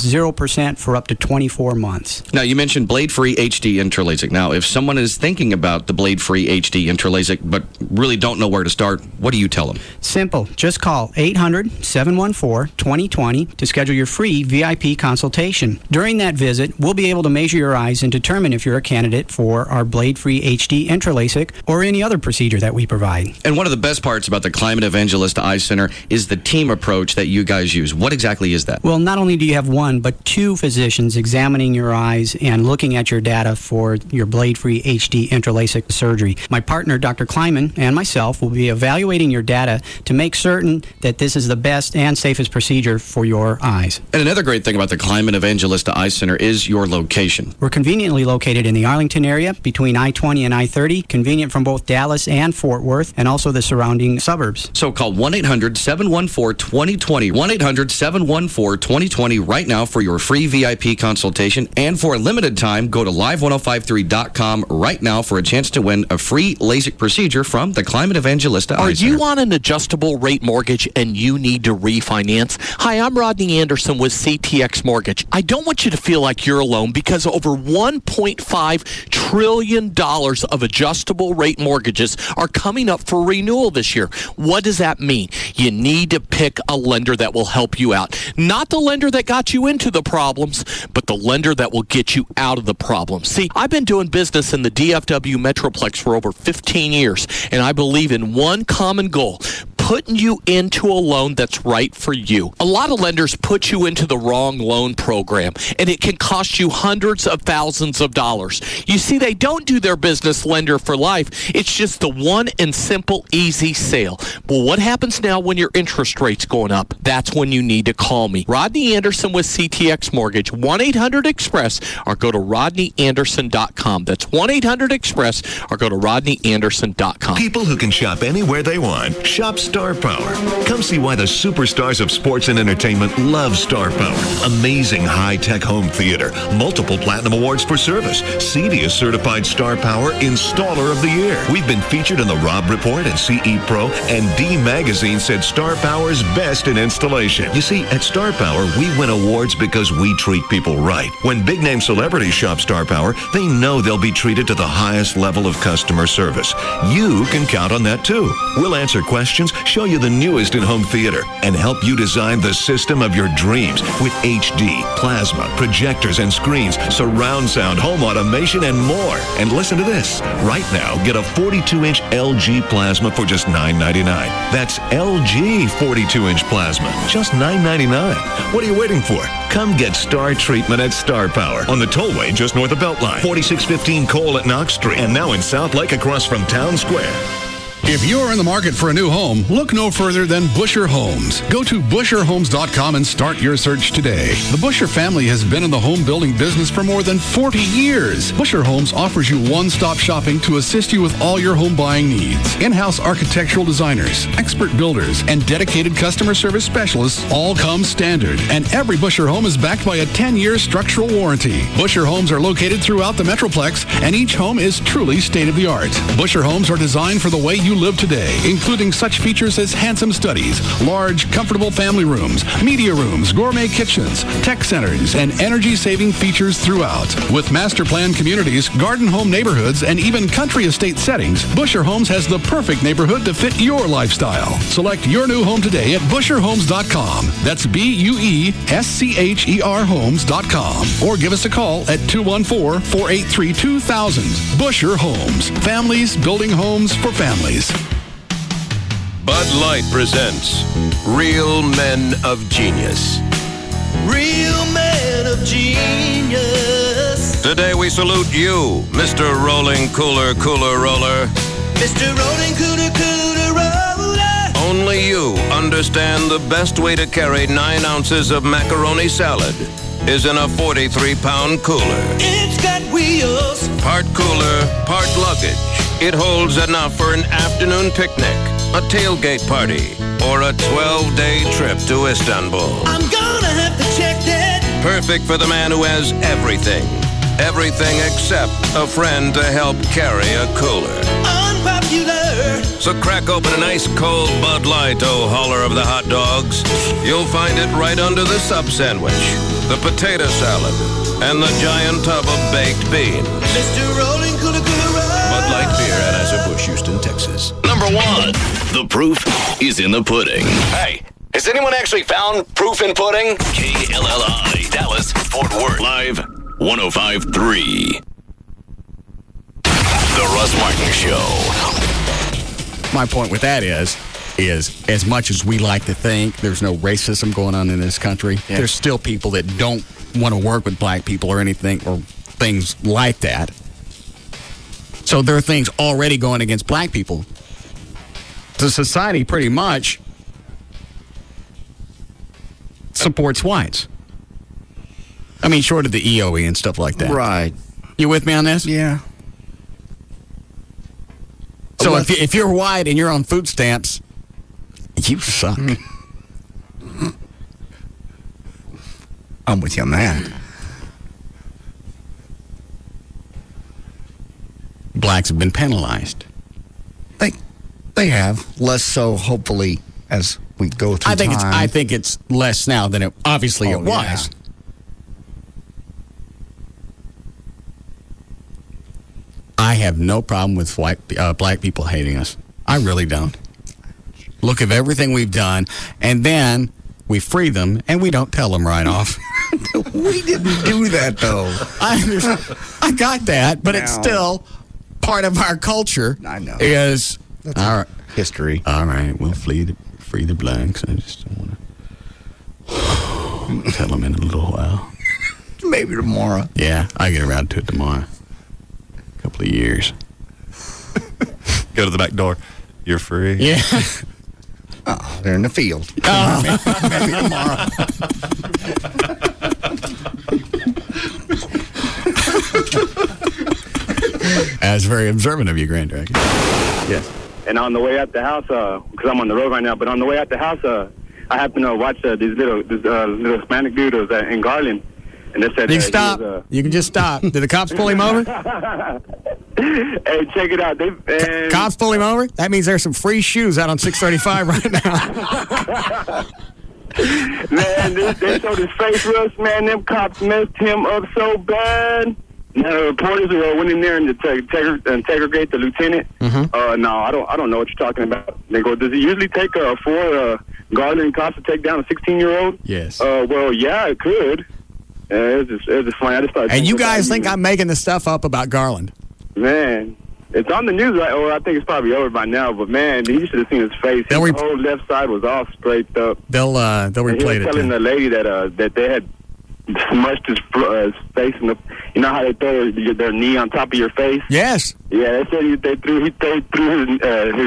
0% for up to 24 months. Now, you mentioned blade-free HD Intralaser. Now, if someone is thinking about the blade-free HD Intralaser but really don't know where to start, what do you tell them? Simple. Just call 800-714-2020 to schedule your free VIP consultation. During that visit, we'll be able to measure your eyes and determine if you're a candidate for our blade-free HD Intralaser or any other procedure that we provide. And one of the best parts about the Climate Evangelista Eye Center is the team approach that you guys use. What exactly is that? Well, not only do you have one, but two physicians examining your eyes and looking at your data for your blade-free HD Intralaser surgery. My partner, Dr. Kleiman, and myself will be evaluating your data to make certain that this is the best and safest procedure for your eyes. And another great thing about the Climate Evangelista Eye Center is your location. We're conveniently located in the Arlington area between I-20 and I-30, convenient from both Dallas and Fort Worth, and also the surrounding suburbs. So call 1-800-714-2020, 1-800-714-2020 right now for your free VIP consultation. And for a limited time, go to live1053.com right now for a chance to win a free LASIK procedure from the Climate Evangelista Eye Center. Are you on an adjustable rate mortgage and you need to refinance? Hi, I'm Rodney Anderson with CTX Mortgage. I don't want you to feel like you're alone because over $1.5 trillion of adjustable rate mortgages are coming up for renewal this year. What does that mean? You need to pick a lender that will help you out. Not the lender that got you into the problems, but the lender that will get you out of the problems. See, I've been doing business in the DFW Metroplex for over 15 years, and I believe in one common goal: putting you into a loan that's right for you. A lot of lenders put you into the wrong loan program, and it can cost you hundreds of thousands of dollars. You see, they don't do their business lender for life. It's just the one and simple, easy sale. Well, what happens now when your interest rate's going up? That's when you need to call me. Rodney Anderson with CTX Mortgage, 1-800-EXPRESS, or go to rodneyanderson.com. That's 1-800-EXPRESS, or go to rodneyanderson.com. People who can shop anywhere they want. Shop Star Power. Come see why the superstars of sports and entertainment love Star Power. Amazing high-tech home theater. Multiple platinum awards for service. CDIA certified Star Power Installer of the Year. We've been featured in the Rob Report and CE Pro, and D Magazine said Star Power's best in installation. You see, at Star Power, we win awards because we treat people right. When big-name celebrities shop Star Power, they know they'll be treated to the highest level of customer service. You can count on that, too. We'll answer questions, show you the newest in home theater, and help you design the system of your dreams with HD, plasma, projectors and screens, surround sound, home automation, and more. And listen to this. Right now, get a 42-inch LG plasma for just $9.99. That's LG 42-inch plasma, just $9.99. What are you waiting for? Come get Star treatment at Star Power on the tollway just north of Beltline, 4615 Cole at Knox Street, and now in South Lake across from Town Square. If you're in the market for a new home, look no further than Busher Homes. Go to BusherHomes.com and start your search today. The Busher family has been in the home building business for more than 40 years. Busher Homes offers you one-stop shopping to assist you with all your home buying needs. In-house architectural designers, expert builders, and dedicated customer service specialists all come standard. And every Busher home is backed by a 10-year structural warranty. Busher Homes are located throughout the Metroplex, and each home is truly state-of-the-art. Busher Homes are designed for the way you live today, including such features as handsome studies, large, comfortable family rooms, media rooms, gourmet kitchens, tech centers, and energy-saving features throughout. With master plan communities, garden home neighborhoods, and even country estate settings, Busher Homes has the perfect neighborhood to fit your lifestyle. Select your new home today at BusherHomes.com. That's BUESCHER Homes.com. Or give us a call at 214-483-2000. Busher Homes. Families building homes for families. Bud Light presents Real Men of Genius. Real men of genius. Today we salute you, Mr. Rolling Cooler Roller. Mr. Rolling Cooler Roller. Only you understand the best way to carry 9 ounces of macaroni salad is in a 43-pound cooler. It's got wheels. Part cooler, part luggage. It holds enough for an afternoon picnic, a tailgate party, or a 12-day trip to Istanbul. I'm gonna have to check that. Perfect for the man who has everything. Everything except a friend to help carry a cooler. Unpopular popular. So crack open an ice cold Bud Light, oh holler of the hot dogs. You'll find it right under the sub sandwich, the potato salad, and the giant tub of baked beans. Mr. Rolling Cooler Cooler. Bud Light Beer, Anheuser-Busch, Houston, Texas. Number 1. The proof is in the pudding. Hey, has anyone actually found proof in pudding? KLLI, Dallas, Fort Worth. Live 105.3. The Russ Martin Show. My point with that is as much as we like to think there's no racism going on in this country, there's still people that don't want to work with black people or anything or things like that. So there are things already going against black people. The society pretty much supports whites. I mean, short of the EOE and stuff like that. Right. You with me on this? Yeah. So if you're white and you're on food stamps, you suck. I'm with you on that. Blacks have been penalized. They have. Less so, hopefully, as we go through time. I think it's less now than it was. Yeah. I have no problem with black people hating us. I really don't. Look at everything we've done, and then we free them, and we don't tell them right off. We didn't do that, though. I got that, but it's still part of our culture. I know. Is our history. All right, we'll free the blacks. I just don't want to tell them in a little while. Maybe tomorrow. Yeah, I get around to it tomorrow. Couple of years. Go to the back door. You're free. Yeah. Oh, they're in the field. Oh. Maybe tomorrow. That's very observant of you, Grand Dragon. Yes. And on the way out the house, because I'm on the road right now, but on the way out the house, I happened to watch this little Hispanic dude was in Garland. And they said, you can stop. You can just stop. Did the cops pull him over? Hey, check it out. Cops pull him over? That means there's some free shoes out on 635 right now. Man, they showed his face, Russ. Man, them cops messed him up so bad. Now, the reporters went in there and interrogate the lieutenant. Mm-hmm. No, I don't know what you're talking about. They go, does it usually take four Garland cops to take down a 16-year-old? Yes. Well, yeah, it could. It was just funny. I just started. And you guys think I'm making this stuff up about Garland? Man, it's on the news, or I think it's probably over by now. But man, you should have seen his face. His whole left side was all scraped up. They'll replay it. He was telling the lady that they had smushed his face in the. You know how they throw their knee on top of your face? Yes. Yeah, they said they threw his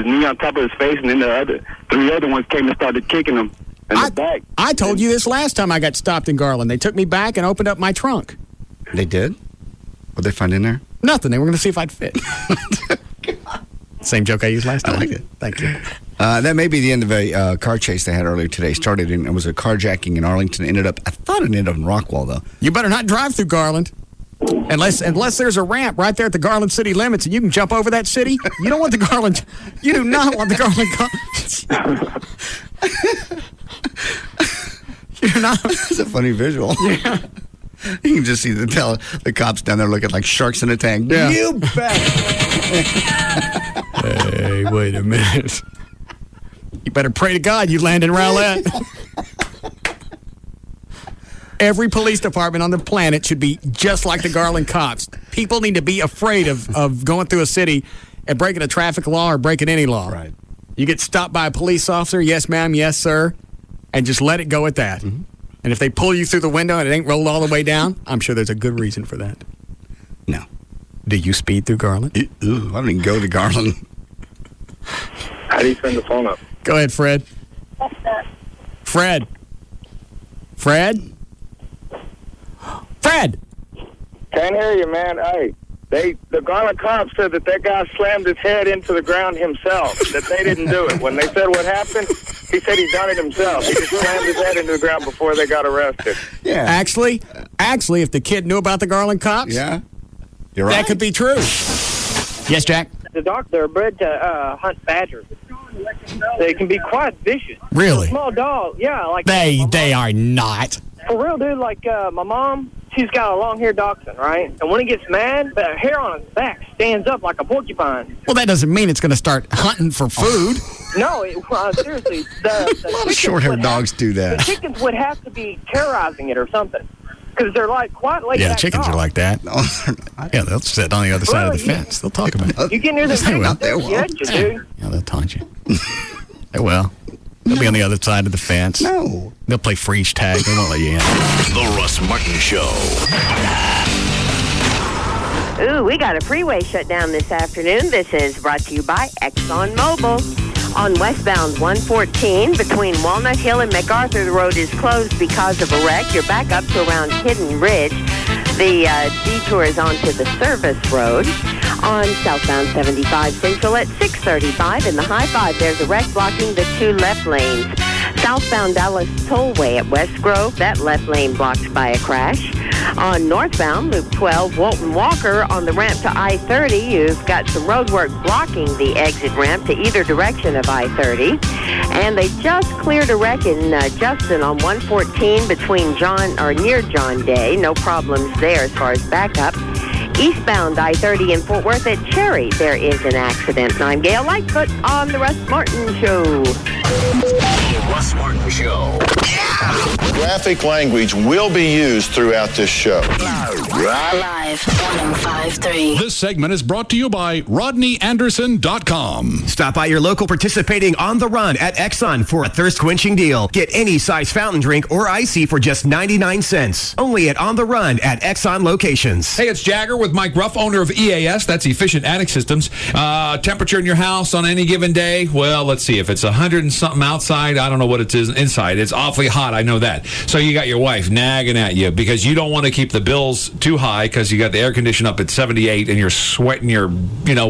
knee on top of his face, and then the three other ones came and started kicking him. I told you this last time I got stopped in Garland. They took me back and opened up my trunk. They did? What'd they find in there? Nothing. They were going to see if I'd fit. Same joke I used last time. I like it. Thank you. That may be the end of a car chase they had earlier today. It was a carjacking in Arlington. I thought it ended up in Rockwall, though. You better not drive through Garland. Unless there's a ramp right there at the Garland city limits and you can jump over that city. You don't want the Garland. You do not want the Garland. You're not. It's a funny visual. Yeah. You can just see the cops down there looking like sharks in a tank. Yeah. You bet. Hey, wait a minute. You better pray to God you land in Rowlett. Every police department on the planet should be just like the Garland cops. People need to be afraid of going through a city and breaking a traffic law or breaking any law. Right. You get stopped by a police officer, yes, ma'am, yes, sir, and just let it go at that. Mm-hmm. And if they pull you through the window and it ain't rolled all the way down, I'm sure there's a good reason for that. No. Do you speed through Garland? Ooh, I don't even go to Garland. How do you turn the phone up? Go ahead, Fred. Fred. Fred? Fred! Can't hear you, man. Hey, the Garland cops said that guy slammed his head into the ground himself, that they didn't do it. When they said what happened, he said he done it himself. He just slammed his head into the ground before they got arrested. Yeah. Actually, if the kid knew about the Garland cops, yeah, you're right. That could be true. Yes, Jack? the dogs are bred to hunt badgers. They can be quite vicious. Really? Small dog, yeah. Like They are not. For real, dude. Like my mom, she's got a long-haired dachshund, right? And when it gets mad, the hair on its back stands up like a porcupine. Well, that doesn't mean it's going to start hunting for food. No, seriously. A lot of short-haired dogs do that. The chickens would have to be terrorizing it or something. Because they're like quite like yeah, that chickens dog. are like that. Yeah, they'll sit on the other side of the fence. They'll talk about it. You get near the They will. dude. Yeah, they'll taunt you. They will. They'll be on the other side of the fence. No. They'll play freeze tag. They won't let you in. The Russ Martin Show. Ooh, we got a freeway shutdown this afternoon. This is brought to you by ExxonMobil. On westbound 114 between Walnut Hill and MacArthur, the road is closed because of a wreck. You're back up to around Hidden Ridge. The detour is onto the service road. On southbound 75 Central at 635 in the High 5, there's a wreck blocking the two left lanes. Southbound Dallas Tollway at West Grove, that left lane blocked by a crash. On northbound Loop 12, Walton Walker on the ramp to I-30, you've got some road work blocking the exit ramp to either direction of I-30. And they just cleared a wreck in Justin on 114 between near John Day. No problems there as far as backup. Eastbound I-30 in Fort Worth at Cherry, there is an accident. I'm Gail Lightfoot on the Russ Martin Show. The Russ Martin Show. Graphic language will be used throughout this show. Live 105.3. This segment is brought to you by RodneyAnderson.com. Stop by your local participating On the Run at Exxon for a thirst-quenching deal. Get any size fountain drink or icy for just 99 cents. Only at On the Run at Exxon locations. Hey, it's Jagger with Mike Ruff, owner of EAS. That's Efficient Attic Systems. Temperature in your house on any given day? Well, let's see. If it's 100 and something outside, I don't know what it is inside. It's awfully hot. I know that. So you got your wife nagging at you because you don't want to keep the bills too high because you got the air conditioner up at 78 and you're sweating your,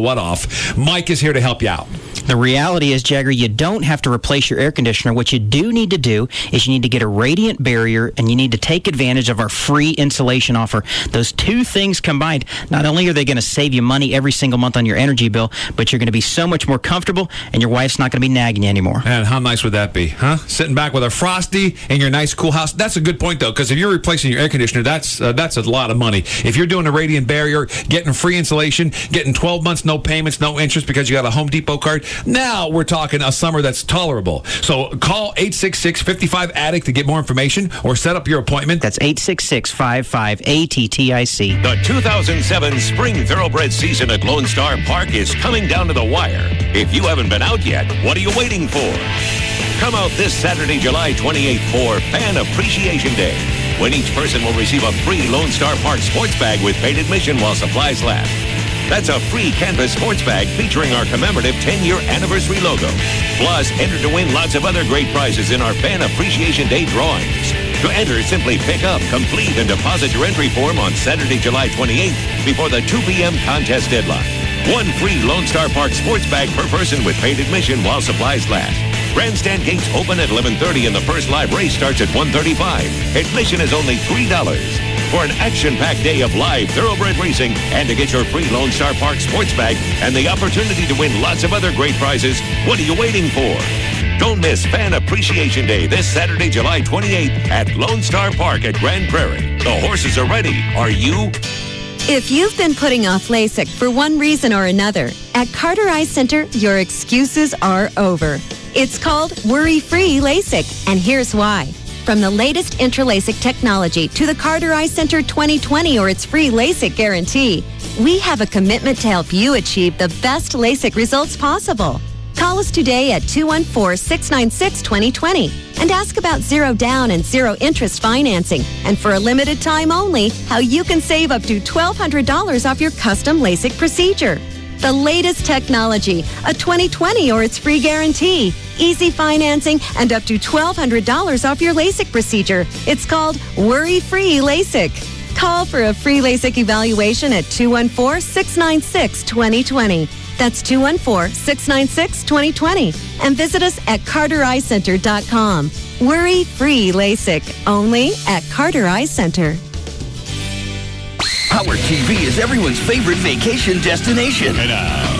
off. Mike is here to help you out. The reality is, Jagger, you don't have to replace your air conditioner. What you do need to do is you need to get a radiant barrier and you need to take advantage of our free insulation offer. Those two things combined, not only are they going to save you money every single month on your energy bill, but you're going to be so much more comfortable and your wife's not going to be nagging you anymore. And how nice would that be, huh? Sitting back with a Frosty in your nice, cool house. That's a good point, though, because if you're replacing your air conditioner, that's a lot of money. If you're doing a radiant barrier, getting free insulation, getting 12 months, no payments, no interest because you got a Home Depot card, now we're talking a summer that's tolerable. So call 866-55-ATTIC to get more information or set up your appointment. That's 866-55-ATTIC. The 2007 Spring Thoroughbred season at Lone Star Park is coming down to the wire. If you haven't been out yet, what are you waiting for? Come out this Saturday, July 28th for Fan Appreciation Day, when each person will receive a free Lone Star Park sports bag with paid admission while supplies last. That's a free canvas sports bag featuring our commemorative 10-year anniversary logo. Plus, enter to win lots of other great prizes in our Fan Appreciation Day drawings. To enter, simply pick up, complete, and deposit your entry form on Saturday, July 28th before the 2 p.m. contest deadline. One free Lone Star Park sports bag per person with paid admission while supplies last. Grandstand gates open at 11:30 and the first live race starts at 1:35. Admission is only $3. For an action-packed day of live thoroughbred racing and to get your free Lone Star Park sports bag and the opportunity to win lots of other great prizes, what are you waiting for? Don't miss Fan Appreciation Day this Saturday, July 28th at Lone Star Park at Grand Prairie. The horses are ready. Are you? If you've been putting off LASIK for one reason or another, at Carter Eye Center, your excuses are over. It's called Worry-Free LASIK, and here's why. From the latest intra-LASIK technology to the Carter Eye Center 2020 or its free LASIK guarantee, we have a commitment to help you achieve the best LASIK results possible. Call us today at 214-696-2020 and ask about zero down and zero interest financing, and for a limited time only, how you can save up to $1,200 off your custom LASIK procedure. The latest technology, a 2020 or its free guarantee, easy financing, and up to $1,200 off your LASIK procedure. It's called Worry-Free LASIK. Call for a free LASIK evaluation at 214-696-2020. That's 214-696-2020. And visit us at CarterEyeCenter.com. Worry-free LASIK, only at Carter Eye Center. Howard TV is everyone's favorite vacation destination.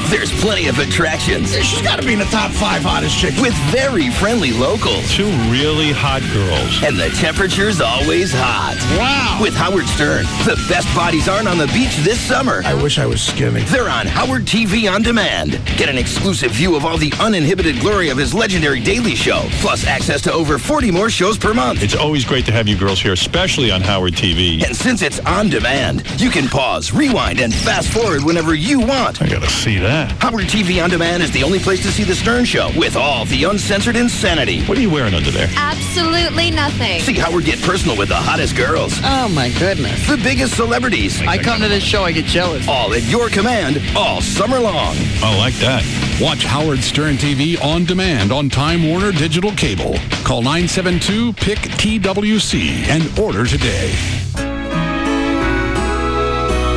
There's plenty of attractions. She's got to be in the top 5 hottest chicks. With very friendly locals. 2 really hot girls. And the temperature's always hot. Wow. With Howard Stern, the best bodies aren't on the beach this summer. I wish I was skinny. They're on Howard TV On Demand. Get an exclusive view of all the uninhibited glory of his legendary Daily Show, plus access to over 40 more shows per month. It's always great to have you girls here, especially on Howard TV. And since it's on demand, you can pause, rewind, and fast forward whenever you want. I gotta see that. Howard TV On Demand is the only place to see The Stern Show with all the uncensored insanity. What are you wearing under there? Absolutely nothing. See Howard get personal with the hottest girls. Oh, my goodness. The biggest celebrities. I come to this show, I get jealous. All at your command, all summer long. I like that. Watch Howard Stern TV on demand on Time Warner Digital Cable. Call 972-PIC-TWC and order today.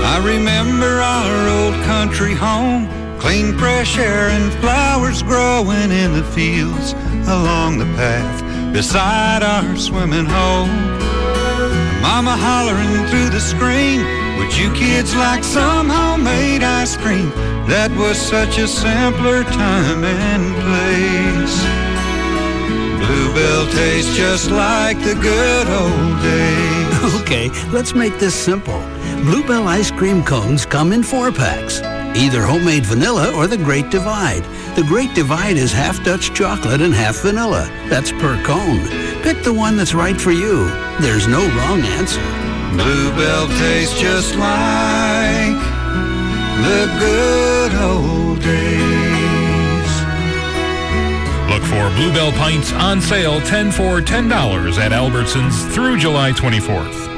I remember our old country home, clean fresh air and flowers growing in the fields along the path beside our swimming hole. Mama hollering through the screen, would you kids like some homemade ice cream? That was such a simpler time and place. Bluebell tastes just like the good old days. Okay, let's make this simple. Bluebell ice cream cones come in 4-packs. Either homemade vanilla or the Great Divide. The Great Divide is half Dutch chocolate and half vanilla. That's per cone. Pick the one that's right for you. There's no wrong answer. Bluebell tastes just like the good old days. Look for Bluebell Pints on sale 10 for $10 at Albertsons through July 24th.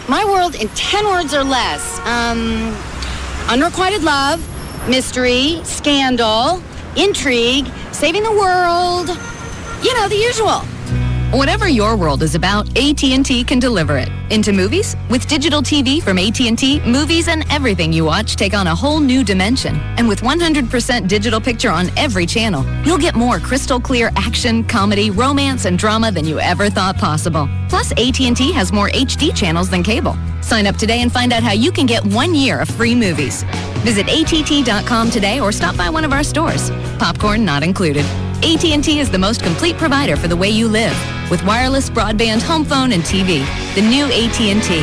My world in 10 words or less. Unrequited love, mystery, scandal, intrigue, saving the world. You know, the usual. Whatever your world is about, AT&T can deliver it. Into movies? With digital TV from AT&T, movies and everything you watch take on a whole new dimension. And with 100% digital picture on every channel, you'll get more crystal clear action, comedy, romance, and drama than you ever thought possible. Plus, AT&T has more HD channels than cable. Sign up today and find out how you can get 1 year of free movies. Visit att.com today or stop by one of our stores. Popcorn not included. AT&T is the most complete provider for the way you live, with wireless, broadband, home phone, and TV. The new AT&T.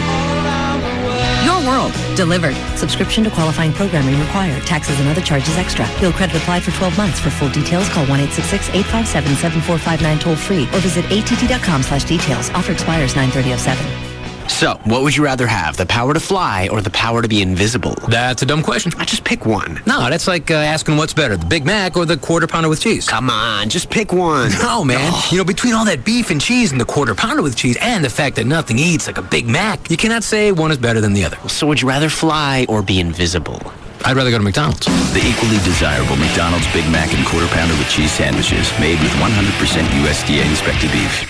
Your world, delivered. Subscription to qualifying programming required. Taxes and other charges extra. Bill credit applied for 12 months. For full details, call 1-866-857-7459 toll free or visit att.com/details. Offer expires 9/30/07. So, what would you rather have, the power to fly or the power to be invisible? That's a dumb question. I just pick one. No, that's like asking what's better, the Big Mac or the Quarter Pounder with cheese. Come on, just pick one. No, man. Oh. You know, between all that beef and cheese and the Quarter Pounder with cheese and the fact that nothing eats like a Big Mac, you cannot say one is better than the other. So would you rather fly or be invisible? I'd rather go to McDonald's. The equally desirable McDonald's Big Mac and Quarter Pounder with cheese sandwiches made with 100% USDA inspected beef.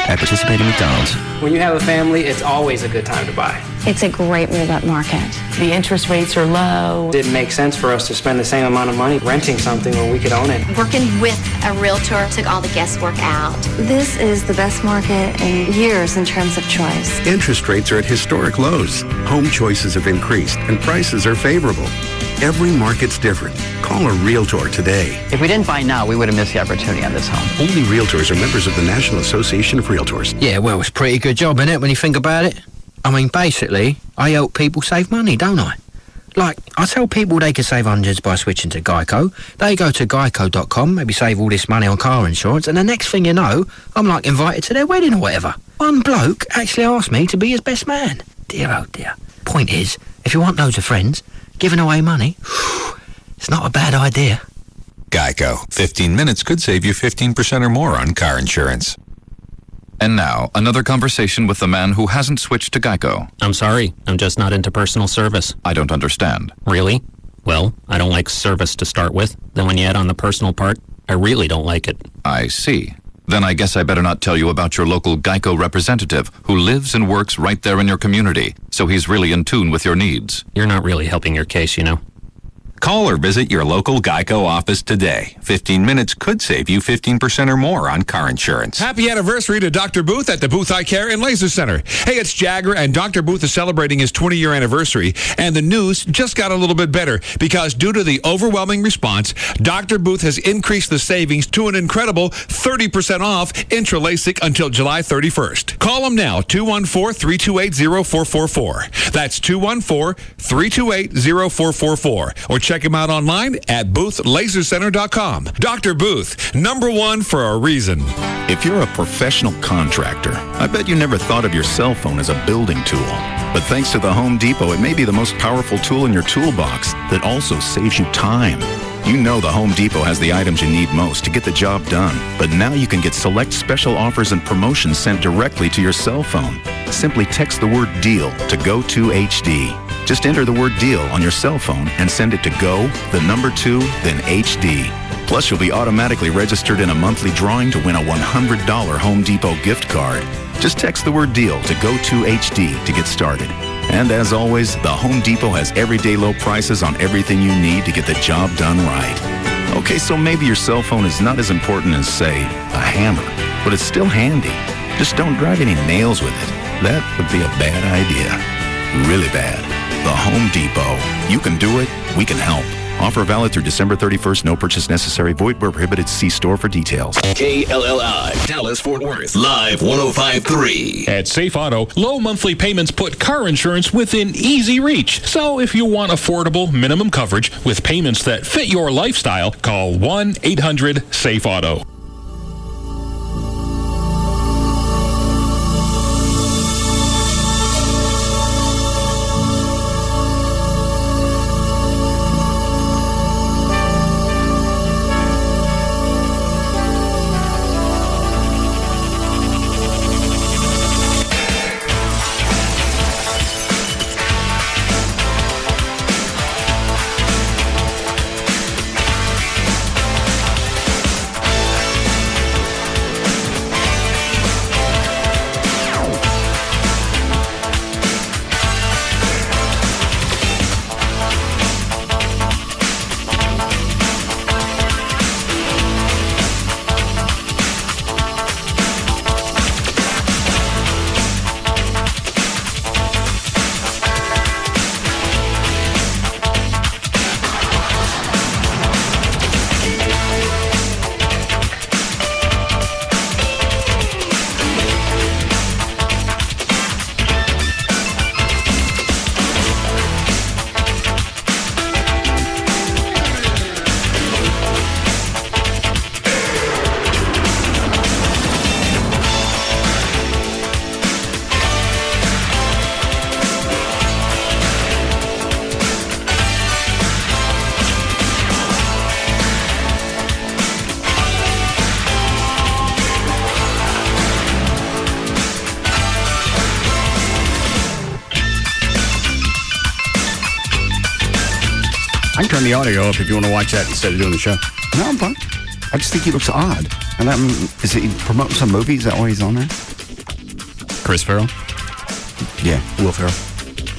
At participating McDonald's. When you have a family, it's always a good time to buy. It's a great move-up market. The interest rates are low. It didn't make sense for us to spend the same amount of money renting something when we could own it. Working with a realtor took all the guesswork out. This is the best market in years in terms of choice. Interest rates are at historic lows. Home choices have increased and prices are favorable. Every market's different. Call a realtor today. If we didn't buy now, we would have missed the opportunity on this home. Only realtors are members of the National Association of Realtors. Yeah, well, it's a pretty good job, isn't it, when you think about it? I mean, basically, I help people save money, don't I? Like, I tell people they can save hundreds by switching to Geico. They go to geico.com, maybe save all this money on car insurance, and the next thing you know, I'm like invited to their wedding or whatever. One bloke actually asked me to be his best man. Dear, oh dear. Point is, if you want loads of friends, giving away money, it's not a bad idea. Geico. 15 minutes could save you 15% or more on car insurance. And now, another conversation with the man who hasn't switched to Geico. I'm sorry, I'm just not into personal service. I don't understand. Really? Well, I don't like service to start with. Then when you add on the personal part, I really don't like it. I see. Then I guess I better not tell you about your local Geico representative who lives and works right there in your community, so he's really in tune with your needs. You're not really helping your case, you know. Call or visit your local Geico office today. 15 minutes could save you 15% or more on car insurance. Happy anniversary to Dr. Booth at the Booth Eye Care and Laser Center. Hey, it's Jagger, and Dr. Booth is celebrating his 20-year anniversary, and the news just got a little bit better because due to the overwhelming response, Dr. Booth has increased the savings to an incredible 30% off Intra LASIK until July 31st. Call them now, 214-328-0444. That's 214-328-0444. Or check him out online at boothlasercenter.com. Dr. Booth, #1 for a reason. If you're a professional contractor, I bet you never thought of your cell phone as a building tool. But thanks to the Home Depot, it may be the most powerful tool in your toolbox that also saves you time. You know the Home Depot has the items you need most to get the job done. But now you can get select special offers and promotions sent directly to your cell phone. Simply text the word DEAL to GO2HD. Just enter the word DEAL on your cell phone and send it to GO, the number 2, then HD. Plus, you'll be automatically registered in a monthly drawing to win a $100 Home Depot gift card. Just text the word DEAL to GO2HD to get started. And as always, the Home Depot has everyday low prices on everything you need to get the job done right. Okay, so maybe your cell phone is not as important as, say, a hammer, but it's still handy. Just don't drive any nails with it. That would be a bad idea. Really bad. The Home Depot. You can do it. We can help. Offer valid through December 31st. No purchase necessary. Void where prohibited. See store for details. KLLI, Dallas-Fort Worth, Live 105.3. At Safe Auto, low monthly payments put car insurance within easy reach. So if you want affordable minimum coverage with payments that fit your lifestyle, call 1-800-SAFE-AUTO. I can turn the audio up if you want to watch that instead of doing the show. No, I'm fine. I just think he looks odd. And is he promoting some movie? Is that why he's on there? Chris Farrell? Yeah, Will Ferrell.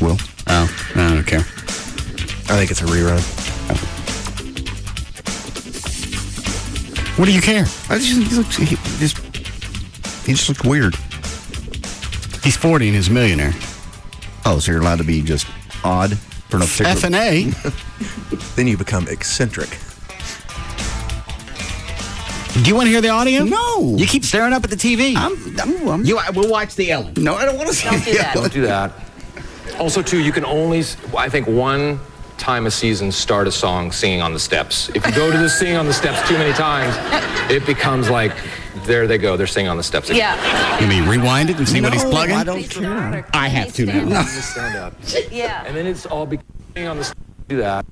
Will? Oh, I don't care. I think it's a rerun. Oh. What do you care? He just looks weird. He's 40 and he's a millionaire. Oh, so you're allowed to be just odd for no particular... F&A. Then you become eccentric. Do you want to hear the audio? No. You keep staring up at the TV. We'll watch the Ellen. No, I don't want to see the Ellen. Don't do that. Also, too, you can only, I think, one time a season start a song singing on the steps. If you go to the singing on the steps too many times, it becomes like, there they go, they're singing on the steps again. Yeah. You mean rewind it and see what he's plugging? I don't care. I have to now. No. Stand up. Yeah. And then it's all singing on the steps. Do that.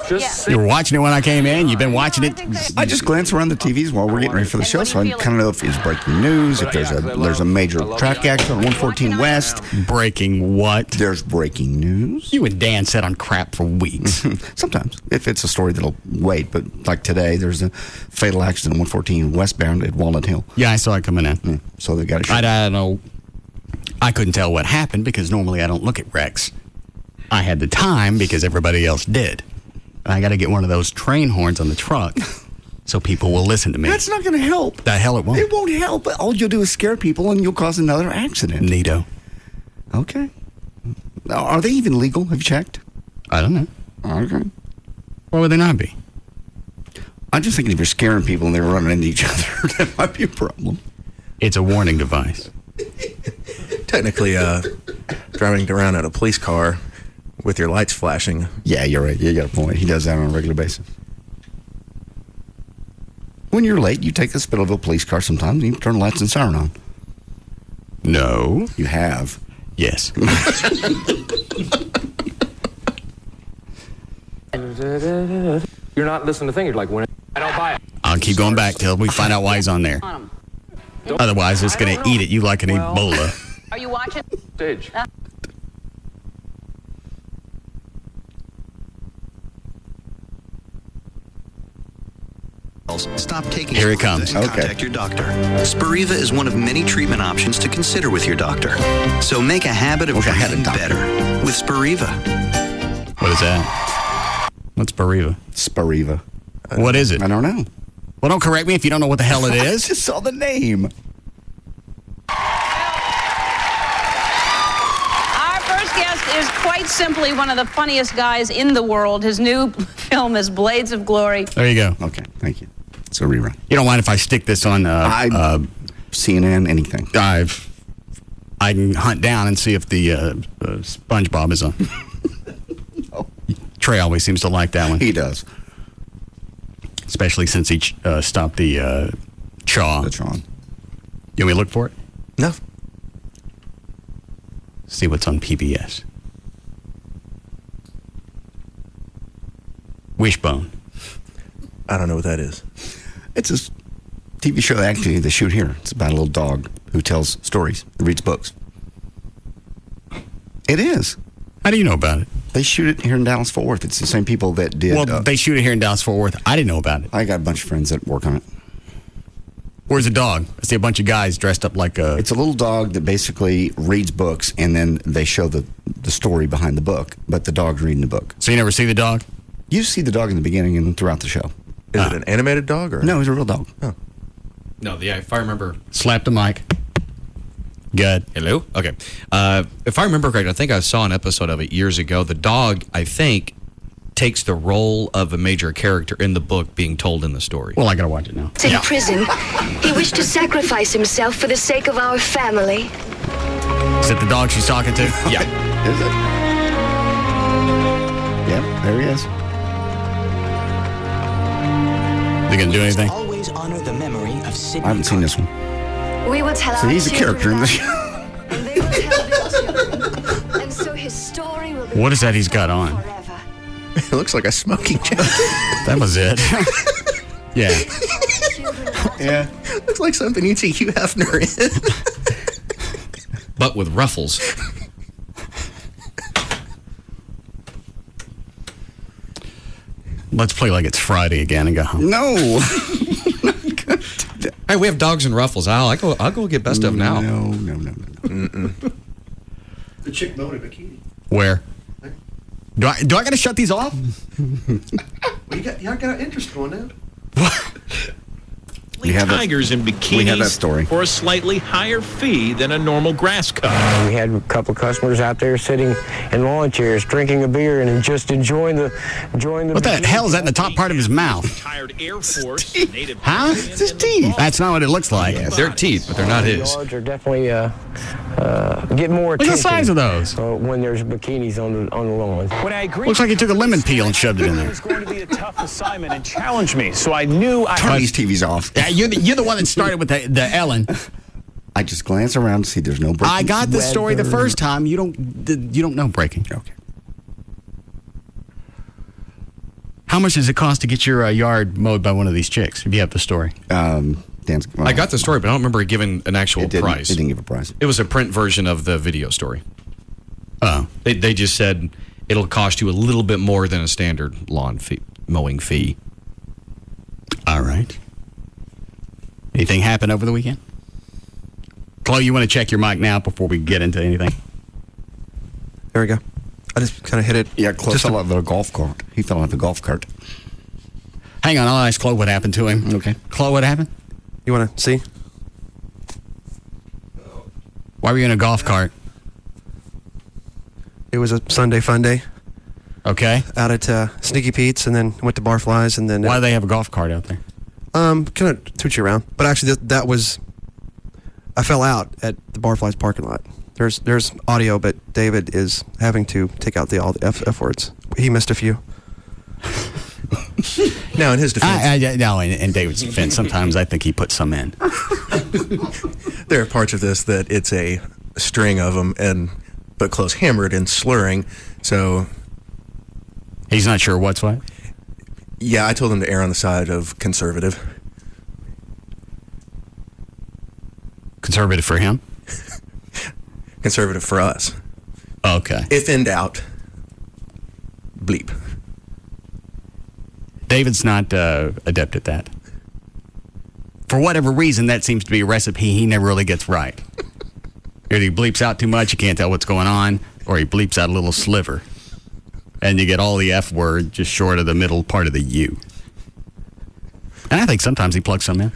Just You were watching it when I came in. You've been watching it. I just glance around the TVs while we're getting ready for the show, so I kind of know if it's breaking news, if there's a major traffic accident on 114 West. Breaking what? There's breaking news. You and Dan sat on crap for weeks. Sometimes, if it's a story that'll wait. But like today, there's a fatal accident on 114 westbound at Walnut Hill. Yeah, I saw it coming in. Yeah, so they got it. I don't know. I couldn't tell what happened because normally I don't look at wrecks. I had the time because everybody else did. I got to get one of those train horns on the truck so people will listen to me. That's not going to help. The hell it won't. It won't help. All you'll do is scare people and you'll cause another accident. Neato. Okay. Are they even legal? Have you checked? I don't know. Okay. Why would they not be? I'm just thinking if you're scaring people and they're running into each other, that might be a problem. It's a warning device. Technically, driving around in a police car with your lights flashing. Yeah, you're right. You got a point. He does that on a regular basis. When you're late, you take the Spittleville police car sometimes and you turn the lights and siren on. No. You have. Yes. You're not listening to things. You're like, when I don't buy it. I'll keep going back till we find out why he's on there. Otherwise, it's going to eat at you like an Ebola. Are you watching? Stage. Stop taking Here it comes. and contact your doctor. Spiriva is one of many treatment options to consider with your doctor. So make a habit of drinking better with Spiriva. What is that? What's Spiriva? Spiriva. What is it? I don't know. Well, don't correct me if you don't know what the hell it is. I just saw the name. Our first guest is quite simply one of the funniest guys in the world. His new film is Blades of Glory. There you go. Okay, thank you. It's a rerun. You don't mind if I stick this on CNN, anything? I can hunt down and see if the SpongeBob is on. Oh. Trey always seems to like that one. He does. Especially since he stopped the chaw. The chaw. You want me to look for it? No. See what's on PBS. Wishbone. I don't know what that is. It's a TV show actually they shoot here. It's about a little dog who tells stories, reads books. It is. How do you know about it? They shoot it here in Dallas-Fort Worth. It's the same people that did... Well, they shoot it here in Dallas-Fort Worth. I didn't know about it. I got a bunch of friends that work on it. Where's the dog? I see a bunch of guys dressed up like a... It's a little dog that basically reads books, and then they show the story behind the book, but the dog's reading the book. So you never see the dog? You see the dog in the beginning and throughout the show. Is it an animated dog? Or? No, it's a real dog. Oh. No, if I remember... Slap the mic. Good. Hello? Okay. If I remember correctly, I think I saw an episode of it years ago. The dog, I think, takes the role of a major character in the book being told in the story. Well, I gotta watch it now. In prison, he wished to sacrifice himself for the sake of our family. Is it the dog she's talking to? Yeah. Is it? Yeah, there he is. They gonna do anything? Always honor the memory of Sidney. I haven't seen this one. We will tell So our he's a character in the children show. and they will tell their children. And so his story will be What is that he's got on? forever. It looks like a smoking jacket. That was it. Yeah. Yeah. Looks like something you'd see Hugh Hefner in. But with ruffles. Let's play like it's Friday again and go home. No. Hey, we have dogs and ruffles. I'll go get best of now. No. The chick mode in bikini. Where? Do I got to shut these off? Well, you got an interest one now. We have tigers in bikinis we have that story. for a slightly higher fee than a normal grass cut. We had a couple customers out there sitting in lawn chairs, drinking a beer, and just enjoying the. What the hell is that in the top part of his mouth? Retired Air Force, native Huh? It's his teeth. That's not what it looks like. Yeah, they're teeth, but they're not his. Yards are definitely get more attention. Look at the size of those. When there's bikinis on the lawn. When I agreed, Looks like he took a lemon peel and shoved it in it there. was going to be a tough assignment and challenge me, so I knew I Turn these TVs off. Yeah, you're the one that started with the Ellen. I just glance around to see there's no breaking. I got the story the first time. You don't know breaking. Okay. How much does it cost to get your yard mowed by one of these chicks? If you have the story. Dan's, I got the story, but I don't remember it giving an actual price. It didn't give a price. It was a print version of the video story. Oh. They just said it'll cost you a little bit more than a standard lawn mowing fee. All right. Anything happen over the weekend? Chloe, you want to check your mic now before we get into anything? There we go. I just kind of hit it. Yeah, Chloe fell out of the golf cart. He fell out of the golf cart. Hang on, I'll ask Chloe what happened to him. Okay. Chloe, what happened? You want to see? Why were you in a golf cart? It was a Sunday fun day. Okay. Out at Sneaky Pete's, and then went to Barflies, and then... Why do they have a golf cart out there? Kind of toot you around. But actually, that was... I fell out at the Barflies parking lot. There's audio, but David is having to take out all the F words. He missed a few. Now, in his defense... in David's defense, sometimes I think he puts some in. There are parts of this that it's a string of them, but Chloe's hammered and slurring, so... He's not sure what's what? Yeah, I told him to err on the side of conservative. Conservative for him? Conservative for us. Okay. If in doubt, bleep. David's not adept at that. For whatever reason, that seems to be a recipe he never really gets right. Either he bleeps out too much, you can't tell what's going on, or he bleeps out a little sliver. And you get all the F word just short of the middle part of the U. And I think sometimes he plugs some in.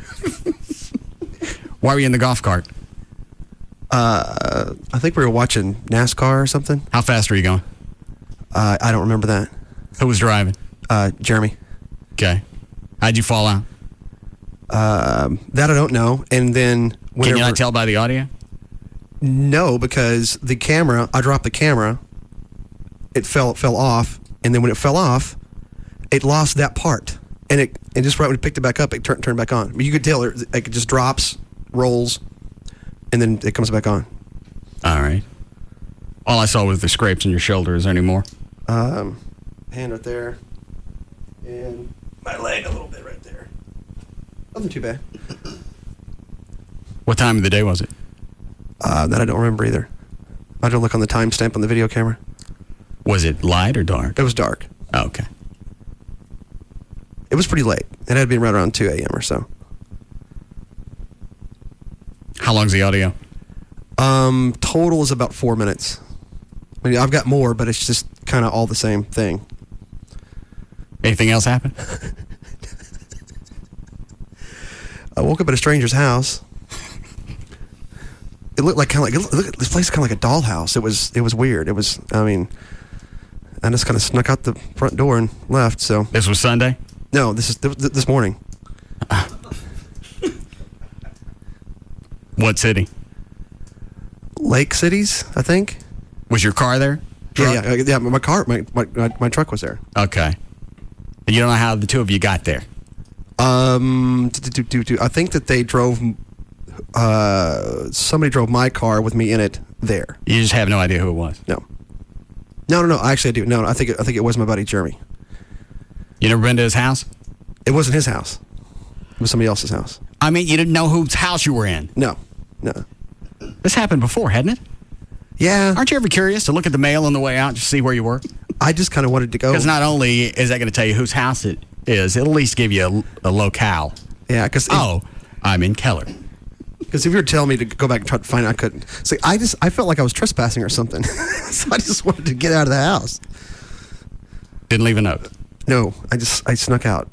Why were you in the golf cart? I think we were watching NASCAR or something. How fast were you going? I don't remember that. Who was driving? Jeremy. Okay. How'd you fall out? That I don't know. And then Can you not tell by the audio? No, because the camera, I dropped the camera. It fell off, and then when it fell off, it lost that part, and it just right when it picked it back up, it turned back on. But you could tell it just drops, rolls, and then it comes back on. All right. All I saw was the scrapes in your shoulder. Is there any more? Hand right there, and my leg a little bit right there. Nothing too bad. What time of the day was it? That I don't remember either. I had to look on the timestamp on the video camera. Was it light or dark? It was dark. Oh, okay. It was pretty late. It had been right around 2 a.m. or so. How long's the audio? Total is about 4 minutes. I mean, I've got more, but it's just kind of all the same thing. Anything else happen? I woke up at a stranger's house. It looked like this place is kind of like a dollhouse. It was weird. I just kind of snuck out the front door and left. So this was Sunday? No, this morning. What city? Lake Cities, I think. Was your car there? Yeah. My car, my truck was there. Okay. And you don't know how the two of you got there? I think that they drove. Somebody drove my car with me in it there. You just have no idea who it was? No. Actually, I do. No, I think it was my buddy Jeremy. You never been to his house? It wasn't his house. It was somebody else's house. I mean, you didn't know whose house you were in? No. This happened before, hadn't it? Yeah. Aren't you ever curious to look at the mail on the way out, just see where you were? I just kind of wanted to go. Because not only is that going to tell you whose house it is, it'll at least give you a locale. Yeah, because I'm in Keller. Because if you were telling me to go back and try to find it, I couldn't. So I felt like I was trespassing or something. So I just wanted to get out of the house. Didn't leave a note? No, I snuck out.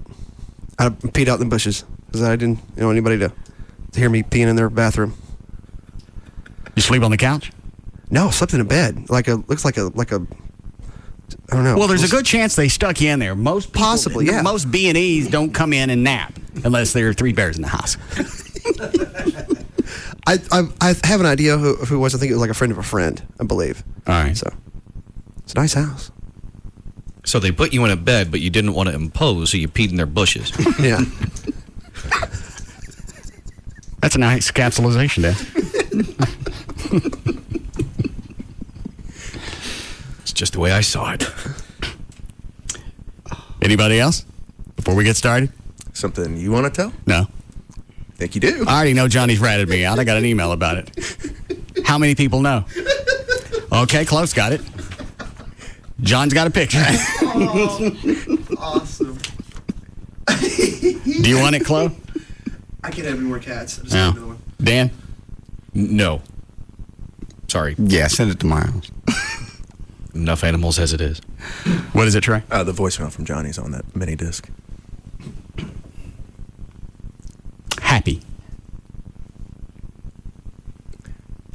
I peed out in the bushes because I didn't want anybody to hear me peeing in their bathroom. You sleep on the couch? No, slept in a bed. Looks like a I don't know. Well, there's a good chance they stuck you in there. Most people, possibly, yeah. Most B&Es don't come in and nap unless there are 3 bears in the house. I have an idea who it was. I think it was like a friend of a friend, I believe. All right. So it's a nice house. So they put you in a bed, but you didn't want to impose, so you peed in their bushes. Yeah. That's a nice capsulization, Dan. It's just the way I saw it. Anybody else before we get started? Something you want to tell? No. Think you do? I already know Johnny's ratted me out. I got an email about it. How many people know? Okay, close, got it. John's got a picture. Awesome. Do you want it, Chloe? I can't have any more cats. No. Dan? No. Sorry. Yeah, send it to my house. enough animals as it is. What is it, Trey? The voicemail from Johnny's on that mini disc. Happy.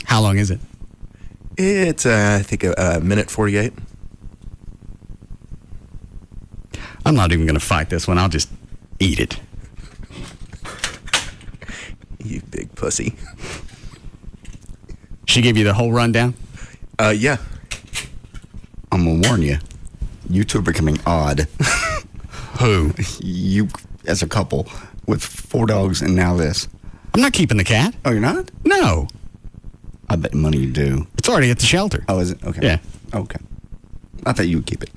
How long is it? It's, I think, a minute 48. I'm not even going to fight this one. I'll just eat it. You big pussy. She gave you the whole rundown? Yeah. I'm going to warn you. You two are becoming odd. Who? You, as a couple, with 4 dogs and now this. I'm not keeping the cat. Oh, you're not? No. I bet money you do. It's already at the shelter. Oh, is it? Okay. Yeah. Okay. I thought you would keep it.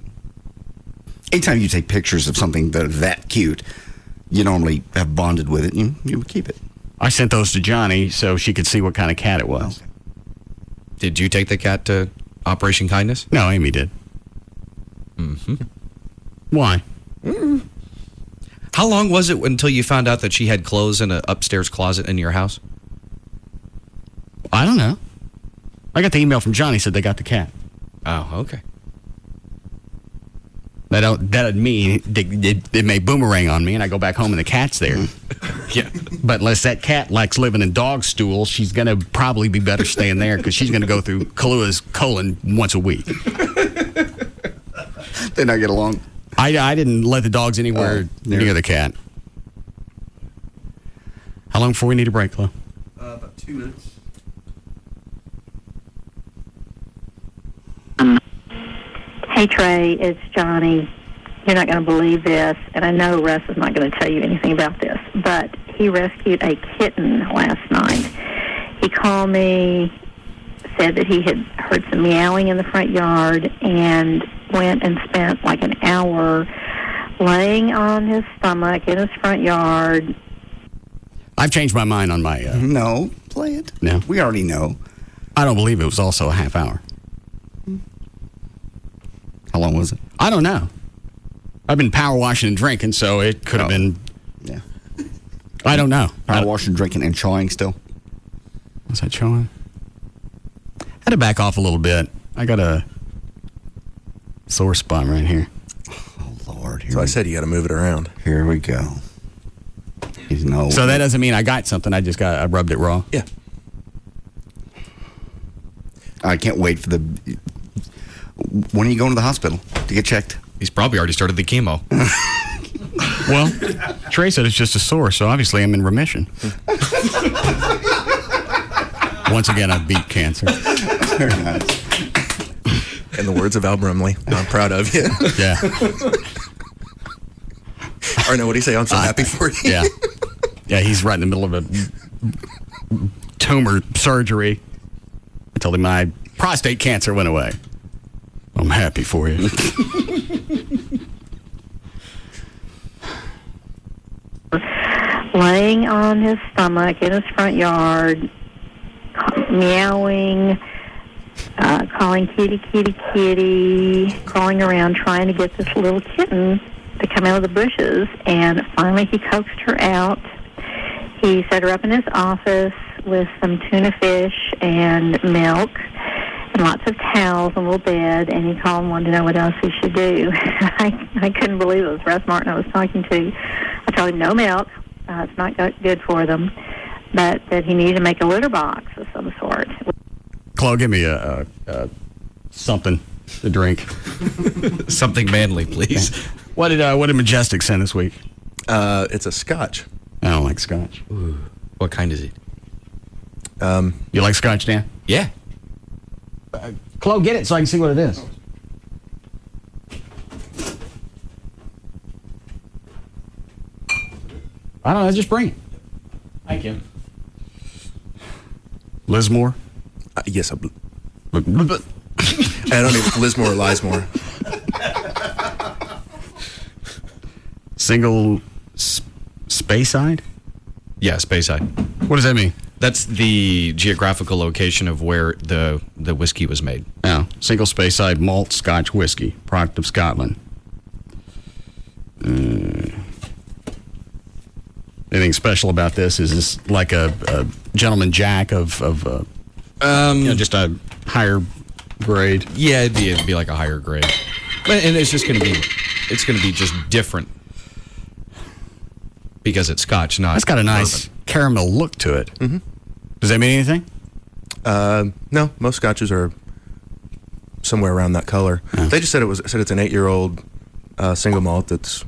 Anytime you take pictures of something that cute, you normally have bonded with it, and you would keep it. I sent those to Johnny so she could see what kind of cat it was. Okay. Did you take the cat to Operation Kindness? No, Amy did. Mm-hmm. Why? How long was it until you found out that she had clothes in an upstairs closet in your house? I don't know. I got the email from Johnny, said they got the cat. Oh, okay. That doesn't mean it may boomerang on me and I go back home and the cat's there. Yeah. But unless that cat likes living in dog stool, she's going to probably be better staying there because she's going to go through Kaluuya's colon once a week. They not get along? I didn't let the dogs anywhere near the cat. How long before we need a break, Chloe? About 2 minutes. Hey, Trey, it's Johnny. You're not going to believe this, and I know Russ is not going to tell you anything about this, but he rescued a kitten last night. He called me, said that he had heard some meowing in the front yard, and went and spent like an hour laying on his stomach in his front yard. I've changed my mind on my... No, play it. No. We already know. I don't believe it was also a half hour. How long was it? I don't know. I've been power washing and drinking, so it could have been... Yeah. I don't know. Power washing, drinking, and chawing still? Was that chawing? I had to back off a little bit. I got a sore spot right here. Oh, Lord. So I said you got to move it around. Here we go. He's no... So that doesn't mean I got something. I rubbed it raw. Yeah. I can't wait for the... When are you going to the hospital to get checked? He's probably already started the chemo. Well, Trey said it's just a sore, so obviously I'm in remission. Once again, I beat cancer. Very nice. In the words of Al Brumley, I'm proud of you. Yeah. Or no, what do you say? I'm so happy for you. Yeah. Yeah, he's right in the middle of a tumor surgery. I told him my prostate cancer went away. I'm happy for you. Laying on his stomach in his front yard, meowing, calling kitty, kitty, kitty, crawling around trying to get this little kitten to come out of the bushes. And finally he coaxed her out. He set her up in his office with some tuna fish and milk and lots of towels and a little bed, and he called and wanted to know what else he should do. I couldn't believe it was Russ Martin I was talking to. I told him no milk. It's not good for them, but that he needed to make a litter box of some sort. Chloe, give me a something to drink. Something manly, please. What did Majestic send this week? It's a scotch. I don't like scotch. Ooh. What kind is it? You like scotch, Dan? Yeah. Chloe, get it so I can see what it is. I don't know, just bring it. Thank you. Lismore? Yes, I don't even Lismore or Lismore. Single Speyside? Yeah, Speyside. What does that mean? That's the geographical location of where the whiskey was made. Oh, single Speyside malt Scotch whiskey, product of Scotland. Anything special about this? Is this like a gentleman jack of just a higher grade. Yeah, it'd be like a higher grade. And it's just going to be just different because it's Scotch, not. It's got a nice caramel look to it. Mm-hmm. Does that mean anything? No, most Scotches are somewhere around that color. They just said it's an 8-year-old single malt that's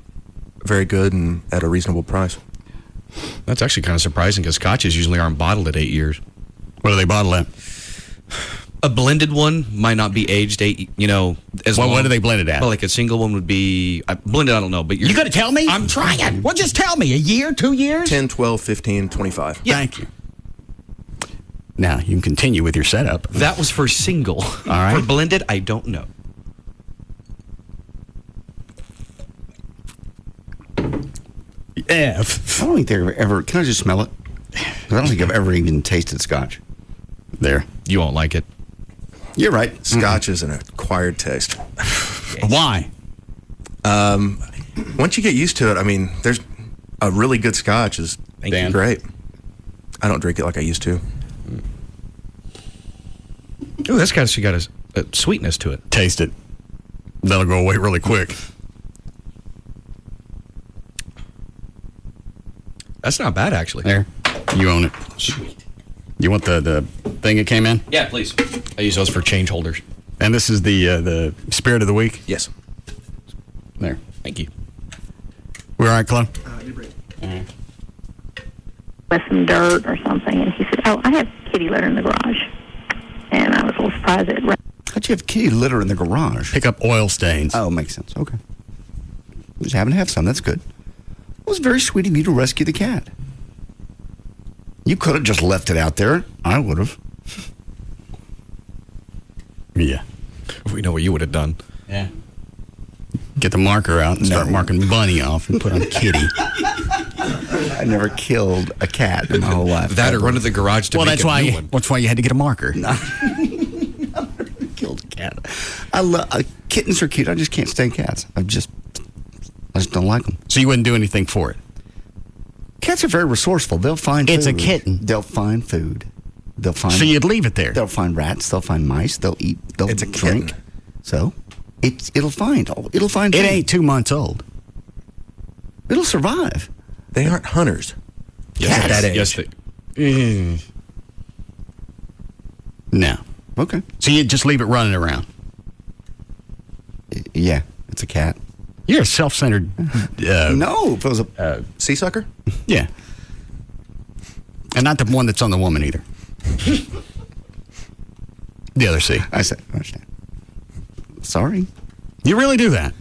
very good and at a reasonable price. That's actually kind of surprising because Scotches usually aren't bottled at 8 years. What do they bottle at? A blended one might not be aged 8, as long. What do they blend it at? Well, like a single one would be blended. I don't know, but You got to tell me? I'm trying. Well, just tell me. A year, 2 years? 10, 12, 15, 25. Yeah. Thank you. Now you can continue with your setup. That was for single. All right. For blended, I don't know. F. I don't think they've ever. Can I just smell it? 'Cause I don't think I've ever even tasted Scotch. There. You won't like it. You're right. Scotch is an acquired taste. Why? Once you get used to it, I mean, there's a really good Scotch is great. I don't drink it like I used to. Ooh, that's actually got a sweetness to it. Taste it. That'll go away really quick. That's not bad, actually. There. You own it. Sweet. You want the thing that came in? Yeah, please. I use those for change holders. And this is the spirit of the week? Yes. There. Thank you. We all right, Chloe? With some dirt or something, and he said, "Oh, I have kitty litter in the garage," and I was a little surprised at. How'd you have kitty litter in the garage? Pick up oil stains. Oh, makes sense. Okay. Just happen to have some. That's good. It was very sweet of you to rescue the cat. You could have just left it out there. I would have. Yeah. We know what you would have done. Yeah. Get the marker out and start marking Bunny off and put on Kitty. I never killed a cat in my whole life. That or run to the garage to make a new one. That's why you had to get a marker. No. I never killed a cat. I love kittens are cute. I just can't stand cats. I just don't like them. So you wouldn't do anything for it? Cats are very resourceful. They'll find food. It's a kitten. They'll find food. They'll find. So you'd leave it there? They'll find rats. They'll find mice. They'll eat. They'll It's a drink. kitten. So it'll find. It'll find. It food. ain't 2 months old. It'll survive. They aren't hunters. Yes, At that age. Yes, they. No. Okay. So you just leave it running around? Yeah, it's a cat. You're a self-centered... no, if it was a sea sucker? Yeah. And not the one that's on the woman either. The other C. I understand. Sorry. You really do that?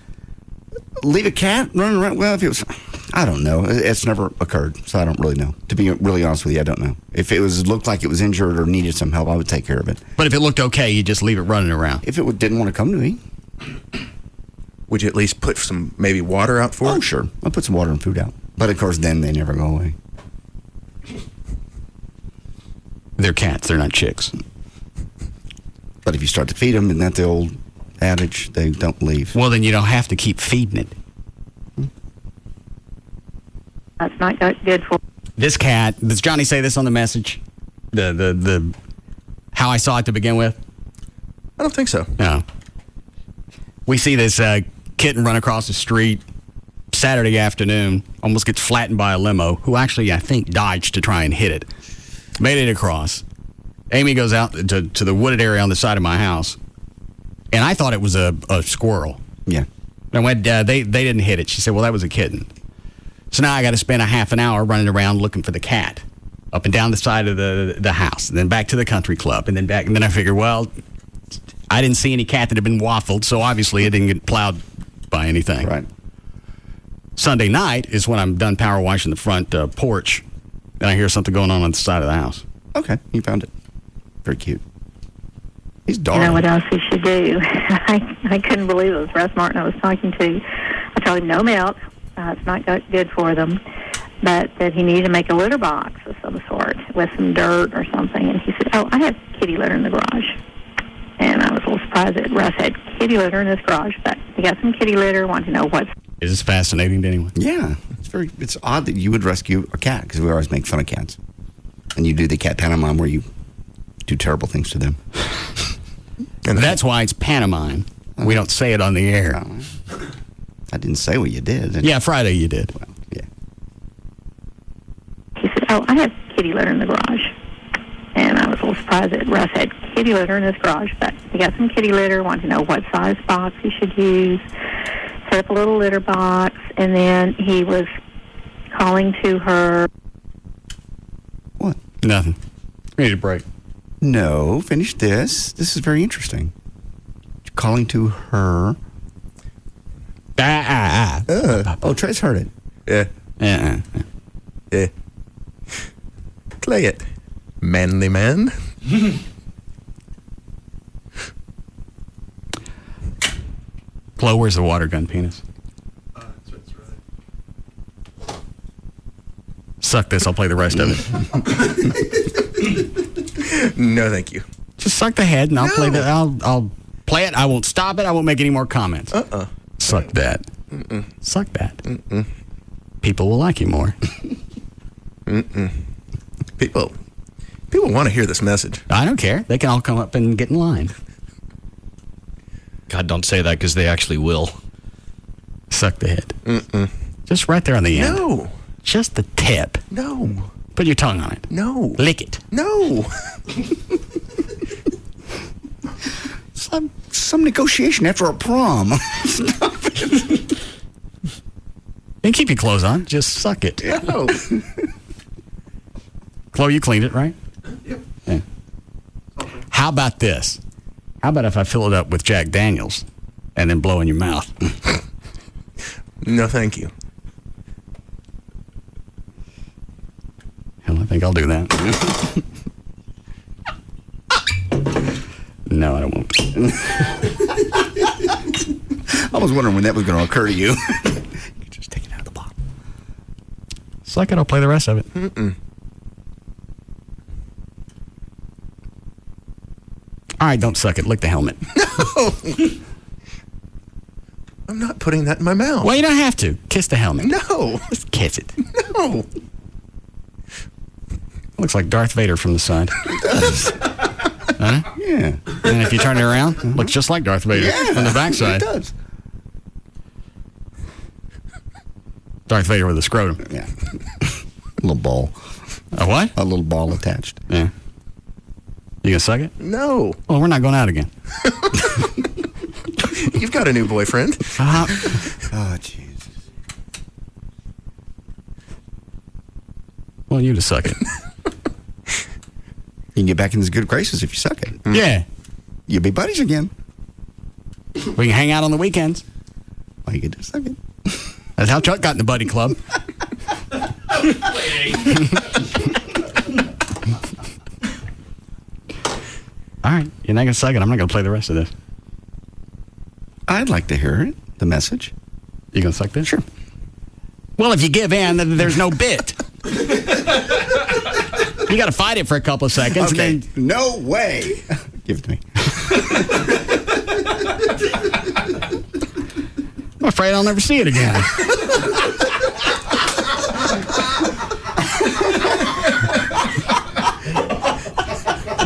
Leave a cat running around? Well, if it was... I don't know. It's never occurred, so I don't really know. To be really honest with you, I don't know. If it looked like it was injured or needed some help, I would take care of it. But if it looked okay, you just leave it running around? If it didn't want to come to me. Would you at least put some maybe water out for it? Oh, sure. I'll put some water and food out. But, of course, then they never go away. They're cats. They're not chicks. But if you start to feed them, isn't that the old adage? They don't leave. Well, then you don't have to keep feeding it. That's not good for. This cat, does Johnny say this on the message? The how I saw it to begin with? I don't think so. No. We see this kitten run across the street Saturday afternoon, almost gets flattened by a limo, who actually, I think, dodged to try and hit it. Made it across. Amy goes out to the wooded area on the side of my house, and I thought it was a squirrel. Yeah. And when they didn't hit it, she said, well, that was a kitten. So now I got to spend a half an hour running around looking for the cat, up and down the side of the house, and then back to the country club, and then back. And then I figured, well, I didn't see any cat that had been waffled, so obviously it didn't get plowed by anything. Right. Sunday night is when I'm done power washing the front porch, and I hear something going on the side of the house. Okay, you found it. Very cute. He's dark. You know what else he should do? I couldn't believe it was Russ Martin I was talking to. I told him no milk. It's not good for them. But that he needed to make a litter box of some sort with some dirt or something. And he said, oh, I have kitty litter in the garage. And I was a little surprised that Russ had kitty litter in his garage. But he got some kitty litter, wanted to know what's... Is this fascinating to anyone? Yeah. It's odd that you would rescue a cat, because we always make fun of cats. And you do the cat pantomime where you do terrible things to them. And that's why it's pantomime. We don't say it on the air. I didn't say what you did. Yeah, Friday you did. Well, yeah. He said, "Oh, I have kitty litter in the garage." And I was a little surprised that Russ had kitty litter in his garage, but he got some kitty litter, wanted to know what size box he should use, set up a little litter box, and then he was calling to her. What? Nothing. We need a break. No, finish this. This is very interesting. Calling to her. Oh, Trey's heard it. Yeah. Yeah. Play it, manly man. Chloe, where's the water gun penis? Suck this. I'll play the rest of it. No, thank you. Just suck the head, and I'll play the. I'll play it. I won't stop it. I won't make any more comments. Suck that. Suck that. People will like you more. People want to hear this message. I don't care. They can all come up and get in line. God, don't say that because they actually will. Suck the head. Just right there on the end. No. Just the tip. No. Put your tongue on it. No. Lick it. No. Some negotiation after a prom. Stop it. And keep your clothes on. Just suck it. No. Chloe, you cleaned it, right? Yep. Yeah. How about this? How about if I fill it up with Jack Daniels and then blow in your mouth? No, thank you. Hell, I think I'll do that. No, I won't. I was wondering when that was going to occur to you. You just take it out of the bottle. Suck it. I'll play the rest of it. All right, don't suck it. Lick the helmet. No. I'm not putting that in my mouth. Well, you don't have to. Kiss the helmet. No. Just kiss it. No. Looks like Darth Vader from the side. It does. Huh? Yeah. And if you turn it around, looks just like Darth Vader from the backside. It does. Darth Vader with a scrotum. Yeah. A little ball. A what? A little ball attached. Yeah. You gonna suck it? No. Well, we're not going out again. You've got a new boyfriend. Oh, Jesus. Well, you just suck it. You can get back in his good graces if you suck it. Yeah. You'll be buddies again. We can hang out on the weekends. Well, you can just suck it. That's how Chuck got in the buddy club. All right. You're not going to suck it. I'm not going to play the rest of this. I'd like to hear it. The message. You going to suck this? Sure. Well, if you give in, then there's no bit. You got to fight it for a couple of seconds. Okay. And then... No way. Give it to me. I'm afraid I'll never see it again.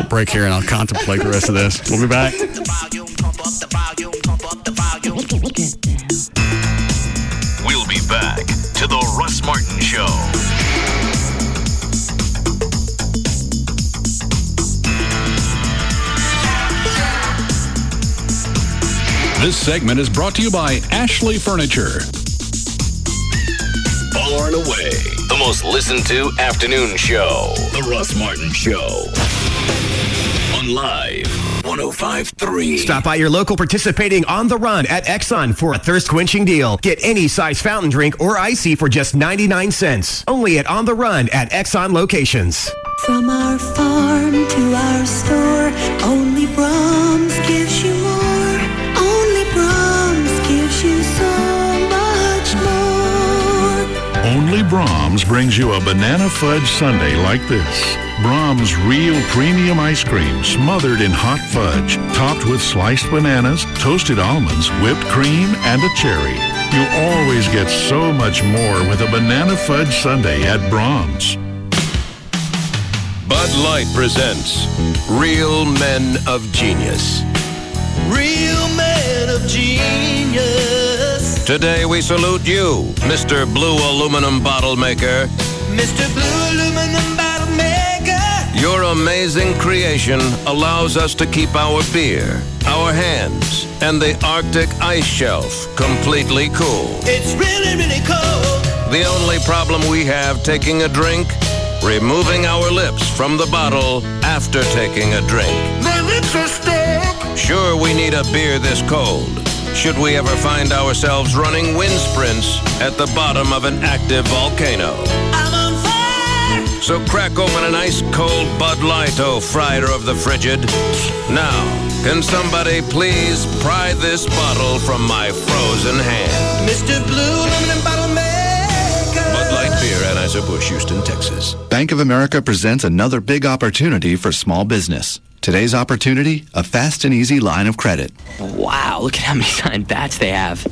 Break here and I'll contemplate the rest of this. We'll be back. We'll be back to the Russ Martin Show. This segment is brought to you by Ashley Furniture. Far and away, the most listened to afternoon show. The Russ Martin Show. On Live 105.3. Stop by your local participating On the Run at Exxon for a thirst-quenching deal. Get any size fountain drink or icy for just 99 cents. Only at On the Run at Exxon locations. From our farm to our store, only Brahms gives you more. Only Brahms gives you so much more. Only Brahms brings you a banana fudge sundae like this. Brahms Real Premium Ice Cream smothered in hot fudge, topped with sliced bananas, toasted almonds, whipped cream, and a cherry. You always get so much more with a banana fudge sundae at Brahms. Bud Light presents Real Men of Genius. real man of genius. Today we salute you, Mr. Blue Aluminum Bottle Maker. Mr. Blue Aluminum Bottle Maker. Your amazing creation allows us to keep our beer, our hands, and the Arctic ice shelf completely cool. It's really, really cold. The only problem we have taking a drink, removing our lips from the bottle after taking a drink. My lips are stuck. Sure, we need a beer this cold. Should we ever find ourselves running wind sprints at the bottom of an active volcano. I'm on fire. So crack open an ice-cold Bud Light, oh frighter of the frigid. Now, can somebody please pry this bottle from my frozen hand? Mr. Blue Aluminum Bottle Maker. Bud Light Beer, Anheuser-Busch, Houston, Texas. Bank of America presents another big opportunity for small business. Today's opportunity, a fast and easy line of credit. Wow, look at how many signed bats they have.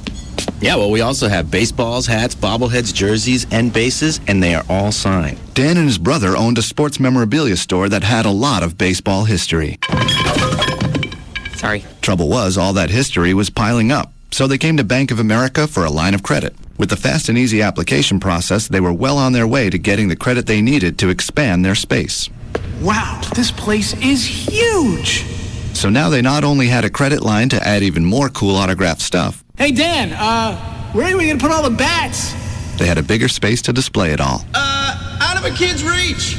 Yeah, well, we also have baseballs, hats, bobbleheads, jerseys, and bases, and they are all signed. Dan and his brother owned a sports memorabilia store that had a lot of baseball history. Sorry. Trouble was, all that history was piling up, so they came to Bank of America for a line of credit. With the fast and easy application process, they were well on their way to getting the credit they needed to expand their space. Wow, this place is huge. So now they not only had a credit line to add even more cool autographed stuff, Hey, Dan, where are we going to put all the bats? they had a bigger space to display it all. Out of a kid's reach.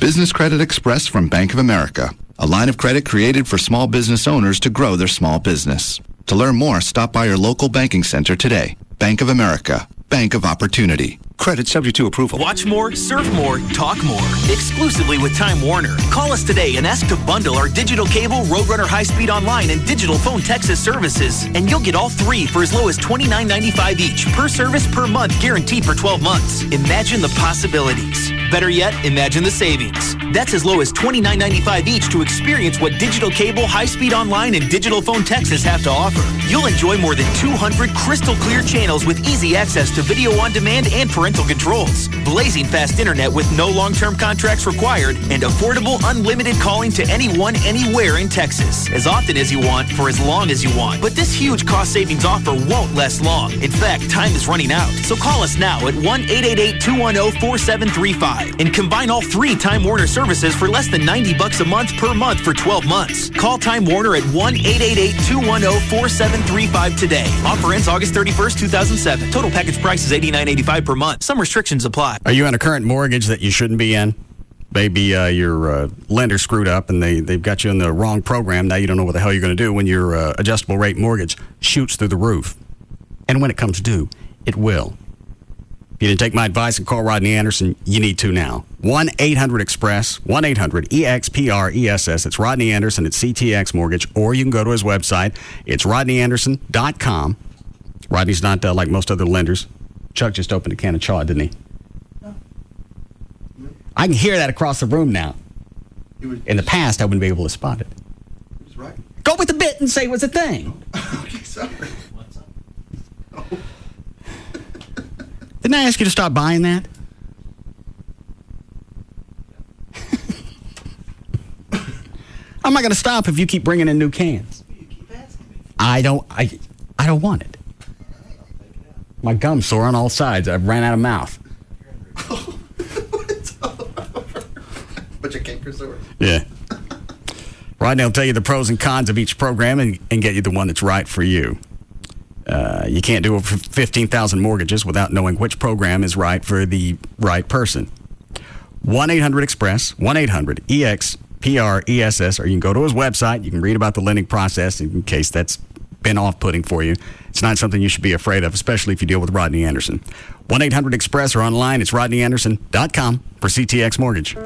Business Credit Express from Bank of America, a line of credit created for small business owners to grow their small business. To learn more, stop by your local banking center today. Bank of America, Bank of Opportunity. Credit subject to approval. Watch more, surf more, talk more. Exclusively with Time Warner. Call us today and ask to bundle our digital cable, Roadrunner high-speed online, and digital phone Texas services. And you'll get all three for as low as $29.95 each per service per month, guaranteed for 12 months. Imagine the possibilities. Better yet, imagine the savings. That's as low as $29.95 each to experience what digital cable, high-speed online, and digital phone Texas have to offer. You'll enjoy more than 200 crystal clear channels with easy access to video on demand and parental controls. Blazing fast internet with no long-term contracts required, and affordable unlimited calling to anyone, anywhere in Texas. As often as you want, for as long as you want. But this huge cost savings offer won't last long. In fact, time is running out. So call us now at 1-888-210-4735 and combine all three Time Warner services for less than $90 a month per month for 12 months. Call Time Warner at 1-888-210-4735 today. Offer ends August 31st, 2007. Total package price is $89.85 per month. Some restrictions apply. Are you in a current mortgage that you shouldn't be in? Maybe your lender screwed up and they've got you in the wrong program. Now you don't know what the hell you're going to do when your adjustable rate mortgage shoots through the roof. And when it comes due, it will. If you didn't take my advice and call Rodney Anderson, you need to now. 1-800-EXPRESS, 1-800-EXPRESS. It's Rodney Anderson at CTX Mortgage, or you can go to his website. It's rodneyanderson.com. Rodney's not like most other lenders. Chuck just opened a can of chaw, didn't he? I can hear that across the room now. In the past, I wouldn't be able to spot it. He was right. Go with the bit and say it was a thing. Okay, sorry. What's up? Oh. Didn't I ask you to stop buying that? I'm not going to stop if you keep bringing in new cans. I don't want it. My gum's sore on all sides. I've ran out of mouth. But you can't sore. Yeah. Rodney will tell you the pros and cons of each program and get you the one that's right for you. You can't do over 15,000 mortgages without knowing which program is right for the right person. 1-800-EXPRESS, 1-800-EXPRESS, or you can go to his website. You can read about the lending process in case that's been off-putting for you. It's not something you should be afraid of, especially if you deal with Rodney Anderson. 1-800-EXPRESS or online, it's rodneyanderson.com for CTX Mortgage.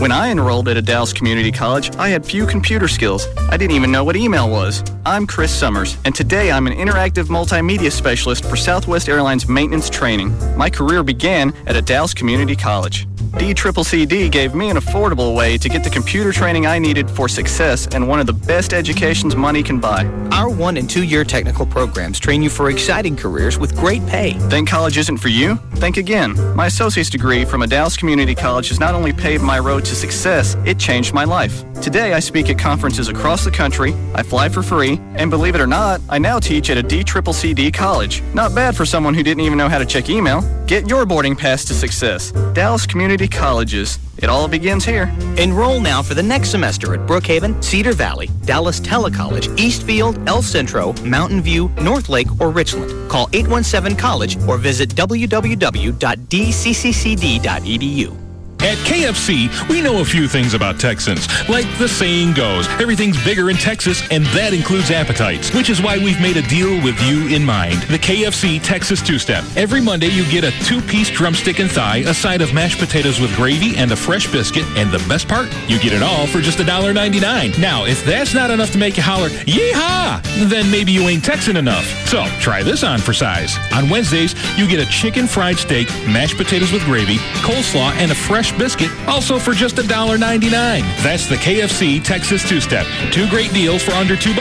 When I enrolled at a Dallas community college, I had few computer skills. I didn't even know what email was. I'm Chris Summers, and today I'm an interactive multimedia specialist for Southwest Airlines maintenance training. My career began at a Dallas community college. DCCCD gave me an affordable way to get the computer training I needed for success and one of the best educations money can buy. Our 1- and 2-year technical programs train you for exciting careers with great pay. Think college isn't for you? Think again. My associate's degree from a Dallas Community College has not only paved my road to success, it changed my life. Today, I speak at conferences across the country, I fly for free, and believe it or not, I now teach at a DCCCD college. Not bad for someone who didn't even know how to check email. Get your boarding pass to success. Dallas Community Colleges. It all begins here. Enroll now for the next semester at Brookhaven, Cedar Valley, Dallas Telecollege, Eastfield, El Centro, Mountain View, North Lake, or Richland. Call 817-COLLEGE or visit www.dccccd.edu. At KFC, we know a few things about Texans. Like the saying goes, everything's bigger in Texas, and that includes appetites, which is why we've made a deal with you in mind. The KFC Texas Two-Step. Every Monday, you get a 2-piece drumstick and thigh, a side of mashed potatoes with gravy, and a fresh biscuit, and the best part, you get it all for just $1.99. Now, if that's not enough to make you holler, yeehaw, then maybe you ain't Texan enough. So, try this on for size. On Wednesdays, you get a chicken fried steak, mashed potatoes with gravy, coleslaw, and a fresh biscuit, also for just $1.99. That's the KFC Texas Two-Step. 2 great deals for under $2.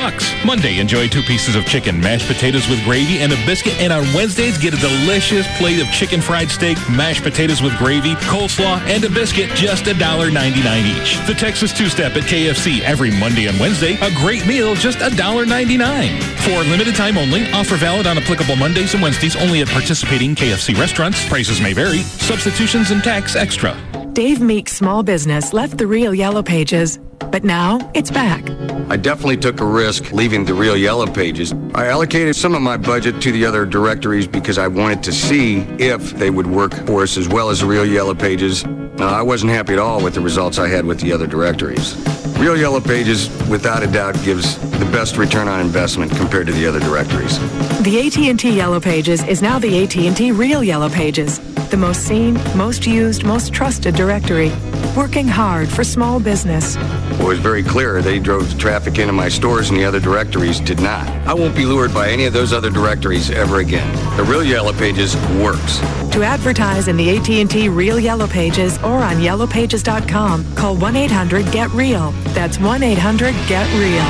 Monday, enjoy 2 pieces of chicken, mashed potatoes with gravy, and a biscuit. And on Wednesdays, get a delicious plate of chicken fried steak, mashed potatoes with gravy, coleslaw, and a biscuit, just $1.99 each. The Texas Two-Step at KFC every Monday and Wednesday. A great meal, just $1.99. For limited time only, offer valid on applicable Mondays and Wednesdays only at participating KFC restaurants. Prices may vary. Substitutions and tax extra. Dave Meek's small business left the Real Yellow Pages, but now it's back. I definitely took a risk leaving the Real Yellow Pages. I allocated some of my budget to the other directories because I wanted to see if they would work for us as well as the Real Yellow Pages. I wasn't happy at all with the results I had with the other directories. Real Yellow Pages, without a doubt, gives the best return on investment compared to the other directories. The AT&T Yellow Pages is now the AT&T Real Yellow Pages, the most seen, most used, most trusted directory, working hard for small business. It was very clear they drove traffic into my stores and the other directories did not. I won't be lured by any of those other directories ever again. The Real Yellow Pages works. To advertise in the AT&T Real Yellow Pages or on yellowpages.com, call 1-800-GET-REAL. That's 1-800-GET-REAL.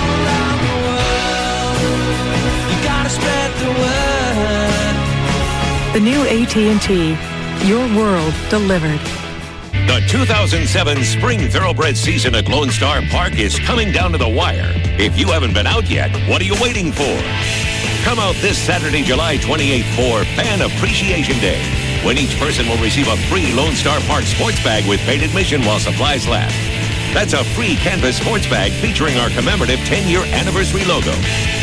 The new AT&T, your world delivered. The 2007 Spring Thoroughbred season at Lone Star Park is coming down to the wire. If you haven't been out yet, what are you waiting for? Come out this Saturday, July 28th for Fan Appreciation Day, when each person will receive a free Lone Star Park sports bag with paid admission while supplies last. That's a free canvas sports bag featuring our commemorative 10-year anniversary logo.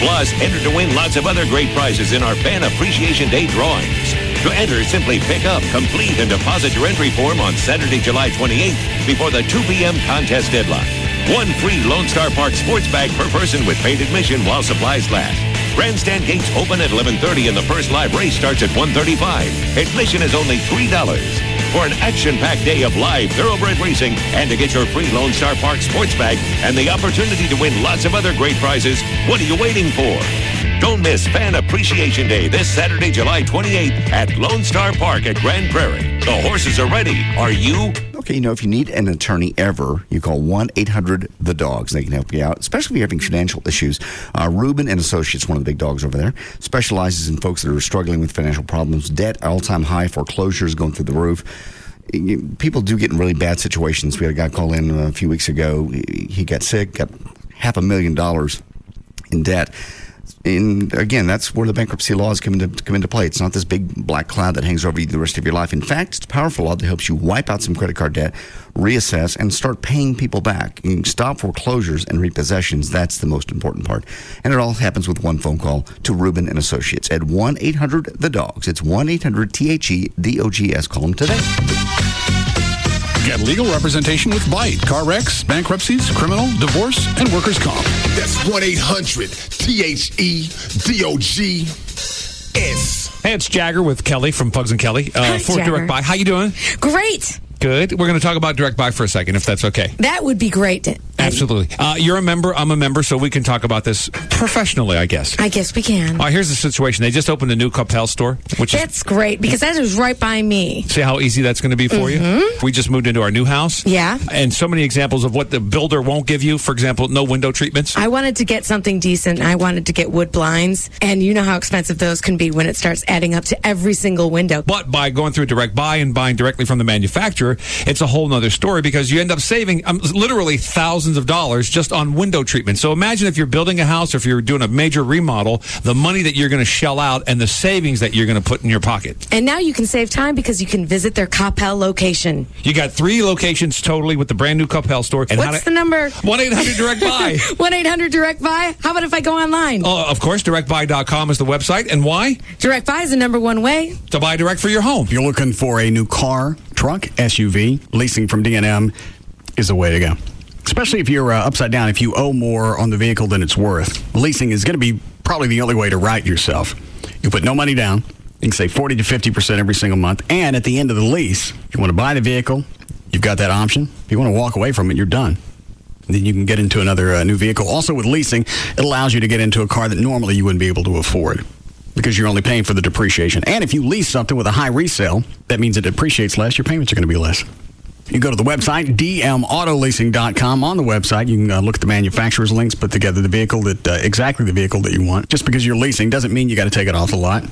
Plus, enter to win lots of other great prizes in our Fan Appreciation Day drawings. To enter, simply pick up, complete, and deposit your entry form on Saturday, July 28th before the 2 p.m. contest deadline. 1 free Lone Star Park sports bag per person with paid admission while supplies last. Grandstand gates open at 11:30 and the first live race starts at 1:35. Admission is only $3. For an action-packed day of live thoroughbred racing and to get your free Lone Star Park sports bag and the opportunity to win lots of other great prizes, what are you waiting for? Don't miss Fan Appreciation Day this Saturday, July 28th at Lone Star Park at Grand Prairie. The horses are ready. Are you? Okay, if you need an attorney ever, you call 1-800-THE-DOGS. They can help you out, especially if you're having financial issues. Ruben and Associates, one of the big dogs over there, specializes in folks that are struggling with financial problems, debt, all-time high, foreclosures going through the roof. People do get in really bad situations. We had a guy call in a few weeks ago. He got sick, got $500,000 in debt. And again, that's where the bankruptcy laws come into play. It's not this big black cloud that hangs over you the rest of your life. In fact, it's a powerful law that helps you wipe out some credit card debt, reassess, and start paying people back. You can stop foreclosures and repossessions. That's the most important part. And it all happens with one phone call to Ruben and Associates at 1-800-THE-DOGS. It's 1-800-THE-DOGS. Call them today. Get legal representation with Bite, car wrecks, bankruptcies, criminal, divorce, and workers' comp. That's 1-800-THE-DOGS. Hey, it's Jagger with Kelly from Pugs and Kelly for Jagger. Direct Buy. How you doing? Great. Good. We're going to talk about Direct Buy for a second, if that's okay. That would be great. Absolutely. You're a member. I'm a member, so we can talk about this professionally, I guess. I guess we can. Here's the situation. They just opened a new Capel store, which That's great because that is right by me. See how easy that's going to be for you? We just moved into our new house. Yeah. And so many examples of what the builder won't give you. For example, no window treatments. I wanted to get something decent. I wanted to get wood blinds. And you know how expensive those can be when it starts adding up to every single window. But by going through Direct Buy and buying directly from the manufacturer, it's a whole nother story because you end up saving literally thousands of dollars just on window treatment. So imagine if you're building a house or if you're doing a major remodel, the money that you're going to shell out and the savings that you're going to put in your pocket. And now you can save time because you can visit their Capel location. You got 3 locations totally with the brand new Capel store. And What's the number? 1-800-DIRECT-BUY. 1-800-DIRECT-BUY? How about if I go online? Oh, of course, directbuy.com is the website. And why? Direct Buy is the number one way to buy direct for your home. If you're looking for a new car, truck, SUV, leasing from D&M is the way to go. Especially if you're upside down, if you owe more on the vehicle than it's worth. Leasing is going to be probably the only way to right yourself. You put no money down. You can save 40 to 50% every single month. And at the end of the lease, if you want to buy the vehicle, you've got that option. If you want to walk away from it, you're done. And then you can get into another new vehicle. Also with leasing, it allows you to get into a car that normally you wouldn't be able to afford because you're only paying for the depreciation. And if you lease something with a high resale, that means it depreciates less. Your payments are going to be less. You go to the website, dmautoleasing.com. On the website, you can look at the manufacturer's links, put together the vehicle exactly the vehicle that you want. Just because you're leasing doesn't mean you got to take it off the lot.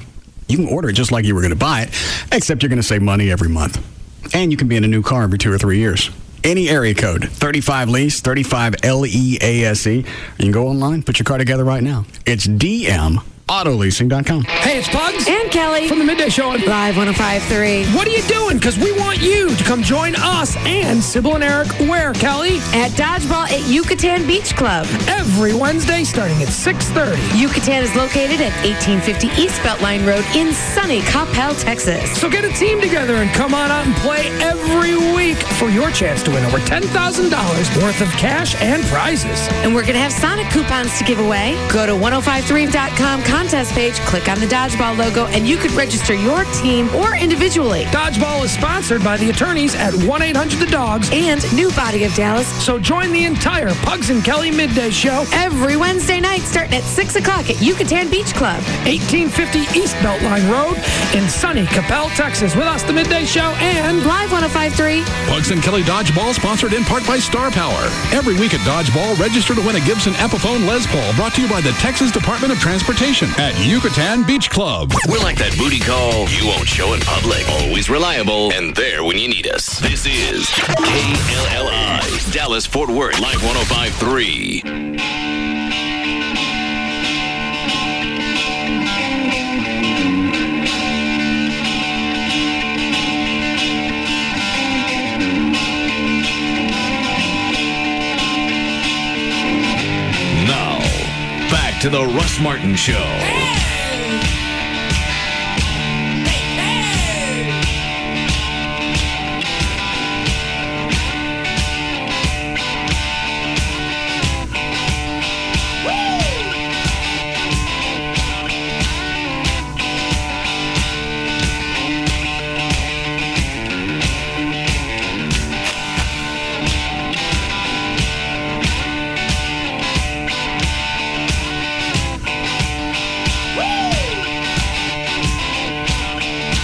You can order it just like you were going to buy it, except you're going to save money every month. And you can be in a new car every 2 or 3 years. Any area code, 35 lease, 35 LEASE. You can go online, put your car together right now. It's dmautoleasing.com. Hey, it's Pugs and Kelly from the Midday Show on Live 105.3. What are you doing? Because we want you to come join us and Sybil and Eric where, Kelly? At Dodgeball at Yucatan Beach Club. Every Wednesday starting at 6:30. Yucatan is located at 1850 East Beltline Road in sunny Capel, Texas. So get a team together and come on out and play every week for your chance to win over $10,000 worth of cash and prizes. And we're going to have Sonic coupons to give away. Go to 1053.com contest page, click on the Dodgeball logo, and you could register your team or individually. Dodgeball is sponsored by the attorneys at 1-800-THE-DOGS and New Body of Dallas. So join the entire Pugs and Kelly Midday Show every Wednesday night starting at 6 o'clock at Yucatan Beach Club. 1850 East Beltline Road in sunny Capel, Texas. With us, the Midday Show and Live 105.3. Pugs and Kelly Dodgeball, sponsored in part by Star Power. Every week at Dodgeball, register to win a Gibson Epiphone Les Paul, brought to you by the Texas Department of Transportation at Yucatan Beach Club. We're like that booty call you won't show in public. Always reliable and there when you need us. This is KLLI, Dallas, Fort Worth, Live 105.3. Now, back to the Russ Martin Show.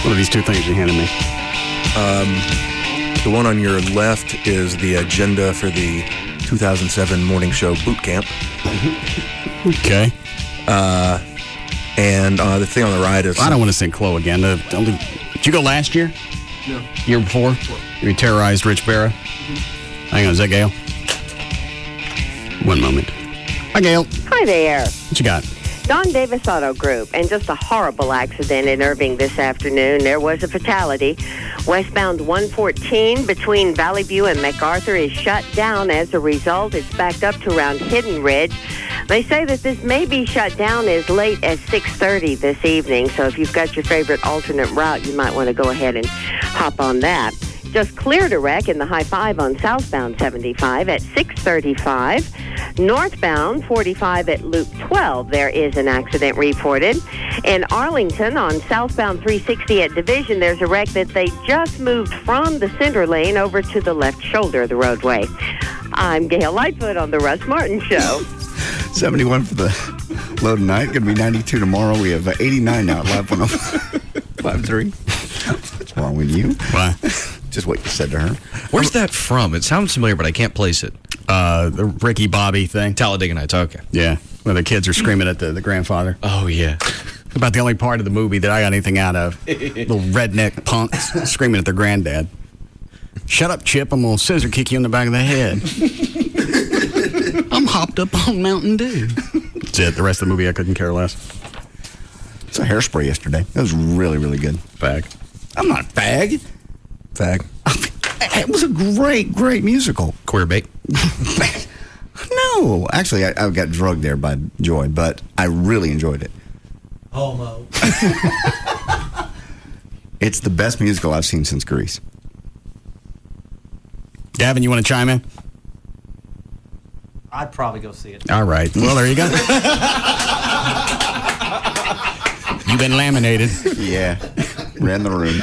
What are these two things you handed me? The one on your left is the agenda for the 2007 morning show boot camp. Okay. And the thing on the right is... I don't want to sing Chloe again. Did you go last year? No. Year before? You terrorized Rich Barra? Hang on, is that Gail? One moment. Hi, Gail. Hi there. What you got? Don Davis Auto Group, and just a horrible accident in Irving this afternoon. There was a fatality. Westbound 114 between Valley View and MacArthur is shut down. As a result, it's backed up to around Hidden Ridge. They say that this may be shut down as late as 6:30 this evening, so if you've got your favorite alternate route, you might want to go ahead and hop on that. Just cleared a wreck in the High 5 on southbound 75 at 6:35. Northbound 45 at Loop 12, there is an accident reported. In Arlington on southbound 360 at Division, there's a wreck that they just moved from the center lane over to the left shoulder of the roadway. I'm Gail Lightfoot on the Russ Martin Show. 71 for the low tonight. Going to be 92 tomorrow. We have 89 now at Live 105.3. What's wrong with you? Why? Just what you said to her. Where's that from? It sounds familiar, but I can't place it. The Ricky Bobby thing. Talladega Nights. Okay. Yeah, where the kids are screaming at the grandfather. Oh, yeah. About the only part of the movie that I got anything out of. Little redneck punks screaming at their granddad. Shut up, Chip. I'm going to scissor kick you in the back of the head. I'm hopped up on Mountain Dew. That's it. The rest of the movie, I couldn't care less. It's a Hairspray yesterday. That was really, really good. Fag. I'm not a fag. Fag. It was a great, great musical. Queer bait. No. Actually, I got drugged there by Joy, but I really enjoyed it. Homo. It's the best musical I've seen since Grease. Gavin, you want to chime in? I'd probably go see it. All right. Well, there you go. You've been laminated. Yeah. Ran the room.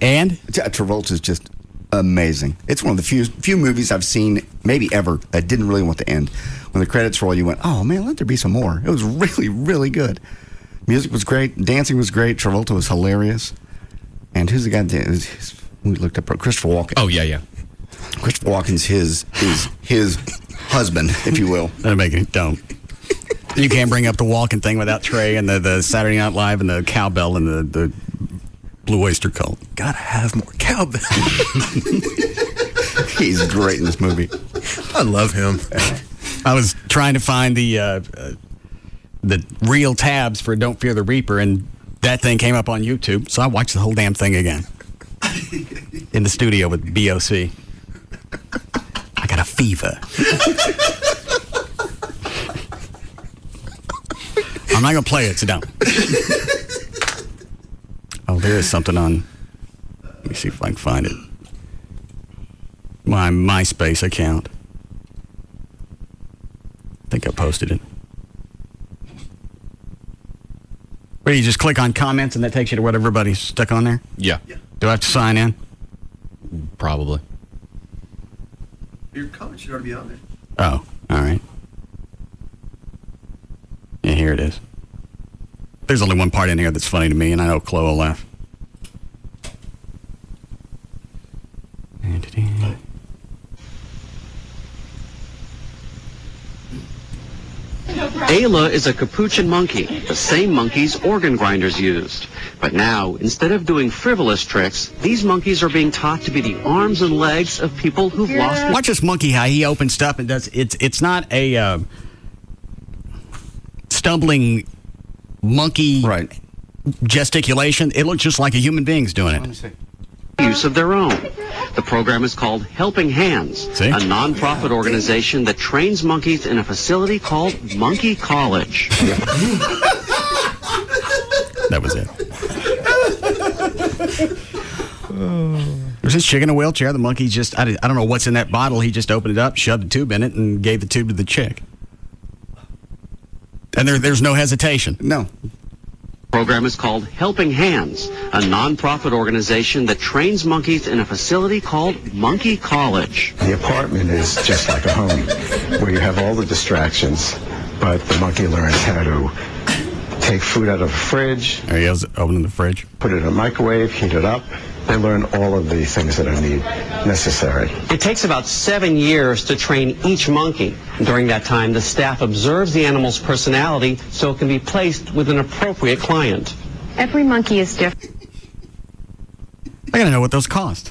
And? Travolta's just amazing. It's one of the few movies I've seen, maybe ever, that didn't really want to end. When the credits roll, you went, oh, man, let there be some more. It was really, really good. Music was great. Dancing was great. Travolta was hilarious. And who's the guy that we looked up? Christopher Walken. Oh, yeah. Christopher Walken's his husband, if you will. That'll make it dumb. You can't bring up the Walken thing without Trey and the Saturday Night Live and the cowbell and the Blue Oyster Cult. Gotta have more cowbell. He's great in this movie. I love him. I was trying to find the real tabs for Don't Fear the Reaper, and that thing came up on YouTube, so I watched the whole damn thing again. In the studio with BOC. I got a fever. I'm not going to play it, sit down. Oh, there is something on. Let me see if I can find it. My MySpace account. I think I posted it. Where you just click on comments and that takes you to what everybody's stuck on there? Yeah. Do I have to sign in? Probably. Your comments should already be on there. Oh, all right. Yeah, here it is. There's only one part in here that's funny to me, and I know Chloe will laugh. Ayla is a capuchin monkey, the same monkeys organ grinders used. But now, instead of doing frivolous tricks, these monkeys are being taught to be the arms and legs of people who've lost... Watch this monkey, how he opens stuff and does... It's not a stumbling monkey gesticulation. It looks just like a human being's doing it. Use of their own. The program is called Helping Hands, a non-profit organization that trains monkeys in a facility called Monkey College. That was it. There's this chick in a wheelchair. The monkey just, I don't know what's in that bottle. He just opened it up, shoved a tube in it, and gave the tube to the chick. And there's no hesitation. No. Program is called Helping Hands, a non-profit organization that trains monkeys in a facility called Monkey College. The apartment is just like a home where you have all the distractions, but the monkey learns how to take food out of a fridge. There he is, opening the fridge. Put it in a microwave, heat it up. They learn all of the things that are necessary. It takes about 7 years to train each monkey. During that time, the staff observes the animal's personality so it can be placed with an appropriate client. Every monkey is different. I gotta know what those cost.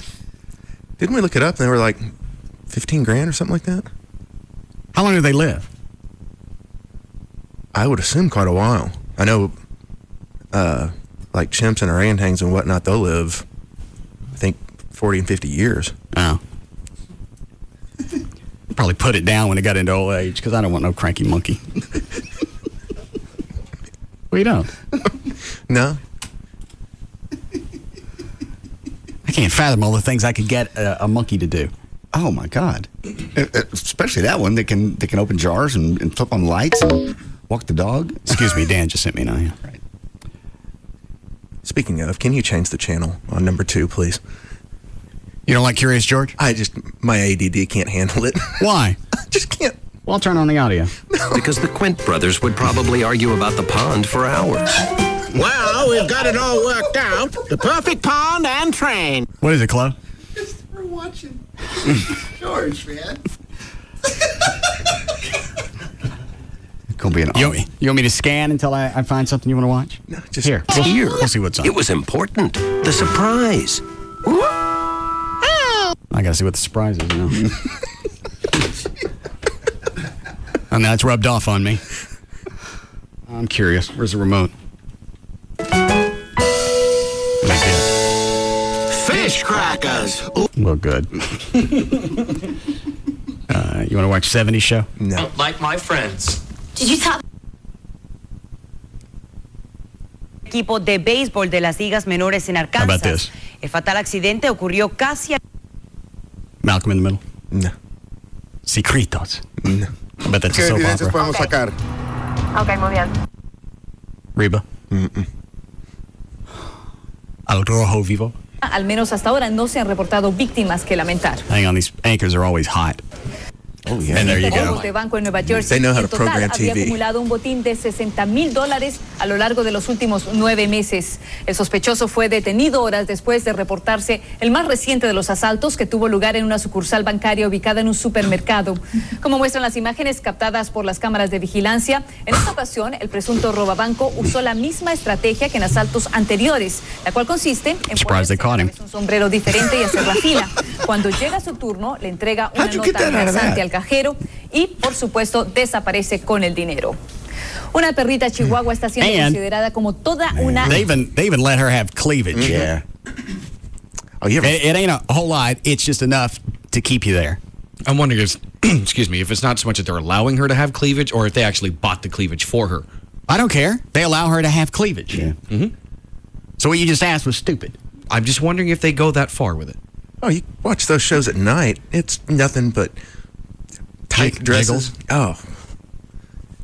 Didn't we look it up? They were like 15 grand or something like that? How long do they live? I would assume quite a while. I know, like chimps and orangutans and whatnot, they'll live, I think, 40 and 50 years. Oh. Probably put it down when it got into old age, because I don't want no cranky monkey. Well, you don't? No. I can't fathom all the things I could get a monkey to do. Oh my God! Especially that one that can open jars and flip on lights and walk the dog. Excuse me, Dan just sent me an eye. Right. Speaking of, can you change the channel on number 2, please? You don't like Curious George? My ADD can't handle it. Why? I just can't. Well, I'll turn on the audio. Because the Quint brothers would probably argue about the pond for hours. Well, we've got it all worked out. The perfect pond and train. What is it, Chloe? We're watching George, man. Gonna be an you want me to scan until I find something you want to watch? No, just here. We'll see what's on. It was important. The surprise. I gotta see what the surprise is now. And now it's rubbed off on me. I'm curious. Where's the remote? Fish crackers. Well, good. You want to watch 70s show? No. Like my friends. Did you top? Equipo de béisbol de las ligas menores en Arkansas. How about this? El fatal accidente ocurrió casi. Malcolm in the Middle? No. Secretos? No. I bet that's a soap opera. podemos sacar? Ok, muy bien. Reba? Al Rojo Vivo? Al menos hasta ahora no se han reportado víctimas que lamentar. Hang on, these anchors are always hot. Oh, yeah. And there you go. De banco en Nueva Jersey. They know how to En total, program había TV. acumulado un botín de $60,000 a lo largo de los últimos 9 meses. El sospechoso fue detenido horas después de reportarse el más reciente de los asaltos que tuvo lugar en una sucursal bancaria ubicada en un supermercado. Como muestran las imágenes captadas por las cámaras de vigilancia, en esta ocasión el presunto robabanco usó la misma estrategia que en asaltos anteriores, la cual consiste en ponerse un sombrero diferente y hacer la fila. Cuando llega su turno, le entrega una nota amenazante al cajero y, por supuesto, desaparece con el dinero. Una perrita chihuahua está siendo considerada como toda una... They even let her have cleavage. Yeah. Oh, it ain't a whole lot. It's just enough to keep you there. I'm wondering if, excuse me, if it's not so much that they're allowing her to have cleavage or if they actually bought the cleavage for her. I don't care. They allow her to have cleavage. Yeah. Mm-hmm. So what you just asked was stupid. I'm just wondering if they go that far with it. Oh, you watch those shows at night. It's nothing but tight dresses. Oh.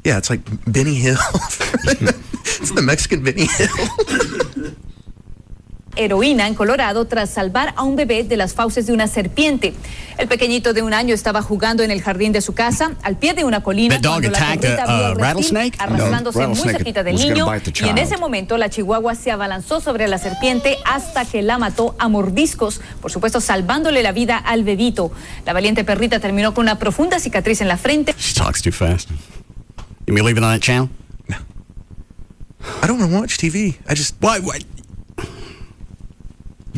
Yeah, it's like Benny Hill. It's the Mexican Benny Hill. Heroína en Colorado tras salvar a un bebé de las fauces de una serpiente. El pequeñito de 1 año estaba jugando en el jardín de su casa, al pie de una colina, cuando la perrita vio al reptil arrastrándose muy cerquita del niño, y en ese momento la chihuahua se abalanzó sobre la serpiente hasta que la mató a mordiscos, por supuesto salvándole la vida al bebito. La valiente perrita terminó con una profunda cicatriz en la frente. She talks too fast. You me leave it on that channel? No. I don't want to watch TV. I just... What?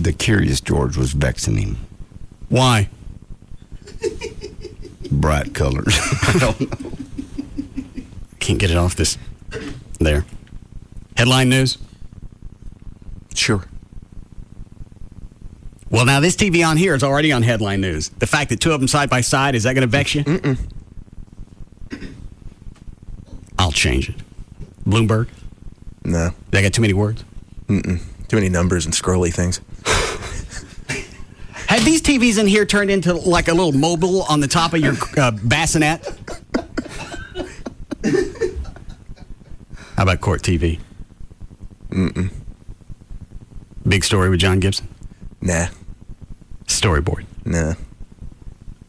The Curious George was vexing him. Why? Bright colors. I don't know. Can't get it off this. There. Headline news? Sure. Well, now this TV on here is already on headline news. The fact that two of them side by side, is that going to vex you? Mm-mm. I'll change it. Bloomberg? No. They got too many words? Mm-mm. Too many numbers and scrolly things. Have these TVs in here turned into like a little mobile on the top of your bassinet? How about Court TV? Mm-mm. Big Story with John Gibson? Nah. Storyboard? Nah.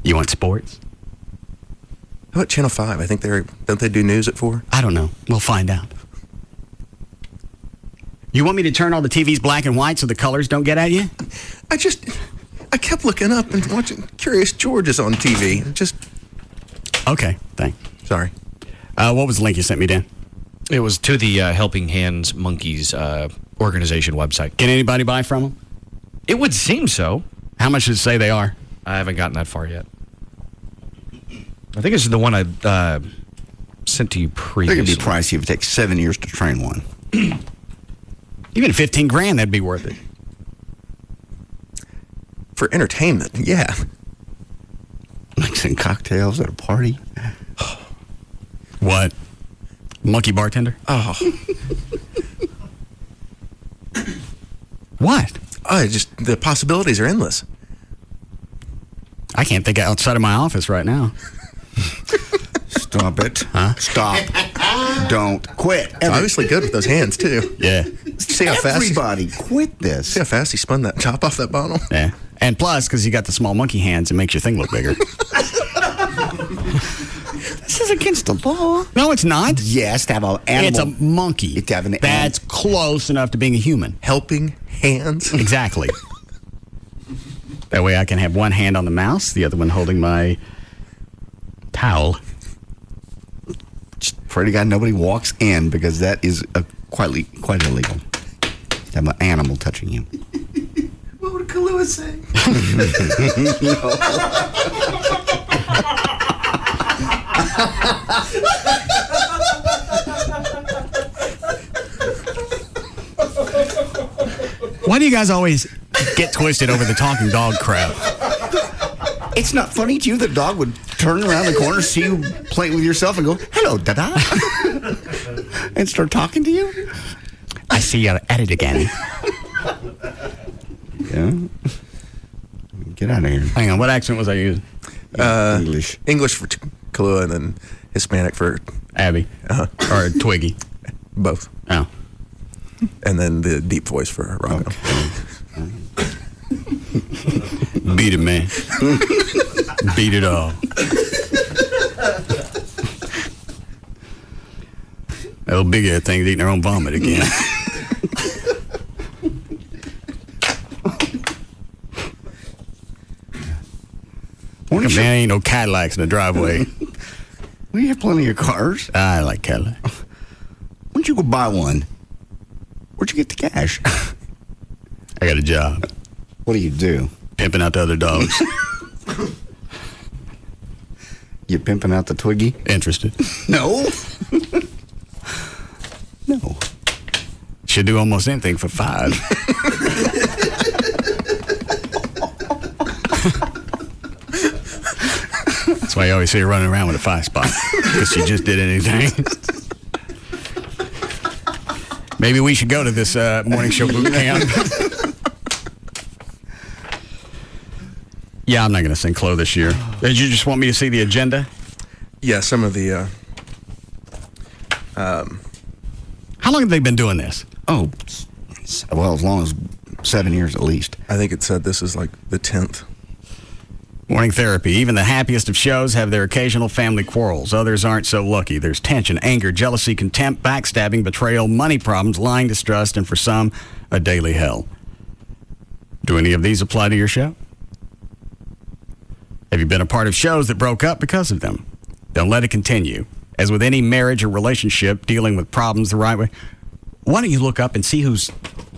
You want sports? How about Channel 5? I think don't they do news at 4? I don't know. We'll find out. You want me to turn all the TVs black and white so the colors don't get at you? I kept looking up and watching Curious George is on TV. Okay, thanks. Sorry. What was the link you sent me, Dan? It was to the Helping Hands Monkeys organization website. Can anybody buy from them? It would seem so. How much does it say they are? I haven't gotten that far yet. I think this is the one I sent to you previously. I think it'd be pricey if it takes 7 years to train one. Even $15,000, that'd be worth it. For entertainment, yeah. Mixing cocktails at a party. What? Monkey bartender? Oh. What? Oh, the possibilities are endless. I can't think outside of my office right now. Stop it. Huh? Stop. Don't quit. It's obviously good with those hands, too. Yeah. See how fast Everybody, quit this. See how fast he spun that top off that bottle? Yeah. And plus, because you got the small monkey hands, it makes your thing look bigger. This is against the law. No, it's not. Yes, to have an animal. It's a monkey. To have an That's close enough to being a human. Helping hands. Exactly. That way I can have one hand on the mouse, the other one holding my towel. Pray to God nobody walks in, because that is quite illegal. To have an animal touching you. What would Kahlua say? Why do you guys always get twisted over the talking dog crap? It's not funny to you that dog would turn around the corner, see you playing with yourself, and go, "Hello, Dada," and start talking to you? I see you're at it again. Yeah. Get out of here. Hang on, what accent was I using? English. English for Kahlua, and then Hispanic for Abby. Or Twiggy. Both. Oh. And then the deep voice for Rocco. Beat it, man. Beat it all. That little big head thing's eating their own vomit again. Man, ain't no Cadillacs in the driveway. We have plenty of cars. I like Cadillac. Why don't you go buy one? Where'd you get the cash? I got a job. What do you do? Pimping out the other dogs. You pimping out the Twiggy? Interested? No. No. Should do almost anything for $5. That's why you always see her running around with a 5-spot. Because she just did anything. Maybe we should go to this morning show boot camp. Yeah, I'm not going to sing Chloe this year. Did you just want me to see the agenda? Yeah, some of the... How long have they been doing this? Oh, well, as long as 7 years at least. I think it said this is like the 10th. Morning therapy. Even the happiest of shows have their occasional family quarrels. Others aren't so lucky. There's tension, anger, jealousy, contempt, backstabbing, betrayal, money problems, lying, distrust, and for some, a daily hell. Do any of these apply to your show? Have you been a part of shows that broke up because of them? Don't let it continue. As with any marriage or relationship, dealing with problems the right way, why don't you look up and see who's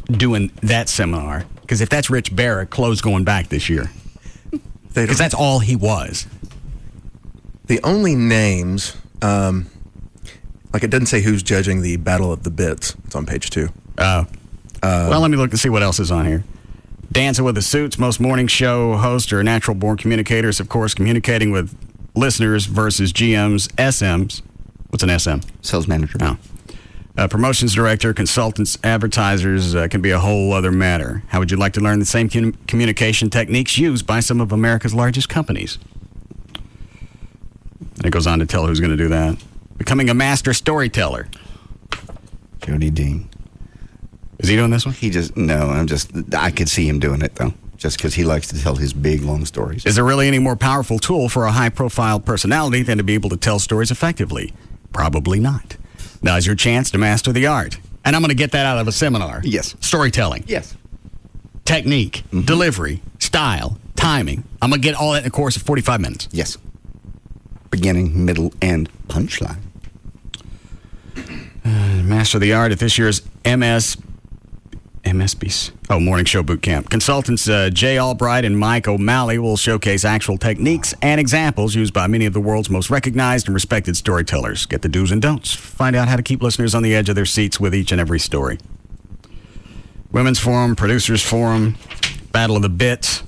doing that seminar? Because if that's Rich Barrett, Chloe's going back this year. Because that's all he was. The only names, like it doesn't say who's judging the Battle of the Bits. It's on page 2. Well, let me look and see what else is on here. Dancing with the Suits. Most morning show hosts are natural-born communicators, of course, communicating with listeners versus GMs, SMs. What's an SM? Sales manager. Oh. Promotions director, consultants, advertisers can be a whole other matter. How would you like to learn the same communication techniques used by some of America's largest companies? And it goes on to tell who's going to do that. Becoming a master storyteller. Jody Dean. Is he doing this one? I could see him doing it, though, just because he likes to tell his big, long stories. Is there really any more powerful tool for a high-profile personality than to be able to tell stories effectively? Probably not. Now is your chance to master the art. And I'm going to get that out of a seminar. Yes. Storytelling. Yes. Technique, delivery, style, timing. I'm going to get all that in a course of 45 minutes. Yes. Beginning, middle, and punchline. Master the art at this year's MSB's Morning Show Boot Camp. Consultants Jay Albright and Mike O'Malley will showcase actual techniques and examples used by many of the world's most recognized and respected storytellers. Get the do's and don'ts. Find out how to keep listeners on the edge of their seats with each and every story. Women's Forum, Producers Forum, Battle of the Bits.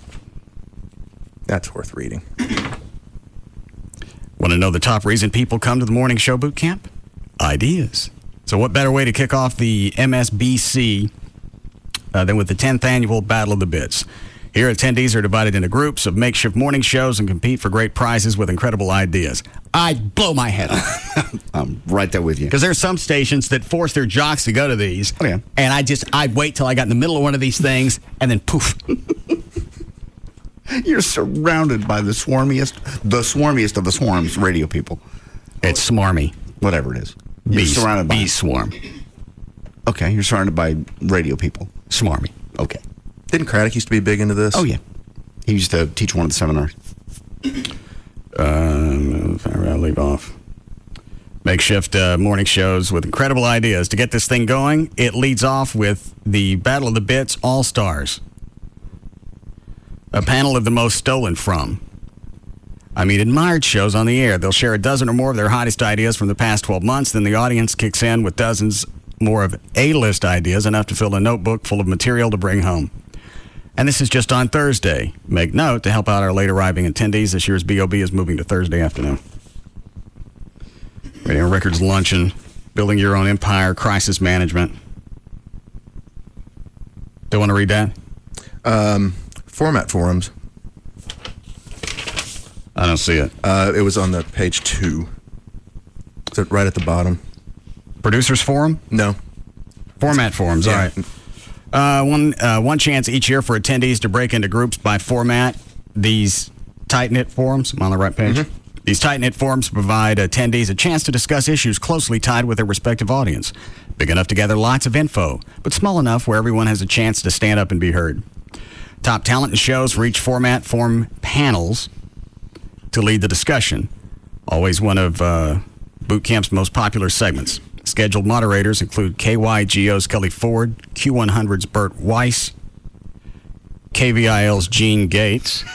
That's worth reading. Want to know the top reason people come to the Morning Show Boot Camp? Ideas. So what better way to kick off the MSBC than with the 10th annual Battle of the Bits? Here, attendees are divided into groups of makeshift morning shows and compete for great prizes with incredible ideas. I'd blow my head off. I'm right there with you. Because there's some stations that force their jocks to go to these. Oh, yeah. And I'd wait till I got in the middle of one of these things, and then poof. You're surrounded by the swarmiest of the swarms, radio people. It's smarmy. Whatever it is. You're surrounded by bee swarm. Okay, you're surrounded by radio people. Smarmy. Okay. Didn't Craddock used to be big into this? Oh, yeah. He used to teach one of the seminars. I'll leave off. Makeshift morning shows with incredible ideas. To get this thing going, it leads off with the Battle of the Bits All-Stars. A panel of the most stolen from. Admired shows on the air. They'll share a dozen or more of their hottest ideas from the past 12 months. Then the audience kicks in with dozens more of A-list ideas, enough to fill a notebook full of material to bring home. And this is just on Thursday. Make note, to help out our late arriving attendees, this year's BOB is moving to Thursday afternoon. Radio Records Luncheon, Building Your Own Empire, Crisis Management. Do you want to read that? Format forums. I don't see it. It was on the page 2. Is it right at the bottom? Producers Forum? No. Format forums, Yeah. all right. One chance each year for attendees to break into groups by format. These tight-knit forums, I'm on the right page. Mm-hmm. These tight-knit forums provide attendees a chance to discuss issues closely tied with their respective audience. Big enough to gather lots of info, but small enough where everyone has a chance to stand up and be heard. Top talent and shows for each format form panels to lead the discussion. Always one of Boot Camp's most popular segments. Scheduled moderators include KYGO's Kelly Ford, Q100's Bert Weiss, KVIL's Gene Gates,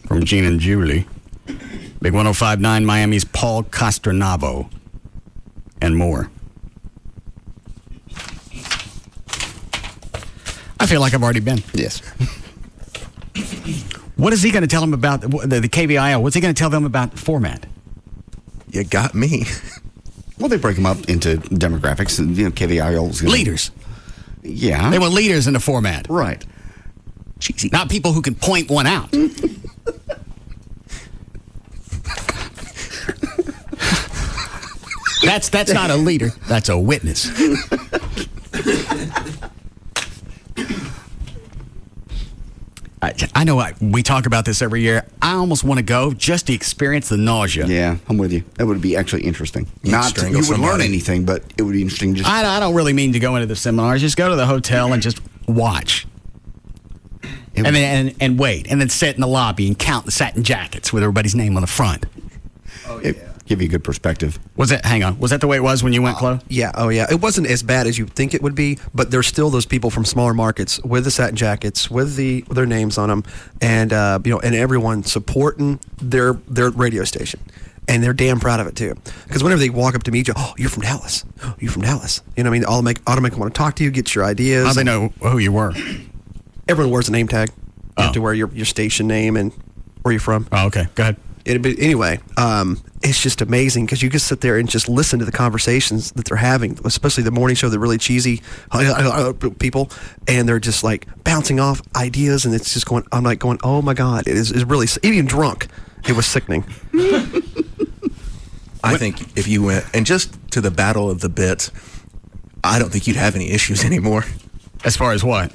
from Gene and Julie, Big 105.9 Miami's Paul Castronavo, and more. I feel like I've already been. Yes. What is he going to tell them about the KVIL? What's he going to tell them about the format? You got me. Well, they break them up into demographics. And, KVIL's Leaders. Yeah. They want leaders in the format. Right. Cheesy. Not people who can point one out. That's not a leader. That's a witness. I know we talk about this every year. I almost want to go just to experience the nausea. Yeah, I'm with you. That would be actually interesting. You would learn anything, but it would be interesting. Just I don't really mean to go into the seminars. Just go to the hotel and just watch. And wait, and then sit in the lobby and count the satin jackets with everybody's name on the front. Oh, yeah. Give you a good perspective. Was that the way it was when you went, Chloe? Yeah, oh yeah. It wasn't as bad as you think it would be, but there's still those people from smaller markets with the satin jackets, with their names on them, and and everyone supporting their radio station. And they're damn proud of it too. Because whenever they walk up to meet you, oh, you're from Dallas. Oh, you're from Dallas. You know what I mean? Automatically want to talk to you, get your ideas. How do they know who you were? Everyone wears a name tag. You have to wear your station name and where you're from. Oh, okay. Go ahead. Anyway, it's just amazing because you can sit there and just listen to the conversations that they're having, especially the morning show, the really cheesy people, and they're just like bouncing off ideas, and it's just going, I'm like going, oh my God, it's really, even drunk, it was sickening. I think if you went, and just to the Battle of the Bits, I don't think you'd have any issues anymore. As far as what?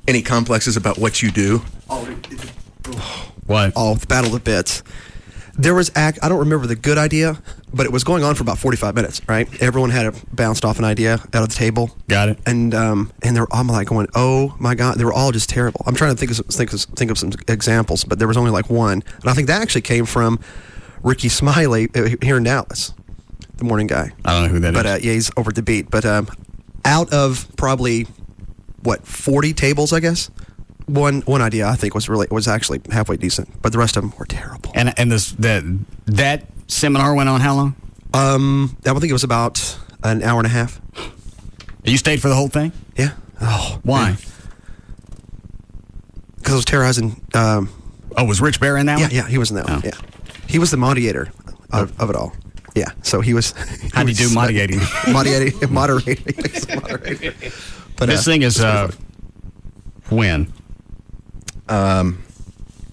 Any complexes about what you do. What? Oh, the Battle of the Bits. There was I don't remember the good idea, but it was going on for about 45 minutes, right? Everyone had bounced off an idea out of the I'm like going, oh my God, they were all just terrible. I'm trying to think of some examples, but there was only like one, and I think that actually came from Ricky Smiley here in Dallas, the morning guy. I don't know who that is. But yeah, he's over at the beat. But out of probably 40 tables, I guess. One idea I think was actually halfway decent, but the rest of them were terrible. And that seminar went on how long? I think it was about an hour and a half. You stayed for the whole thing? Yeah. Oh, why? Because I was terrorizing. Was Rich Bear in that one? Yeah, he was in that one. Yeah, he was the moderator of it all. Yeah, so he was. How do you do moderating? Moderating. But this thing is. When? I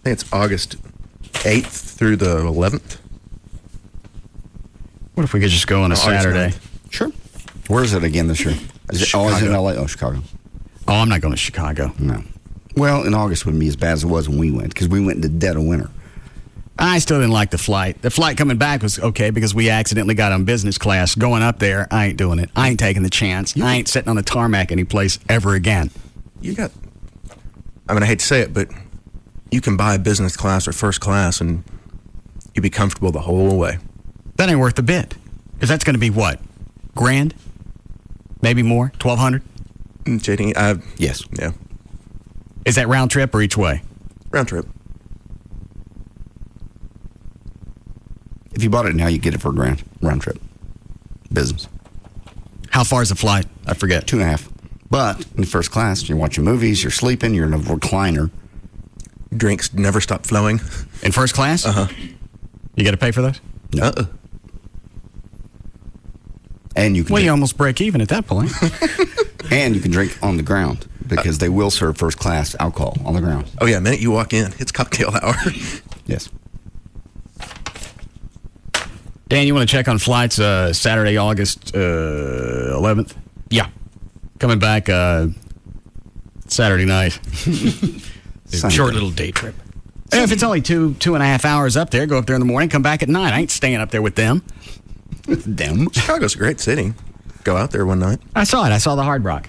think it's August 8th through the 11th. What if we could just go on a Saturday? Sure. Where is it again this year? Is it always in L.A.? Oh, Chicago. Oh, I'm not going to Chicago. No. Well, in August wouldn't be as bad as it was when we went, because we went in the dead of winter. I still didn't like the flight. The flight coming back was okay because we accidentally got on business class. Going up there, I ain't doing it. I ain't taking the chance. I ain't sitting on the tarmac any place ever again. I hate to say it, but you can buy business class or first class and you'd be comfortable the whole way. That ain't worth a bit. Because that's going to be what? $1,000? Maybe more? $1,200? JD, yes. Yeah. Is that round trip or each way? Round trip. If you bought it now, you get it for $1,000 round trip. Business. How far is the flight? I forget. 2.5. But in first class, you're watching movies, you're sleeping, you're in a recliner. Drinks never stop flowing. In first class? Uh-huh. You got to pay for those? No. And you can you almost break even at that point. And you can drink on the ground because they will serve first class alcohol on the ground. Oh, yeah. The minute you walk in, it's cocktail hour. Yes. Dan, you want to check on flights Saturday, August 11th? Yeah. Coming back Saturday night. Short little day trip. If it's only 2.5 hours up there, go up there in the morning, come back at night. I ain't staying up there with them. Chicago's a great city. Go out there one night. I saw it. I saw the Hard Rock.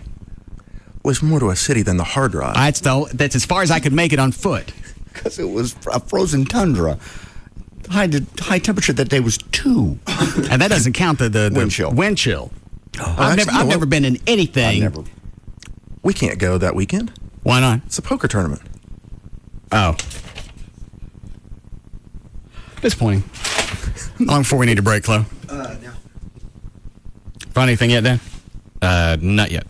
Was more to a city than the Hard Rock. That's as far as I could make it on foot. Because it was a frozen tundra. High temperature that day was 2. And that doesn't count the wind chill. Oh, I've never been in anything. We can't go that weekend. Why not? It's a poker tournament. Oh. Disappointing. How long before we need a break, Chloe? Now. Find anything yet, Dan? Not yet.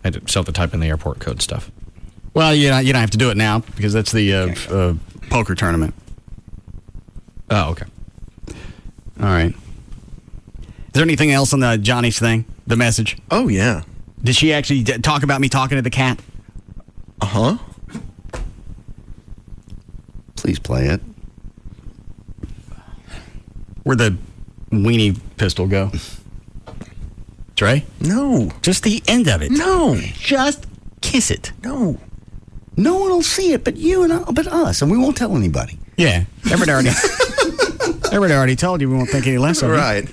I still have to type in the airport code stuff. Well, you don't have to do it now because that's the poker tournament. Oh, okay. All right. Is there anything else on the Johnny's thing? The message? Oh, yeah. Did she actually talk about me talking to the cat? Uh-huh. Please play it. Where'd the weenie pistol go? Trey? No. Just the end of it. No. Just kiss it. No. No one will see it but you and but us, and we won't tell anybody. Yeah. Everybody already told you we won't think any less of it. Right.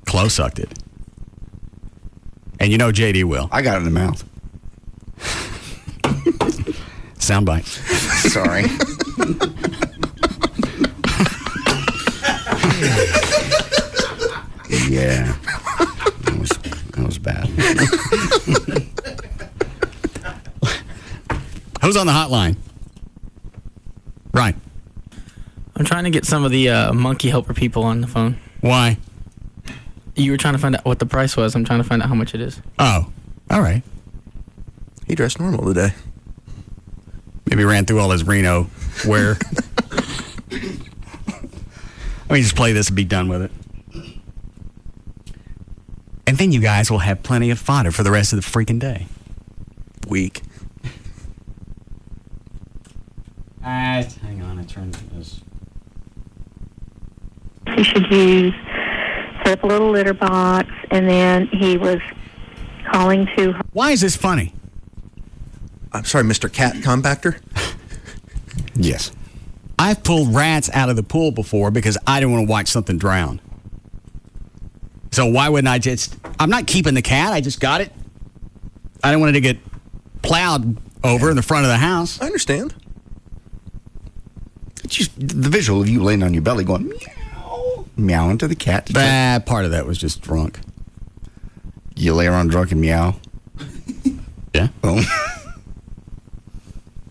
Chloe sucked it. And you know JD will. I got it in the mouth. Soundbite. Sorry. Yeah. That was bad. Who's on the hotline? Right. I'm trying to get some of the monkey helper people on the phone. Why? You were trying to find out what the price was. I'm trying to find out how much it is. Oh, all right. He dressed normal today. Maybe ran through all his Reno wear. Let me just play this and be done with it. And then you guys will have plenty of fodder for the rest of the freaking day. Week. Hang on, I turned this. He should use, set up a little litter box, and then he was calling to her. Why is this funny? I'm sorry, Mr. Cat Compactor? Yes. I've pulled rats out of the pool before because I didn't want to watch something drown. So why wouldn't I just... I'm not keeping the cat. I just got it. I didn't want it to get plowed over in the front of the house. I understand. It's just the visual of you laying on your belly going meow, meowing to the cat. Part of that was just drunk. You lay around drunk and meow? Yeah. Boom.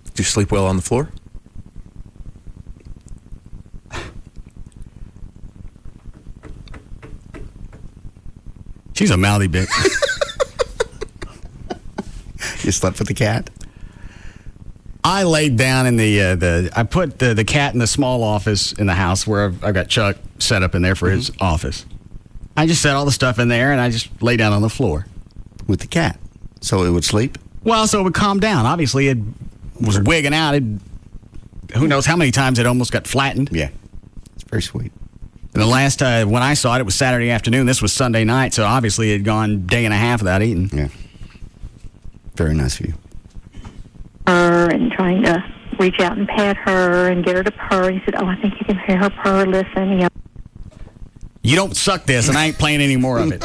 Did you sleep well on the floor? She's a mouthy bitch. You slept with the cat? I laid down in I put the cat in the small office in the house where I've got Chuck set up in there for his office. I just set all the stuff in there and I just lay down on the floor. With the cat? So it would sleep? Well, so it would calm down. Obviously, it was wigging out. Who knows how many times it almost got flattened. Yeah. It's very sweet. And the last when I saw it, it was Saturday afternoon. This was Sunday night, so obviously it had gone day and a half without eating. Yeah. Very nice of you. Her and trying to reach out and pet her and get her to purr. He said, I think you can hear her purr. Listen, You don't suck this, and I ain't playing any more of it.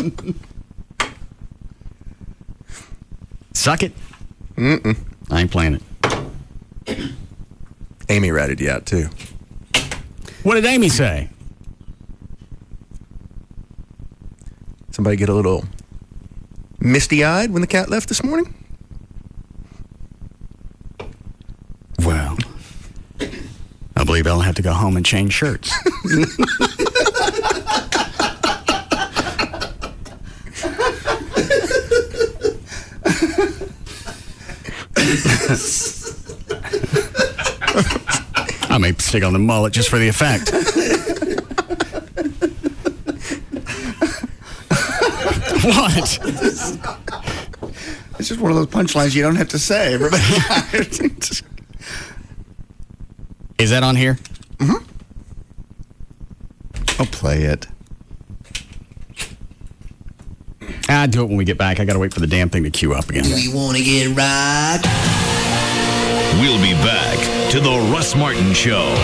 Suck it? Mm-mm. I ain't playing it. Amy ratted you out, too. What did Amy say? Somebody get a little misty-eyed when the cat left this morning? Well, I believe I'll have to go home and change shirts. I may stick on the mullet just for the effect. What? It's just one of those punchlines you don't have to say. Everybody. Is that on here? Mm-hmm. I'll play it. I'll do it when we get back. I got to wait for the damn thing to queue up again. We want to get right. We'll be back to the Russ Martin Show.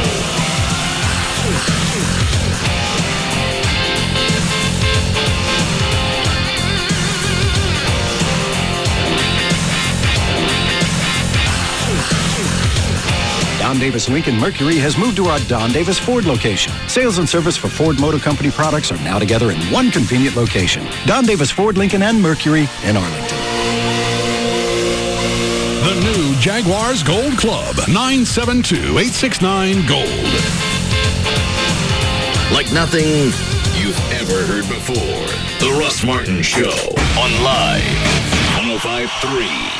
Don Davis Lincoln Mercury has moved to our Don Davis Ford location. Sales and service for Ford Motor Company products are now together in one convenient location. Don Davis Ford, Lincoln, and Mercury in Arlington. The new Jaguars Gold Club, 972-869-GOLD. Like nothing you've ever heard before. The Russ Martin Show on Live 105.3.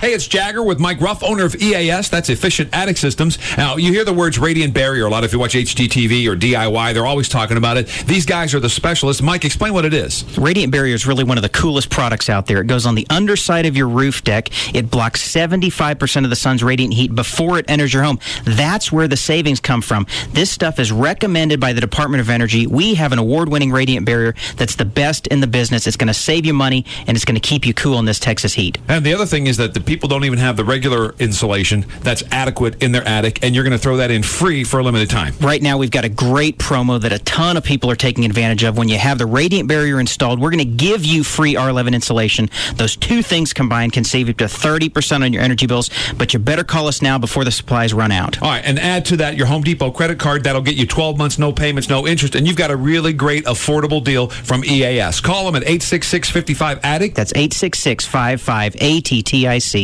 Hey, it's Jagger with Mike Ruff, owner of EAS. That's Efficient Attic Systems. Now, you hear the words radiant barrier a lot if you watch HGTV or DIY. They're always talking about it. These guys are the specialists. Mike, explain what it is. Radiant barrier is really one of the coolest products out there. It goes on the underside of your roof deck. It blocks 75% of the sun's radiant heat before it enters your home. That's where the savings come from. This stuff is recommended by the Department of Energy. We have an award-winning radiant barrier that's the best in the business. It's going to save you money, and it's going to keep you cool in this Texas heat. And the other thing is that the people don't even have the regular insulation that's adequate in their attic, and you're going to throw that in free for a limited time. Right now, we've got a great promo that a ton of people are taking advantage of. When you have the radiant barrier installed, we're going to give you free R11 insulation. Those two things combined can save you up to 30% on your energy bills, but you better call us now before the supplies run out. All right, and add to that your Home Depot credit card. That'll get you 12 months, no payments, no interest, and you've got a really great, affordable deal from EAS. Call them at 866-55-ATTIC. That's 866-55-ATTIC.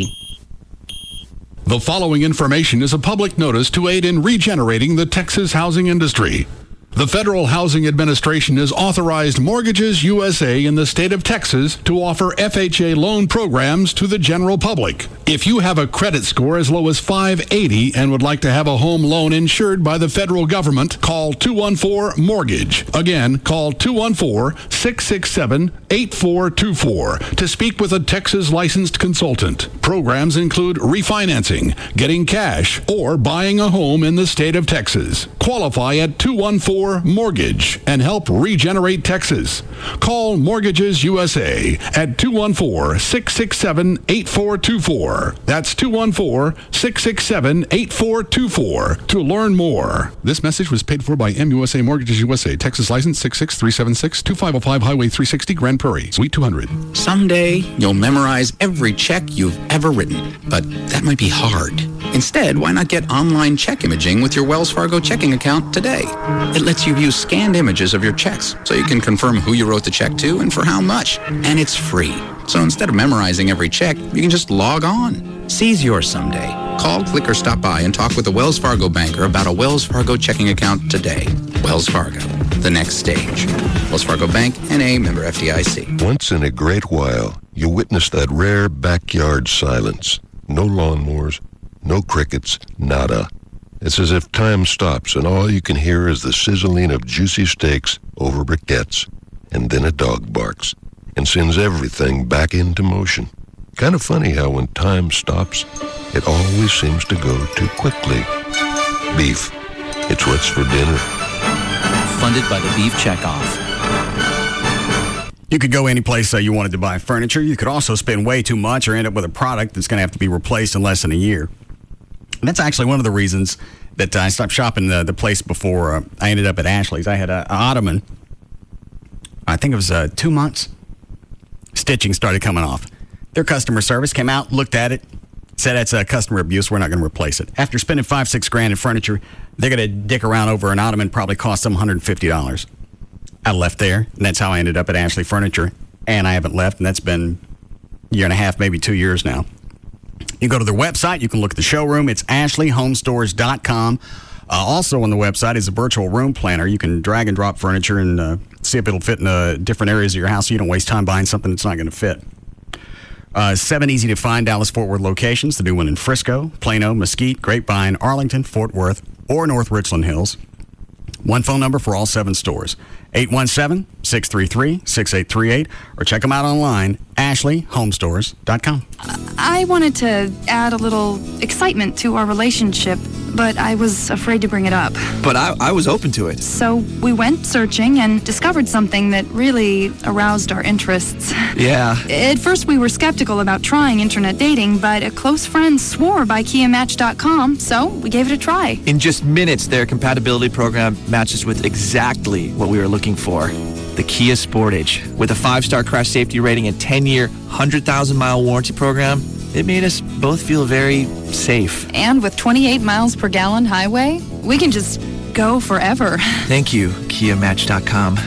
The following information is a public notice to aid in regenerating the Texas housing industry. The Federal Housing Administration has authorized Mortgages USA in the state of Texas to offer FHA loan programs to the general public. If you have a credit score as low as 580 and would like to have a home loan insured by the federal government, call 214-MORTGAGE. Again, call 214-667-8424 to speak with a Texas licensed consultant. Programs include refinancing, getting cash, or buying a home in the state of Texas. Qualify at 214-MORTGAGE and help regenerate Texas. Call Mortgages USA at 214-667-8424. That's 214-667-8424 to learn more. This message was paid for by MUSA Mortgages USA, Texas license 66376-2505 Highway 360, Grand Prairie, Suite 200. Someday, you'll memorize every check you've ever written, but that might be hard. Instead, why not get online check imaging with your Wells Fargo checking account today? It lets you view scanned images of your checks so you can confirm who you wrote the check to and for how much. And it's free. So instead of memorizing every check, you can just log on. Seize yours someday. Call, click, or stop by and talk with a Wells Fargo banker about a Wells Fargo checking account today. Wells Fargo, the next stage. Wells Fargo Bank, N.A., member FDIC. Once in a great while, you witness that rare backyard silence. No lawnmowers, no crickets, nada. It's as if time stops and all you can hear is the sizzling of juicy steaks over briquettes. And then a dog barks and sends everything back into motion. Kind of funny how when time stops, it always seems to go too quickly. Beef. It's what's for dinner. Funded by the Beef Checkoff. You could go any place you wanted to buy furniture. You could also spend way too much or end up with a product that's going to have to be replaced in less than a year. And that's actually one of the reasons that I stopped shopping the place before I ended up at Ashley's. I had an ottoman. I think it was 2 months. Stitching started coming off. Their customer service came out, looked at it, said that's customer abuse. We're not going to replace it. After spending $5-6 grand in furniture, they're going to dick around over an ottoman, probably cost them $150. I left there, and that's how I ended up at Ashley Furniture. And I haven't left, and that's been a year and a half, maybe 2 years now. You can go to their website. You can look at the showroom. It's ashleyhomestores.com. Also on the website is a virtual room planner. You can drag and drop furniture and see if it'll fit in different areas of your house so you don't waste time buying something that's not going to fit. 7 easy-to-find Dallas-Fort Worth locations. The new one in Frisco, Plano, Mesquite, Grapevine, Arlington, Fort Worth, or North Richland Hills. One phone number for all 7 stores, 817-633-6838, or check them out online, ashleyhomestores.com. I wanted to add a little excitement to our relationship, but I was afraid to bring it up. But I was open to it. So we went searching and discovered something that really aroused our interests. Yeah. At first we were skeptical about trying internet dating, but a close friend swore by KiaMatch.com, so we gave it a try. In just minutes, their compatibility program matches with exactly what we were looking for. The Kia Sportage. With a 5-star crash safety rating and 10-year, 100,000-mile warranty program, it made us both feel very safe. And with 28 miles per gallon highway, we can just go forever. Thank you, KiaMatch.com,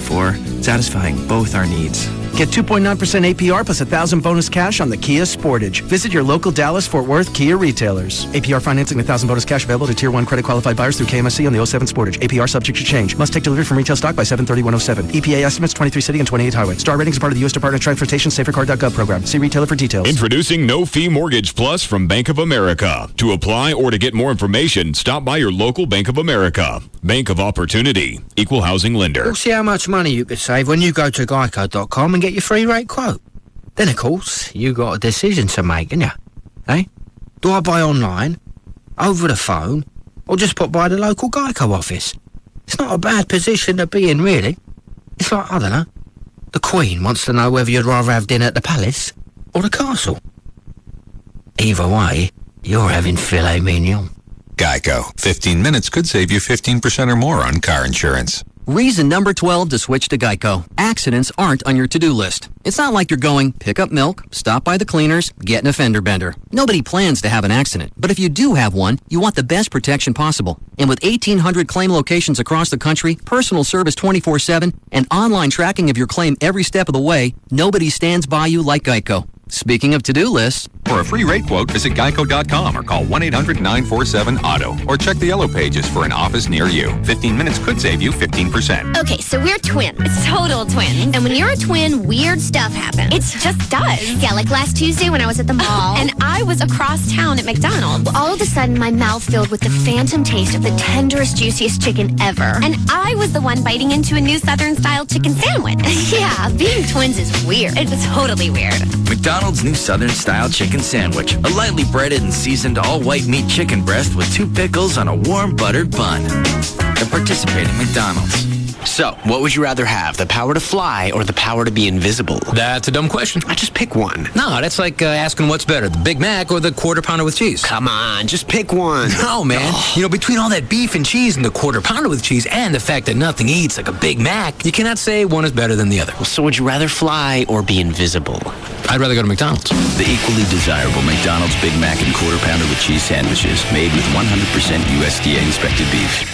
for satisfying both our needs. Get 2.9% APR plus $1,000 bonus cash on the Kia Sportage. Visit your local Dallas-Fort Worth Kia retailers. APR financing with $1,000 bonus cash available to Tier 1 credit qualified buyers through KMSC on the 07 Sportage. APR subject to change. Must take delivery from retail stock by 7/30/107. EPA estimates 23 city and 28 highway. Star ratings are part of the U.S. Department of Transportation SaferCard.gov program. See retailer for details. Introducing No Fee Mortgage Plus from Bank of America. To apply or to get more information, stop by your local Bank of America. Bank of Opportunity. Equal housing lender. You'll see how much money you could save when you go to geico.com and get your free rate quote. Then, of course, you got a decision to make, ain't you? Eh? Do I buy online, over the phone, or just pop by the local Geico office? It's not a bad position to be in, really. It's like, I don't know, the Queen wants to know whether you'd rather have dinner at the palace or the castle. Either way, you're having filet mignon. Geico. 15 minutes could save you 15% or more on car insurance. Reason number 12 to switch to Geico. Accidents aren't on your to-do list. It's not like you're going, pick up milk, stop by the cleaners, get an a fender bender. Nobody plans to have an accident. But if you do have one, you want the best protection possible. And with 1,800 claim locations across the country, personal service 24/7, and online tracking of your claim every step of the way, nobody stands by you like Geico. Speaking of to-do lists, For a free rate quote, visit geico.com or call 1-800-947-AUTO or check the yellow pages for an office near you. 15 minutes could save you 15%. Okay, so we're twins. Total twins. And when you're a twin, weird stuff happens. It just does. Yeah, like last Tuesday when I was at the mall. And I was across town at McDonald's. Well, all of a sudden, my mouth filled with the phantom taste of the tenderest, juiciest chicken ever. And I was the one biting into a new Southern-style chicken sandwich. Yeah, being twins is weird. It's totally weird. McDonald's new Southern-style chicken sandwich. A lightly breaded and seasoned all-white meat chicken breast with 2 pickles on a warm buttered bun. At participating McDonald's. So, what would you rather have, the power to fly or the power to be invisible? That's a dumb question. I just pick one. No, that's like asking what's better, the Big Mac or the Quarter Pounder with cheese. Come on, just pick one. No, man. Oh. You know, between all that beef and cheese and the Quarter Pounder with cheese and the fact that nothing eats like a Big Mac, you cannot say one is better than the other. Well, so would you rather fly or be invisible? I'd rather go to McDonald's. The equally desirable McDonald's Big Mac and Quarter Pounder with cheese sandwiches made with 100% USDA inspected beef.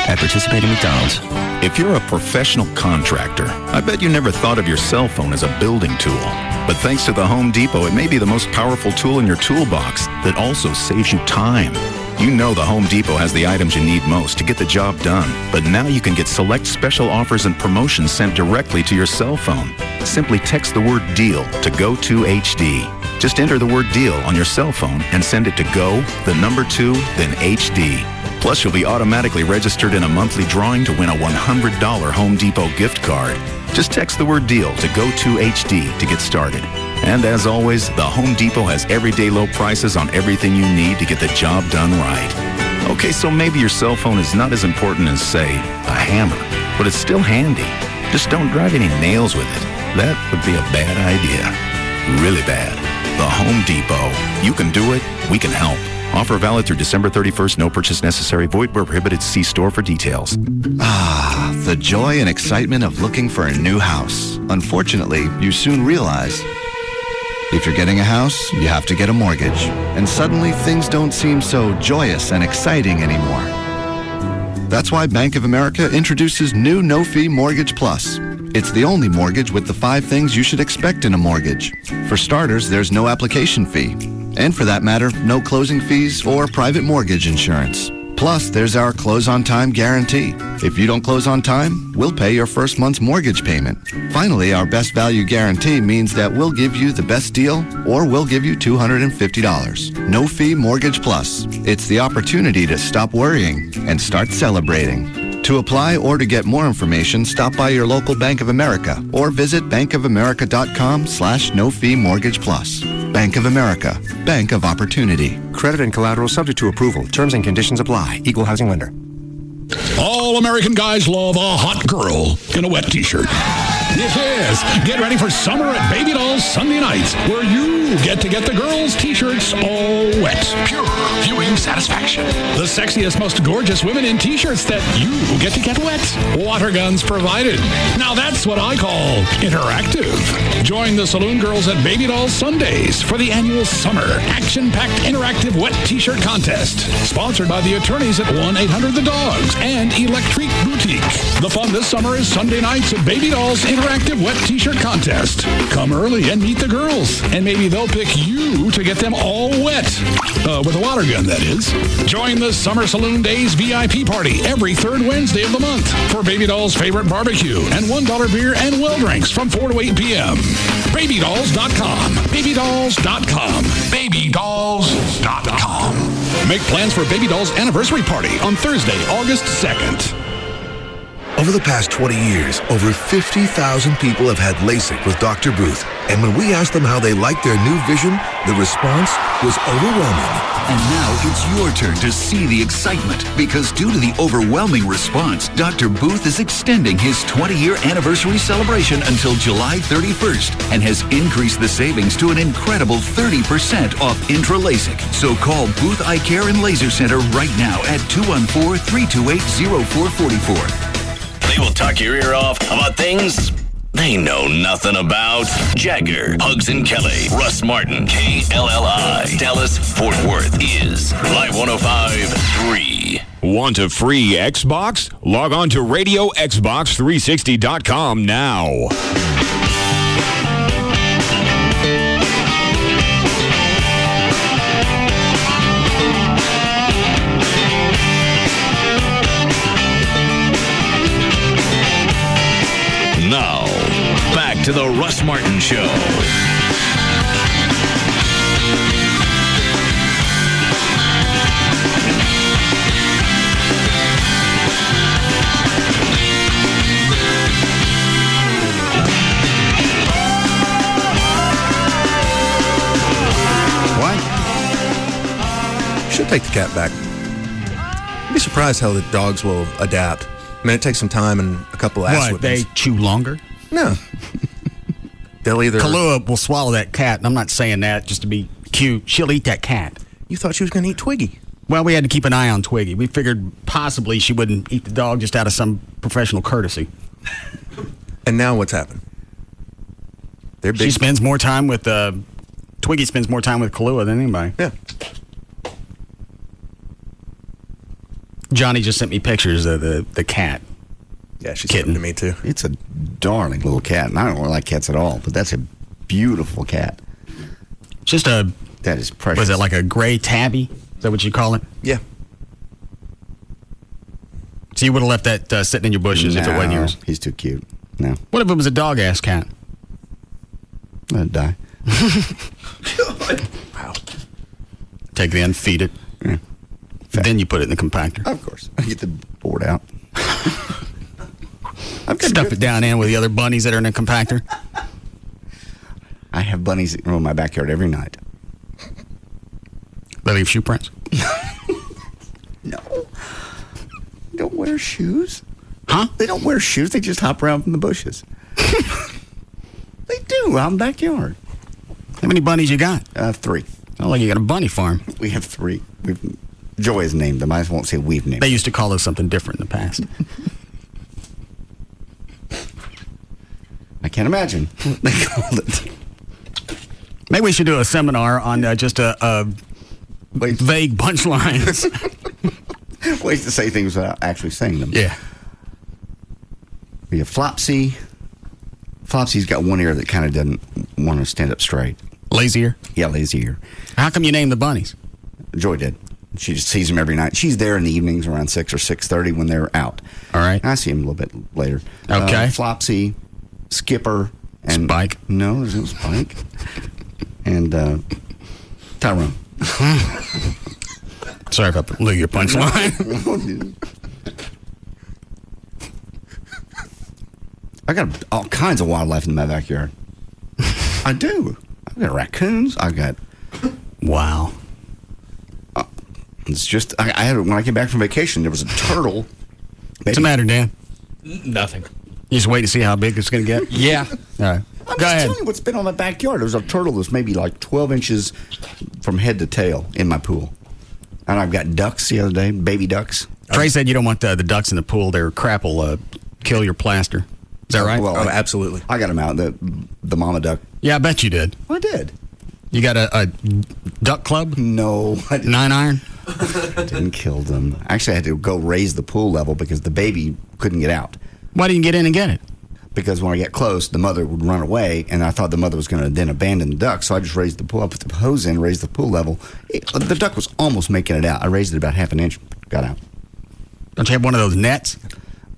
At participating McDonald's. If you're a professional contractor, I bet you never thought of your cell phone as a building tool. But thanks to the Home Depot, it may be the most powerful tool in your toolbox that also saves you time. You know the Home Depot has the items you need most to get the job done. But now you can get select special offers and promotions sent directly to your cell phone. Simply text the word DEAL to GO2HD. Just enter the word DEAL on your cell phone and send it to GO, the number 2, then HD. Plus, you'll be automatically registered in a monthly drawing to win a $100 Home Depot gift card. Just text the word DEAL to GO2HD to get started. And as always, the Home Depot has everyday low prices on everything you need to get the job done right. Okay, so maybe your cell phone is not as important as, say, a hammer, but it's still handy. Just don't drive any nails with it. That would be a bad idea. Really bad. The Home Depot. You can do it. We can help. Offer valid through December 31st. No purchase necessary. Void where prohibited. See store for details. Ah, the joy and excitement of looking for a new house. Unfortunately, you soon realize if you're getting a house, you have to get a mortgage. And suddenly, things don't seem so joyous and exciting anymore. That's why Bank of America introduces new no-fee Mortgage Plus. It's the only mortgage with the 5 things you should expect in a mortgage. For starters, there's no application fee. And for that matter, no closing fees or private mortgage insurance. Plus, there's our close-on-time guarantee. If you don't close on time, we'll pay your first month's mortgage payment. Finally, our best value guarantee means that we'll give you the best deal or we'll give you $250. No fee Mortgage Plus. It's the opportunity to stop worrying and start celebrating. To apply or to get more information, stop by your local Bank of America or visit bankofamerica.com/no-fee mortgage plus. Bank of America, Bank of Opportunity. Credit and collateral subject to approval. Terms and conditions apply. Equal housing lender. All American guys love a hot girl in a wet t-shirt. Yes, get ready for summer at Baby Doll's Sunday nights, where you get to get the girls' t-shirts all wet. Pure viewing satisfaction. The sexiest, most gorgeous women in t-shirts that you get to get wet. Water guns provided. Now that's what I call interactive. Join the Saloon Girls at Baby Doll's Sundays for the annual summer action-packed interactive wet t-shirt contest. Sponsored by the attorneys at 1-800-THE-DOGS and Electric Boutique. The fun this summer is Sunday nights at Baby Doll's interactive wet t-shirt contest. Come early and meet the girls, and maybe they'll pick you to get them all wet. With a water gun, that is. Join the Summer Saloon Days VIP party every third Wednesday of the month for Baby Doll's favorite barbecue and $1 beer and well drinks from 4 to 8 p.m. BabyDolls.com. BabyDolls.com. BabyDolls.com. Make plans for Baby Doll's anniversary party on Thursday, August 2nd. Over the past 20 years, over 50,000 people have had LASIK with Dr. Booth. And when we asked them how they liked their new vision, the response was overwhelming. And now it's your turn to see the excitement, because due to the overwhelming response, Dr. Booth is extending his 20-year anniversary celebration until July 31st and has increased the savings to an incredible 30% off Intra LASIK. So call Booth Eye Care and Laser Center right now at 214-328-0444. They will talk your ear off about things they know nothing about. Jagger, Hugs and Kelly, Russ Martin, KLLI, Dallas, Fort Worth is Live 105.3. Want a free Xbox? Log on to RadioXbox360.com now. Now, back to the Russ Martin Show. What? Should take the cat back. I'd be surprised how the dogs will adapt. I mean, it takes some time and a couple of ass whippings. They chew longer? No. They'll either... Kahlua will swallow that cat. I'm not saying that just to be cute. She'll eat that cat. You thought she was going to eat Twiggy. Well, we had to keep an eye on Twiggy. We figured possibly she wouldn't eat the dog just out of some professional courtesy. And now what's happened? They're big. She spends more time with... Twiggy spends more time with Kahlua than anybody. Yeah. Johnny just sent me pictures of the cat. Yeah, she's kitten to me too. It's a darling little cat, and I don't really like cats at all, but that's a beautiful cat. Just a... That is precious. Was it like a gray tabby? Is that what you call it? Yeah. So you would have left that sitting in your bushes if it wasn't yours? He's too cute. No. What if it was a dog-ass cat? I'd die. Wow. Take it in, feed it. Yeah. Then you put it in the compactor. Of course. I get the board out. Stuff it down in with the other bunnies that are in the compactor. I have bunnies in my backyard every night. They leave shoe prints? No. They don't wear shoes. Huh? They don't wear shoes. They just hop around from the bushes. They do out in the backyard. How many bunnies you got? 3. Oh, like you got a bunny farm. We have 3. Joy has named them. I won't say we've named them. They used to call us something different in the past. I can't imagine what they called it. Maybe we should do a seminar on just a vague punchlines. Ways to say things without actually saying them. Yeah. We have Flopsy. Flopsy's got one ear that kind of doesn't want to stand up straight. Lazy ear? Yeah, lazy ear. How come you named the bunnies? Joy did. She just sees them every night. She's there in the evenings around 6 or 6:30 when they're out. All right. I see them a little bit later. Okay. Flopsy, Skipper, and Spike. No, there's no Spike. And Tyrone. Sorry if I blew your punchline. I got all kinds of wildlife in my backyard. I do. I've got raccoons. I got. Wow. It's just I had when I came back from vacation. There was a turtle. What's the matter, Dan? Nothing. You just wait to see how big it's going to get? Yeah. All right. I'm Go just ahead. telling you what's been on my backyard. There was a turtle that's maybe like 12 inches from head to tail in my pool. And I've got ducks the other day, baby ducks. Trey said you don't want the ducks in the pool. Their crap will kill your plaster. Is that right? Well, absolutely. I got them out, the mama duck. Yeah, I bet you did. I did. You got a duck club? No. 9-iron? Didn't kill them. Actually, I had to go raise the pool level because the baby couldn't get out. Why didn't you get in and get it? Because when I get close, the mother would run away, and I thought the mother was going to then abandon the duck. So I just raised the pool. I put the hose in, raised the pool level. The duck was almost making it out. I raised it about half an inch, got out. Don't you have one of those nets?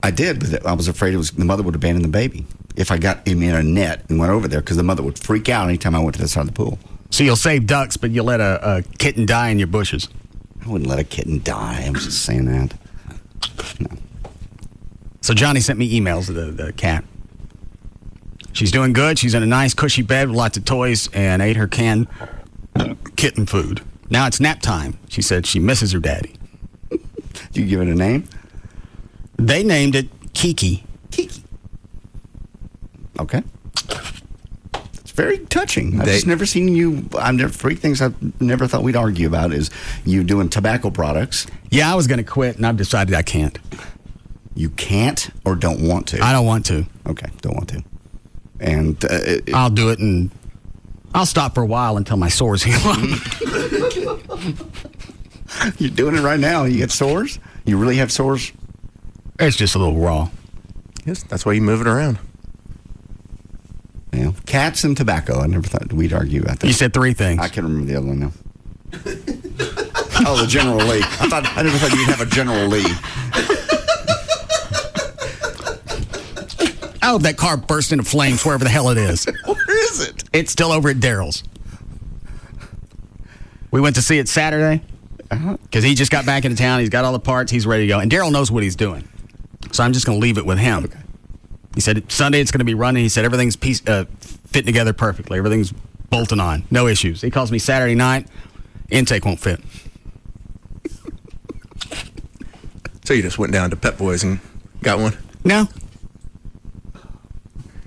I did, but I was afraid the mother would abandon the baby if I got him in a net and went over there because the mother would freak out anytime I went to the side of the pool. So you'll save ducks, but you'll let a kitten die in your bushes. I wouldn't let a kitten die. I was just saying that. No. So Johnny sent me emails of the cat. She's doing good. She's in a nice, cushy bed with lots of toys and ate her canned kitten food. Now it's nap time. She said she misses her daddy. Did you give it a name? They named it Kiki. Kiki. Okay. It's very touching. I've just never seen you. Three things I've never thought we'd argue about is you doing tobacco products. Yeah, I was going to quit, and I've decided I can't. You can't or don't want to? I don't want to. Okay, don't want to. And I'll do it, and I'll stop for a while until my sores heal up. You're doing it right now. You get sores? You really have sores? It's just a little raw. Yes, that's why you move it around. Yeah, cats and tobacco. I never thought we'd argue about that. You said 3 things. I can't remember the other one now. Oh, the General Lee. I never thought you'd have a General Lee. I hope that car burst into flames wherever the hell it is. Where is it? It's still over at Daryl's. We went to see it Saturday because he just got back into town. He's got all the parts. He's ready to go. And Daryl knows what he's doing. So I'm just going to leave it with him. Okay. He said Sunday it's going to be running. He said everything's fitting together perfectly. Everything's bolting on. No issues. He calls me Saturday night. Intake won't fit. So you just went down to Pep Boys and got one? No.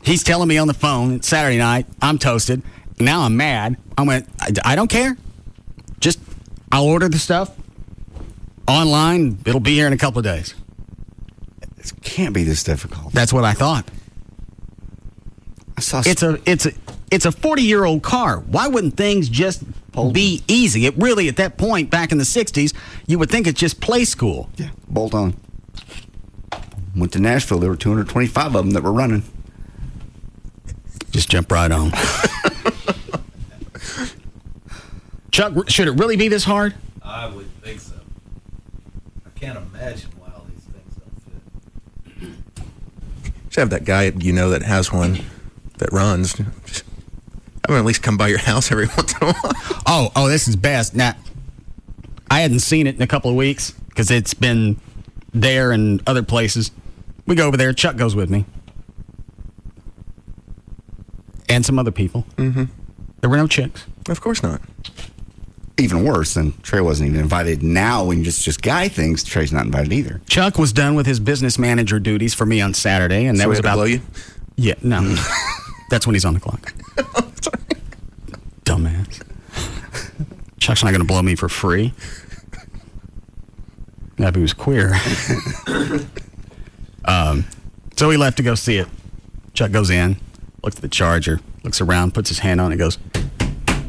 He's telling me on the phone, it's Saturday night, I'm toasted. Now I'm mad. I went, I don't care. Just, I'll order the stuff online. It'll be here in a couple of days. It can't be this difficult. That's what I thought. I saw it's a 40-year-old car. Why wouldn't things just be easy? It really, at that point, back in the 60s, you would think it's just play school. Yeah, bolt on. Went to Nashville. There were 225 of them that were running. Just jump right on. Chuck, should it really be this hard? I would think so. I can't imagine why all these things don't fit. Should have that guy that has one that runs. I mean, at least come by your house every once in a while. Oh, this is best. Now, I hadn't seen it in a couple of weeks because it's been there and other places. We go over there. Chuck goes with me. And some other people. Mm-hmm. There were no chicks. Of course not. Even worse than Trey wasn't even invited. Now, when just guy things, Trey's not invited either. Chuck was done with his business manager duties for me on Saturday, and that So was we had to about blow you? Yeah, no, that's when he's on the clock. Dumbass. Chuck's not going to blow me for free. Now, if he was queer. So he left to go see it. Chuck goes in, looks at the charger, looks around, puts his hand on it, and goes,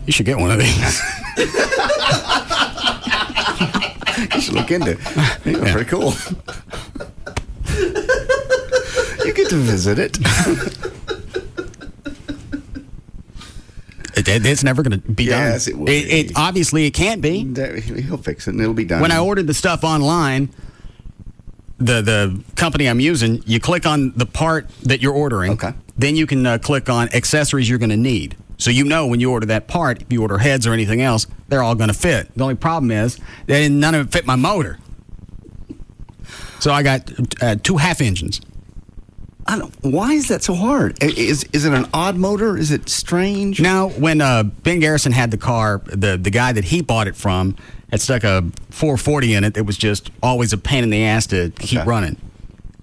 "You should get one of these." You should look into it. Yeah. Pretty cool. You get to visit it. It's never going to be done. Yes, it will be. Obviously, it can't be. He'll fix it, and it'll be done. When I ordered the stuff online, the company I'm using, you click on the part that you're ordering. Okay. Then you can click on accessories you're going to need. So you know when you order that part, if you order heads or anything else, they're all going to fit. The only problem is that none of it fit my motor. So I got 2 half engines. Why is that so hard? Is it an odd motor? Is it strange? Now, when Ben Garrison had the car, the guy that he bought it from had stuck a 440 in it. It was just always a pain in the ass to keep running.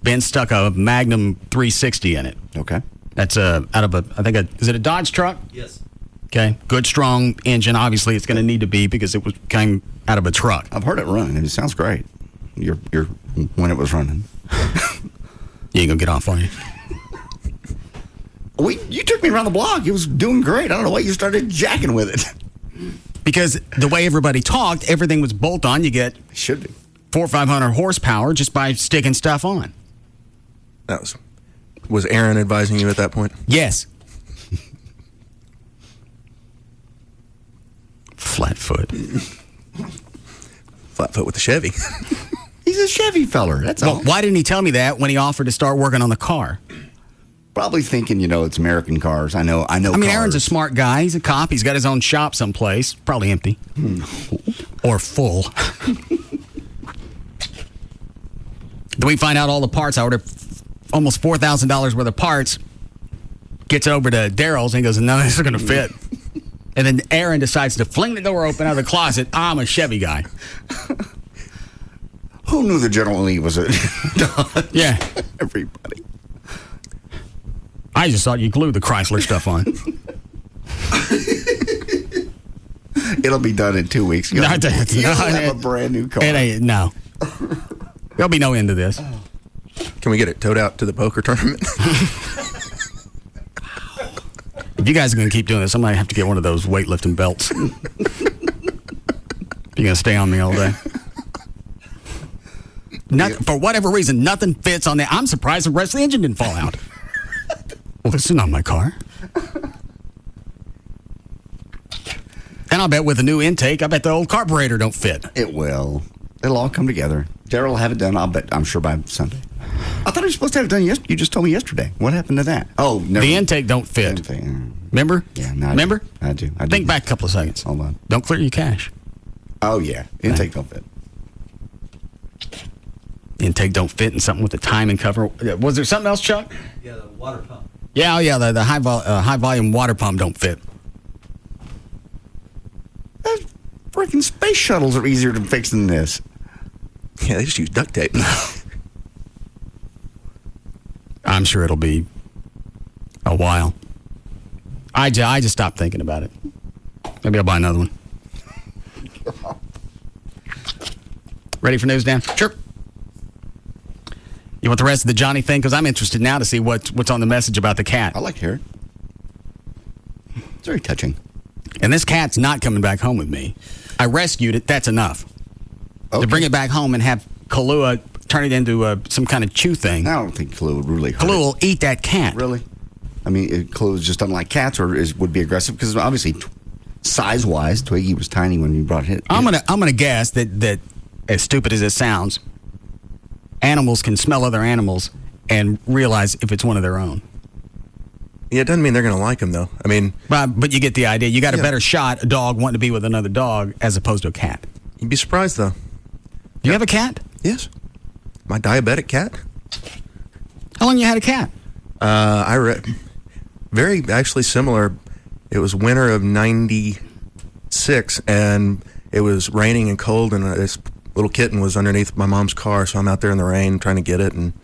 Ben stuck a Magnum 360 in it. Okay. That's out of is it a Dodge truck? Yes. Okay. Good, strong engine. Obviously, it's going to need to be because it came out of a truck. I've heard it run, and it sounds great. When it was running. You ain't going to get off, are you? You took me around the block. It was doing great. I don't know why you started jacking with it. Because the way everybody talked, everything was bolt on. You get 400 or 500 horsepower just by sticking stuff on. Was Aaron advising you at that point? Yes. Flatfoot. Flatfoot with the Chevy. He's a Chevy feller. That's all. Why didn't he tell me that when he offered to start working on the car? Probably thinking, it's American cars. I know. I mean, cars. Aaron's a smart guy. He's a cop. He's got his own shop someplace. Probably empty. Or full. Then we find out all the parts. I ordered almost $4,000 worth of parts. Gets over to Daryl's and he goes, "None of this is going to fit." And then Aaron decides to fling the door open out of the closet. I'm a Chevy guy. Who knew the General Lee was a Dodge? Yeah. Everybody. I just thought you glued the Chrysler stuff on. It'll be done in 2 weeks. You'll have a brand new car. No. There'll be no end to this. Can we get it towed out to the poker tournament? If you guys are going to keep doing this, I might have to get one of those weightlifting belts. You're going to stay on me all day. For whatever reason, nothing fits on that. I'm surprised the rest of the engine didn't fall out. Well, this is not my car. And I'll bet with a new intake, I bet the old carburetor don't fit. It will. It'll all come together. Daryl will have it done, I'm sure, by Sunday. I thought he was supposed to have it done yesterday. You just told me yesterday. What happened to that? Oh, never. The intake don't fit. Remember? Yeah, Remember? I do. Think back a couple of seconds. Hold on. Don't clear your cache. Oh, yeah. Intake don't fit. Intake don't fit in something with the timing cover. Was there something else, Chuck? Yeah, the water pump. Yeah, the high volume water pump don't fit. Freaking space shuttles are easier to fix than this. Yeah, they just use duct tape. I'm sure it'll be a while. I just stopped thinking about it. Maybe I'll buy another one. Ready for news, Dan? Sure. You want the rest of the Johnny thing? Because I'm interested now to see what's on the message about the cat. I like to hear it. It's very touching. And this cat's not coming back home with me. I rescued it. That's enough. Okay. To bring it back home and have Kahlua turn it into some kind of chew thing. I don't think Kahlua would really hurt Kahlua will eat that cat. Really? I mean, Kahlua is just unlike cats, or would be aggressive because obviously, size-wise, Twiggy was tiny when you brought it. I'm gonna guess that as stupid as it sounds, animals can smell other animals and realize if it's one of their own. Yeah, it doesn't mean they're going to like them, though. I mean... But you get the idea. You got a better shot, a dog wanting to be with another dog, as opposed to a cat. You'd be surprised, though. Do you have a cat? Yes. My diabetic cat. How long you had a cat? Very, actually similar It was winter of 96, and it was raining and cold, and this little kitten was underneath my mom's car, so I'm out there in the rain trying to get it, and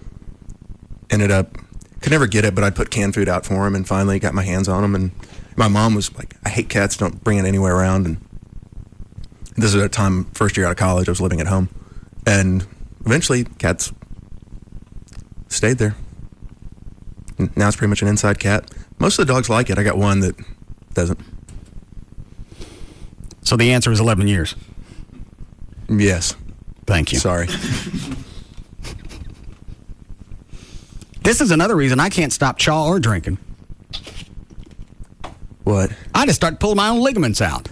ended up, could never get it, but I'd put canned food out for him, and finally got my hands on him, and my mom was like, I hate cats, don't bring it anywhere around, and this is at a time, first year out of college, I was living at home, and eventually cats stayed there. And now it's pretty much an inside cat. Most of the dogs like it. I got one that doesn't. So the answer is 11 years. Yes. Thank you. Sorry. This is another reason I can't stop chaw or drinking. What? I just start pulling my own ligaments out.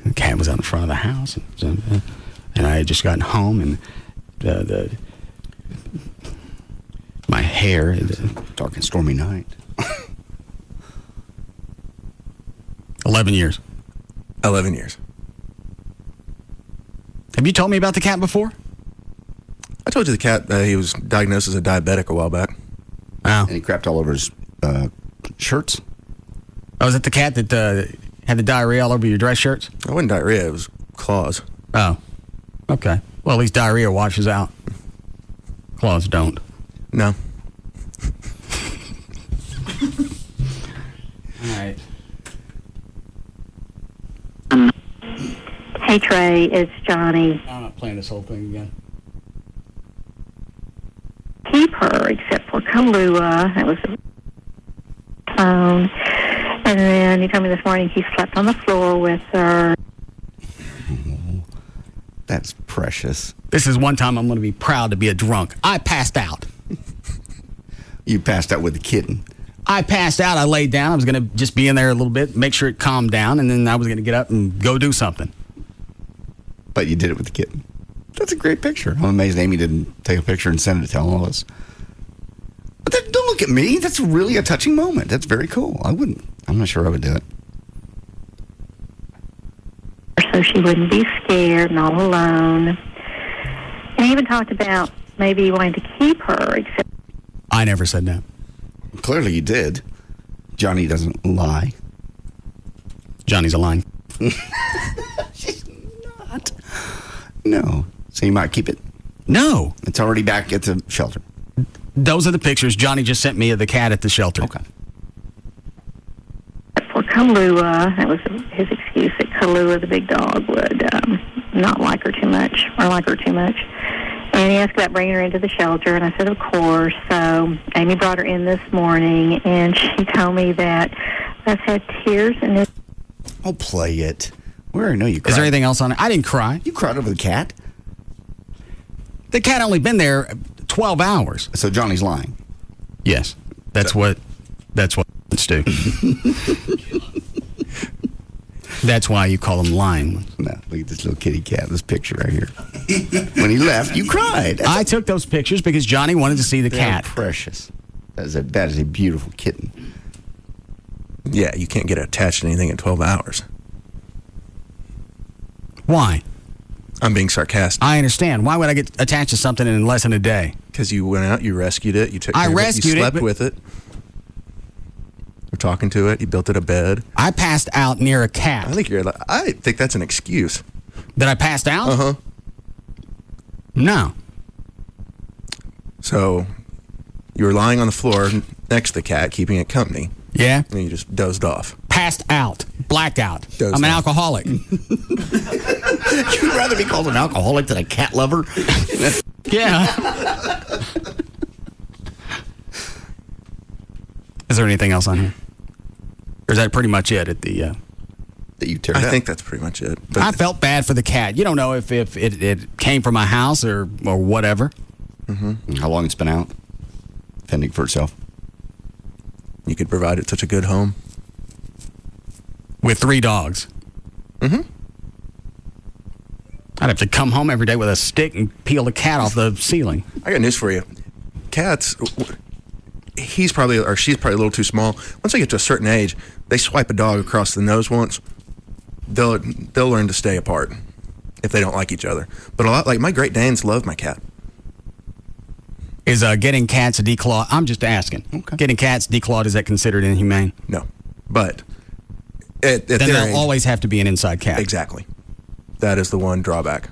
The cat was out in front of the house, and I had just gotten home, and my hair, dark and stormy night. 11 years. 11 years. Have you told me about the cat before? I told you the cat, he was diagnosed as a diabetic a while back. Wow. And he crapped all over his shirts. Oh, was it the cat that had the diarrhea all over your dress shirts? It wasn't diarrhea, it was claws. Oh, okay. Well, at least diarrhea washes out. Claws don't. No. All right. Hey, Trey, it's Johnny. I'm not playing this whole thing again. Keep her, except for Kahlua. That was the phone. And then he told me this morning he slept on the floor with her. That's precious. This is one time I'm going to be proud to be a drunk. I passed out. You passed out with the kitten. I passed out. I laid down. I was going to just be in there a little bit, make sure it calmed down, and then I was going to get up and go do something. But you did it with the kitten. That's a great picture. I'm amazed Amy didn't take a picture and send it to all of us. But don't look at me. That's really a touching moment. That's very cool. I'm not sure I would do it. So she wouldn't be scared and all alone. And he even talked about maybe wanting to keep her, except I never said that. Clearly you did. Johnny doesn't lie. Johnny's a lying. She's not. No. So you might keep it? No. It's already back at the shelter. Those are the pictures Johnny just sent me of the cat at the shelter. Okay. for Kahlua, that was his excuse that Kahlua, the big dog, would not like her too much or like her too much. And he asked about bringing her into the shelter, and I said, of course. So Amy brought her in this morning, and she told me that Russ had tears in his... Oh, play it. Where I know you cried. Is there anything else on it? I didn't cry. You cried over the cat? The cat only been there 12 hours. So Johnny's lying? Yes. That's what it's do. That's why you call them lying. No, look at this little kitty cat, this picture right here. When he left, you cried. I took those pictures because Johnny wanted to see the cat. Precious. That is a beautiful kitten. Yeah, you can't get attached to anything in 12 hours. Why? I'm being sarcastic. I understand. Why would I get attached to something in less than a day? Because you went out, you rescued it, you took care of it, you slept with it. You're talking to it, you built it a bed. I passed out near a cat. I think that's an excuse. That I passed out? Uh-huh. No. So, you were lying on the floor next to the cat, keeping it company. Yeah? And you just dozed off. Passed out. Blacked out. Dozed I'm an off. alcoholic. You'd rather be called an alcoholic than a cat lover? Yeah. Is there anything else on here? Or is that pretty much it at the... that you tear I up? think that's pretty much it. I felt bad for the cat. You don't know if it came from my house or whatever. Mm-hmm. How long it's been out? Fending for itself. You could provide it such a good home. With 3 dogs. Mm-hmm. I'd have to come home every day with a stick and peel the cat off the ceiling. I got news for you. Cats, he's probably, or she's probably a little too small. Once they get to a certain age, they swipe a dog across the nose once, they'll learn to stay apart if they don't like each other. But a lot, like my Great Danes love my cat. Is getting cats declawed? I'm just asking. Okay. Getting cats declawed, is that considered inhumane? No, but at then their there'll age, always have to be an inside cat. Exactly. That is the one drawback.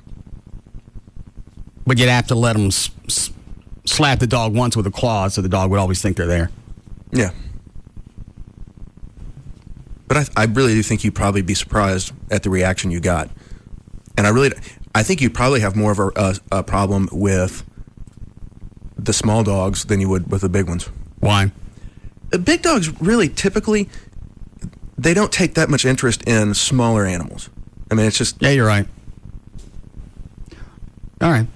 But you'd have to let them slap the dog once with a claw, so the dog would always think they're there. Yeah. But I really do think you'd probably be surprised at the reaction you got. And I think you probably have more of a problem with the small dogs than you would with the big ones. Why? The big dogs really typically, they don't take that much interest in smaller animals. I mean, it's just... Yeah, you're right. All right.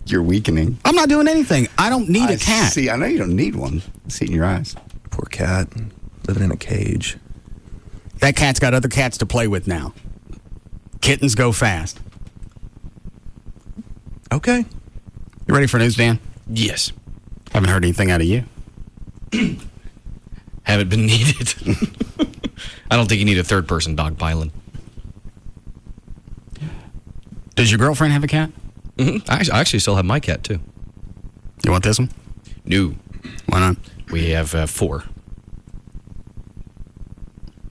You're weakening. I'm not doing anything. I don't need a cat. See, I know you don't need one. I see it in your eyes. Poor cat, living in a cage. That cat's got other cats to play with now. Kittens go fast. Okay. You ready for news, Dan? Yes. Haven't heard anything out of you. Haven't been needed. I don't think you need a third-person dog piling. Does your girlfriend have a cat? Mm-hmm. I actually still have my cat, too. You want this one? No. Why not? We have 4.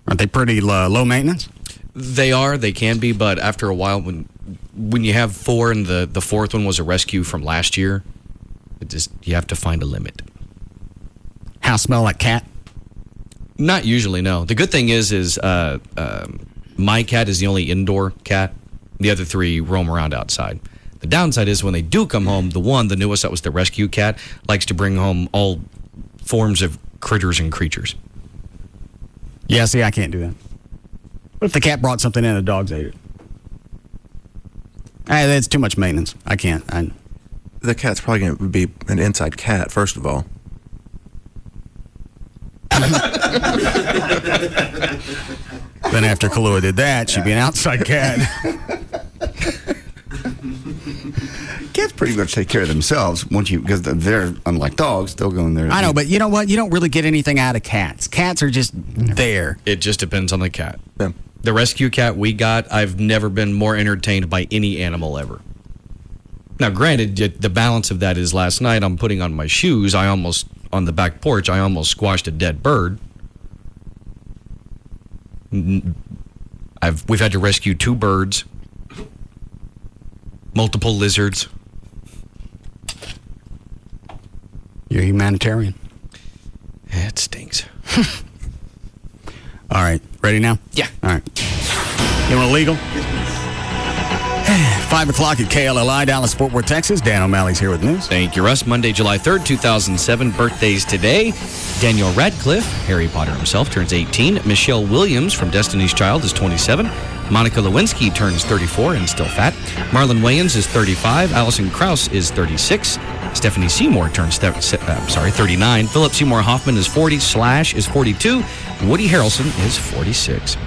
Aren't they pretty low maintenance? They are. They can be, but after a while, when you have 4 and the fourth one was a rescue from last year, you have to find a limit. House smell like cat? Not usually, no. The good thing is my cat is the only indoor cat. The other 3 roam around outside. The downside is when they do come home, the newest, that was the rescue cat, likes to bring home all forms of critters and creatures. Yeah, see, I can't do that. What if the cat brought something in and the dogs ate it? That's too much maintenance. I can't. The cat's probably going to be an inside cat, first of all. Then after Kahlua did that, she'd be an outside cat. Cats pretty much take care of themselves because they're, unlike dogs, they'll go in there. I know, but you know what? You don't really get anything out of cats. Cats are just there. It just depends on the cat. Yeah. The rescue cat we got, I've never been more entertained by any animal ever. Now, granted, the balance of that is last night I'm putting on my shoes. On the back porch, I almost squashed a dead bird. We've had to rescue 2 birds, multiple lizards. You're a humanitarian. It stinks. All right. Ready now? Yeah. All right. You want legal? 5 o'clock at KLLI, Dallas, Fort Worth, Texas. Dan O'Malley's here with news. Thank you, Russ. Monday, July 3rd, 2007. Birthdays today. Daniel Radcliffe, Harry Potter himself, turns 18. Michelle Williams from Destiny's Child is 27. Monica Lewinsky turns 34 and still fat. Marlon Wayans is 35. Alison Krauss is 36. Stephanie Seymour turns 39. Philip Seymour Hoffman is 40. Slash is 42. Woody Harrelson is 46.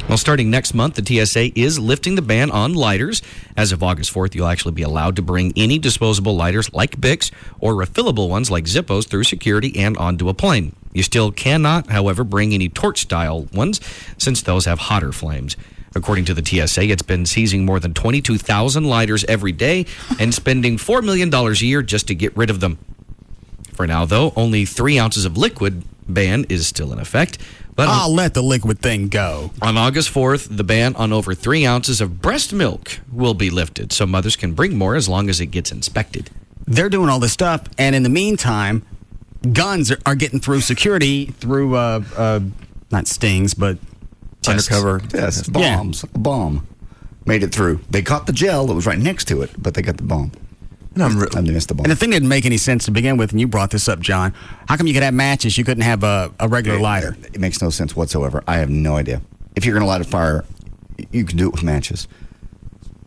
Well, starting next month, the TSA is lifting the ban on lighters. As of August 4th, you'll actually be allowed to bring any disposable lighters like Bics or refillable ones like Zippos through security and onto a plane. You still cannot, however, bring any torch-style ones since those have hotter flames. According to the TSA, it's been seizing more than 22,000 lighters every day and spending $4 million a year just to get rid of them. For now, though, only 3 ounces of liquid ban is still in effect. But I'll let the liquid thing go. On August 4th, the ban on over 3 ounces of breast milk will be lifted, so mothers can bring more as long as it gets inspected. They're doing all this stuff, and in the meantime, guns are getting through security through, not stings, but undercover. Yes, bombs. Yeah. A bomb. Made it through. They caught the gel that was right next to it, but they got the bomb. And they missed the bomb. And the thing didn't make any sense to begin with, and you brought this up, John. How come you could have matches, you couldn't have a regular lighter? It makes no sense whatsoever. I have no idea. If you're going to light a fire, you can do it with matches.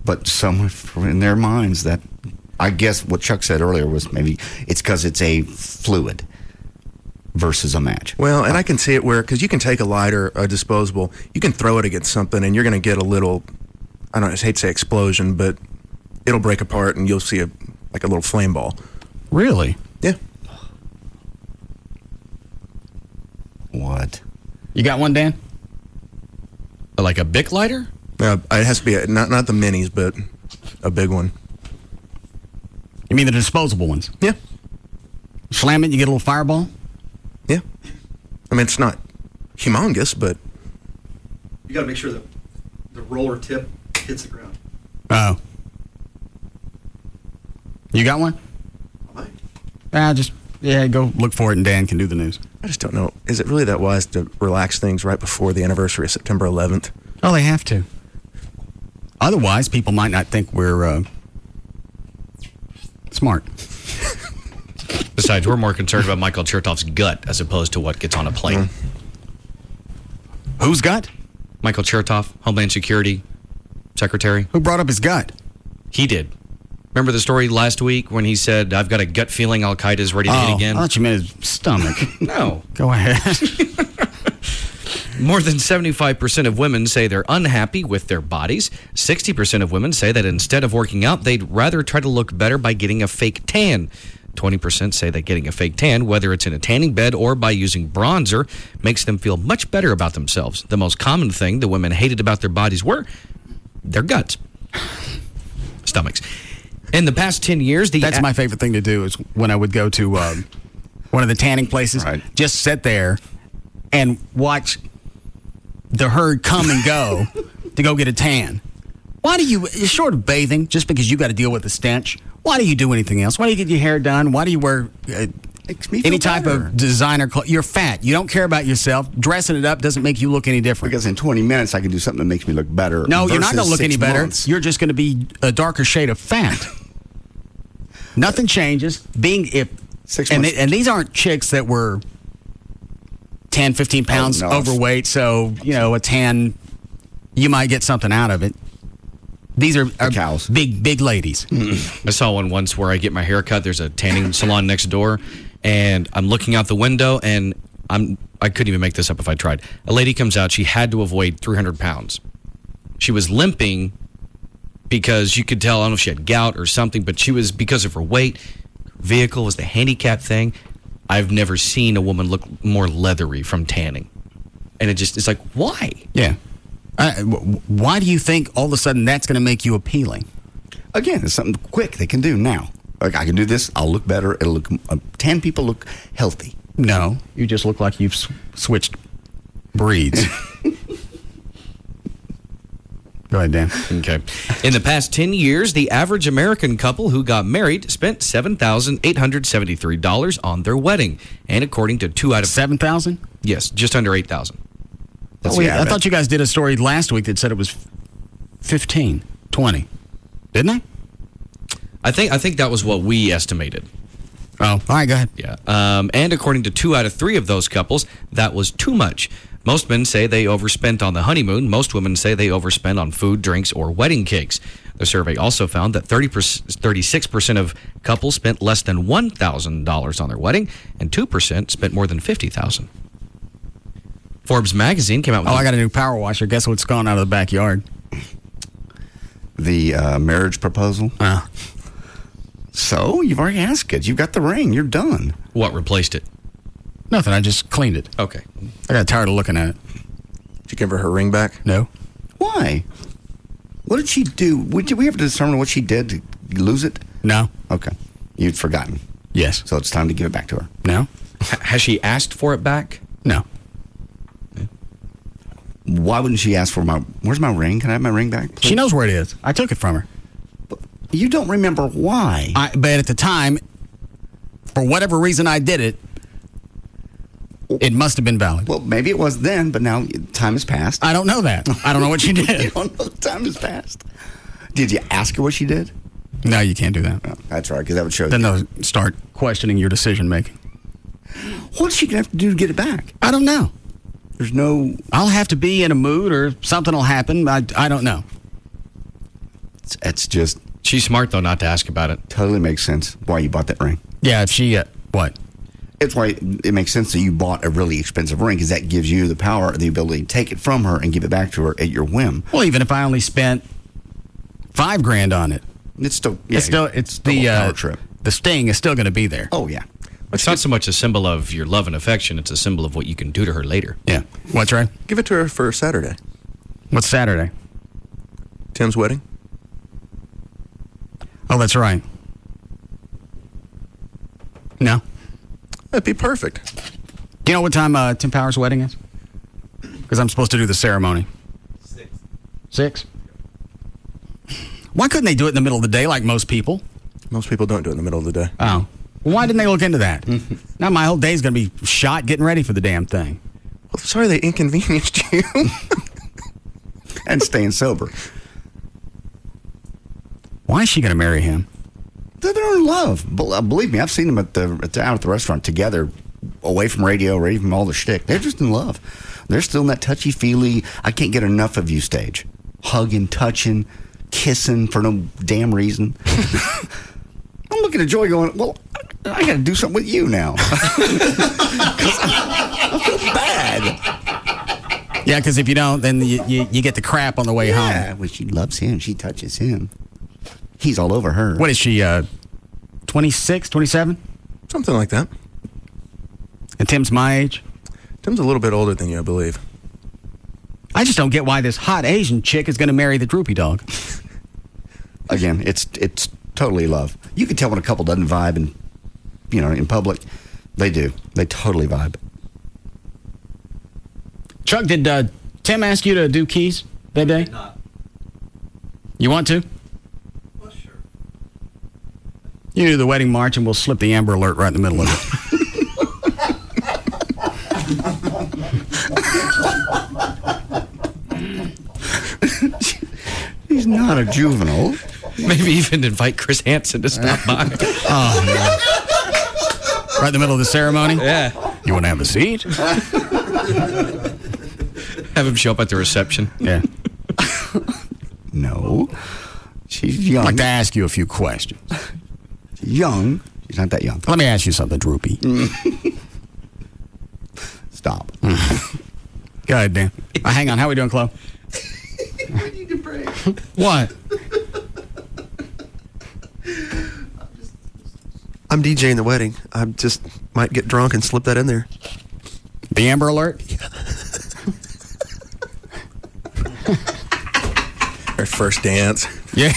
But someone in their minds that, I guess what Chuck said earlier was maybe it's because it's a fluid versus a match. Well, and I can see it where, because you can take a lighter, a disposable, you can throw it against something, and you're going to get a little, I hate to say explosion, but it'll break apart, and you'll see a little flame ball. Really? Yeah. What? You got one, Dan? Like a Bic lighter? It has to be not the minis, but a big one. You mean the disposable ones? Yeah. Slam it, you get a little fireball? Yeah. I mean, it's not humongous, but You got to make sure that the roller tip hits the ground. Oh. You got one? I might. Go look for it, and Dan can do the news. I just don't know. Is it really that wise to relax things right before the anniversary of September 11th? Oh, they have to. Otherwise, people might not think we're smart. Besides, we're more concerned about Michael Chertoff's gut as opposed to what gets on a plane. Whose gut? Michael Chertoff, Homeland Security Secretary. Who brought up his gut? He did. Remember the story last week when he said, I've got a gut feeling Al-Qaeda's ready to hit again? I thought you meant his stomach. No. Go ahead. More than 75% of women say they're unhappy with their bodies. 60% of women say that instead of working out, they'd rather try to look better by getting a fake tan. 20% say that getting a fake tan, whether it's in a tanning bed or by using bronzer, makes them feel much better about themselves. The most common thing the women hated about their bodies were their guts. Stomachs. In the past 10 years, That's my favorite thing to do is when I would go to one of the tanning places, just sit there and watch the herd come and go to go get a tan. Why do you, short of bathing, just because you got to deal with the stench, why do you do anything else? Why do you get your hair done? Why do you wear any type of designer clothes? You're fat. You don't care about yourself. Dressing it up doesn't make you look any different. Because in 20 minutes, I can do something that makes me look better. No, you're not going to look any better. Months. You're just going to be a darker shade of fat. Nothing changes. And these aren't chicks that were 10, 15 pounds overweight, so, a tan, you might get something out of it. These are cows. Big ladies. I saw one once where I get my hair cut. There's a tanning salon next door, and I'm looking out the window, and I couldn't even make this up if I tried. A lady comes out. She had to have weighed 300 pounds. She was limping because you could tell, I don't know if she had gout or something, but she was, because of her weight, vehicle was the handicap thing. I've never seen a woman look more leathery from tanning. And it's like, why? Yeah. Why do you think all of a sudden that's going to make you appealing? Again, it's something quick they can do now. Like, I can do this, I'll look better, it'll look, tan people look healthy. No, you just look like you've switched breeds. Go ahead, Dan. Okay. In the past 10 years, the average American couple who got married spent $7,873 on their wedding. And according to 2 out of... 7,000? Yes, just under 8,000. I thought you guys did a story last week that said it was 15, 20. Didn't I? I think that was what we estimated. Oh, all right, go ahead. Yeah. And according to 2 out of 3 of those couples, that was too much. Most men say they overspent on the honeymoon. Most women say they overspent on food, drinks, or wedding cakes. The survey also found that 36% of couples spent less than $1,000 on their wedding, and 2% spent more than $50,000. Forbes magazine came out with... I got a new power washer. Guess what's gone out of the backyard? The marriage proposal? So, you've already asked it. You've got the ring. You're done. What replaced it? Nothing. I just cleaned it. Okay. I got tired of looking at it. Did you give her ring back? No. Why? What did she do? Did we have to determine what she did to lose it? No. Okay. You'd forgotten. Yes. So it's time to give it back to her. No. Has she asked for it back? No. Why wouldn't she ask for where's my ring? Can I have my ring back, please? She knows where it is. I took it from her. You don't remember why. But at the time, for whatever reason I did it, it must have been valid. Well, maybe it was then, but now time has passed. I don't know that. I don't know what she did. You don't know time has passed. Did you ask her what she did? No, you can't do that. Oh, that's right, because that would show then they'll start questioning your decision making. What's she going to have to do to get it back? I don't know. There's no... I'll have to be in a mood or something will happen. I don't know. It's just... She's smart, though, not to ask about it. Totally makes sense why you bought that ring. Yeah, if she... what? It's why it makes sense that you bought a really expensive ring, because that gives you the power, the ability to take it from her and give it back to her at your whim. Well, even if I only spent $5,000 on it, it's still... Yeah, it's the power trip. The sting is still going to be there. Oh, yeah. It's not so much a symbol of your love and affection, it's a symbol of what you can do to her later. Yeah. What's right? Give it to her for Saturday. What's Saturday? Tim's wedding. Oh, that's right. No. That'd be perfect. Do you know what time Tim Power's wedding is? Because I'm supposed to do the ceremony. 6? Why couldn't they do it in the middle of the day like most people? Most people don't do it in the middle of the day. Oh. Well, why didn't they look into that? Now my whole day's going to be shot getting ready for the damn thing. Well, sorry they inconvenienced you. And staying sober. Why is she going to marry him? They're in love. Believe me, I've seen them out at the restaurant together, away from radio, away from all the shtick. They're just in love. They're still in that touchy-feely, I can't get enough of you stage. Hugging, touching, kissing for no damn reason. I'm looking at Joy going, well, I got to do something with you now. I feel bad. Yeah, because if you don't, then you get the crap on the way home. Yeah, well, she loves him. She touches him. He's all over her. What is she, 26, 27? Something like that. And Tim's my age? Tim's a little bit older than you, I believe. I just don't get why this hot Asian chick is going to marry the droopy dog. Again, it's totally love. You can tell when a couple doesn't vibe and, in public. They do. They totally vibe. Chuck, did Tim ask you to do keys that day? Not. You want to? Well, sure. You do the wedding march and we'll slip the Amber Alert right in the middle of it. He's not a juvenile. Maybe even invite Chris Hansen to stop by. Oh, man. Right in the middle of the ceremony? Yeah. You want to have a seat? Have him show up at the reception. Yeah. No. She's young. I'd like to ask you a few questions. She's young. She's not that young. Let me ask you something, Droopy. Stop. Go ahead, Dan. Hang on. How are we doing, Chloe? We need to break. What? I'm DJing the wedding. I just might get drunk and slip that in there. The Amber Alert? Our first dance. Yeah.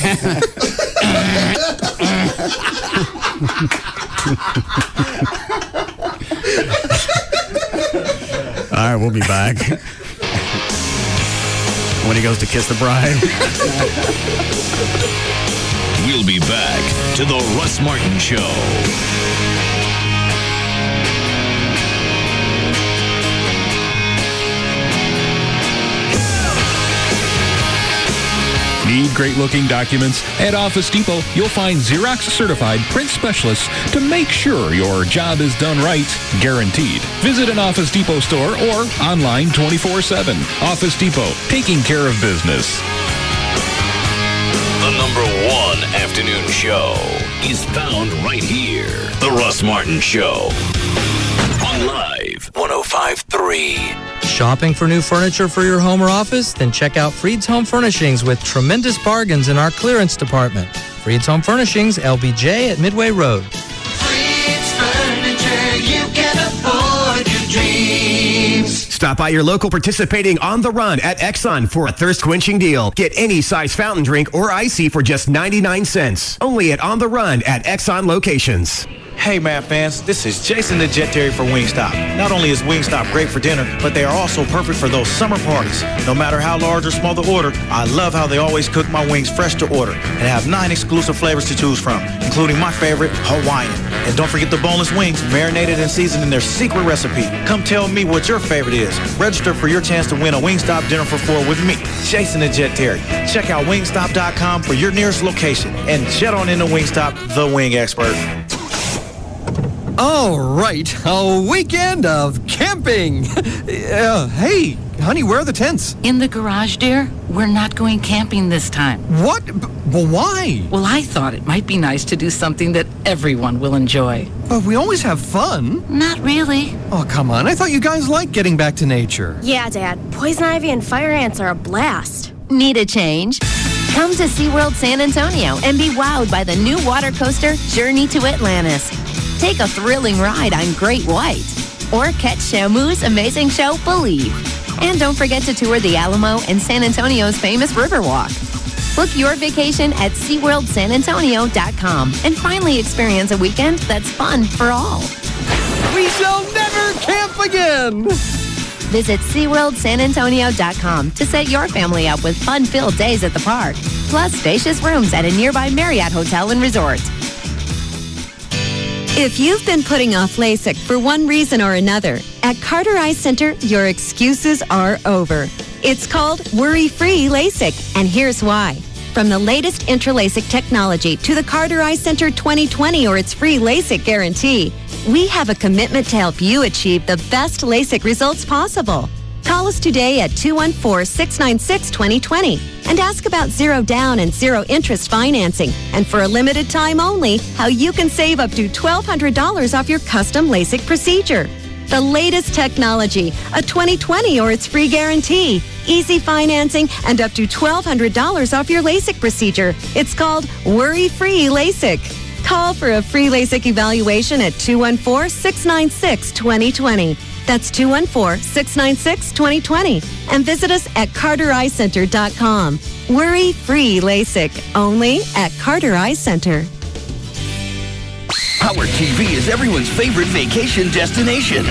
All right, we'll be back. When he goes to kiss the bride. We'll be back to the Russ Martin Show. Need great-looking documents? At Office Depot, you'll find Xerox-certified print specialists to make sure your job is done right, guaranteed. Visit an Office Depot store or online 24/7. Office Depot, taking care of business. The #1 afternoon show is found right here. The Russ Martin Show. On Live 105.3. Shopping for new furniture for your home or office? Then check out Freed's Home Furnishings with tremendous bargains in our clearance department. Freed's Home Furnishings, LBJ at Midway Road. Freed's Furniture, you can afford your dreams. Stop by your local participating On the Run at Exxon for a thirst-quenching deal. Get any size fountain drink or icy for just 99 cents. Only at On the Run at Exxon locations. Hey, Mad fans, this is Jason the Jet Terry for Wingstop. Not only is Wingstop great for dinner, but they are also perfect for those summer parties. No matter how large or small the order, I love how they always cook my wings fresh to order and have 9 exclusive flavors to choose from, including my favorite, Hawaiian. And don't forget the boneless wings, marinated and seasoned in their secret recipe. Come tell me what your favorite is. Register for your chance to win a Wingstop dinner for 4 with me, Jason the Jet Terry. Check out wingstop.com for your nearest location and jet on into Wingstop, the wing expert. All right, a weekend of camping. Hey, honey, where are the tents? In the garage, dear. We're not going camping this time. What? Well, why? Well, I thought it might be nice to do something that everyone will enjoy. But we always have fun. Not really. Oh, come on. I thought you guys liked getting back to nature. Yeah, Dad. Poison ivy and fire ants are a blast. Need a change? Come to SeaWorld San Antonio and be wowed by the new water coaster, Journey to Atlantis. Take a thrilling ride on Great White. Or catch Shamu's amazing show, Believe. And don't forget to tour the Alamo and San Antonio's famous Riverwalk. Book your vacation at SeaWorldSanAntonio.com and finally experience a weekend that's fun for all. We shall never camp again! Visit SeaWorldSanAntonio.com to set your family up with fun-filled days at the park, plus spacious rooms at a nearby Marriott Hotel and Resort. If you've been putting off LASIK for one reason or another, at Carter Eye Center, your excuses are over. It's called Worry-Free LASIK, and here's why. From the latest Intralasic technology to the Carter Eye Center 2020 or its free LASIK guarantee, we have a commitment to help you achieve the best LASIK results possible. Call us today at 214-696-2020 and ask about zero down and zero interest financing, and for a limited time only, how you can save up to $1,200 off your custom LASIK procedure. The latest technology, a 2020 or its free guarantee, easy financing, and up to $1,200 off your LASIK procedure. It's called Worry-Free LASIK. Call for a free LASIK evaluation at 214-696-2020. That's 214-696-2020. And visit us at CarterEyeCenter.com. Worry-free LASIK, only at Carter Eye Center. Howard TV is everyone's favorite vacation destination.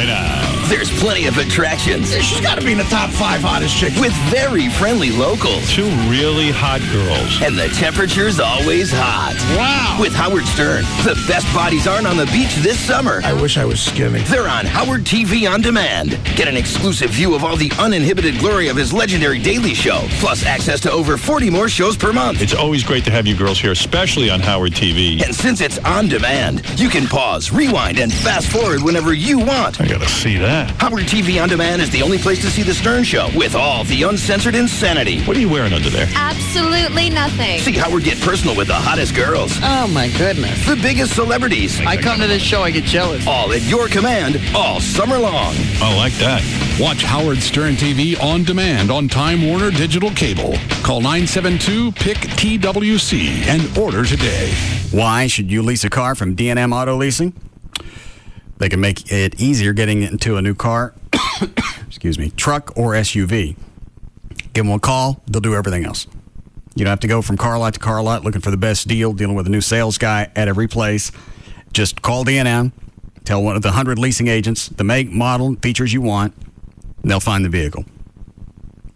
There's plenty of attractions. She's got to be in the top 5 hottest chicks. With very friendly locals. 2 really hot girls. And the temperature's always hot. Wow. With Howard Stern, the best bodies aren't on the beach this summer. I wish I was skinny. They're on Howard TV On Demand. Get an exclusive view of all the uninhibited glory of his legendary Daily Show, plus access to over 40 more shows per month. It's always great to have you girls here, especially on Howard TV. And since it's on demand, you can pause, rewind, and fast forward whenever you want. I gotta see that. Howard TV On Demand is the only place to see The Stern Show with all the uncensored insanity. What are you wearing under there? Absolutely nothing. See Howard get personal with the hottest girls. Oh, my goodness. The biggest celebrities. I come to this show, I get jealous. All at your command, all summer long. I like that. Watch Howard Stern TV on demand on Time Warner Digital Cable. Call 972-PIC-TWC and order today. Why should you lease a car from D&M Auto Leasing? They can make it easier getting into a new car, truck or SUV. Give them a call. They'll do everything else. You don't have to go from car lot to car lot looking for the best deal, dealing with a new sales guy at every place. Just call D&M, tell one of the 100 leasing agents the make, model, features you want, and they'll find the vehicle.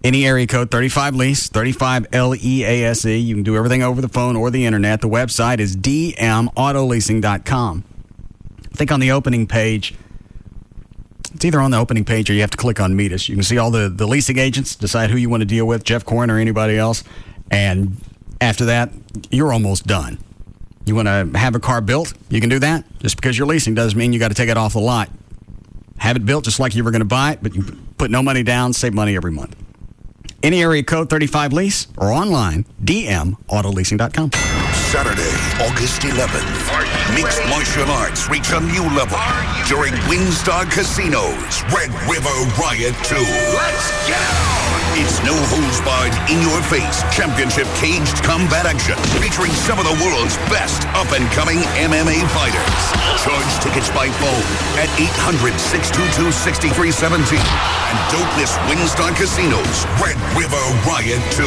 Any area code, 35 lease, 35 LEASE. You can do everything over the phone or the internet. The website is dmautoleasing.com. I think on the opening page, it's either on the opening page or you have to click on Meet Us. You can see all the leasing agents, decide who you want to deal with, Jeff Coyne or anybody else. And after that, you're almost done. You want to have a car built? You can do that. Just because you're leasing doesn't mean you got to take it off the lot. Have it built just like you were going to buy it, but you put no money down, save money every month. Any area code 35 lease or online, dmautoleasing.com. Saturday, August 11th. Mixed martial arts reach a new level during Wingstar Casino's Red River Riot 2. Let's get out! It's no holds barred, in your face championship caged combat action featuring some of the world's best up and coming MMA fighters. Charge tickets by phone at 800-622-6317. And don't miss Wingstar Casino's Red River Riot 2.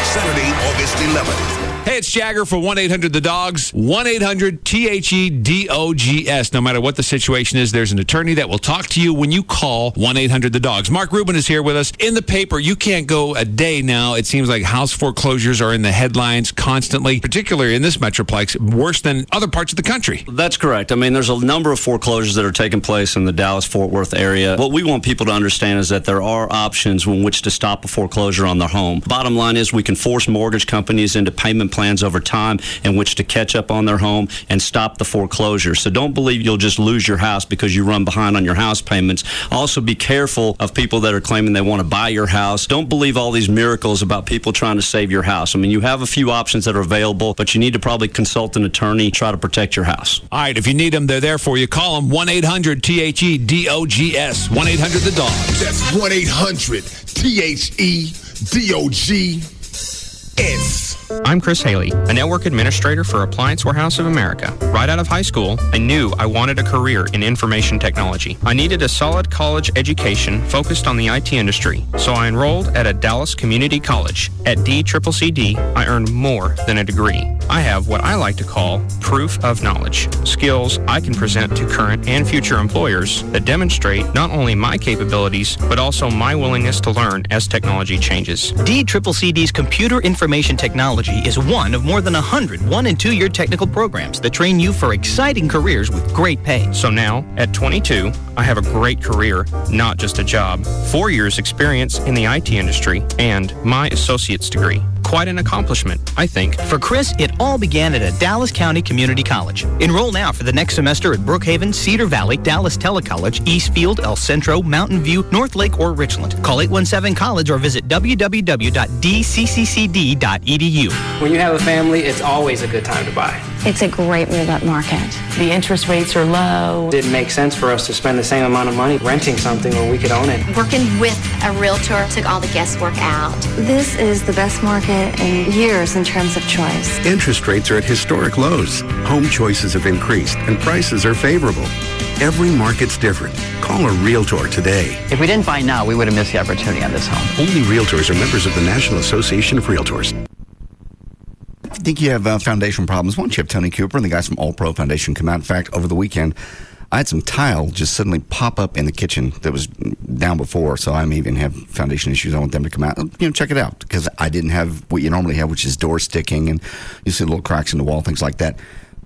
Saturday, August 11th. Hey, it's Jagger for 1-800-THE-DOGS. 1-800-THEDOGS. No matter what the situation is, there's an attorney that will talk to you when you call 1-800-THE-DOGS. Mark Rubin is here with us. In the paper, you can't go a day now. It seems like house foreclosures are in the headlines constantly, particularly in this metroplex, worse than other parts of the country. That's correct. I mean, there's a number of foreclosures that are taking place in the Dallas-Fort Worth area. What we want people to understand is that there are options in which to stop a foreclosure on their home. Bottom line is we can force mortgage companies into payment plans over time in which to catch up on their home and stop the foreclosure. So don't believe you'll just lose your house because you run behind on your house payments. Also be careful of people that are claiming they want to buy your house. Don't believe all these miracles about people trying to save your house. I mean, you have a few options that are available, but you need to probably consult an attorney, try to protect your house. All right, if you need them, they're there for you. Call them 1-800-THEDOGS. 1-800-THE-DOGS. That's 1-800-THEDOGS. I'm Chris Haley, a network administrator for Appliance Warehouse of America. Right out of high school, I knew I wanted a career in information technology. I needed a solid college education focused on the IT industry, so I enrolled at a Dallas community college. At DCCCD, I earned more than a degree. I have what I like to call proof of knowledge, skills I can present to current and future employers that demonstrate not only my capabilities, but also my willingness to learn as technology changes. DCCCD's Computer Information Technology is one of more than 100 1- and 2-year technical programs that train you for exciting careers with great pay. So now, at 22, I have a great career, not just a job, 4 years experience in the IT industry, and my associate's degree. Quite an accomplishment, I think. For Chris, it all began at a Dallas County Community College. Enroll now for the next semester at Brookhaven, Cedar Valley, Dallas Telecollege, Eastfield, El Centro, Mountain View, North Lake, or Richland. Call 817-COLLEGE or visit www.dccccd.edu. When you have a family, it's always a good time to buy. It's a great move-up market. The interest rates are low. It didn't make sense for us to spend the same amount of money renting something when we could own it. Working with a realtor took all the guesswork out. This is the best market in years in terms of choice. Interest rates are at historic lows. Home choices have increased and prices are favorable. Every market's different. Call a realtor today. If we didn't buy now, we would have missed the opportunity on this home. Only realtors are members of the National Association of Realtors. If you think you have foundation problems, why don't you have Tony Cooper and the guys from All Pro Foundation come out? In fact, over the weekend, I had some tile just suddenly pop up in the kitchen that was down before, so I may even have foundation issues. I want them to come out, check it out, because I didn't have what you normally have, which is door sticking, and you see little cracks in the wall, things like that.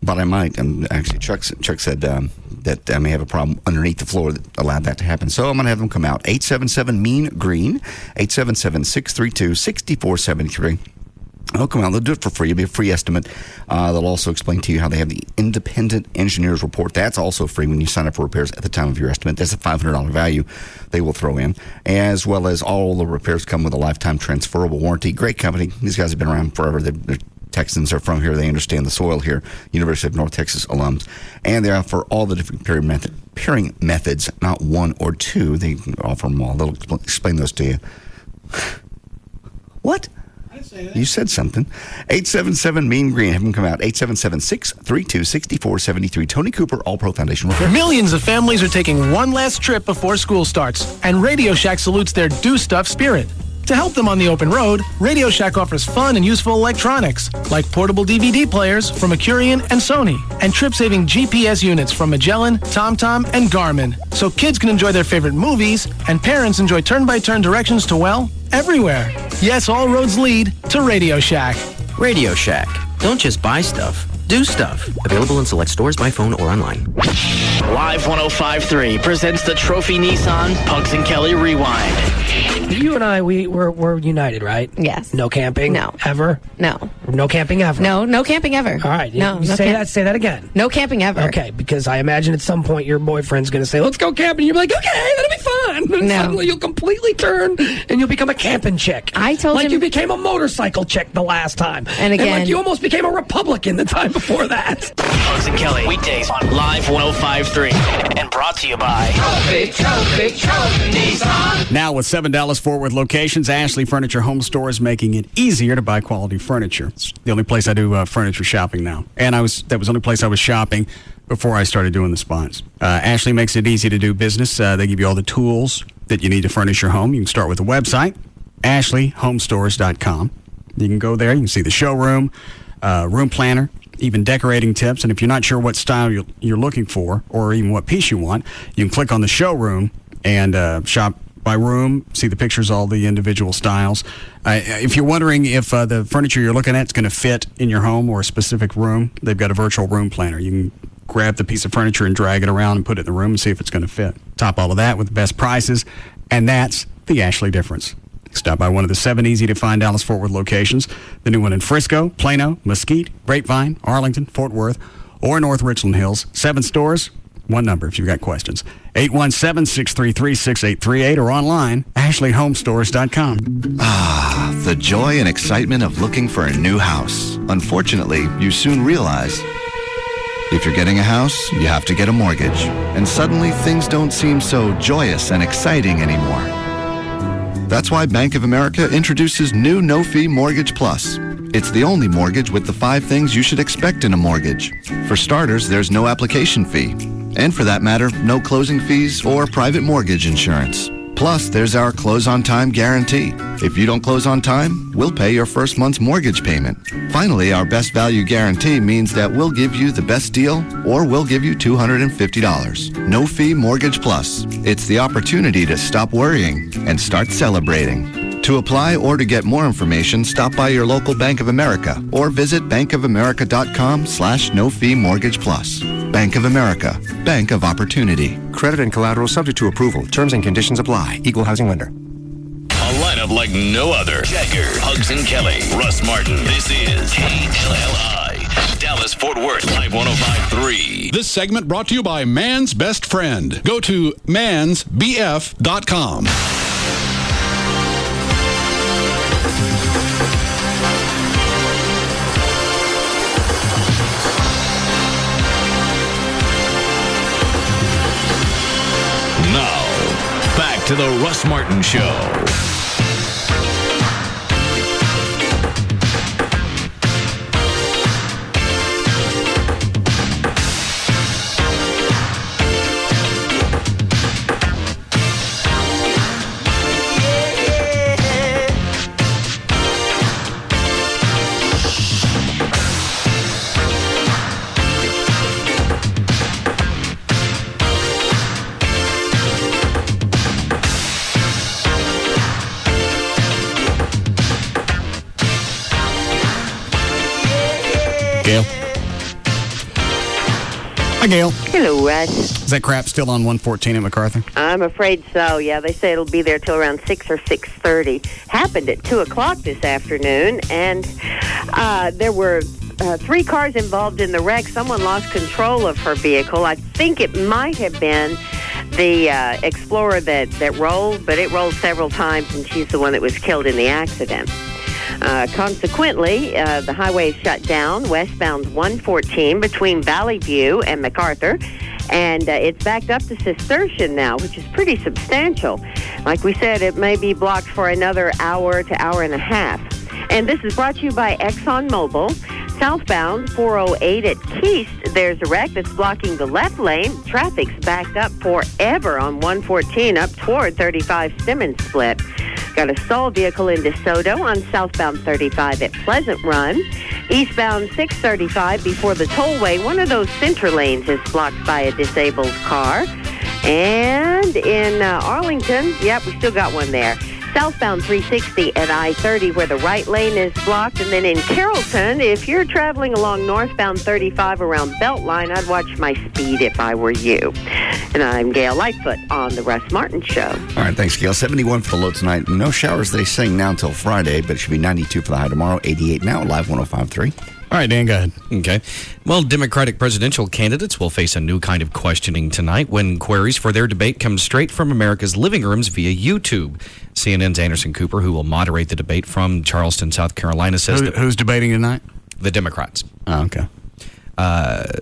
But I might, and actually Chuck said that I may have a problem underneath the floor that allowed that to happen. So I'm going to have them come out. 877-MEAN-GREEN, 877-632-6473. They'll come out. They'll do it for free. It'll be a free estimate. They'll also explain to you how they have the independent engineer's report. That's also free when you sign up for repairs at the time of your estimate. That's a $500 value they will throw in, as well as all the repairs come with a lifetime transferable warranty. Great company. These guys have been around forever. They're Texans are from here. They understand the soil here. University of North Texas alums. And they offer all the different pairing methods, not one or two. They offer them all. They'll explain those to you. What? You said something. 877-MEAN-GREEN. Have them come out. 877-632-6473. Tony Cooper, All Pro Foundation. Millions of families are taking one last trip before school starts, and Radio Shack salutes their do stuff spirit. To help them on the open road, Radio Shack offers fun and useful electronics, like portable DVD players from Mercurian and Sony, and trip-saving GPS units from Magellan, TomTom, and Garmin, so kids can enjoy their favorite movies, and parents enjoy turn-by-turn directions to, well, everywhere. Yes, all roads lead to Radio Shack. Radio Shack. Don't just buy stuff. Do stuff. Available in select stores by phone or online. Live 105.3 presents the Trophy Nissan Pugs and Kelly Rewind. You and I, we're united, right? Yes. No camping? No. Ever? No. No camping ever? No camping ever. All right. No. You say that again. No camping ever. Okay, because I imagine at some point your boyfriend's going to say, let's go camping. You'll be like, okay, that'll be fun. And suddenly you'll completely turn and you'll become a camping chick. I told him. Like you became a motorcycle chick the last time. And again. like you almost became a Republican the time before that. Pugs and Kelly, weekdays on Live 105.3. And brought to you by Trophy Nissan. Now with 7 Dallas-Fort Worth locations, Ashley Furniture Home Store is making it easier to buy quality furniture. It's the only place I do furniture shopping now. And that was the only place I was shopping before I started doing the spots. Ashley makes it easy to do business. They give you all the tools that you need to furnish your home. You can start with the website, ashleyhomestores.com. You can go there. You can see the showroom, room planner, even decorating tips. And if you're not sure what style you're looking for or even what piece you want, you can click on the showroom and shop by room, see the pictures, all the individual styles. If you're wondering if the furniture you're looking at is going to fit in your home or a specific room, they've got a virtual room planner. You can grab the piece of furniture and drag it around and put it in the room and see if it's going to fit. Top all of that with the best prices, and that's the Ashley difference. Stop by one of the 7 easy-to-find Dallas-Fort Worth locations. The new one in Frisco, Plano, Mesquite, Grapevine, Arlington, Fort Worth, or North Richland Hills. 7 stores, 1 number if you've got questions. 817-633-6838 or online, ashleyhomestores.com. Ah, the joy and excitement of looking for a new house. Unfortunately, you soon realize if you're getting a house, you have to get a mortgage. And suddenly things don't seem so joyous and exciting anymore. That's why Bank of America introduces new no-fee Mortgage Plus. It's the only mortgage with the 5 things you should expect in a mortgage. For starters, there's no application fee. And for that matter, no closing fees or private mortgage insurance. Plus, there's our close on time guarantee. If you don't close on time, we'll pay your first month's mortgage payment. Finally, our best value guarantee means that we'll give you the best deal or we'll give you $250. No fee Mortgage Plus. It's the opportunity to stop worrying and start celebrating. To apply or to get more information, stop by your local Bank of America or visit bankofamerica.com/no-fee mortgage plus. Bank of America, Bank of Opportunity. Credit and collateral subject to approval. Terms and conditions apply. Equal housing lender. A lineup like no other. Jagger, Hugs and Kelly, Russ Martin. This is KLLI, Dallas-Fort Worth, Live 105.3. This segment brought to you by Man's Best Friend. Go to mansbf.com. Now, back to the Russ Martin Show. Gail. Hi, Gail. Hello, Russ. Is that crap still on 114 at MacArthur? I'm afraid so, yeah. They say it'll be there till around 6 or 6:30. Happened at 2 o'clock this afternoon, and there were 3 cars involved in the wreck. Someone lost control of her vehicle. I think it might have been the Explorer that rolled, but it rolled several times, and she's the one that was killed in the accident. Consequently, the highway is shut down, westbound 114 between Valley View and MacArthur, and it's backed up to Cistercian now, which is pretty substantial. Like we said, it may be blocked for another hour to hour and a half. And this is brought to you by ExxonMobil. Southbound 408 at Keast, there's a wreck that's blocking the left lane. Traffic's backed up forever on 114 up toward 35 Simmons Split. Got a stalled vehicle in DeSoto on southbound 35 at Pleasant Run. Eastbound 635 before the tollway, one of those center lanes is blocked by a disabled car. And in Arlington, yep, we still got one there. Southbound 360 at I-30 where the right lane is blocked. And then in Carrollton, if you're traveling along northbound 35 around Beltline, I'd watch my speed if I were you. And I'm Gail Lightfoot on the Russ Martin Show. All right, thanks, Gail. 71 for the low tonight. No showers, they say, now until Friday, but it should be 92 for the high tomorrow. 88 now, live 105.3. All right, Dan, go ahead. Okay. Well, Democratic presidential candidates will face a new kind of questioning tonight when queries for their debate come straight from America's living rooms via YouTube. CNN's Anderson Cooper, who will moderate the debate from Charleston, South Carolina, says who's debating tonight? The Democrats. Oh, okay.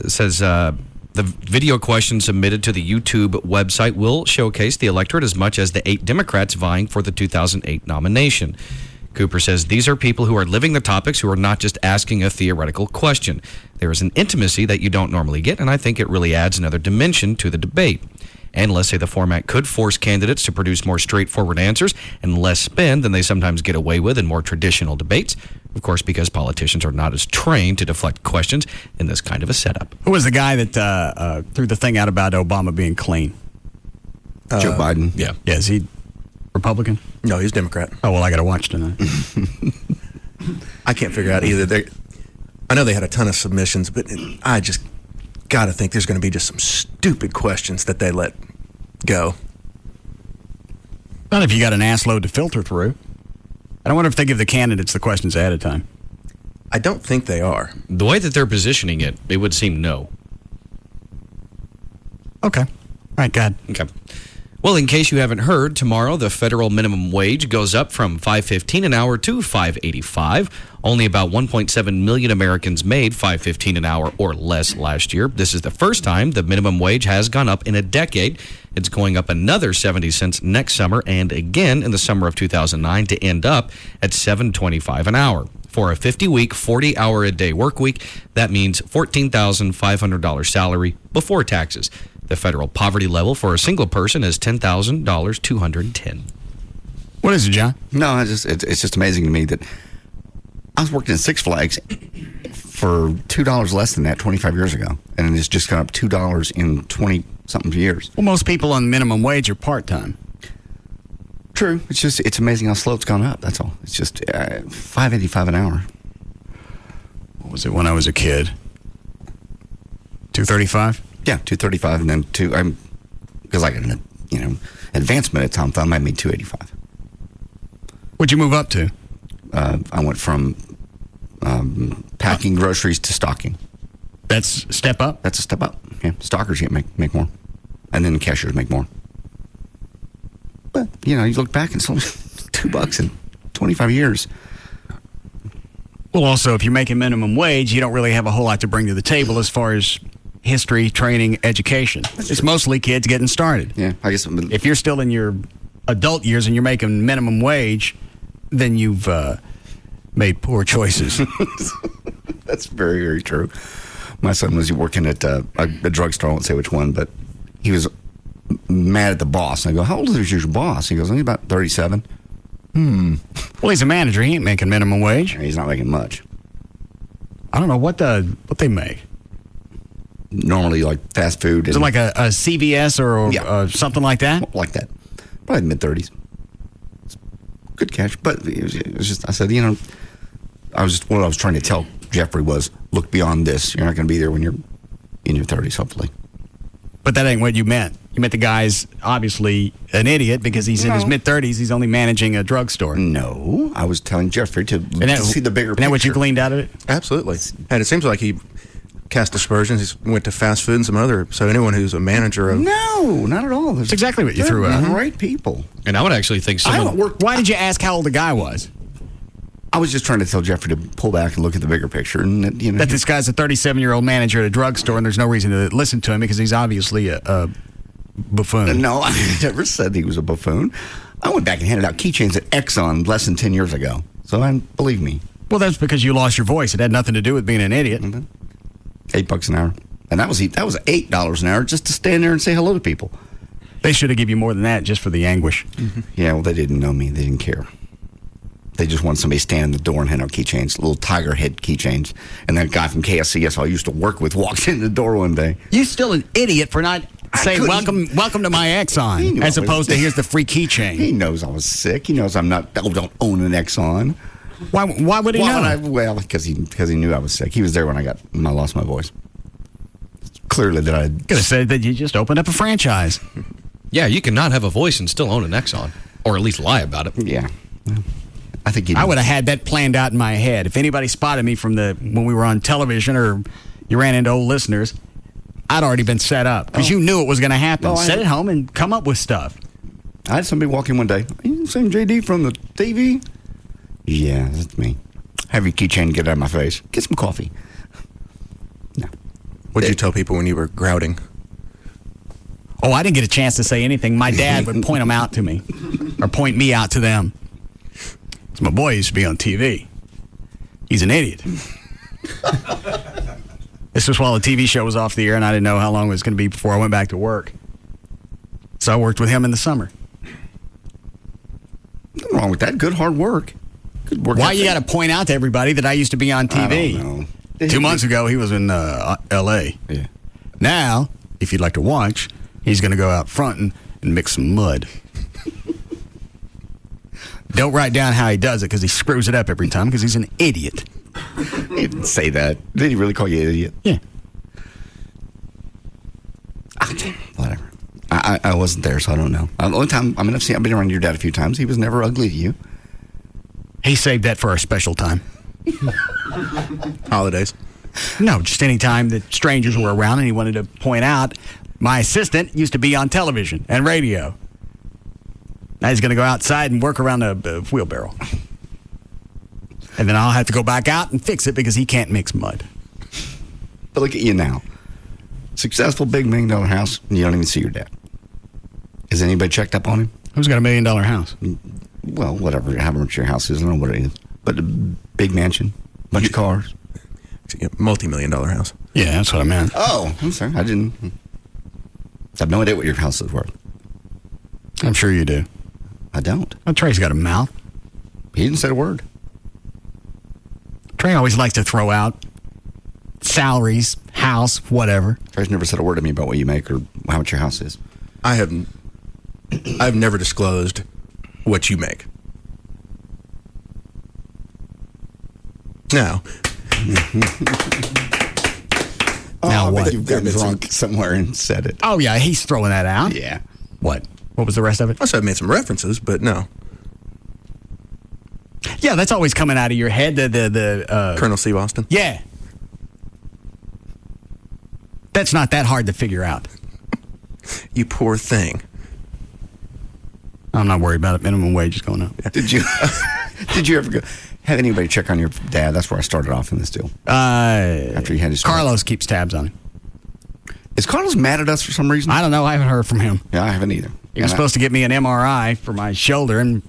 Says the video questions submitted to the YouTube website will showcase the electorate as much as the 8 Democrats vying for the 2008 nomination. Cooper says these are people who are living the topics, who are not just asking a theoretical question. There is an intimacy that you don't normally get, and I think it really adds another dimension to the debate. Analysts say the format could force candidates to produce more straightforward answers and less spin than they sometimes get away with in more traditional debates. Of course, because politicians are not as trained to deflect questions in this kind of a setup. Who was the guy that threw the thing out about Obama being clean? Joe Biden. Yeah. Yeah, is he Republican? No, he's Democrat. Oh, well, I got to watch tonight. I can't figure out either. I know they had a ton of submissions, but I just got to think there's going to be just some stupid questions that they let go. Not if you got an ass load to filter through. I don't wonder if they give the candidates the questions ahead of time. I don't think they are. The way that they're positioning it, it would seem no. Okay. All right, go ahead. Okay. Well, in case you haven't heard, tomorrow the federal minimum wage goes up from $5.15 an hour to $5.85. Only about 1.7 million Americans made $5.15 an hour or less last year. This is the first time the minimum wage has gone up in a decade. It's going up another 70 cents next summer and again in the summer of 2009 to end up at $7.25 an hour. For a 50-week, 40-hour-a-day work week, that means $14,500 salary before taxes. The federal poverty level for a single person is $10,210. What is it, John? No, it's just amazing to me that I was working at Six Flags for $2 less than that 25 years ago, and it's just gone up $2 in 20-something years. Well, most people on minimum wage are part-time. True. It's amazing how slow it's gone up. That's all. It's just $5.85 an hour. What was it when I was a kid? $2.35? Yeah, $2.35, and then because I got an advancement at Tom Thumb, I made $2.85. What'd you move up to? I went from packing groceries to stocking. That's a step up? That's a step up. Yeah, stockers get make more, and then cashiers make more. But you look back and it's only $2 in 25 years. Well, also, if you're making minimum wage, you don't really have a whole lot to bring to the table as far as history, training, education. It's mostly kids getting started. Yeah, I guess. If you're still in your adult years and you're making minimum wage, then you've made poor choices. That's very, very true. My son was working at a drugstore. I won't say which one, but he was mad at the boss. And I go, "How old is your boss?" He goes, "Only about 37." Well, he's a manager. He ain't making minimum wage. He's not making much. I don't know what they make. Normally, like fast food. Is it like a CVS or something like that? Like that. Probably mid-30s. Good catch. But it was just, I said, what I was trying to tell Jeffrey was, look beyond this. You're not going to be there when you're in your 30s, hopefully. But that ain't what you meant. You meant the guy's obviously an idiot because he's in his mid-30s. He's only managing a drugstore. No. I was telling Jeffrey to see the bigger picture. Isn't that what you gleaned out of it? Absolutely. And it seems like he cast aspersions. He went to fast food and some other. So anyone who's a manager of. No, not at all. That's exactly what you threw out. Great people. And I would actually think someone. Why did you ask how old the guy was? I was just trying to tell Jeffrey to pull back and look at the bigger picture. And that this guy's a 37-year-old manager at a drugstore, and there's no reason to listen to him because he's obviously a buffoon. No, I never said he was a buffoon. I went back and handed out keychains at Exxon less than 10 years ago. So believe me. Well, that's because you lost your voice. It had nothing to do with being an idiot. $8 an hour. And that was $8 an hour just to stand there and say hello to people. They should have given you more than that just for the anguish. Mm-hmm. Yeah, well, they didn't know me. They didn't care. They just wanted somebody standing at the door and hand out keychains, little tiger head keychains. And that guy from KSCS I used to work with walked in the door one day. You're still an idiot for not saying welcome to my Exxon, as opposed to here's the free keychain. He knows I was sick. He knows don't own an Exxon. Why would he know? Well, because he knew I was sick. He was there when I lost my voice. Clearly that I could have said that you just opened up a franchise. Yeah, you cannot have a voice and still own an Exxon, or at least lie about it. Yeah. I think I would have had that planned out in my head. If anybody spotted me when we were on television or you ran into old listeners, I'd already been set up because you knew it was going to happen. Sit at home and come up with stuff. I had somebody walk in one day. You seen JD from the TV? Yeah, that's me. Have your keychain get out of my face. Get some coffee. No. What'd you tell people when you were grouting? Oh, I didn't get a chance to say anything. My dad would point them out to me or point me out to them. My boy used to be on TV. He's an idiot. This was while the TV show was off the air, and I didn't know how long it was going to be before I went back to work. So I worked with him in the summer. Nothing wrong with that. Good hard work. Good work. Why you got to point out to everybody that I used to be on TV? I don't know. 2 months ago, he was in L.A. Yeah. Now, if you'd like to watch, he's going to go out front and mix some mud. Don't write down how he does it because he screws it up every time because he's an idiot. He didn't say that. Did he really call you an idiot? Yeah. Whatever. I wasn't there, so I don't know. The only time I've been around your dad a few times. He was never ugly to you. He saved that for our special time. Holidays? No, just any time that strangers were around and he wanted to point out my assistant used to be on television and radio. Now he's going to go outside and work around a wheelbarrow. And then I'll have to go back out and fix it because he can't mix mud. But look at you now. Successful, big $1 million house, and you don't even see your dad. Has anybody checked up on him? Who's got $1 million house? Well, whatever, however much your house is, I don't know what it is. But a big mansion, bunch of cars. Multi-million-dollar house. Yeah, that's what I meant. Oh, I'm sorry. I have no idea what your house is worth. I'm sure you do. I don't. Well, Trey's got a mouth. He didn't say a word. Trey always likes to throw out salaries, house, whatever. Trey's never said a word to me about what you make or how much your house is. I've never disclosed what you make. Now. Now what? You've got drunk somewhere and said it. Oh, yeah, he's throwing that out. Yeah. What? What was the rest of it? I said I made some references, but no. Yeah, that's always coming out of your head. The Colonel C. Boston? Yeah. That's not that hard to figure out. You poor thing. I'm not worried about it. Minimum wage is going up. Did you ever have anybody check on your dad? That's where I started off in this deal. After he had his Carlos keeps tabs on him. Is Carlos mad at us for some reason? I don't know. I haven't heard from him. Yeah, I haven't either. He was supposed to get me an MRI for my shoulder, and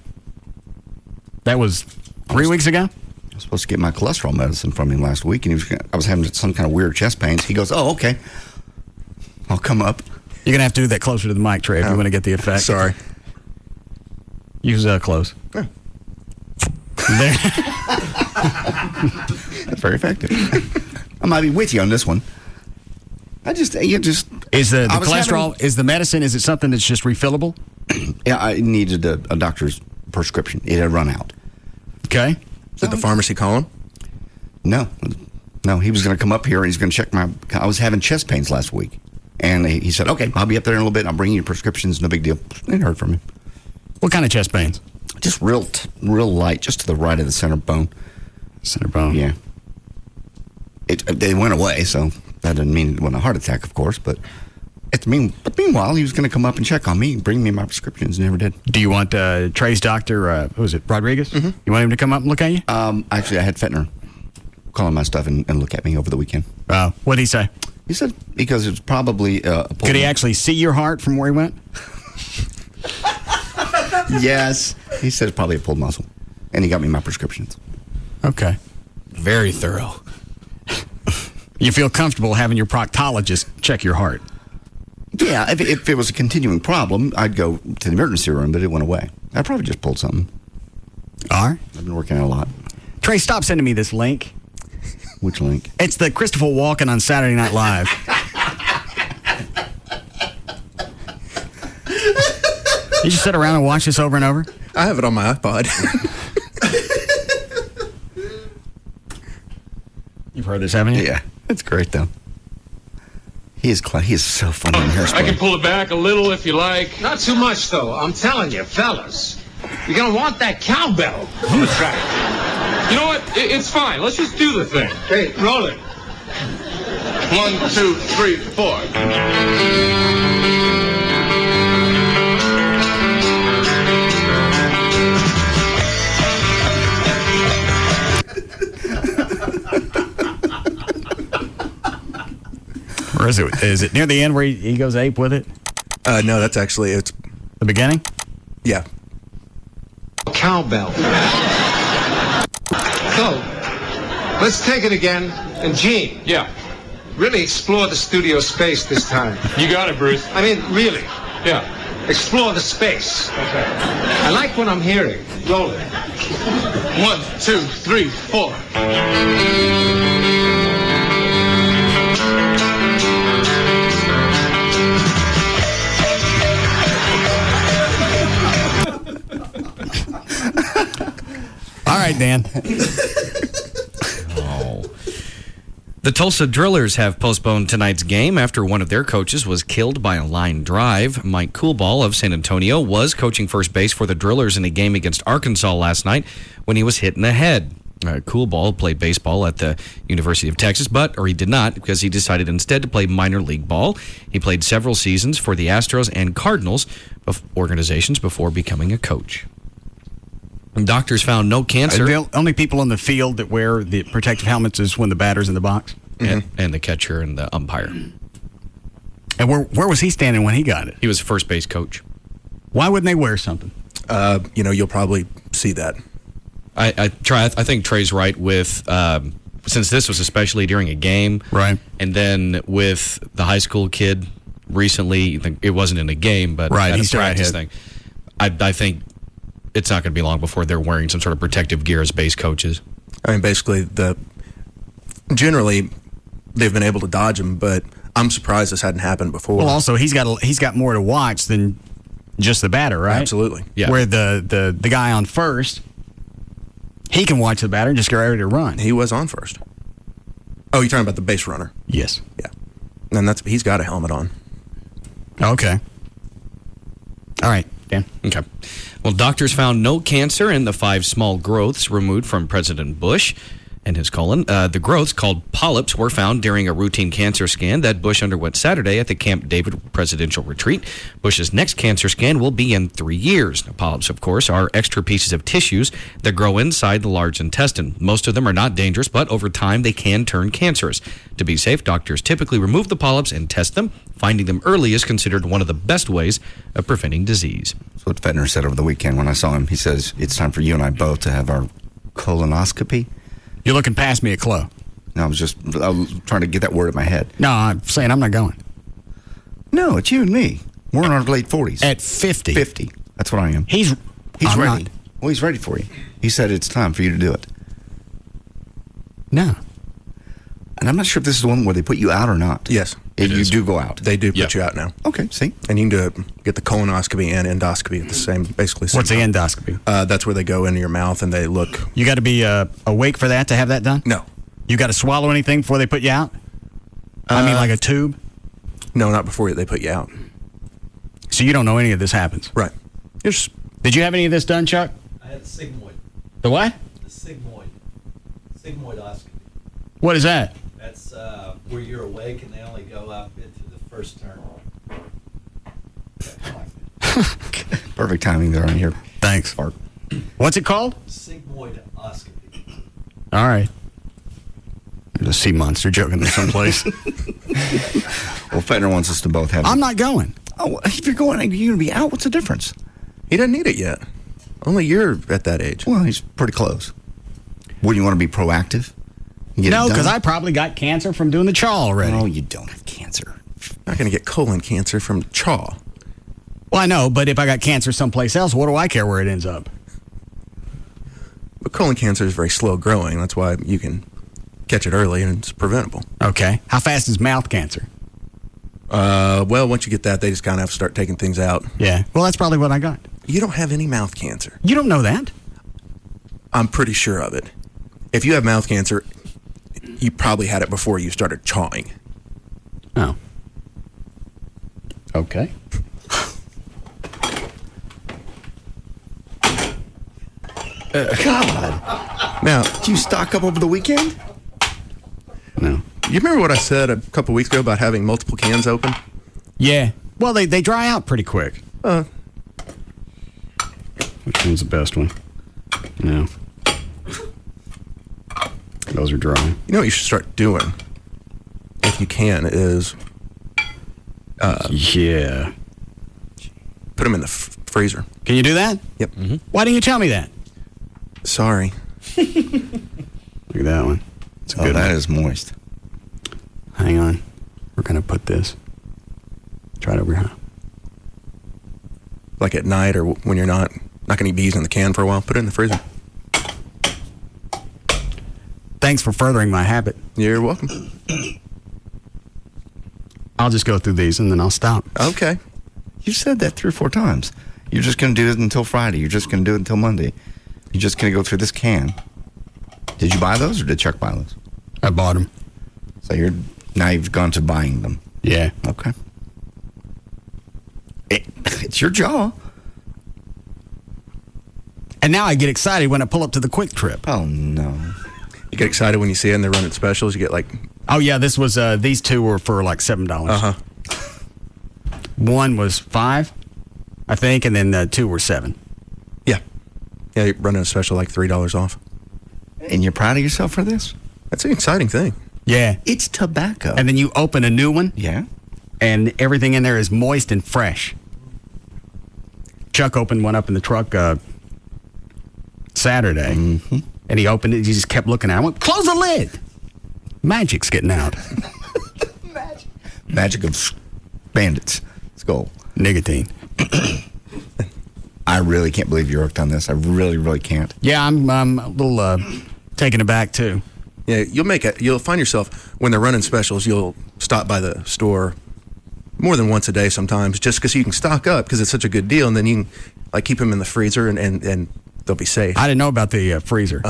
that was 3 weeks ago. I was supposed to get my cholesterol medicine from him last week, and I was having some kind of weird chest pains. He goes, "Oh, okay. I'll come up." You're going to have to do that closer to the mic, Trey, if you want to get the effect. Sorry. Use close. Yeah. That's very effective. I might be with you on this one. Is the cholesterol, is the medicine, is it something that's just refillable? Yeah, I needed a doctor's prescription. It had run out. Okay. Did the pharmacy call him? No, he was going to come up here and he's going to check I was having chest pains last week. And he said, "Okay, I'll be up there in a little bit. I'll bring you prescriptions. No big deal." I didn't heard from him. What kind of chest pains? Just real light, just to the right of the center bone. Center bone? Yeah. They went away, so that doesn't mean it wasn't a heart attack, of course. But meanwhile, he was going to come up and check on me, bring me my prescriptions, never did. Do you want Trey's doctor, who was it, Rodriguez? Mm-hmm. You want him to come up and look at you? Actually, I had Fentner call on my stuff and look at me over the weekend. What did he say? He said because it's probably Could he actually see your heart from where he went? Yes. He said it's probably a pulled muscle. And he got me my prescriptions. Okay. Very thorough. You feel comfortable having your proctologist check your heart? Yeah, if it was a continuing problem, I'd go to the emergency room, but it went away. I probably just pulled something. All right. I've been working out a lot. Trey, stop sending me this link. Which link? It's the Christopher Walken on Saturday Night Live. You just sit around and watch this over and over? I have it on my iPod. You've heard this, haven't you? Yeah. It's great, though. He is so funny in Hairspray. I can pull it back a little if you like. Not too much, though. I'm telling you, fellas. You're going to want that cowbell on the track. You know what? It's fine. Let's just do the thing. Hey, roll it. 1, 2, 3, 4. Or is it near the end where he goes ape with it? No, that's actually, it's the beginning? Yeah. Cowbell. So, let's take it again. And Gene. Yeah. Really explore the studio space this time. You got it, Bruce. I mean, really. Yeah. Explore the space. Okay. I like what I'm hearing. Roll it. 1, 2, 3, 4. All right, Dan. The Tulsa Drillers have postponed tonight's game after one of their coaches was killed by a line drive. Mike Coolball of San Antonio was coaching first base for the Drillers in a game against Arkansas last night when he was hit in the head. Coolball played baseball at the University of Texas, he did not, because he decided instead to play minor league ball. He played several seasons for the Astros and Cardinals organizations before becoming a coach. Doctors found no cancer. The only people on the field that wear the protective helmets is when the batter's in the box. And the catcher and the umpire. And where was he standing when he got it? He was a first base coach. Why wouldn't they wear something? You'll probably see that. I think Trey's right with since this was especially during a game, right? And then with the high school kid recently, it wasn't in a game, but right, at he's a practice thing. I think it's not going to be long before they're wearing some sort of protective gear as base coaches. I mean, basically, generally they've been able to dodge them, but I'm surprised this hadn't happened before. Well, also he's got more to watch than just the batter, right? Absolutely. Yeah. Where the guy on first, he can watch the batter and just get ready to run. He was on first. Oh, you're talking about the base runner? Yes. Yeah. And he's got a helmet on. Okay. All right, Dan. Okay. Well, doctors found no cancer in the 5 small growths removed from President Bush and his colon. The growths, called polyps, were found during a routine cancer scan that Bush underwent Saturday at the Camp David presidential retreat. Bush's next cancer scan will be in 3 years. Now, polyps, of course, are extra pieces of tissues that grow inside the large intestine. Most of them are not dangerous, but over time they can turn cancerous. To be safe, doctors typically remove the polyps and test them. Finding them early is considered one of the best ways of preventing disease. That's what Fetner said over the weekend when I saw him. He says, it's time for you and I both to have our colonoscopy. You're looking past me at Chloe. No, I was trying to get that word in my head. No, I'm saying I'm not going. No, it's you and me. We're in our late 40s. At 50. 50. That's what I am. He's ready. Not. Well, he's ready for you. He said it's time for you to do it. No. And I'm not sure if this is the one where they put you out or not. Yes. You do go out. They do put you out now. Okay, see? And you can get the colonoscopy and endoscopy at the same time. What's the endoscopy? That's where they go into your mouth and they look. You got to be awake for that to have that done? No. You got to swallow anything before they put you out? I mean, like a tube? No, not before they put you out. So you don't know any of this happens? Right. Did you have any of this done, Chuck? I had the sigmoid. The what? The sigmoid. Sigmoidoscopy. What is that? That's where you're awake and they only go up into the first turn. Perfect timing there on here. Thanks. What's it called? Sigmoidoscopy. All right. There's a sea monster joking there someplace. Well, Fetner wants us to both have it. I'm not going. Oh, if you're going, you're going to be out. What's the difference? He doesn't need it yet. Only you're at that age. Well, he's pretty close. Wouldn't you want to be proactive? No, because I probably got cancer from doing the chaw already. No, you don't have cancer. You're not going to get colon cancer from chaw. Well, I know, but if I got cancer someplace else, what do I care where it ends up? But colon cancer is very slow growing. That's why you can catch it early and it's preventable. Okay. How fast is mouth cancer? Well, once you get that, they just kind of have to start taking things out. Yeah. Well, that's probably what I got. You don't have any mouth cancer. You don't know that? I'm pretty sure of it. If you have mouth cancer, you probably had it before you started chawing. Oh. Okay. God. Now, did you stock up over the weekend? No. You remember what I said a couple weeks ago about having multiple cans open? Yeah. Well, they dry out pretty quick. Which one's the best one? No. Those are dry. You know what you should start doing, if you can, is... yeah. Put them in the freezer. Can you do that? Yep. Mm-hmm. Why didn't you tell me that? Sorry. Look at that one. It's a good that one. is moist. Hang on. We're going to put this. Try it over here. Like at night or when you're not going to be using the can for a while, put it in the freezer. Thanks for furthering my habit. You're welcome. I'll just go through these and then I'll stop. Okay. You said that 3 or 4 times. You're just going to do it until Friday. You're just going to do it until Monday. You're just going to go through this can. Did you buy those or did Chuck buy those? I bought them. So now you've gone to buying them. Yeah. Okay. It's your jaw. And now I get excited when I pull up to the Quick Trip. Oh, no. You get excited when you see it and they're running specials. You get like... Oh, yeah, this was... these two were for like $7. Uh-huh. One was $5, I think, and then 2 were $7. Yeah. Yeah, you're running a special like $3 off. And you're proud of yourself for this? That's an exciting thing. Yeah. It's tobacco. And then you open a new one. Yeah. And everything in there is moist and fresh. Chuck opened one up in the truck Saturday, and he opened it. He just kept looking at it. I went, close the lid. Magic's getting out. Magic of bandits. Let's go. Nicotine. I really can't believe you're hooked on this. I really, really can't. Yeah, I'm a little taken aback, too. Yeah, you'll find yourself, when they're running specials, you'll stop by the store more than once a day sometimes, just because you can stock up because it's such a good deal, and then you can keep them in the freezer and they'll be safe. I didn't know about the freezer.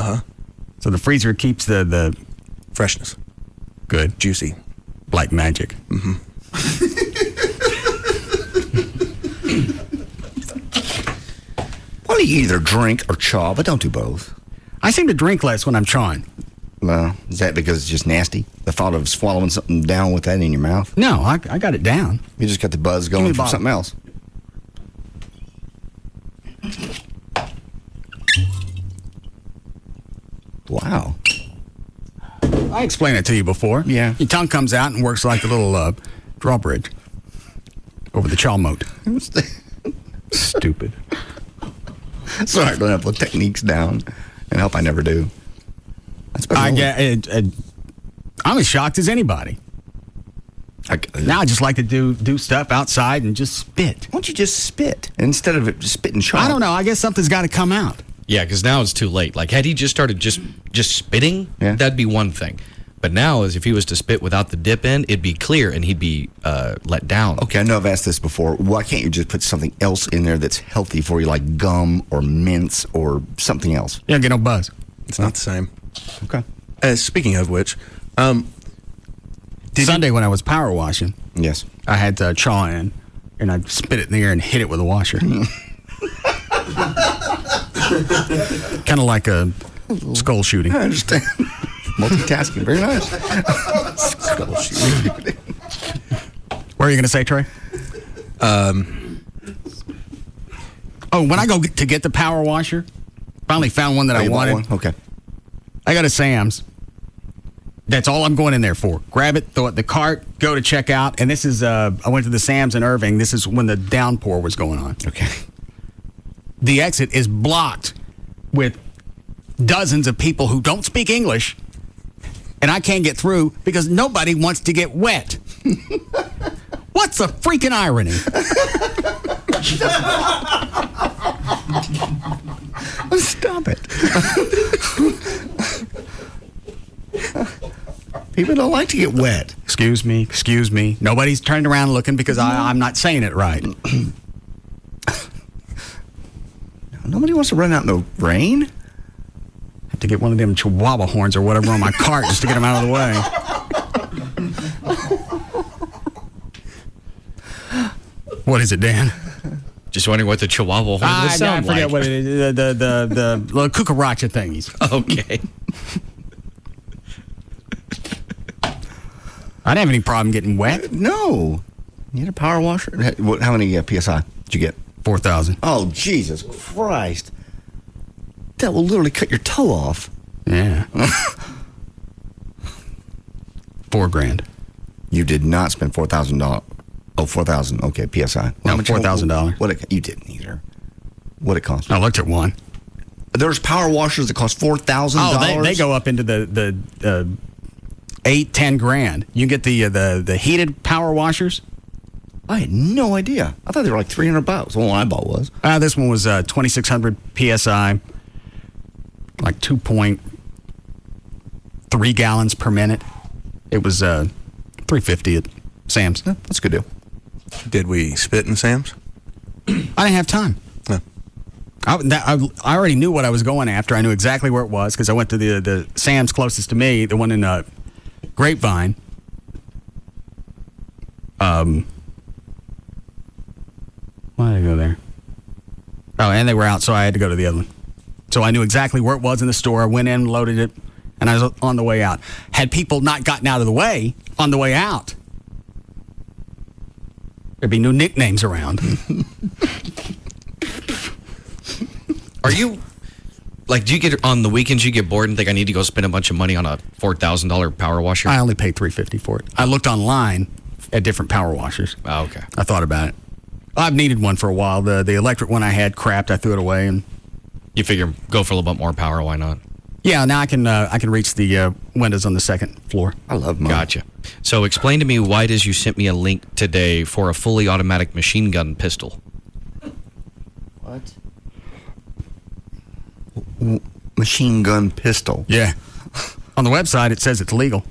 So the freezer keeps the freshness. Good. Juicy. Like magic. Why don't you either drink or chaw, but don't do both? I seem to drink less when I'm chawing. Well, is that because it's just nasty? The thought of swallowing something down with that in your mouth? No, I got it down. You just got the buzz going from something else. Wow. I explained it to you before. Yeah. Your tongue comes out and works like a little drawbridge over the chaw moat. Stupid. Sorry, I don't have the techniques down, and I hope I never do. I'm as shocked as anybody. Now I just like to do stuff outside and just spit. Why don't you just spit instead of just spit and chaw? I don't know. I guess something's got to come out. Yeah, because now it's too late. Like, had he just started just spitting, that'd be one thing. But now, as if he was to spit without the dip in, it'd be clear and he'd be let down. Okay, I know I've asked this before. Why can't you just put something else in there that's healthy for you, like gum or mints or something else? Yeah, get no buzz. It's not the same. Okay. Speaking of which, Sunday when I was power washing, yes, I had chaw in, and I spit it in the air and hit it with a washer. Kind of like a skull shooting. I understand. Multitasking, very nice. Skull shooting. What are you going to say, Trey? When I go to get the power washer, finally found one that I wanted. Okay. I got a Sam's. That's all I'm going in there for. Grab it, throw it in the cart, go to check out. And this is, I went to the Sam's in Irving. This is when the downpour was going on. Okay. The exit is blocked with dozens of people who don't speak English, and I can't get through because nobody wants to get wet. What's the freaking irony? Stop it. People don't like to get wet. Excuse me. Nobody's turned around looking because I'm not saying it right. Nobody wants to run out in the rain. Have to get one of them chihuahua horns or whatever on my cart just to get them out of the way. What is it, Dan? Just wondering what the chihuahua horn would sound like. I forget what it is. The little cucaracha thingies. Okay. I didn't have any problem getting wet. No. You had a power washer? How many PSI did you get? 4,000. Oh, Jesus Christ. That will literally cut your toe off. Yeah. $4,000. You did not spend $4,000. Oh, 4,000. Okay, PSI. No, $4,000. You didn't either. What it cost? I looked at one. There's power washers that cost $4,000. Oh, they go up into the $8-10 grand. You can get the heated power washers. I had no idea. I thought they were like $300. The one I bought was. This one was 2,600 PSI, like 2.3 gallons per minute. It was $350 at Sam's. Yeah, that's a good deal. Did we spit in Sam's? I didn't have time. No. I already knew what I was going after. I knew exactly where it was because I went to the Sam's closest to me, the one in Grapevine. Why did I go there? Oh, and they were out, so I had to go to the other one. So I knew exactly where it was in the store. I went in, loaded it, and I was on the way out. Had people not gotten out of the way on the way out, there'd be new nicknames around. Are you, like, do you get, on the weekends, you get bored and think I need to go spend a bunch of money on a $4,000 power washer? I only paid $350 for it. I looked online at different power washers. Oh, okay. I thought about it. I've needed one for a while. The electric one I had crapped. I threw it away, and You figure go for a little bit more power. Why not? yeah, now I can reach the windows on the second floor. I love mine. Gotcha. So explain to me why it is you sent me a link today for a fully automatic machine gun pistol. What? Machine gun pistol. Yeah. On the website, it says it's legal.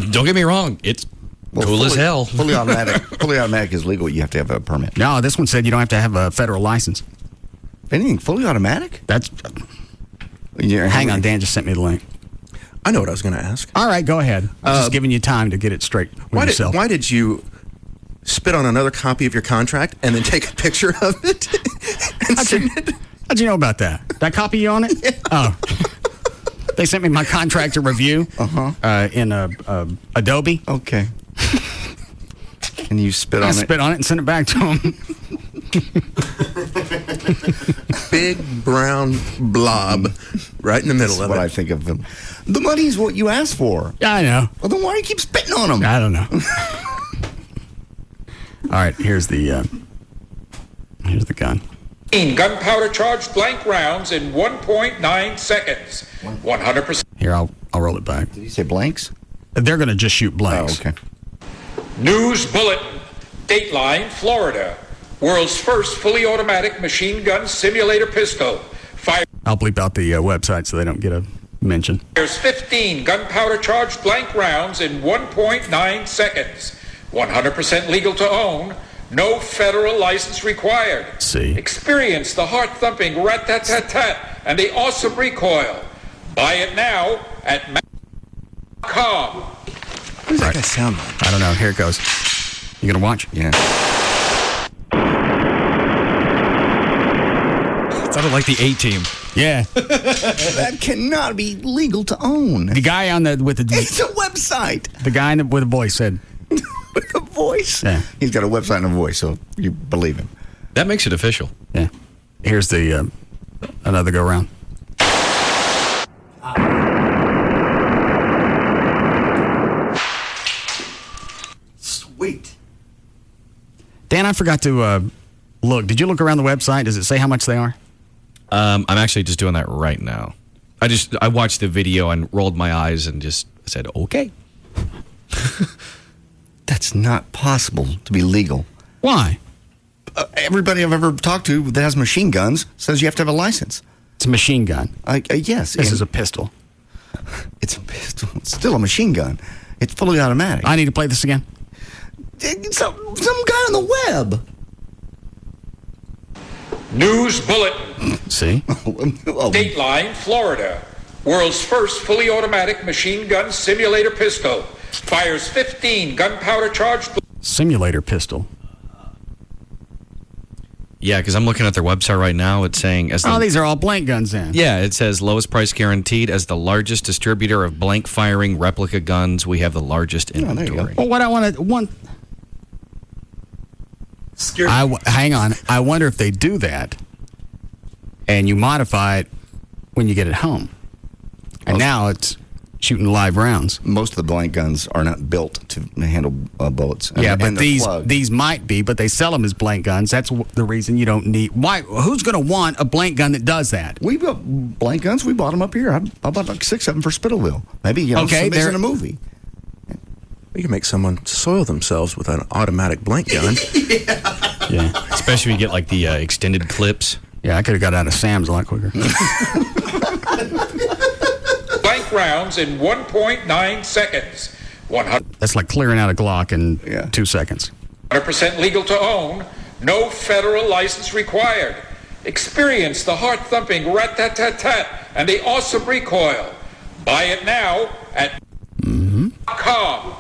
Don't get me wrong. It's cool as hell. Fully automatic is legal. You have to have a permit. No, this one said you don't have to have a federal license. Anything fully automatic? That's. Hang on, Dan just sent me the link. I know what I was going to ask. All right, go ahead. I'm just giving you time to get it straight with yourself. Why did you spit on another copy of your contract and then take a picture of it and submit it? How'd you know about that? That copy you on it? Yeah. Oh. They sent me my contract to review in Adobe. Okay. And you spit on it? I spit on it and sent it back to them. Big brown blob right in the middle of what it. I think of them. The money's what you asked for. Yeah, I know. Well, then why do you keep spitting on them? I don't know. All right, here's the gun. Gunpowder charged blank rounds in 1.9 seconds. 100%. Here, I'll roll it back. Did you say blanks? They're going to just shoot blanks. Oh, okay. News Bulletin, Dateline, Florida. World's first fully automatic machine gun simulator pistol. I'll bleep out the website so they don't get a mention. There's 15 gunpowder charged blank rounds in 1.9 seconds. 100% legal to own. No federal license required. See. Experience the heart-thumping rat-tat-tat-tat and the awesome recoil. Buy it now at Mac.com. What does that guy sound like? I don't know. Here it goes. You gonna watch? Yeah. It sounded like the A-Team. Yeah. That cannot be legal to own. The guy with the It's a website. The guy with a voice said. With a voice? Yeah. He's got a website and a voice, so you believe him. That makes it official. Yeah. Here's the another go round. Sweet. Dan, I forgot to look. Did you look around the website? Does it say how much they are? I'm actually just doing that right now. I watched the video and rolled my eyes and just said, okay. That's not possible to be legal. Why? Everybody I've ever talked to that has machine guns says you have to have a license. It's a machine gun. Yes. This is a pistol. It's a pistol. It's still a machine gun. It's fully automatic. I need to play this again. Some guy on the web. News Bulletin. See? Dateline, Florida. World's first fully automatic machine gun simulator pistol. Fires 15 gunpowder charged. Simulator pistol. Yeah, because I'm looking at their website right now. It's saying these are all blank guns then. Yeah, it says lowest price guaranteed. As the largest distributor of blank firing replica guns, we have the largest inventory. Well, what I want to hang on. I wonder if they do that, and you modify it when you get it home. And now it's shooting live rounds. Most of the blank guns are not built to handle bullets. Yeah, but these might be, but they sell them as blank guns. That's the reason you don't need. Why? Who's going to want a blank gun that does that? We got blank guns. We bought them up here. I bought like 6 of them for Spittleville. Maybe they're in a movie. You can make someone soil themselves with an automatic blank gun. Yeah. Especially if you get like the extended clips. Yeah, I could have got out of Sam's a lot quicker. Blank rounds in 1.9 seconds. 100% That's like clearing out a Glock in 2 seconds. legal to own. No federal license required. Experience the heart-thumping rat-tat-tat-tat and the awesome recoil. Buy it now at Mac.com.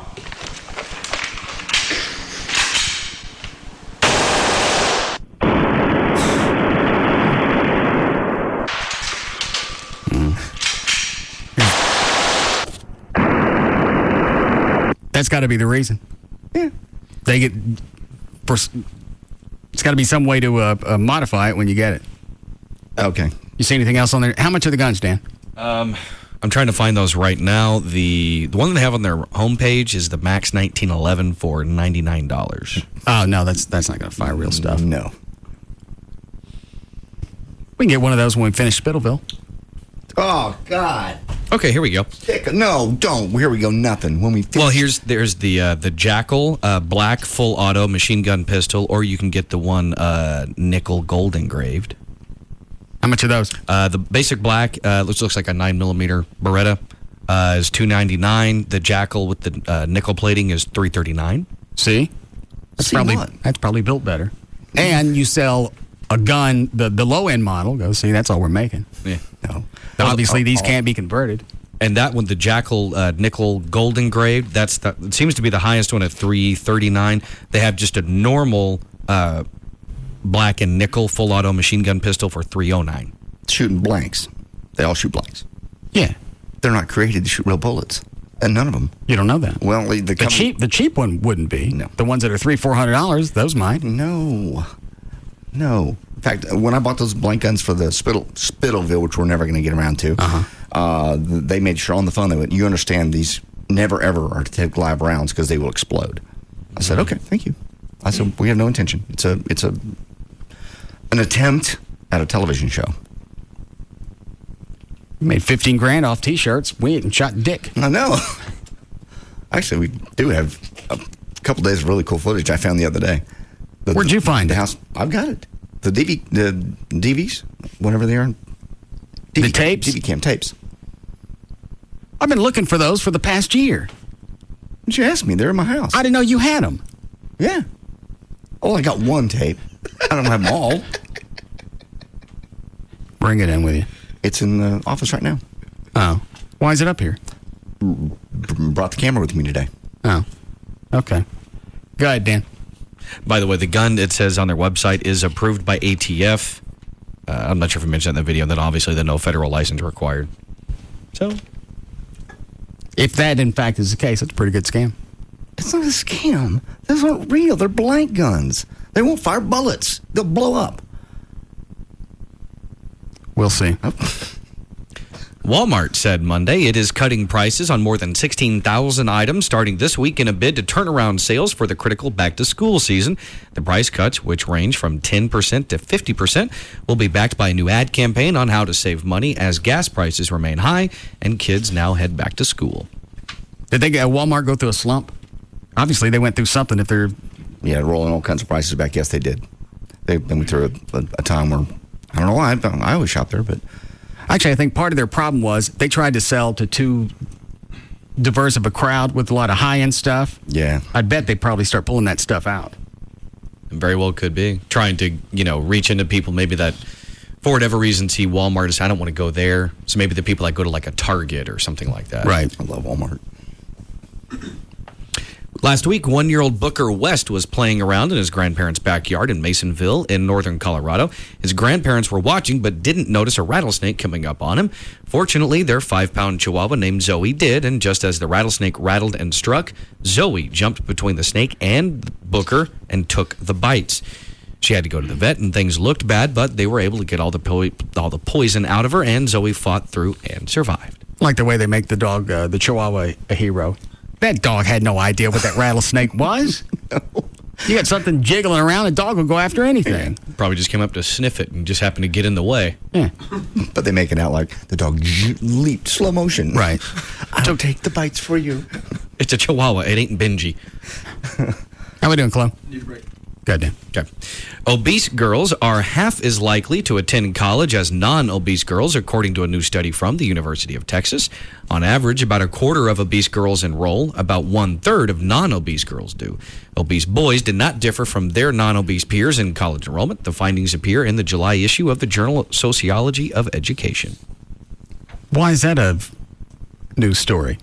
That's got to be the reason. Yeah. It's got to be some way to modify it when you get it. Okay. You see anything else on there? How much are the guns, Dan? I'm trying to find those right now. The one they have on their homepage is the Max 1911 for $99. Oh, no, that's not going to fire real stuff. No. We can get one of those when we finish Spittleville. Oh, God. Okay, here we go. No, don't. Here we go. Nothing. When we finish. Well, there's the Jackal black full auto machine gun pistol, or you can get the one nickel gold engraved. How much are those? The basic black looks like a 9mm Beretta is $299. The Jackal with the nickel plating is $339. See, that's probably built better. And you sell a gun, the low end model. Go see, that's all we're making. Yeah, no. Obviously, these can't be converted. And that one, the Jackal nickel gold engraved, it seems to be the highest one at $339. They have just a normal black and nickel full auto machine gun pistol for $309. Shooting blanks. They all shoot blanks. Yeah. They're not created to shoot real bullets. And none of them. You don't know that. Well, the cheap one wouldn't be. No. The ones that are $300-$400, those might. No. In fact, when I bought those blank guns for the Spittleville, which we're never going to get around to, they made sure on the phone, they went, you understand these never ever are to take live rounds because they will explode. I said, okay, thank you. I said, we have no intention. It's an attempt at a television show. You made $15,000 off T-shirts. We ain't shot dick. I know. Actually, we do have a couple days of really cool footage I found the other day. Where'd you find the it? House? I've got it. The DVs, whatever they are. The tapes? DV cam tapes. I've been looking for those for the past year. Did you ask me? They're in my house. I didn't know you had them. Yeah. Oh, I got one tape. I don't have them all. Bring it in with you. It's in the office right now. Oh. Why is it up here? Brought the camera with me today. Oh. Okay. Go ahead, Dan. By the way, the gun, it says on their website, is approved by ATF. I'm not sure if I mentioned that in the video, that obviously there's no federal license required. So, if that in fact is the case, it's a pretty good scam. It's not a scam. Those aren't real. They're blank guns. They won't fire bullets. They'll blow up. We'll see. Walmart said Monday it is cutting prices on more than 16,000 items starting this week in a bid to turn around sales for the critical back-to-school season. The price cuts, which range from 10% to 50%, will be backed by a new ad campaign on how to save money as gas prices remain high and kids now head back to school. Did Walmart go through a slump? Obviously, they went through something if they're... Yeah, rolling all kinds of prices back. Yes, they did. They went through a time where, I don't know why, I always shop there, but... Actually, I think part of their problem was they tried to sell to too diverse of a crowd with a lot of high-end stuff. Yeah. I bet they probably start pulling that stuff out. Very well could be. Trying to, reach into people maybe that, for whatever reason, see Walmart as, I don't want to go there. So maybe the people that go to like a Target or something like that. Right. I love Walmart. Last week, 1-year-old Booker West was playing around in his grandparents' backyard in Masonville in northern Colorado. His grandparents were watching but didn't notice a rattlesnake coming up on him. Fortunately, their 5-pound Chihuahua named Zoe did, and just as the rattlesnake rattled and struck, Zoe jumped between the snake and Booker and took the bites. She had to go to the vet, and things looked bad, but they were able to get all the poison out of her, and Zoe fought through and survived. Like the way they make the dog, the Chihuahua, a hero. That dog had no idea what that rattlesnake was. No. You got something jiggling around, a dog will go after anything. Probably just came up to sniff it and just happened to get in the way. Yeah. But they make it out like the dog leaped slow motion. Right. I'll take the bites for you. It's a Chihuahua. It ain't Benji. How we doing, Chloe? Need a break. Good, Dan. Okay. Obese girls are half as likely to attend college as non-obese girls, according to a new study from the University of Texas. On average, about a quarter of obese girls enroll. About 1/3 of non-obese girls do. Obese boys did not differ from their non-obese peers in college enrollment. The findings appear in the July issue of the journal Sociology of Education. Why is that a news story?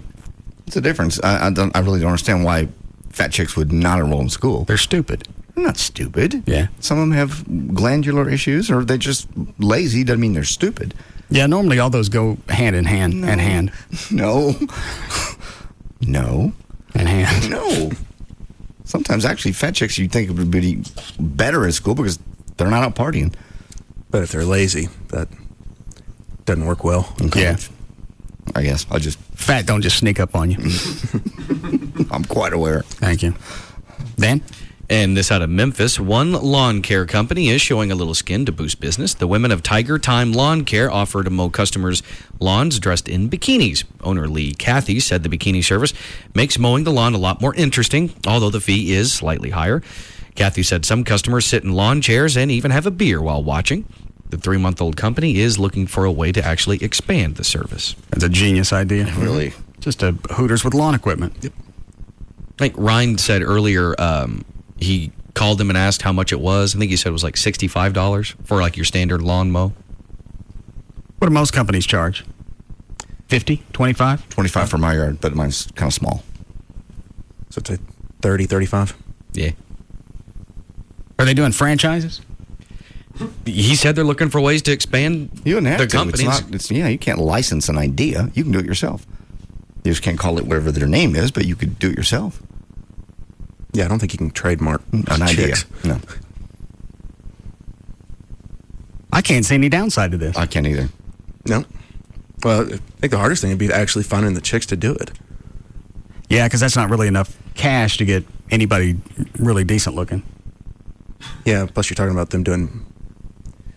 It's a difference. I really don't understand why fat chicks would not enroll in school. They're stupid. They're not stupid. Yeah. Some of them have glandular issues, or they're just lazy. Doesn't mean they're stupid. Yeah, normally all those go hand in hand and hand. No. No. And hand. No. Sometimes, actually, fat chicks you'd think would be better in school because they're not out partying. But if they're lazy, that doesn't work well. Yeah. I guess I'll just... Fat don't just sneak up on you. I'm quite aware. Thank you. Dan? And this out of Memphis, one lawn care company is showing a little skin to boost business. The women of Tiger Time Lawn Care offer to mow customers' lawns dressed in bikinis. Owner Lee Cathy said the bikini service makes mowing the lawn a lot more interesting, although the fee is slightly higher. Cathy said some customers sit in lawn chairs and even have a beer while watching. The 3-month-old company is looking for a way to actually expand the service. That's a genius idea. Really? Just a Hooters with lawn equipment. Yep. I think Ryan said earlier he called him and asked how much it was. I think he said it was like $65 for like your standard lawn mow. What do most companies charge? 50, 25? 25 for my yard, but mine's kind of small. So it's a 30, 35? Yeah. Are they doing franchises? He said they're looking for ways to expand their companies. You can't license an idea. You can do it yourself. You just can't call it whatever their name is, but you could do it yourself. Yeah, I don't think you can trademark an idea. No. I can't see any downside to this. I can't either. No. Well, I think the hardest thing would be actually finding the chicks to do it. Yeah, because that's not really enough cash to get anybody really decent looking. Yeah, plus you're talking about them doing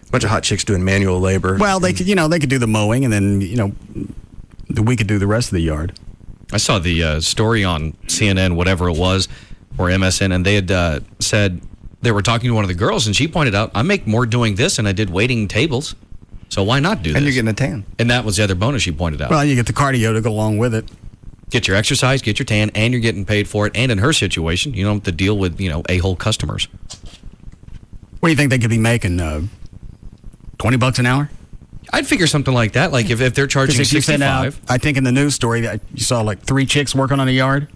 a bunch of hot chicks doing manual labor. Well, they could do the mowing, and then we could do the rest of the yard. I saw the story on CNN, whatever it was, or MSN, and they had said they were talking to one of the girls, and she pointed out, I make more doing this than I did waiting tables, so why not do this? And you're getting a tan. And that was the other bonus she pointed out. Well, you get the cardio to go along with it. Get your exercise, get your tan, and you're getting paid for it. And in her situation, you don't have to deal with, a-hole customers. What do you think they could be making? $20 an hour? I'd figure something like that. Like if they're charging $65. I think in the news story that you saw like 3 chicks working on a yard.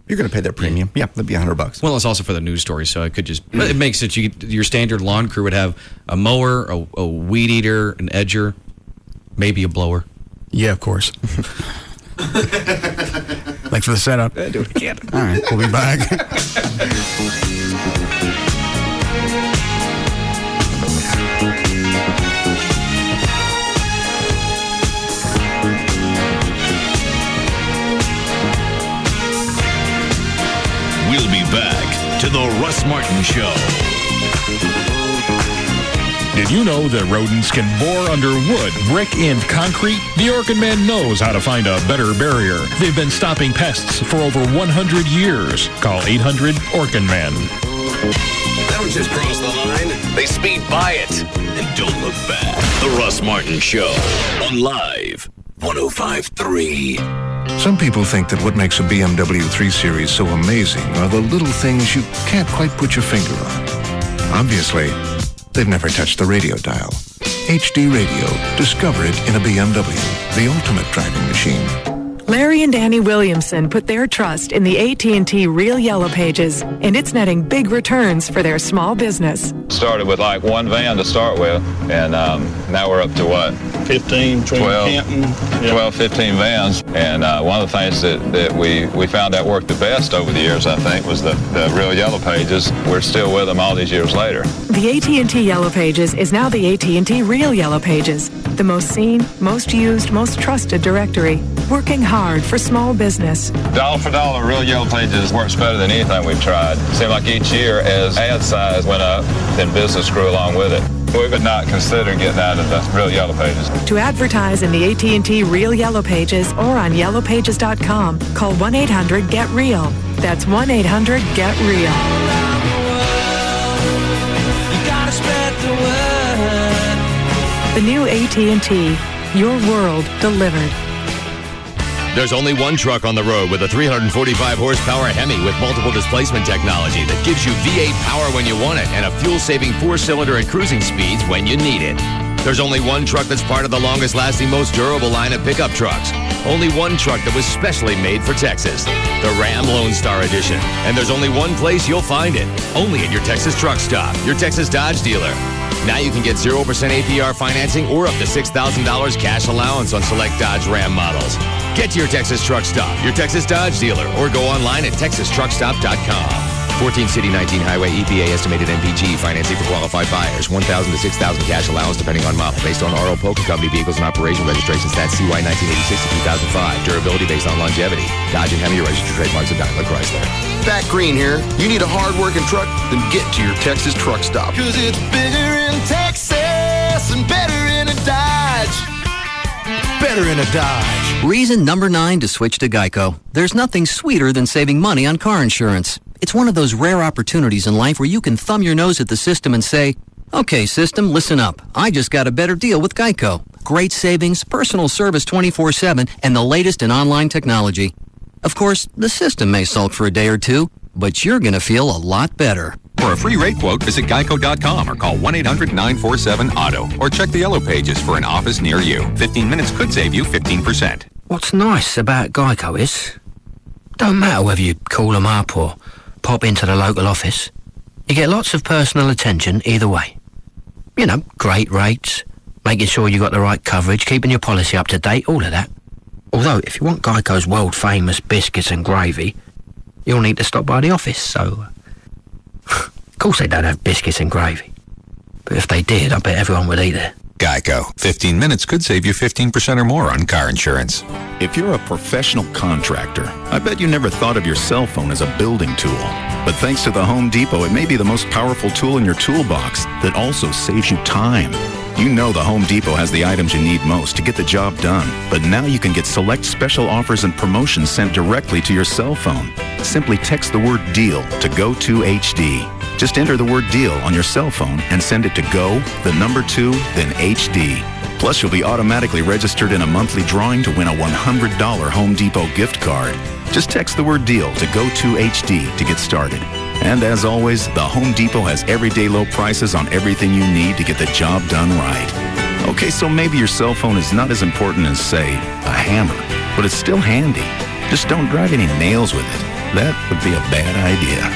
You're going to pay their premium. Yeah, that'd be $100. Well, it's also for the news story, so it could just... It makes it... Your standard lawn crew would have a mower, a weed eater, an edger, maybe a blower. Yeah, of course. Thanks for the setup. Do it again. All right, we'll be back. We'll be back to the Russ Martin Show. Did you know that rodents can bore under wood, brick, and concrete? The Orkin Man knows how to find a better barrier. They've been stopping pests for over 100 years. Call 800-ORKIN-MAN. They don't just cross the line, they speed by it. And don't look back. The Russ Martin Show on Live 105.3. Some people think that what makes a BMW 3 Series so amazing are the little things you can't quite put your finger on. Obviously, they've never touched the radio dial. HD Radio. Discover it in a BMW, the ultimate driving machine. Larry and Danny Williamson put their trust in the AT&T Real Yellow Pages, and it's netting big returns for their small business. Started with like one van to start with, and now we're up to what? 15, 12, 12, 15 vans. And one of the things that we found that worked the best over the years, I think, was the Real Yellow Pages. We're still with them all these years later. The AT&T Yellow Pages is now the AT&T Real Yellow Pages, the most seen, most used, most trusted directory, working hard for small business. Dollar for dollar, Real Yellow Pages works better than anything we've tried. It seemed like each year, as ad size went up, then business grew along with it. We would not consider getting out of the Real Yellow Pages. To advertise in the AT&T Real Yellow Pages or on yellowpages.com, call 1-800-GET-REAL. That's 1-800-GET-REAL. The new AT&T, your world delivered. There's only one truck on the road with a 345 horsepower Hemi with multiple displacement technology that gives you V8 power when you want it and a fuel-saving 4-cylinder and cruising speeds when you need it. There's only one truck that's part of the longest-lasting, most durable line of pickup trucks. Only one truck that was specially made for Texas, the Ram Lone Star Edition. And there's only one place you'll find it, only at your Texas truck stop, your Texas Dodge dealer. Now you can get 0% APR financing or up to $6,000 cash allowance on select Dodge Ram models. Get to your Texas truck stop, your Texas Dodge dealer, or go online at texastruckstop.com. 14 city, 19 highway, EPA estimated MPG, financing for qualified buyers, 1,000 to 6,000 cash allowance depending on model, based on RL Polka Company vehicles and operation registration stats CY 1986 to 2005, durability based on longevity. Dodge and Hemi registered trademarks of Daimler Chrysler. Back Green here. You need a hard-working truck? Then get to your Texas truck stop. Cause it's bigger in Texas and better in a Dodge. Better in a Dodge. Reason number 9 to switch to Geico. There's nothing sweeter than saving money on car insurance. It's one of those rare opportunities in life where you can thumb your nose at the system and say, okay, system, listen up. I just got a better deal with Geico. Great savings, personal service 24/7, and the latest in online technology. Of course, the system may sulk for a day or two, but you're going to feel a lot better. For a free rate quote, visit geico.com or call 1-800-947-AUTO or check the yellow pages for an office near you. 15 minutes could save you 15%. What's nice about Geico is, don't matter whether you call them up or pop into the local office, you get lots of personal attention either way. You know, great rates, making sure you got the right coverage, keeping your policy up to date, all of that. Although, if you want Geico's world-famous biscuits and gravy, you'll need to stop by the office, so... Of course they don't have biscuits and gravy. But if they did, I bet everyone would eat there. Geico. 15 minutes could save you 15% or more on car insurance. If you're a professional contractor, I bet you never thought of your cell phone as a building tool. But thanks to the Home Depot, it may be the most powerful tool in your toolbox that also saves you time. You know the Home Depot has the items you need most to get the job done. But now you can get select special offers and promotions sent directly to your cell phone. Simply text the word DEAL to GO2HD. Just enter the word DEAL on your cell phone and send it to GO, the number 2, then HD. Plus, you'll be automatically registered in a monthly drawing to win a $100 Home Depot gift card. Just text the word DEAL to GO2HD to get started. And as always, the Home Depot has everyday low prices on everything you need to get the job done right. Okay, so maybe your cell phone is not as important as, say, a hammer, but it's still handy. Just don't drive any nails with it. That would be a bad idea.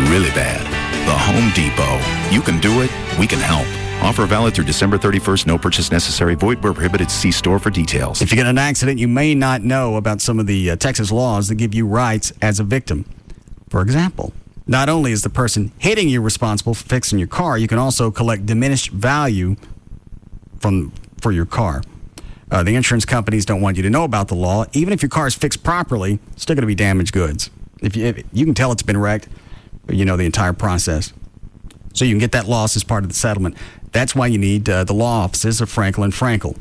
Really bad. The Home Depot. You can do it. We can help. Offer valid through December 31st. No purchase necessary. Void where prohibited. See store for details. If you get in an accident, you may not know about some of the Texas laws that give you rights as a victim. For example, not only is the person hitting you responsible for fixing your car, you can also collect diminished value for your car. The insurance companies don't want you to know about the law. Even if your car is fixed properly, it's still going to be damaged goods. If you can tell it's been wrecked, but you know the entire process. So you can get that loss as part of the settlement. That's why you need the law offices of Frankel & Frankel.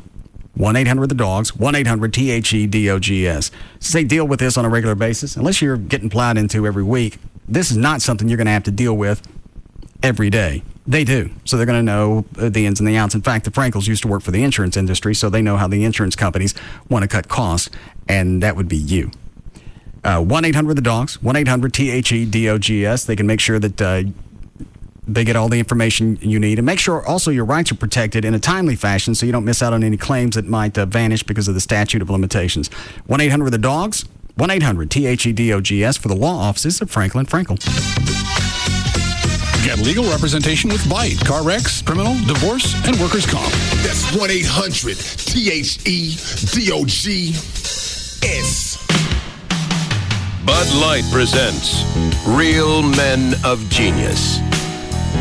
1-800-THE-DOGS, 1-800-THEDOGS. Since they deal with this on a regular basis, unless you're getting plowed into every week, this is not something you're going to have to deal with every day. They do. So they're going to know the ins and the outs. In fact, the Frankels used to work for the insurance industry, so they know how the insurance companies want to cut costs, and that would be you. 1-800-THE-DOGS, 1-800-THEDOGS. They can make sure that they get all the information you need, and make sure also your rights are protected in a timely fashion so you don't miss out on any claims that might vanish because of the statute of limitations. 1-800-THE-DOGS, 1-800-THEDOGS for the law offices of Frankel & Frankel. Get legal representation with Byte, car wrecks, criminal, divorce, and workers' comp. That's 1-800-THEDOGS. Bud Light presents Real Men of Genius.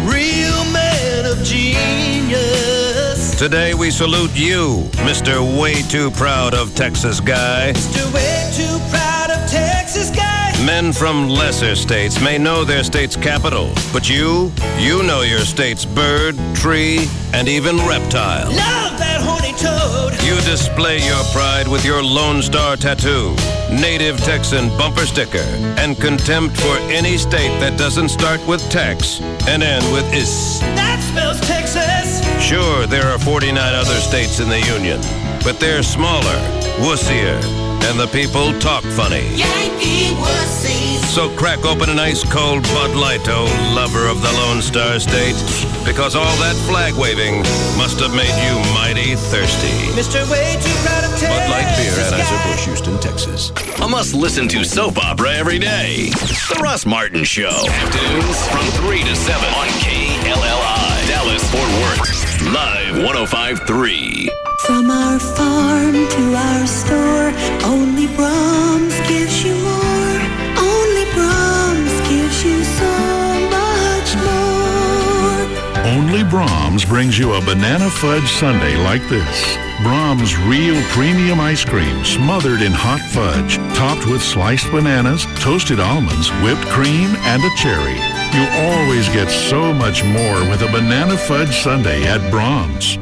Real men of genius. Today we salute you, Mr. Way Too Proud of Texas Guy. Mr. Way Too Proud of Texas Guy. Men from lesser states may know their state's capital, but you know your state's bird, tree, and even reptile. Love that horny toad. You display your pride with your Lone Star tattoo, native Texan bumper sticker, and contempt for any state that doesn't start with Tex and end with is. That spells Texas. Sure, there are 49 other states in the Union, but they're smaller, wussier, and the people talk funny. Yankee wussies. So crack open an ice cold Bud Light, oh lover of the Lone Star State, because all that flag waving must have made you mighty thirsty. Mr. Way Too Proud of Texas. Bud Light Beer, Anheuser-Busch, Houston, Texas. A must-listen-to soap opera every day. The Russ Martin Show. Afternoons from 3 to 7 on KLLI. Dallas, Fort Worth. Live 105.3. From our farm to our store, only Brahms gives you more. Only Brahms gives you so Brahms brings you a banana fudge sundae like this. Brahms real premium ice cream smothered in hot fudge, topped with sliced bananas, toasted almonds, whipped cream, and a cherry. You always get so much more with a banana fudge sundae at Brahms.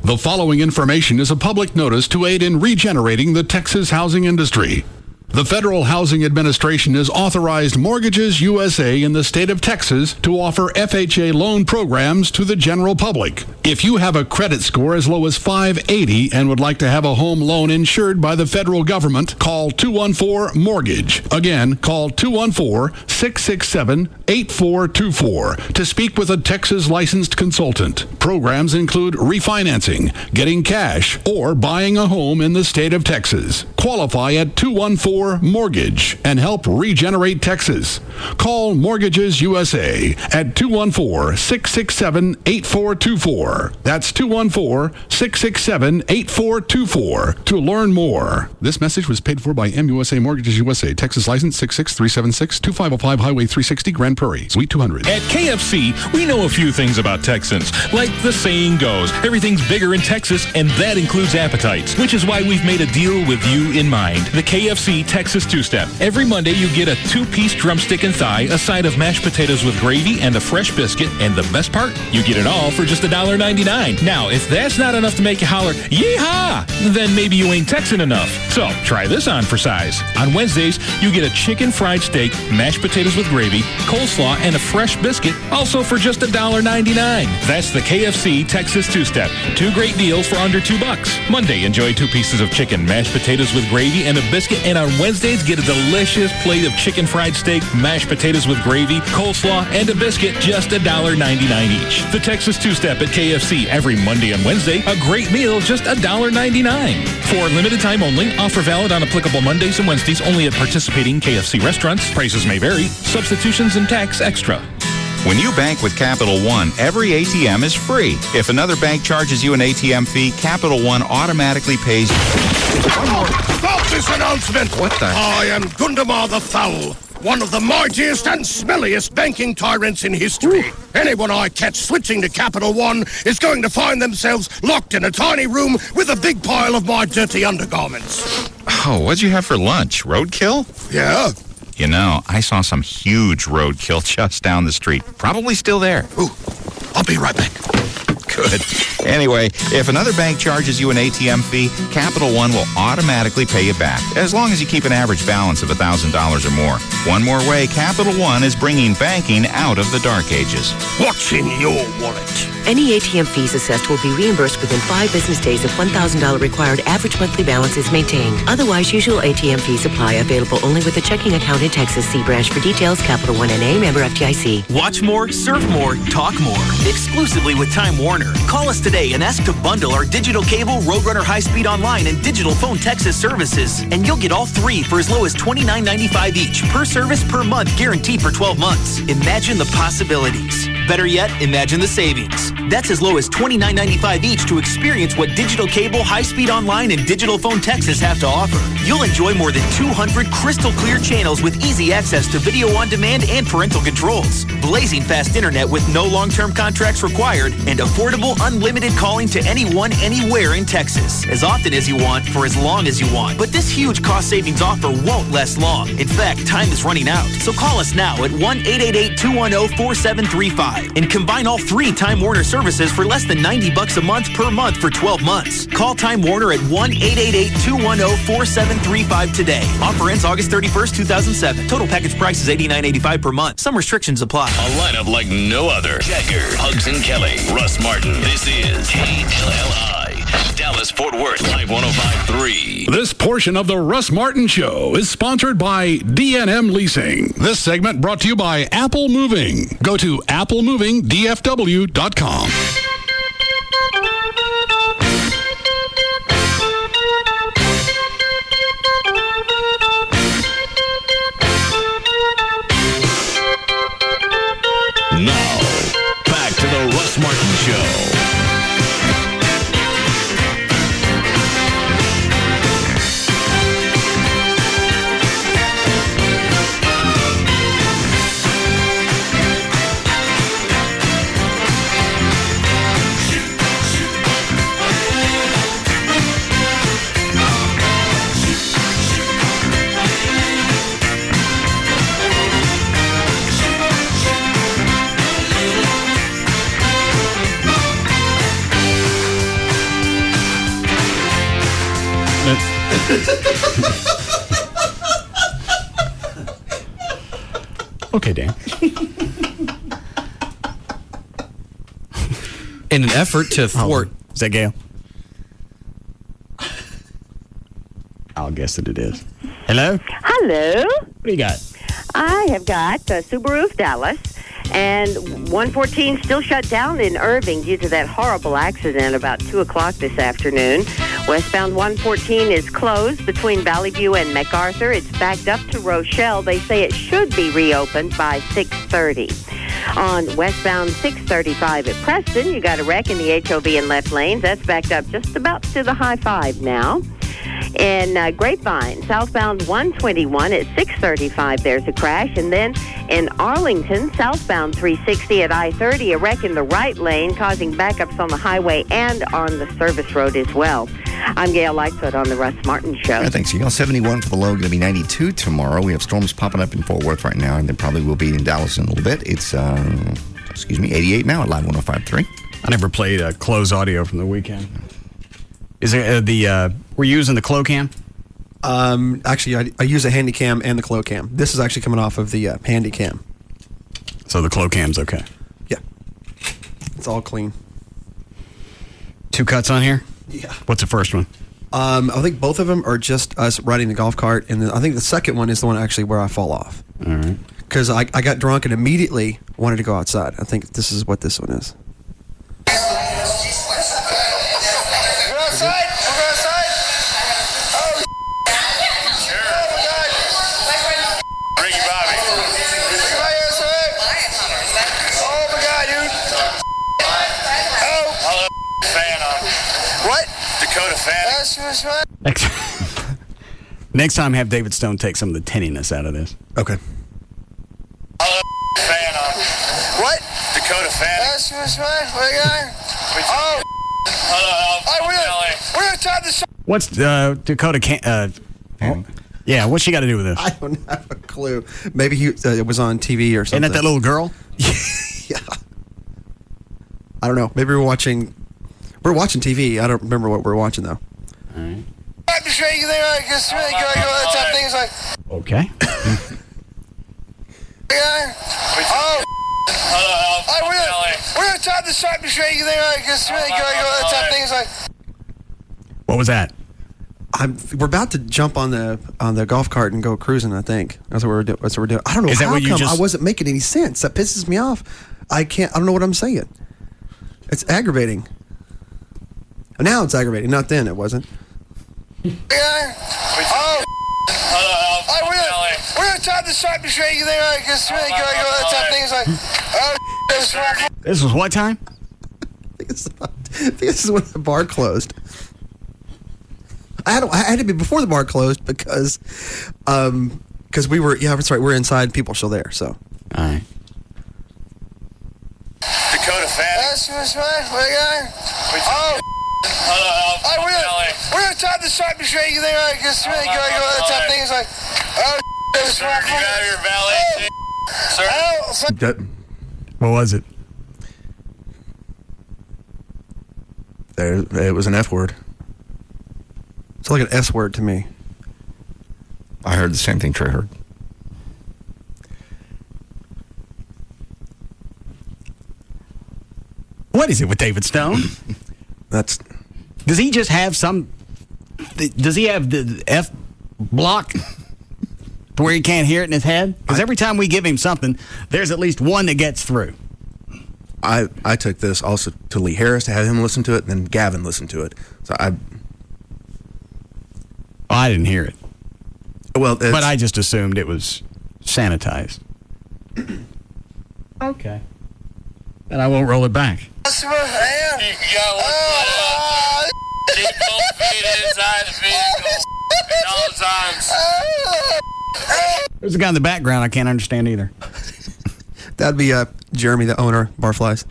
The following information is a public notice to aid in regenerating the Texas housing industry. The Federal Housing Administration has authorized Mortgages USA in the state of Texas to offer FHA loan programs to the general public. If you have a credit score as low as 580 and would like to have a home loan insured by the federal government, call 214-MORTGAGE. Again, call 214-667-8424 to speak with a Texas licensed consultant. Programs include refinancing, getting cash, or buying a home in the state of Texas. Qualify at 214-MORTGAGE and help regenerate Texas. Call Mortgages USA at 214-667-8424. That's 214-667-8424 to learn more. This message was paid for by MUSA Mortgages USA, Texas license 66376, 2505 Highway 360, Grand Prairie, Suite 200. At KFC, we know a few things about Texans. Like the saying goes, everything's bigger in Texas, and that includes appetites, which is why we've made a deal with you in mind. The KFC Texas Two-Step. Every Monday, you get a 2-piece drumstick and thigh, a side of mashed potatoes with gravy, and a fresh biscuit. And the best part? You get it all for just $1.99. Now, if that's not enough to make you holler, yeehaw, then maybe you ain't Texan enough. So, try this on for size. On Wednesdays, you get a chicken fried steak, mashed potatoes with gravy, coleslaw, and a fresh biscuit, also for just $1.99. That's the KFC Texas Two-Step. 2 great deals for under $2. Monday, enjoy 2 pieces of chicken, mashed potatoes with gravy, and a biscuit. And on Wednesdays, get a delicious plate of chicken fried steak, mashed potatoes with gravy, coleslaw, and a biscuit, just $1.99 each. The Texas Two-Step at KFC every Monday and Wednesday. A great meal, just $1.99. For limited time only. Offer valid on applicable Mondays and Wednesdays only at participating KFC restaurants. Prices may vary. Substitutions and tax extra. When you bank with Capital One, every ATM is free. If another bank charges you an ATM fee, Capital One automatically pays you. Stop this announcement! What the? I am Gundamar the Foul, one of the mightiest and smelliest banking tyrants in history. Anyone I catch switching to Capital One is going to find themselves locked in a tiny room with a big pile of my dirty undergarments. Oh, what'd you have for lunch? Roadkill? Yeah. You know, I saw some huge roadkill just down the street. Probably still there. Ooh, I'll be right back. Good. Anyway, if another bank charges you an ATM fee, Capital One will automatically pay you back, as long as you keep an average balance of $1,000 or more. One more way, Capital One is bringing banking out of the dark ages. What's in your wallet? Any ATM fees assessed will be reimbursed within 5 business days if $1,000 required average monthly balance is maintained. Otherwise, usual ATM fees apply. Available only with a checking account in Texas. See branch for details. Capital One NA, member FDIC. Watch more, surf more, talk more. Exclusively with Time Warner. Call us today and ask to bundle our digital cable, Roadrunner high-speed online, and digital phone Texas services. And you'll get all 3 for as low as $29.95 each. Per service, per month, guaranteed for 12 months. Imagine the possibilities. Better yet, imagine the savings. That's as low as $29.95 each to experience what digital cable, high-speed online, and digital phone Texas have to offer. You'll enjoy more than 200 crystal clear channels with easy access to video on demand and parental controls. Blazing fast internet with no long-term contracts required, and affordable unlimited calling to anyone, anywhere in Texas. As often as you want, for as long as you want. But this huge cost savings offer won't last long. In fact, time is running out. So call us now at 1-888-210-4735 and combine all 3 Time Warner services for less than $90 a month per month for 12 months. Call Time Warner at 1-888-210-4735 today. Offer ends August 31st, 2007. Total package price is $89.85 per month. Some restrictions apply. A lineup like no other. Jagger, Hugs and Kelly, Russ Martin. This is KLLI, Dallas Fort Worth, Live 105.3. This portion of the Russ Martin Show is sponsored by D&M Leasing. This segment brought to you by Apple Moving. Go to applemovingdfw.com. Now, back to the Russ Martin Show. Okay, Dan. In an effort to thwart... Is that Gail? I'll guess that it is. Hello? Hello. What do you got? I have got Subaru of Dallas, and 114 still shut down in Irving due to that horrible accident about 2 o'clock this afternoon. Westbound 114 is closed between Valley View and MacArthur. It's backed up to Rochelle. They say it should be reopened by 6:30. On westbound 635 at Preston, you got a wreck in the HOV and left lanes. That's backed up just about to the high 5 now. In Grapevine, southbound 121 at 635, there's a crash. And then in Arlington, southbound 360 at I-30, a wreck in the right lane causing backups on the highway and on the service road as well. I'm Gail Lightfoot on the Russ Martin Show. All right, thanks, Gail. 71 for the low, going to be 92 tomorrow. We have storms popping up in Fort Worth right now, and then probably will be in Dallas in a little bit. It's, 88 now at Live 105.3. I never played close audio from the weekend. Is it we're using the Clo Cam? Actually, I use a handy cam and the Clo Cam. This is actually coming off of the handy cam. So the Clo Cam's okay? Yeah. It's all clean. 2 cuts on here? Yeah. What's the first one? I think both of them are just us riding the golf cart, and then I think the second one is the one actually where I fall off. All right. Because I got drunk and immediately wanted to go outside. I think this is what this one is. Next time, have David Stone take some of the tinniness out of this. Okay. What? Dakota fan. That's right. What we're going to tie this. What's Dakota yeah, what's she got to do with this? I don't have a clue. Maybe it was on TV or something. Isn't that little girl? Yeah. I don't know. Maybe we're watching TV. I don't remember what we're watching, though. All right. Okay. We're going to tie the side and shake things like. What was that? We're about to jump on the golf cart and go cruising. I think that's what we're doing. I don't know. Is that what you come just... I wasn't making any sense. That pisses me off. I don't know what I'm saying. It's aggravating. Now it's aggravating. Not then. It wasn't. We're going to tie the side and shake things like. This was what time? I think this is when the bar closed. I had to be before the bar closed because we were, that's right, we're inside, people still there, so. All right. Dakota fan. That's right. We're going to tie the side and shake things like. You got your valet, sir? What was it? It was an F word. It's like an S word to me. I heard the same thing Trey heard. What is it with David Stone? Does he just have does he have the F block to where he can't hear it in his head? Because every time we give him something, there's at least one that gets through. I took this also to Lee Harris to have him listen to it, and then Gavin listened to it. So I didn't hear it. Well, but I just assumed it was sanitized. Okay. And I won't roll it back. That's what I am. You got keep both feet inside the vehicle at all times. There's a guy in the background I can't understand either. That'd be Jeremy, the owner, Barflies.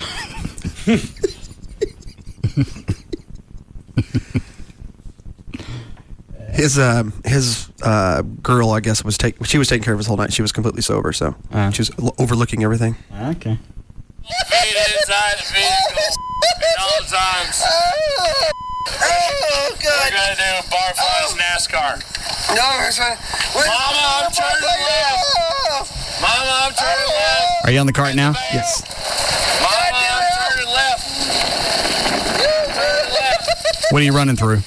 His girl, I guess, she was taking care of his whole night. She was completely sober, so she was overlooking everything. Okay. Feet inside the vehicle at all times. Oh, good. We're gonna do Barfly's NASCAR. No, Mama, I'm turning left. Mama, I'm turning left. Are you on the cart now? Yes. Mama, I'm turning left. Turning left. What are you running through?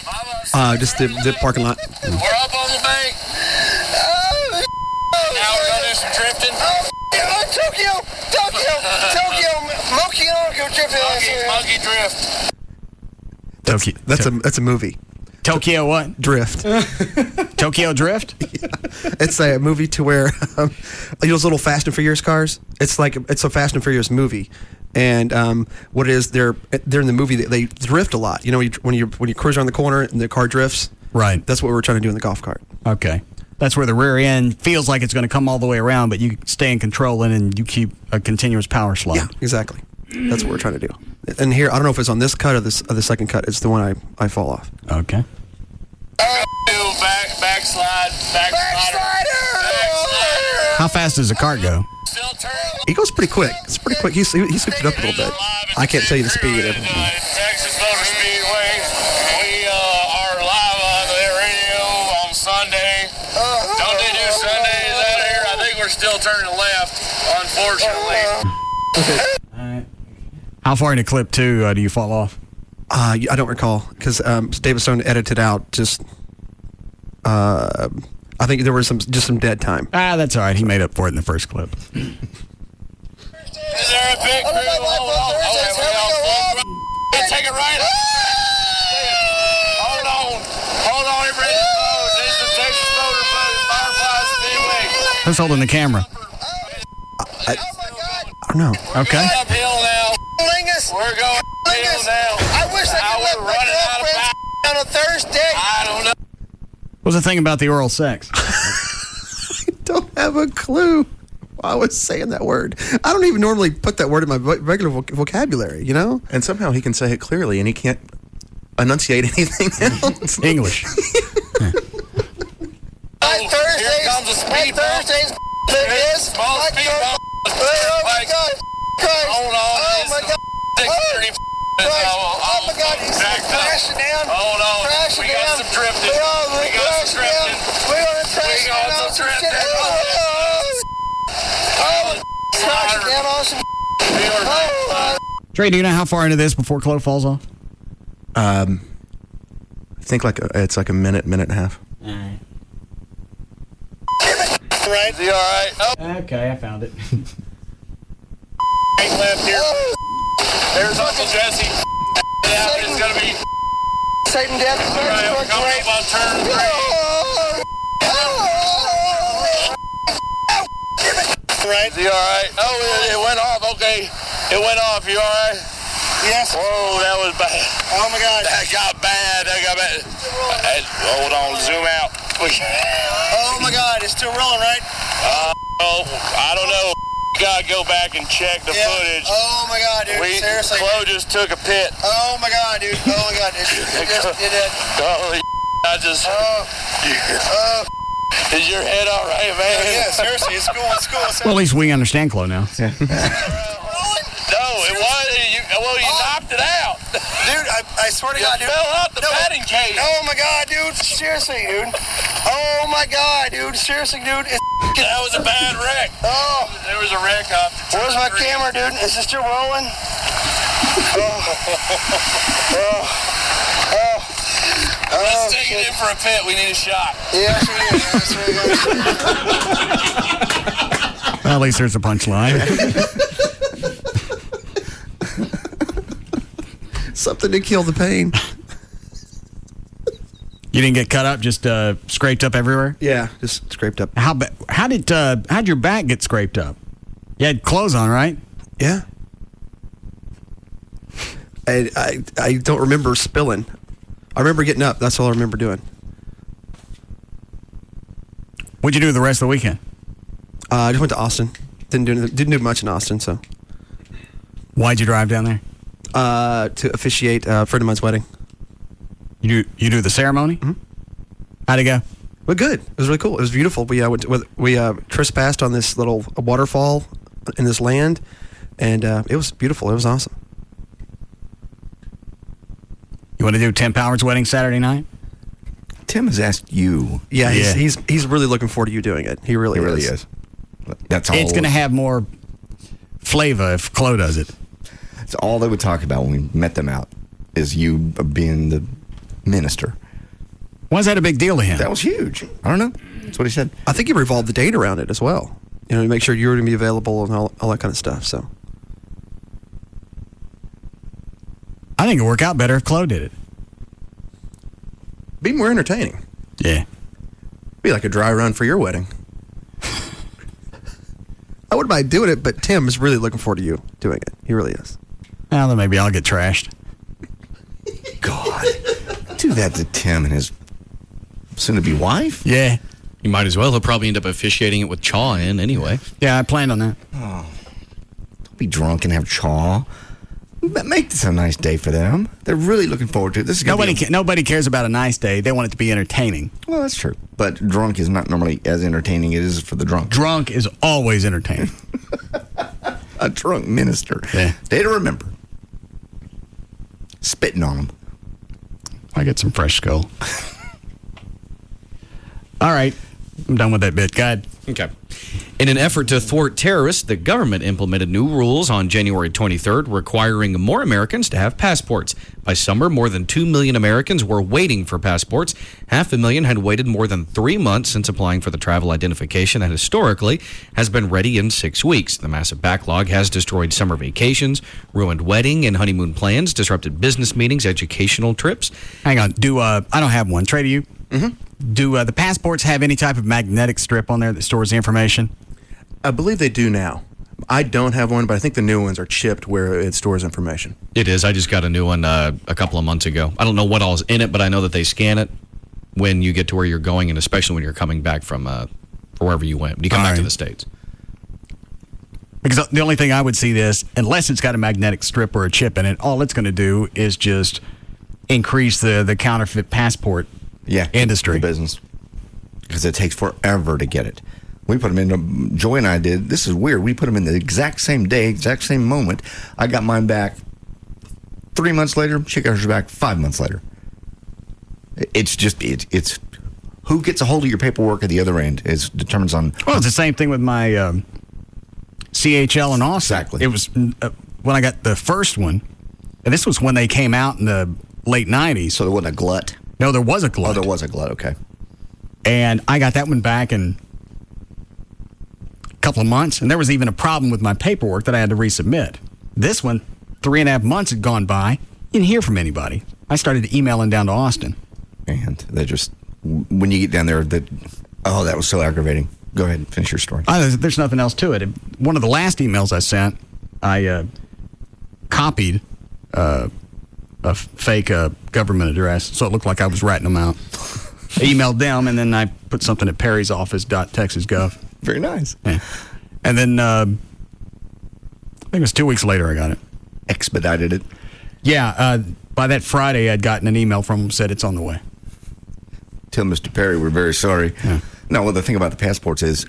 Just the parking lot. We're up on the bank. Now we're gonna do some drifting. Tokyo, monkey drift. That's a movie. Tokyo what? Drift. Tokyo Drift? Yeah. It's a movie to where those little Fast and Furious cars. It's a Fast and Furious movie, and what it is, they're in the movie they drift a lot. You know, when you cruise around the corner and the car drifts. Right. That's what we're trying to do in the golf cart. Okay. That's where the rear end feels like it's going to come all the way around, but you stay in control and you keep a continuous power slide. Yeah, exactly. That's what we're trying to do. And here, I don't know if it's on this cut or the second cut. It's the one I fall off. Okay. Backslider. How fast does the cart go? He goes pretty quick. It's pretty quick. He scooped it up a little bit. I can't tell you the speed. Texas Motor Speedway. We are live on the radio on Sunday. Don't they do Sundays out here? I think we're still turning left, unfortunately. How far into clip 2 do you fall off? I don't recall because David Stone edited out just. I think there was some dead time. That's all right. He made up for it in the first clip. Is there a big crew? Take it right. Hold on, everybody. This is the Texas Motor Firefly Speedway. Who's holding the camera? I don't know. Okay. Uphill now. We're going uphill now. I wish I could let my girlfriend on a Thursday. I don't know. What's the thing about the oral sex? I don't have a clue why I was saying that word. I don't even normally put that word in my regular vocabulary, you know? And somehow he can say it clearly and he can't enunciate anything else. English. Here comes a speed bump. Small speed bump. Oh my God. Hold on. Oh my God. 630. Oh my God, he's crashing down. Hold on. Crashing We got down. some drifting. We got some drifting. We're going to crash We got down some some shit. drifting. Crashing down on some Trey, do you know how far into this before Chloe falls off? I think it's like a minute and a half. Right? Is he all right? Oh. Okay, I found it. Right left here. There's Uncle Jesse. Yeah, it's going to be... Satan death. All right, I'm coming up on turn 3. Right? Is he all right? Oh, it went off. Okay. It went off. You all right? Yes. Whoa, that was bad. Oh, my God. That got bad. Hold on. Zoom out. Oh, my God. It's still rolling, right? I don't know. You gotta go back and check the footage. Oh, my God, dude. Seriously. Chloe just took a pit. Oh, my God, dude. Oh, my God. It did. Holy I just... Is your head all right, man? Yeah, seriously. It's cool. Well, at least we understand Chloe now. No, it was. You knocked it out. Dude, I swear to God, dude. Fell out the batting cage. Oh, my God, dude. Seriously, dude. Oh, my God, dude. Seriously, dude. That was a bad wreck. Oh. There was a wreck up. Where's my camera, dude? Is it still rolling? Let's take it in for a pit. We need a shot. Yes, we do. Well, at least there's a punchline. Something to kill the pain. You didn't get cut up, just scraped up everywhere? Yeah, just scraped up. How'd your back get scraped up? You had clothes on, right? Yeah. I don't remember spilling. I remember getting up. That's all I remember doing. What'd you do the rest of the weekend? I just went to Austin. Didn't do much in Austin. So. Why'd you drive down there? To officiate a friend of mine's wedding. You do the ceremony? Mm-hmm. How'd it go? Well, good. It was really cool. It was beautiful. We trespassed on this little waterfall in this land, and it was beautiful. It was awesome. You want to do Tim Power's wedding Saturday night? Tim has asked you. Yeah, he's really looking forward to you doing it. He really is. That's all. It's going to have more flavor if Chloe does it. That's all they would talk about when we met them out, is you being the minister. Why is that a big deal to him? That was huge. I don't know. That's what he said. I think he revolved the date around it as well. You know, to make sure you were going to be available and all that kind of stuff. So I think it would work out better if Chloe did it. Be more entertaining. Yeah. Be like a dry run for your wedding. I wouldn't mind doing it, but Tim is really looking forward to you doing it. He really is. Well, then maybe I'll get trashed. God. Do that to Tim and his soon-to-be wife? Yeah. You might as well. He'll probably end up officiating it with Chaw in anyway. Yeah, I planned on that. Oh. Don't be drunk and have Chaw. Make this a nice day for them. They're really looking forward to it. This is Nobody cares about a nice day. They want it to be entertaining. Well, that's true. But drunk is not normally as entertaining as it is for the drunk. Drunk is always entertaining. A drunk minister. Yeah. Day to remember. Spitting on them. I get some fresh skull. All right. I'm done with that bit. Go ahead. Okay. In an effort to thwart terrorists, the government implemented new rules on January 23rd requiring more Americans to have passports. By summer, more than 2 million Americans were waiting for passports. 500,000 had waited more than 3 months since applying for the travel identification that historically has been ready in 6 weeks. The massive backlog has destroyed summer vacations, ruined wedding and honeymoon plans, disrupted business meetings, educational trips. Hang on. I don't have one. Trey, do you? Mm-hmm. Do the passports have any type of magnetic strip on there that stores the information? I believe they do now. I don't have one, but I think the new ones are chipped where it stores information. It is. I just got a new one a couple of months ago. I don't know what all's in it, but I know that they scan it when you get to where you're going, and especially when you're coming back from wherever you went. When you come back to the States. Because the only thing I would see this, unless it's got a magnetic strip or a chip in it, all it's going to do is just increase the counterfeit passport industry. The business. Because it takes forever to get it. We put them in, Joy and I did, this is weird, we put them in the exact same day, exact same moment. I got mine back 3 months later, she got hers back 5 months later. It's just, it's who gets a hold of your paperwork at the other end is determines on... Well, it's the same thing with my CHL and Austin. Exactly. It was when I got the first one, and this was when they came out in the late 90s. So there wasn't a glut? No, there was a glut. Oh, there was a glut, okay. And I got that one back in a couple of months, and there was even a problem with my paperwork that I had to resubmit. This one, 3.5 months had gone by, didn't hear from anybody. I started emailing down to Austin. And they just, when you get down there, that was so aggravating. Go ahead and finish your story. There's nothing else to it. One of the last emails I sent, I copied a fake government address, so it looked like I was writing them out. I emailed them, and then I put something at Perry's office.texasgov. Very nice. Yeah. And then I think it was 2 weeks later I got it. Expedited it? Yeah. By that Friday, I'd gotten an email from them, said it's on the way. Tell Mr. Perry we're very sorry. Yeah. No, well, the thing about the passports is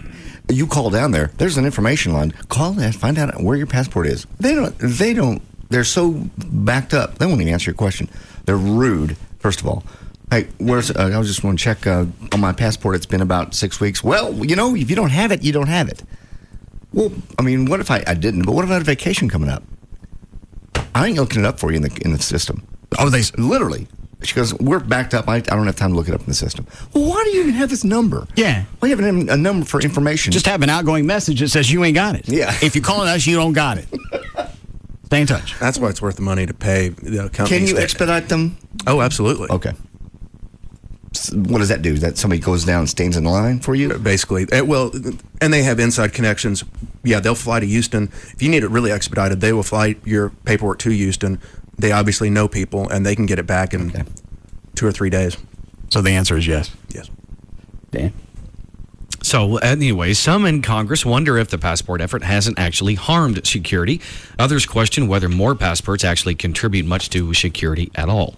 you call down there, there's an information line. Call that, find out where your passport is. They don't, they're so backed up, they won't even answer your question. They're rude, first of all. Hey, where's? I was just want to check on my passport. It's been about 6 weeks. Well, if you don't have it, you don't have it. Well, I mean, what if I didn't? But what if I had a vacation coming up? I ain't looking it up for you in the system. Oh, they literally. She goes, we're backed up. I don't have time to look it up in the system. Well, why do you even have this number? Yeah. Why do you have a number for information? Just have an outgoing message that says you ain't got it. Yeah. If you're calling us, you don't got it. Stay in touch. That's why it's worth the money to pay the company. Can you expedite them? Oh, absolutely. Okay. What does that do? That somebody goes down and stands in line for you? Basically. Well, and they have inside connections. Yeah, they'll fly to Houston. If you need it really expedited, they will fly your paperwork to Houston. They obviously know people, and they can get it back in 2 or 3 days. So the answer is yes. Yes. Dan? So anyway, some in Congress wonder if the passport effort hasn't actually harmed security. Others question whether more passports actually contribute much to security at all.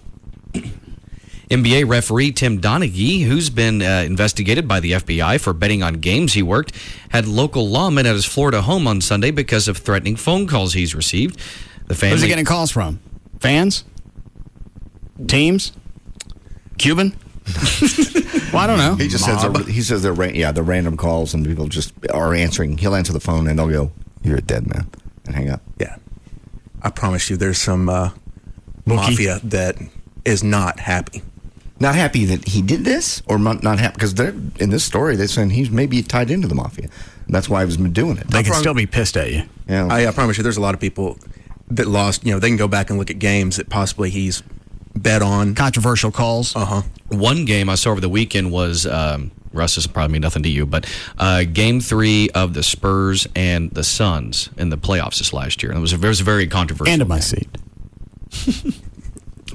NBA referee Tim Donaghy, who's been investigated by the FBI for betting on games he worked, had local lawmen at his Florida home on Sunday because of threatening phone calls he's received. The family, Where's he getting calls from? Fans? teams? Cuban? Well, I don't know. He just says they're random calls and people just are answering. He'll answer the phone and they'll go, "You're a dead man," and hang up. Yeah, I promise you, there's some mafia that is not happy. Not happy that he did this, or not happy because they're in this story. They're saying he's maybe tied into the mafia. And that's why he was doing it. They can still be pissed at you. Yeah, I promise you, there's a lot of people that lost. They can go back and look at games that possibly he's bet on. Controversial calls. One game I saw over the weekend was, Russ, this will probably mean nothing to you, but Game 3 of the Spurs and the Suns in the playoffs this last year. And it was a very controversial End of my seat.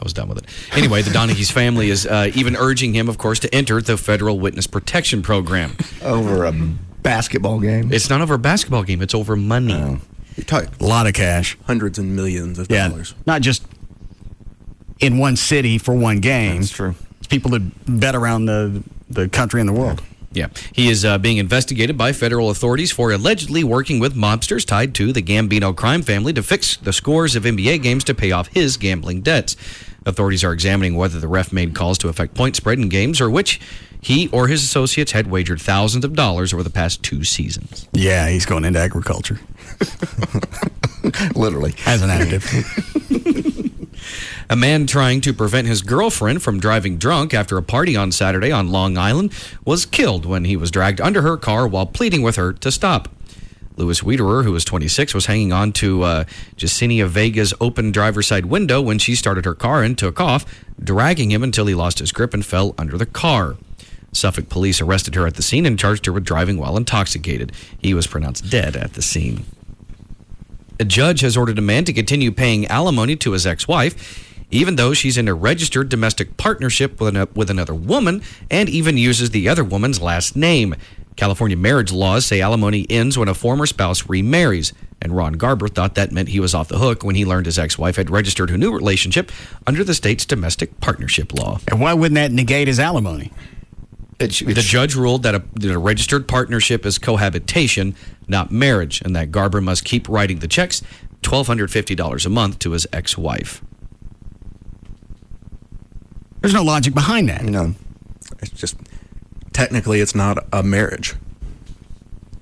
I was done with it. Anyway, the Donaghy's family is even urging him, of course, to enter the Federal Witness Protection Program. Over a basketball game? It's not over a basketball game. It's over money. You're talking a lot of cash. Hundreds and millions of dollars. Not just in one city for one game. That's true. It's people that bet around the country and the world. Yeah. He is being investigated by federal authorities for allegedly working with mobsters tied to the Gambino crime family to fix the scores of NBA games to pay off his gambling debts. Authorities are examining whether the ref made calls to affect point spread in games or which he or his associates had wagered thousands of dollars over the past 2 seasons. Yeah, he's going into agriculture. Literally. As an additive. A man trying to prevent his girlfriend from driving drunk after a party on Saturday on Long Island was killed when he was dragged under her car while pleading with her to stop. Louis Wiederer, who was 26, was hanging on to Yesenia Vega's open driver's side window when she started her car and took off, dragging him until he lost his grip and fell under the car. Suffolk police arrested her at the scene and charged her with driving while intoxicated. He was pronounced dead at the scene. A judge has ordered a man to continue paying alimony to his ex-wife, even though she's in a registered domestic partnership with another woman and even uses the other woman's last name. California marriage laws say alimony ends when a former spouse remarries, and Ron Garber thought that meant he was off the hook when he learned his ex-wife had registered her new relationship under the state's domestic partnership law. And why wouldn't that negate his alimony? The judge ruled that a registered partnership is cohabitation, not marriage, and that Garber must keep writing the checks, $1,250 a month, to his ex-wife. There's no logic behind that. No. It's just, technically, it's not a marriage.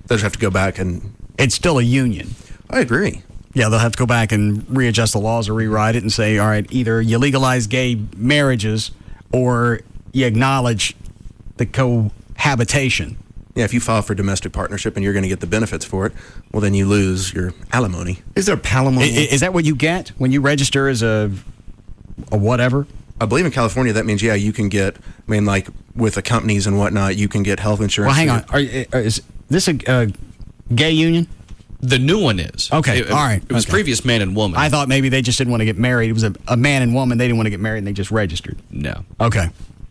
They just have to go back and... It's still a union. I agree. Yeah, they'll have to go back and readjust the laws or rewrite it and say, all right, either you legalize gay marriages or you acknowledge the cohabitation. Yeah, if you file for domestic partnership and you're going to get the benefits for it, well, then you lose your alimony. Is there palimony? Is that what you get when you register as a whatever? I believe in California that means, you can get, like with the companies and whatnot, you can get health insurance. Well, hang on. Is this a gay union? The new one is. Okay, all right. It was previous man and woman. I thought maybe they just didn't want to get married. It was a man and woman. They didn't want to get married and they just registered. No. Okay.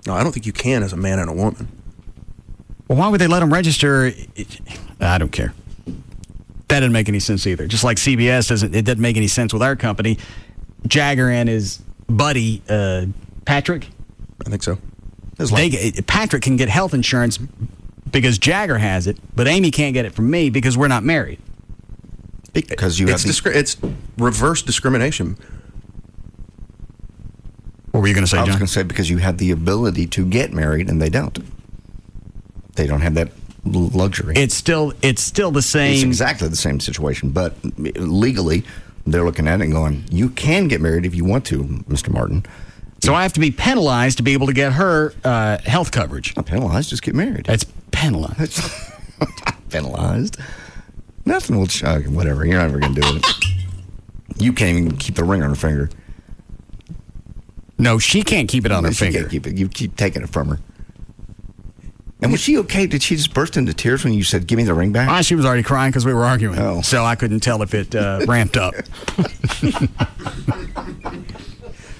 No, I don't think you can as a man and a woman. Well, why would they let them register? I don't care. That doesn't make any sense either. Just like CBS it doesn't make any sense with our company. Jagger and his buddy, Patrick. I think so. Patrick can get health insurance because Jagger has it, but Amy can't get it from me because we're not married. Because it's reverse discrimination. What were you going to say, John? I was going to say because you have the ability to get married and they don't. They don't have that luxury. It's still the same. It's exactly the same situation, but legally, they're looking at it and going, you can get married if you want to, Mr. Martin. So I have to be penalized to be able to get her health coverage. Not penalized, just get married. It's penalized. Penalized? Nothing will, whatever, you're never going to do it. You can't even keep the ring on her finger. No, she can't keep it on her finger. Can't keep it. You keep taking it from her. And was she okay? Did she just burst into tears when you said, give me the ring back? She was already crying because we were arguing. Oh. So I couldn't tell if it ramped up.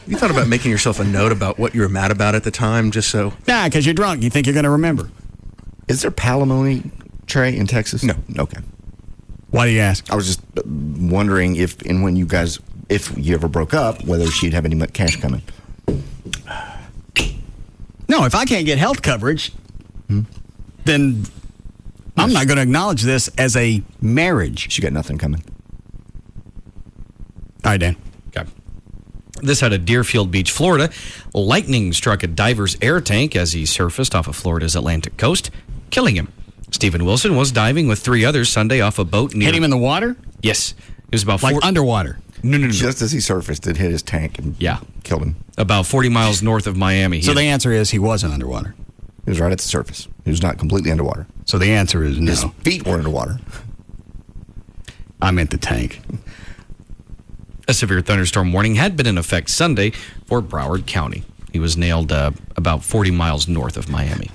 You thought about making yourself a note about what you were mad about at the time, just so... Nah, because you're drunk. You think you're going to remember. Is there palimony, Trey, in Texas? No. Okay. Why do you ask? I was just wondering if you ever broke up, whether she'd have any cash coming. No, if I can't get health coverage, then I'm not going to acknowledge this as a marriage. She got nothing coming. All right, Dan. Okay. This out of Deerfield Beach, Florida. Lightning struck a diver's air tank as he surfaced off of Florida's Atlantic coast, killing him. Stephen Wilson was diving with 3 others Sunday off a boat near... Hit him in the water? Yes. It was about... underwater? No. Just as he surfaced, it hit his tank and killed him. About 40 miles north of Miami. So the answer is he wasn't underwater. He was right at the surface. He was not completely underwater. So the answer is no. His feet were underwater. I meant the tank. A severe thunderstorm warning had been in effect Sunday for Broward County. He was nailed about 40 miles north of Miami.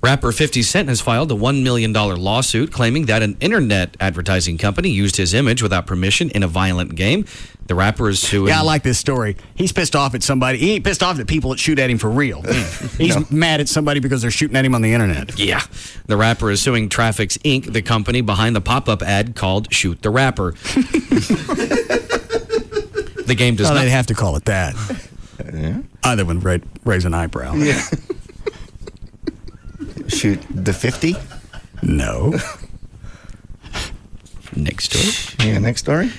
Rapper 50 Cent has filed a $1 million lawsuit claiming that an internet advertising company used his image without permission in a violent game. The rapper is suing... Yeah, I like this story. He's pissed off at somebody. He ain't pissed off at people that shoot at him for real. He's mad at somebody because they're shooting at him on the internet. Yeah. The rapper is suing Traffics, Inc., the company behind the pop-up ad called Shoot the Rapper. The game does not... They'd have to call it that. Other one raise an eyebrow. Yeah. Shoot the 50? No. Next story. Yeah, next story.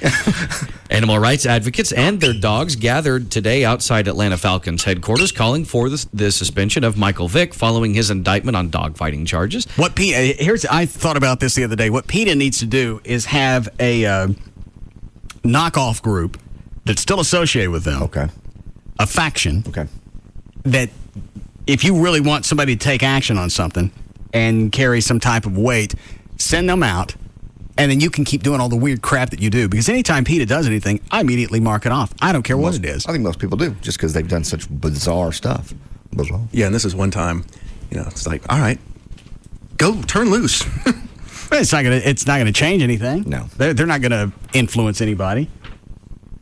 Animal rights advocates and their dogs gathered today outside Atlanta Falcons headquarters calling for the suspension of Michael Vick following his indictment on dogfighting charges. I thought about this the other day. What PETA needs to do is have a knockoff group that's still associated with them. Okay. A faction. Okay. That if you really want somebody to take action on something and carry some type of weight, send them out, and then you can keep doing all the weird crap that you do. Because anytime PETA does anything, I immediately mark it off. I don't care what it is. I think most people do, just because they've done such bizarre stuff. Bizarre. Yeah, and this is one time, it's like, all right, go, turn loose. It's not gonna change anything. No. They're not gonna influence anybody.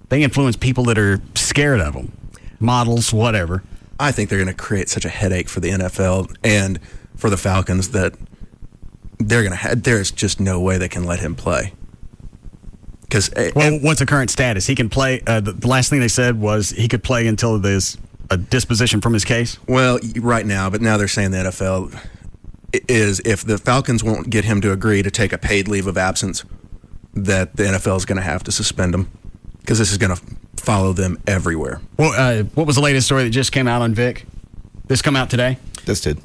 They influence people that are scared of them. Models, whatever. I think they're going to create such a headache for the NFL and for the Falcons that there's just no way they can let him play. What's the current status? He can play. The last thing they said was he could play until there's a disposition from his case. Well, right now, but now they're saying the NFL is if the Falcons won't get him to agree to take a paid leave of absence, that the NFL is going to have to suspend him because this is going to follow them everywhere. Well, what was the latest story that just came out on Vic? This come out today? This did.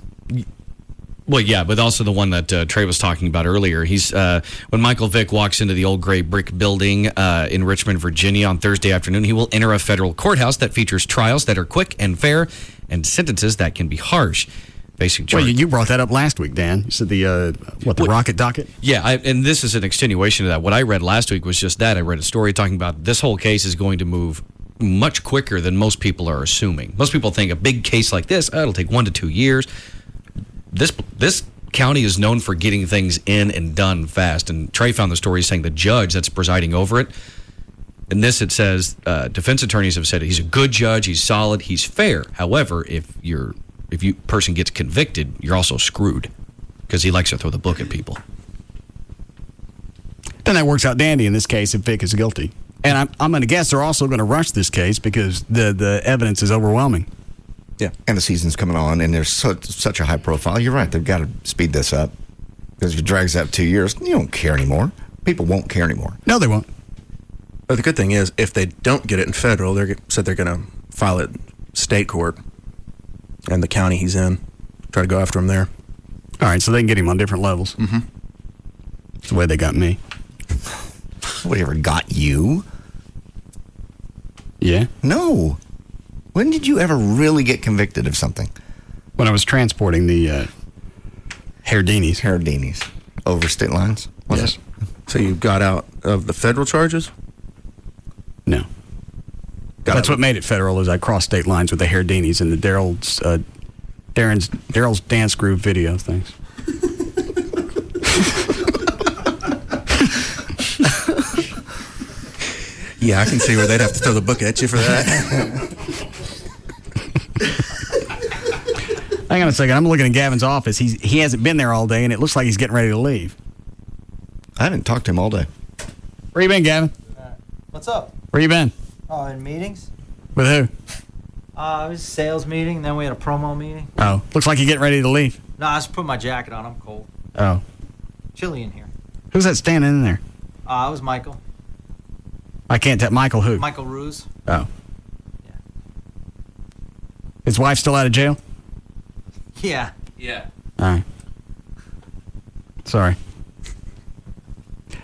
Well, yeah, but also the one that Trey was talking about earlier. He's when Michael Vick walks into the old gray brick building in Richmond, Virginia on Thursday afternoon, he will enter a federal courthouse that features trials that are quick and fair and sentences that can be harsh. Basic charge. Well, you brought that up last week, Dan. You said the rocket docket? Yeah, and this is an extenuation of that. What I read last week was just that. I read a story talking about this whole case is going to move much quicker than most people are assuming. Most people think a big case like this, it'll take 1 to 2 years. This county is known for getting things in and done fast. And Trey found the story saying the judge that's presiding over it. In this, it says defense attorneys have said he's a good judge, he's solid, he's fair. However, if person gets convicted, you're also screwed because he likes to throw the book at people. Then that works out dandy in this case if Vic is guilty. And I'm going to guess they're also going to rush this case because the evidence is overwhelming. Yeah, and the season's coming on, and there's such a high profile. You're right; they've got to speed this up because if it drags out 2 years, you don't care anymore. People won't care anymore. No, they won't. But the good thing is, if they don't get it in federal, they're going to file it state court, and the county he's in, try to go after him there. All right, so they can get him on different levels. Mm-hmm. That's the way they got me. Whatever got you? Yeah. No. When did you ever really get convicted of something? When I was transporting the Hardini's. Hardini's. Over state lines? Yes. So you got out of the federal charges? No. That's what made it federal is I crossed state lines with the Hardini's and the Daryl's Dance Groove video things. Yeah, I can see where they'd have to throw the book at you for that. Hang on a second. I'm looking at Gavin's office. He hasn't been there all day, and it looks like he's getting ready to leave. I haven't talked to him all day. Where you been, Gavin? What's up? Where you been? Oh, in meetings? With who? It was a sales meeting, then we had a promo meeting. Oh, looks like you're getting ready to leave. No, I just put my jacket on. I'm cold. Oh. Chilly in here. Who's that standing in there? It was Michael. I can't tell. Michael who? Michael Ruse. Oh. His wife still out of jail? Yeah. Yeah. All right. Sorry.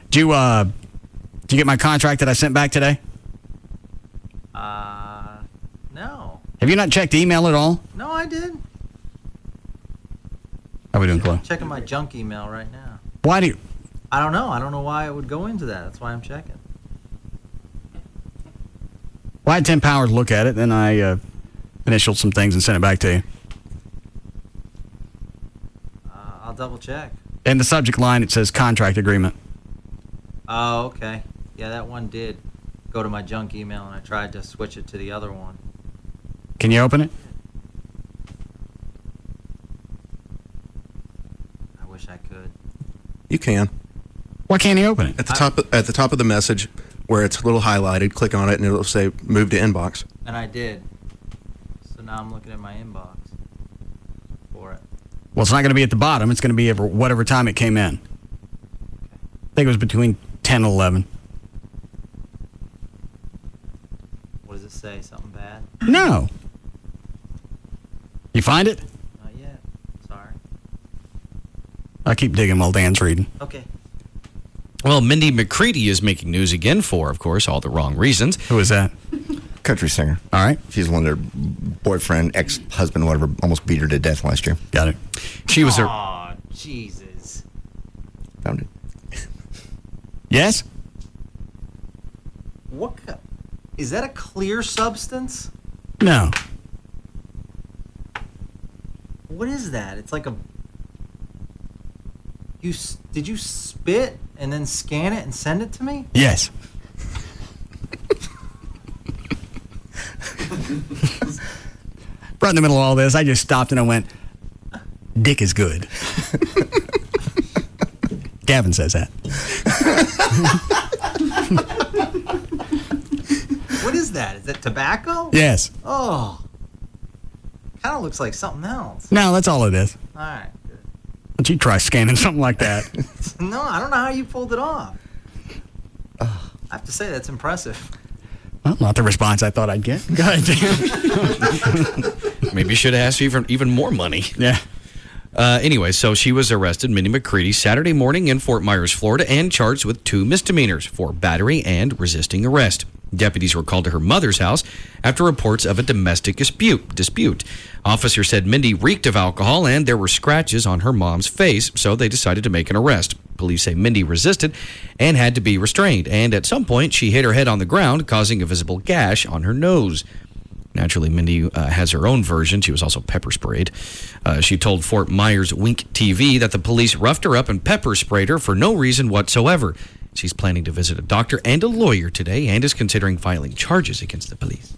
Did you get my contract that I sent back today? No. Have you not checked email at all? No, I did. How are we doing, Chloe? I'm checking my junk email right now. Why do you? I don't know. I don't know why it would go into that. That's why I'm checking. Well, I had Tim Powers look at it, then I initialed some things and sent it back to you. I'll double check. In the subject line, it says contract agreement. Oh, okay. Yeah, that one did go to my junk email, and I tried to switch it to the other one. Can you open it? I wish I could. You can. Why can't he open it? At the top of the message, where it's a little highlighted, click on it, and it'll say "Move to inbox." And I did. So now I'm looking at my inbox for it. Well, it's not going to be at the bottom. It's going to be whatever time it came in. I think it was between 10 and 11. What does it say? Something bad? No. You find it? Not yet. Sorry. I'll keep digging while Dan's reading. Okay. Well, Mindy McCready is making news again for, of course, all the wrong reasons. Who is that? Country singer. All right. She's one of their boyfriend, ex-husband, whatever, almost beat her to death last year. Got it. She was Oh, Jesus. Found it. Yes? What? Is that a clear substance? No. What is that? It's like a... Did you spit and then scan it and send it to me? Yes. Right in the middle of all this, I just stopped and I went, dick is good. Gavin says that. What is that? Is that tobacco? Yes. Oh. Kind of looks like something else. No, that's all it is. All right. Good. Why don't you try scanning something like that? No, I don't know how you pulled it off. I have to say, that's impressive. Well, not the response I thought I'd get. God damn. Maybe you should have asked for even more money. Yeah. Anyway, so she was arrested, Mindy McCready, Saturday morning in Fort Myers, Florida, and charged with 2 misdemeanors for battery and resisting arrest. Deputies were called to her mother's house after reports of a domestic dispute. Officers said Mindy reeked of alcohol and there were scratches on her mom's face, so they decided to make an arrest. Police say Mindy resisted and had to be restrained, and at some point she hit her head on the ground, causing a visible gash on her nose. Naturally, Mindy has her own version. She was also pepper sprayed. She told Fort Myers Wink TV that the police roughed her up and pepper sprayed her for no reason whatsoever. She's planning to visit a doctor and a lawyer today and is considering filing charges against the police.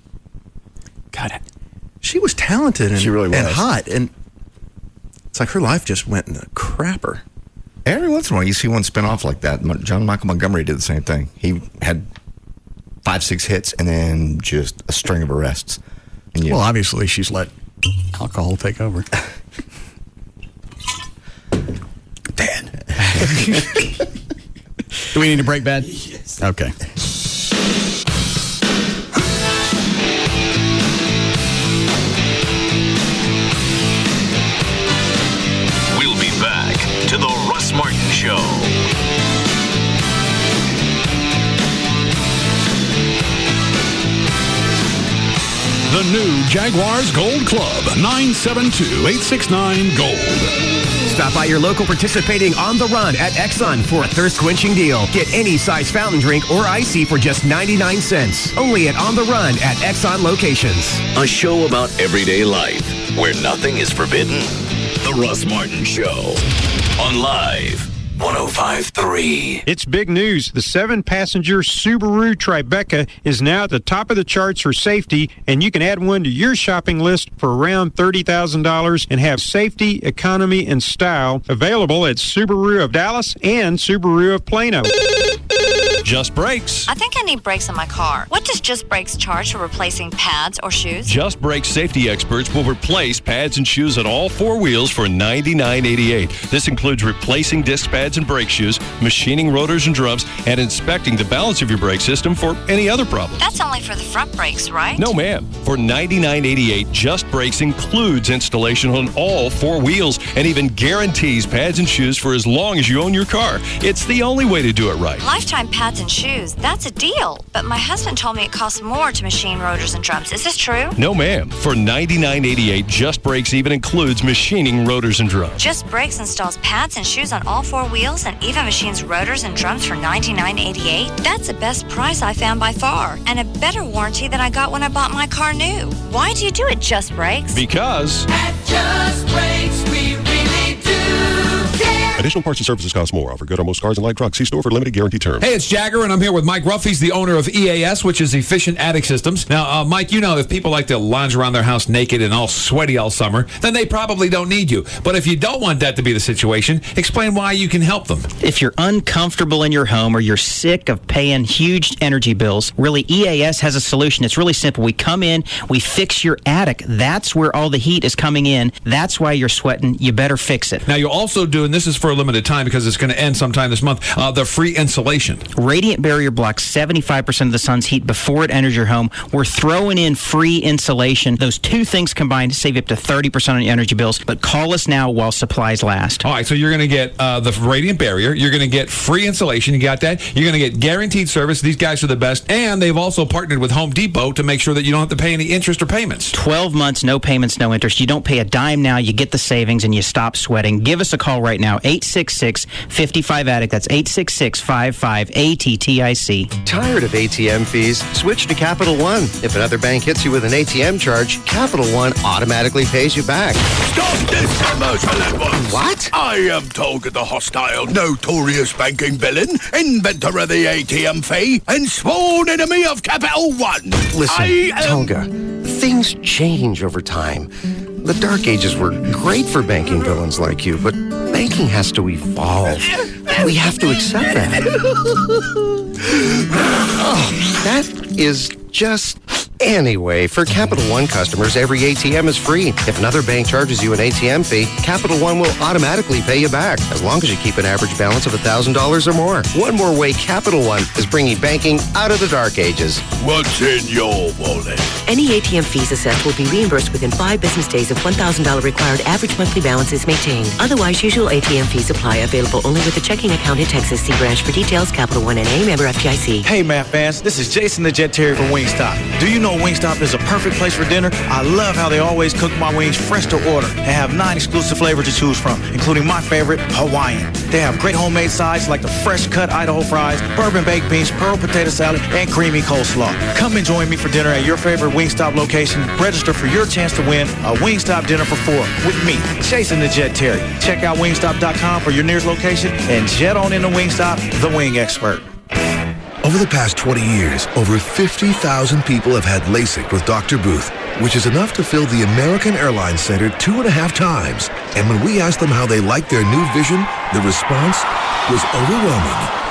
God, she was talented and, She really was. and hot, and it's like her life just went in the crapper. Every once in a while, you see one spin off like that. John Michael Montgomery did the same thing. He had 5-6 hits and then just a string of arrests. And Well, obviously, she's let alcohol take over. Dad. Do we need to break bad? Yes. Okay. We'll be back to the Russ Martin Show. The new Jaguars Gold Club, 972-869-GOLD. Stop by your local participating On the Run at Exxon for a thirst-quenching deal. Get any size fountain drink or icy for just 99 cents. Only at On the Run at Exxon locations. A show about everyday life where nothing is forbidden. The Russ Martin Show on Live 105.3. It's big news. The 7-passenger Subaru Tribeca is now at the top of the charts for safety, and you can add one to your shopping list for around $30,000 and have safety, economy, and style available at Subaru of Dallas and Subaru of Plano. Just Brakes. I think I need brakes on my car. What does Just Brakes charge for replacing pads or shoes? Just Brakes safety experts will replace pads and shoes on all four wheels for $99.88. This includes replacing disc pads and brake shoes, machining rotors and drums, and inspecting the balance of your brake system for any other problems. That's only for the front brakes, right? No, ma'am. For $99.88, Just Brakes includes installation on all four wheels and even guarantees pads and shoes for as long as you own your car. It's the only way to do it right. Lifetime pads and shoes. That's a deal. But my husband told me it costs more to machine rotors and drums. Is this true? No, ma'am. For $99.88, Just Brakes even includes machining rotors and drums. Just Brakes installs pads and shoes on all four wheels and even machines rotors and drums for $99.88. That's the best price I found by far, and a better warranty than I got when I bought my car new. Why do you do it, Just Brakes? Because At Just Brakes, we really do care. Additional parts and services cost more. Offer good on most cars and light trucks. See store for limited guarantee terms. Hey, it's Jagger, and I'm here with Mike Ruff. He's the owner of EAS, which is Efficient Attic Systems. Now, Mike, you know, if people like to lounge around their house naked and all sweaty all summer, then they probably don't need you. But if you don't want that to be the situation, explain why you can help them. If you're uncomfortable in your home or you're sick of paying huge energy bills, really, EAS has a solution. It's really simple. We come in, we fix your attic. That's where all the heat is coming in. That's why you're sweating. You better fix it. Now, you're also doing, this is for a limited time because it's going to end sometime this month, the free insulation. Radiant Barrier blocks 75% of the sun's heat before it enters your home. We're throwing in free insulation. Those two things combined to save you up to 30% on your energy bills. But call us now while supplies last. All right, so you're going to get the Radiant Barrier. You're going to get free insulation. You got that? You're going to get guaranteed service. These guys are the best. And they've also partnered with Home Depot to make sure that you don't have to pay any interest or payments. 12 months, no payments, no interest. You don't pay a dime now. You get the savings and you stop sweating. Give us a call right now, 866-55-ATTIC. That's 866-55-ATTIC. Tired of ATM fees? Switch to Capital One. If another bank hits you with an ATM charge, Capital One automatically pays you back. Stop this commercial at once. What? I am Tolga the hostile, notorious banking villain, inventor of the ATM fee, and sworn enemy of Capital One. Listen, Tolga, things change over time. The Dark Ages were great for banking villains like you, but banking has to evolve. We have to accept that. That is just... Anyway, for Capital One customers, every ATM is free. If another bank charges you an ATM fee, Capital One will automatically pay you back, as long as you keep an average balance of $1,000 or more. One more way Capital One is bringing banking out of the dark ages. What's in your wallet? Any ATM fees assessed will be reimbursed within 5 business days if $1,000 required average monthly balance is maintained. Otherwise, usual ATM fees apply. Available only with a checking account in Texas. See branch for details. Capital One NA, member FDIC. Hey, Matt fans. This is Jason the Jet Terrier from Wingstop. Do you know Wingstop is a perfect place for dinner? I love how they always cook my wings fresh to order and have 9 exclusive flavors to choose from, including my favorite, Hawaiian. They have great homemade sides like the fresh cut Idaho fries, bourbon baked beans, pearl potato salad, and creamy coleslaw. Come and join me for dinner at your favorite Wingstop location. Register for your chance to win a Wingstop dinner for 4 with me, Jason the Jet Terrier. Check out wingstop.com for your nearest location and jet on into Wingstop, the wing expert. Over the past 20 years, over 50,000 people have had LASIK with Dr. Booth, which is enough to fill the American Airlines Center 2.5 times. And when we asked them how they liked their new vision, the response was overwhelming.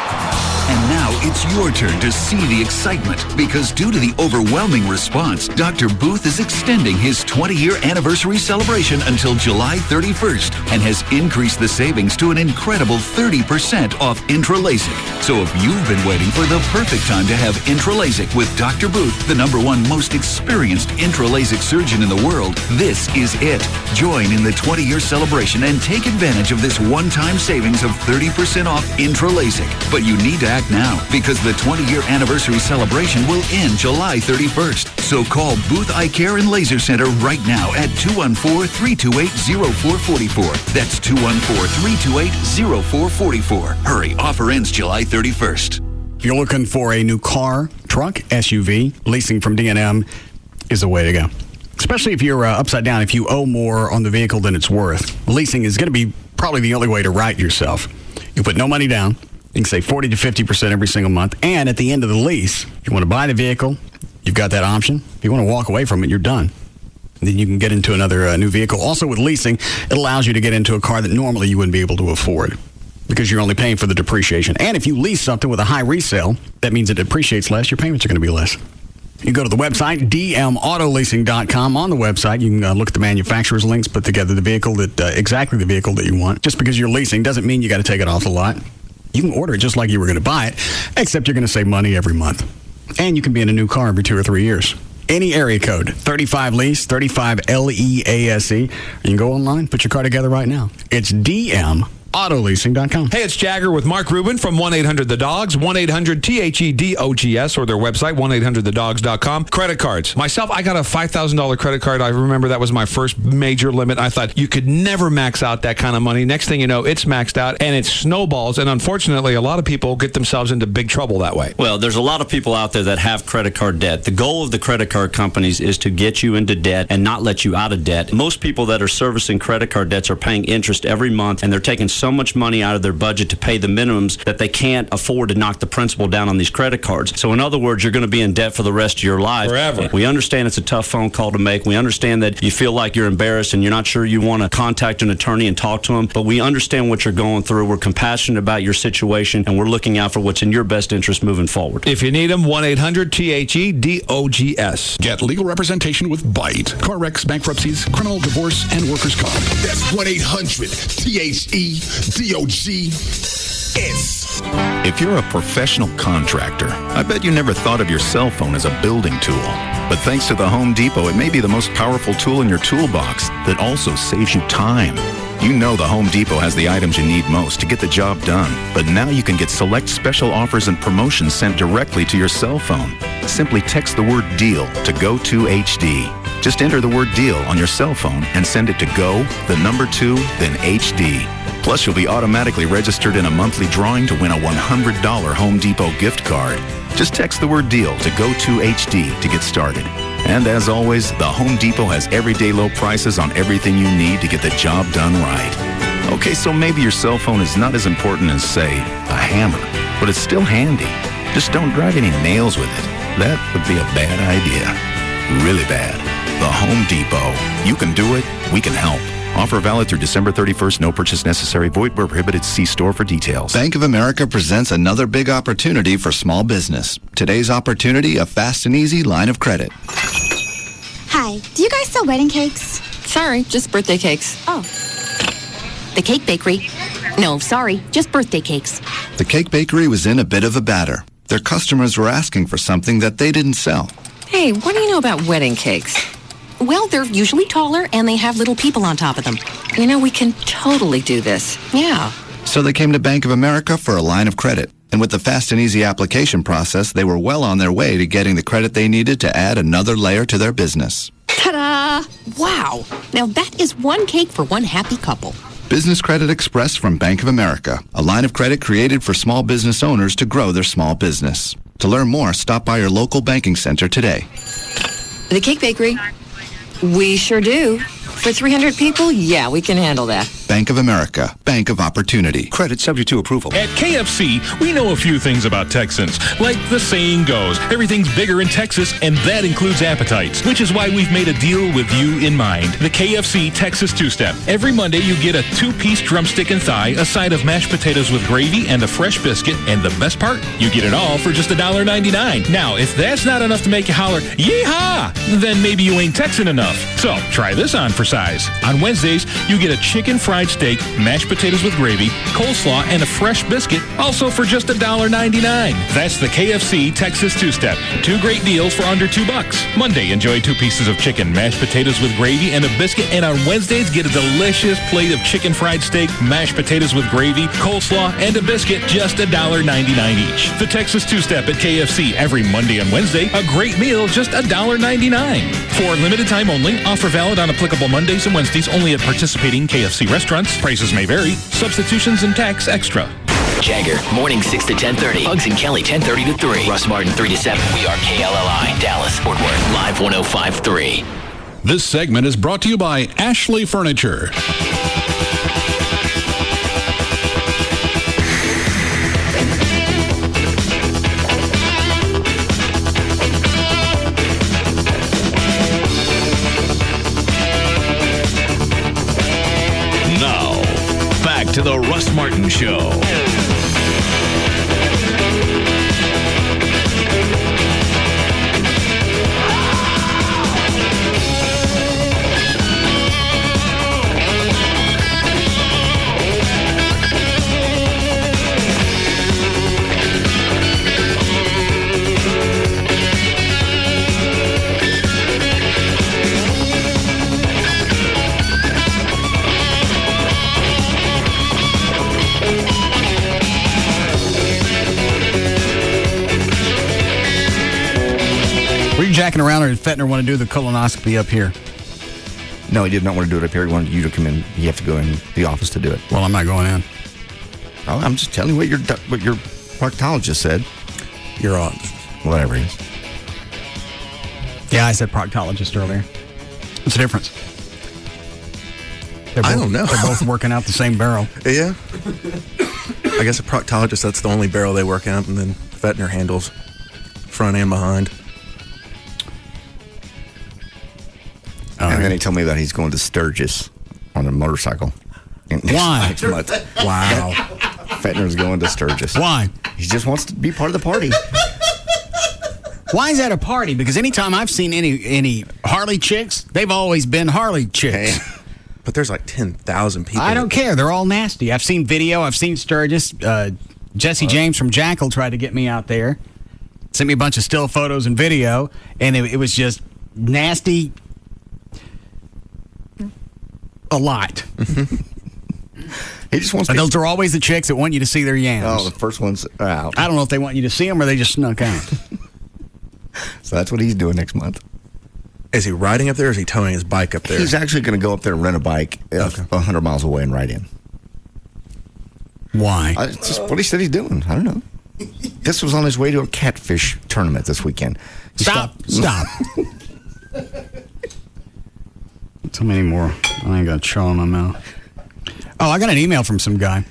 And now it's your turn to see the excitement, because due to the overwhelming response, Dr. Booth is extending his 20-year anniversary celebration until July 31st and has increased the savings to an incredible 30% off Intra LASIK. So if you've been waiting for the perfect time to have Intra LASIK with Dr. Booth, the #1 most experienced Intra LASIK surgeon in the world, this is it. Join in the 20-year celebration and take advantage of this one-time savings of 30% off Intra LASIK. But you need to act now, because the 20-year anniversary celebration will end July 31st. So call Booth Eye Care and Laser Center right now at 214-328-0444. That's 214-328-0444. Hurry, offer ends July 31st. If you're looking for a new car, truck, SUV, leasing from D&M is the way to go. Especially if you're upside down, if you owe more on the vehicle than it's worth. Leasing is going to be probably the only way to right yourself. You put no money down. You can save 40 to 50% every single month. And at the end of the lease, if you want to buy the vehicle, you've got that option. If you want to walk away from it, you're done. And then you can get into another new vehicle. Also with leasing, it allows you to get into a car that normally you wouldn't be able to afford. because you're only paying for the depreciation. And if you lease something with a high resale, that means it depreciates less. Your payments are going to be less. You go to the website, dmautoleasing.com. On the website, you can look at the manufacturer's links, put together the vehicle exactly the vehicle that you want. Just because you're leasing doesn't mean you got to take it off the lot. You can order it just like you were going to buy it, except you're going to save money every month. And you can be in a new car every 2 or 3 years. Any area code, 35LEASE, 35LEASE. You can go online, put your car together right now. It's dmautoleasing.com. Hey, it's Jagger with Mark Rubin from 1-800-THE-DOGS, 1-800-THEDOGS, or their website, 1-800-THEDOGS.com. Credit cards. Myself, I got a $5,000 credit card. I remember that was my first major limit. I thought you could never max out that kind of money. Next thing you know, it's maxed out, and it snowballs. And unfortunately, a lot of people get themselves into big trouble that way. Well, there's a lot of people out there that have credit card debt. The goal of the credit card companies is to get you into debt and not let you out of debt. Most people that are servicing credit card debts are paying interest every month, and they're taking so much money out of their budget to pay the minimums that they can't afford to knock the principal down on these credit cards. So in other words, you're going to be in debt for the rest of your life. Forever. We understand it's a tough phone call to make. We understand that you feel like you're embarrassed and you're not sure you want to contact an attorney and talk to them, but we understand what you're going through. We're compassionate about your situation, and we're looking out for what's in your best interest moving forward. If you need them, 1-800-THEDOGS. Get legal representation with BITE. Car wrecks, bankruptcies, criminal, divorce, and workers' comp. That's 1-800-THEDOGS. If you're a professional contractor, I bet you never thought of your cell phone as a building tool. But thanks to the Home Depot, it may be the most powerful tool in your toolbox that also saves you time. You know the Home Depot has the items you need most to get the job done. But now you can get select special offers and promotions sent directly to your cell phone. Simply text the word DEAL to GO2HD. Just enter the word DEAL on your cell phone and send it to GO, the number 2, then HD. Plus, you'll be automatically registered in a monthly drawing to win a $100 Home Depot gift card. Just text the word DEAL to GO2HD to get started. And as always, the Home Depot has everyday low prices on everything you need to get the job done right. Okay, so maybe your cell phone is not as important as, say, a hammer, but it's still handy. Just don't drive any nails with it. That would be a bad idea. Really bad. The Home Depot. You can do it. We can help. Offer valid through December 31st. No purchase necessary. Void where prohibited. See store for details. Bank of America presents another big opportunity for small business. Today's opportunity, a fast and easy line of credit. Hi, do you guys sell wedding cakes? Sorry, just birthday cakes. Oh. The Cake Bakery. No, sorry, just birthday cakes. The Cake Bakery was in a bit of a batter. Their customers were asking for something that they didn't sell. Hey, what do you know about wedding cakes? Well, they're usually taller and they have little people on top of them. You know, we can totally do this. Yeah. So they came to Bank of America for a line of credit. And with the fast and easy application process, they were well on their way to getting the credit they needed to add another layer to their business. Ta-da! Wow. Now that is one cake for one happy couple. Business Credit Express from Bank of America, a line of credit created for small business owners to grow their small business. To learn more, stop by your local banking center today. The Cake Bakery. We sure do. For 300 people, yeah, we can handle that. Bank of America, Bank of Opportunity. Credit subject to approval. At KFC, we know a few things about Texans. Like the saying goes, everything's bigger in Texas, and that includes appetites, which is why we've made a deal with you in mind. The KFC Texas Two-Step. Every Monday, you get a 2-piece drumstick and thigh, a side of mashed potatoes with gravy, and a fresh biscuit, and the best part, you get it all for just $1.99. Now, if that's not enough to make you holler, yeehaw, then maybe you ain't Texan enough. So, try this on for size. On Wednesdays, you get a chicken fried steak, mashed potatoes with gravy, coleslaw, and a fresh biscuit, also for just $1.99. That's the KFC Texas Two-Step. 2 great deals for under $2. Monday, enjoy 2 pieces of chicken, mashed potatoes with gravy, and a biscuit. And on Wednesdays, get a delicious plate of chicken fried steak, mashed potatoes with gravy, coleslaw, and a biscuit, just $1.99 each. The Texas Two-Step at KFC every Monday and Wednesday. A great meal, just $1.99. For limited time only, offer valid on applicable Mondays and Wednesdays only at participating KFC restaurants. Prices may vary. Substitutions and tax extra. Jagger, morning 6 to 10:30. Bugs and Kelly, 10:30 to 3. Russ Martin, 3 to 7. We are KLLI, Dallas, Fort Worth, Live 105.3. This segment is brought to you by Ashley Furniture. to the Russ Martin Show. Were you jacking around, or did Fettner want to do the colonoscopy up here? No, he did not want to do it up here. He wanted you to come in. You have to go in the office to do it. Well, I'm not going in. Oh, I'm just telling you what your proctologist said. You're on. Whatever he is. Yeah, I said proctologist earlier. What's the difference? I don't know. They're both working out the same barrel. Yeah. I guess a proctologist, that's the only barrel they work out, and then Fettner handles front and behind. And then he told me that he's going to Sturgis on a motorcycle. Why? Next month. Wow. Fettner's going to Sturgis. Why? He just wants to be part of the party. Why is that a party? Because anytime I've seen any Harley chicks, they've always been Harley chicks. But there's like 10,000 people. I don't care. They're all nasty. I've seen video. I've seen Sturgis. Jesse James from Jackal tried to get me out there. Sent me a bunch of still photos and video, and it was just nasty. A lot. He just wants. Those are always the chicks that want you to see their yams. Oh, the first one's out. I don't know if they want you to see them or they just snuck out. So that's what he's doing next month. Is he riding up there, or is he towing his bike up there? He's actually going to go up there and rent a bike 100 miles away and ride in. Why? It's just what he said he's doing. I don't know. This was on his way to a catfish tournament this weekend. Stop. Too many more. I ain't got chaw in my mouth. Oh, I got an email from some guy.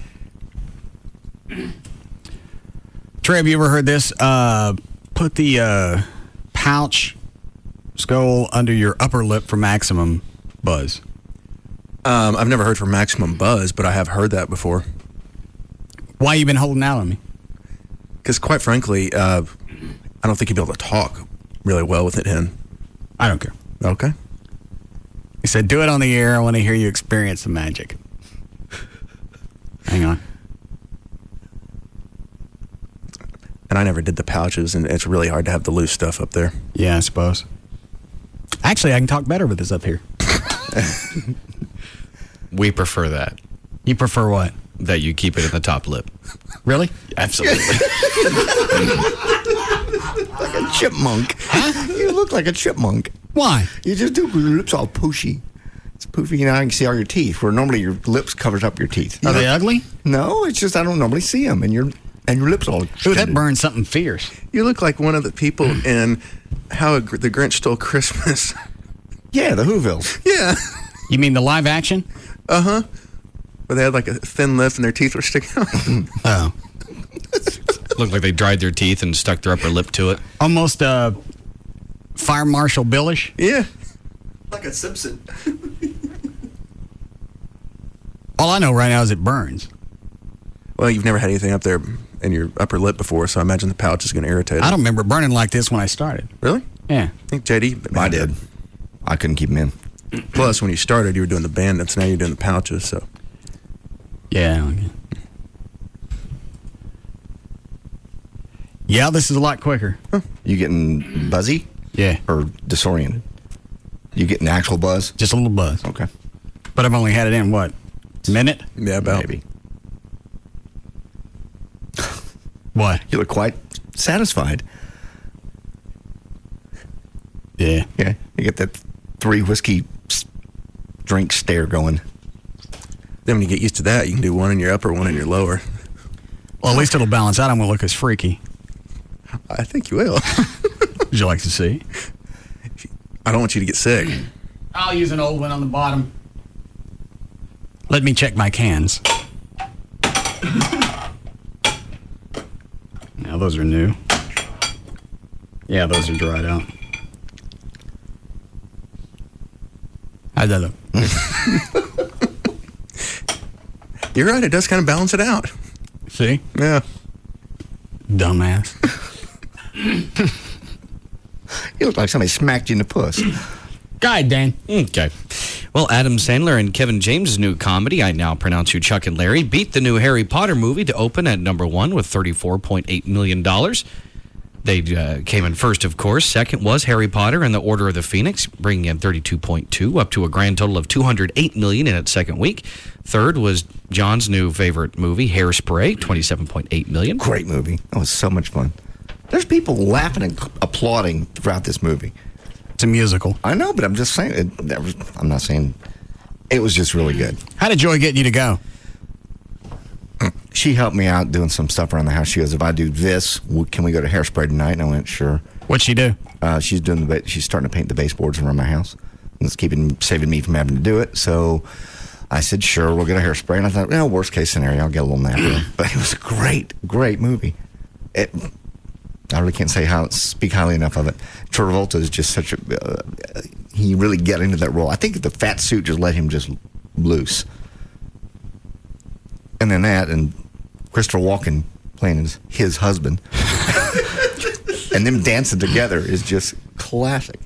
Trey, have you ever heard this? Put the pouch skull under your upper lip for maximum buzz. I've never heard for maximum buzz, but I have heard that before. Why you been holding out on me? Because quite frankly, I don't think you'd be able to talk really well with it in. I don't care. Okay. He said, do it on the air. I want to hear you experience the magic. Hang on. And I never did the pouches, and it's really hard to have the loose stuff up there. Yeah, I suppose. Actually, I can talk better with this up here. We prefer that. You prefer what? That you keep it in the top lip. Really? Absolutely. Like a chipmunk. Huh? You look like a chipmunk. Why? You just do. Your lips all pooshy. It's poofy, and I can see all your teeth. Where normally your lips covers up your teeth. Are they ugly? No, it's just I don't normally see them, and your lips all. Ooh, that burns something fierce. You look like one of the people in How the Grinch Stole Christmas. Yeah, the Whovilles. Yeah. You mean the live action? Uh-huh. Where they had like a thin lip and their teeth were sticking out. Oh. Looked like they dried their teeth and stuck their upper lip to it. Almost Fire Marshal Billish? Yeah. Like a Simpson. All I know right now is it burns. Well, you've never had anything up there in your upper lip before, so I imagine the pouch is going to irritate it. I don't remember burning like this when I started. Really? Yeah. I think JD... I did. I couldn't keep them in. Plus, when you started, you were doing the bandits. Now you're doing the pouches, so... Yeah. Okay. Yeah, this is a lot quicker. Huh. You getting buzzy? Yeah. Or disoriented? You getting actual buzz? Just a little buzz. Okay. But I've only had it in, what, a minute? Yeah, about. Maybe. What? You look quite satisfied. Yeah. Yeah. You get that 3 whiskey drink stare going. Then when you get used to that, you can do one in your upper, one in your lower. Well, at least it'll balance out. I won't look as freaky. I think you will. Would you like to see? I don't want you to get sick. I'll use an old one on the bottom. Let me check my cans. Now, those are new. Yeah, those are dried out. How'd that look? You're right. It does kind of balance it out. See? Yeah. Dumbass. You look like somebody smacked you in the puss. Guide, Dan. Okay. Well, Adam Sandler and Kevin James' new comedy, I Now Pronounce You Chuck and Larry, beat the new Harry Potter movie to open at number 1 with $34.8 million. They came in first, of course. Second was Harry Potter and the Order of the Phoenix, bringing in 32.2, up to a grand total of $208 million in its second week. Third was John's new favorite movie, Hairspray, $27.8 million. Great movie. That was so much fun. There's people laughing and applauding throughout this movie. It's a musical. I know, but I'm just saying. I'm not saying it was just really good. How did Joy get you to go? She helped me out doing some stuff around the house. She goes, "If I do this, can we go to Hairspray tonight?" And I went, "Sure." What'd she do? She's starting to paint the baseboards around my house. And it's saving me from having to do it. So I said, "Sure, we'll get a Hairspray." And I thought, well, worst case scenario, I'll get a little nap in. But it was a great movie. I really can't speak highly enough of it. Travolta is just such a he really got into that role. I think the fat suit just let him just loose. And then that, and Christopher Walken playing his husband, and them dancing together is just classic.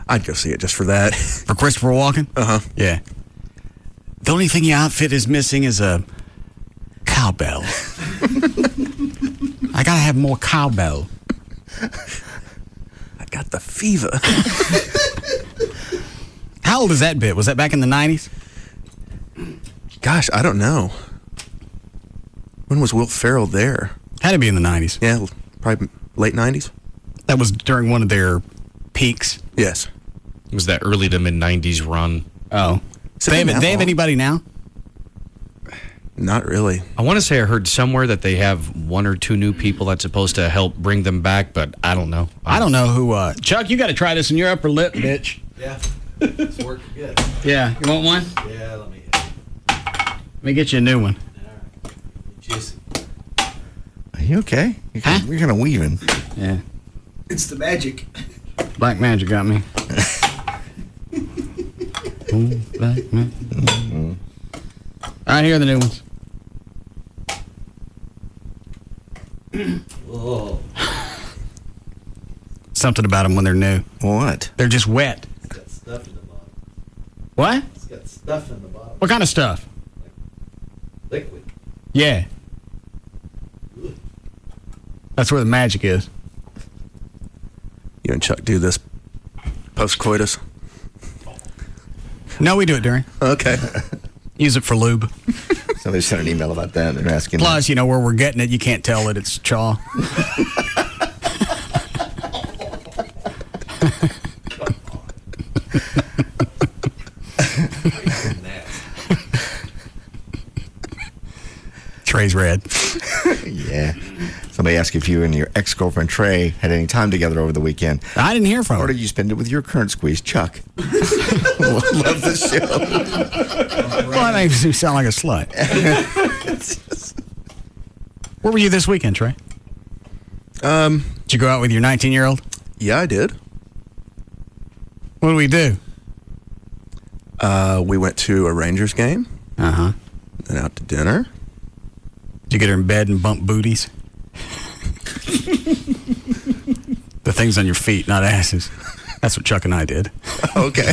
I'd go see it just for that. For Christopher Walken? Uh-huh. Yeah. The only thing your outfit is missing is a cowbell. I gotta have more cowbell. I got the fever. How old is that bit? Was that back in the 90s? Gosh, I don't know. When was Will Ferrell there? Had to be in the 90s. Yeah, probably late 90s. That was during one of their peaks. Yes. It was that early to mid-90s run. Oh. They have anybody now? Not really. I want to say I heard somewhere that they have 1 or 2 new people that's supposed to help bring them back, but I don't know. I don't know who. Chuck, you got to try this in your upper lip, bitch. Yeah. It's working good. Yeah. You want one? Yeah, let me get you a new one. All right. Juicy. Are you okay? You're kind of weaving. Yeah. It's the magic. Black magic got me. Ooh, black magic. Mm-hmm. All right, here are the new ones. Whoa. Something about them when they're new. What? They're just wet. It's got stuff in the bottom. What? It's got stuff in the bottom. What kind of stuff? Liquid. Yeah. That's where the magic is. You and Chuck do this post-coitus? No, we do it during. Okay. Use it for lube. Somebody sent an email about that. They're asking. Plus, you know, where we're getting it, you can't tell that it's chaw. Trey's red. Yeah. Somebody asked if you and your ex-girlfriend Trey had any time together over the weekend. I didn't hear from her. Or did you spend it with your current squeeze, Chuck? Love the show. Well, that makes you sound like a slut. Where were you this weekend, Trey? Did you go out with your 19-year-old? Yeah, I did. What did we do? We went to a Rangers game. Uh-huh. Then out to dinner. Did you get her in bed and bump booties? The things on your feet, not asses. That's what Chuck and I did. Okay.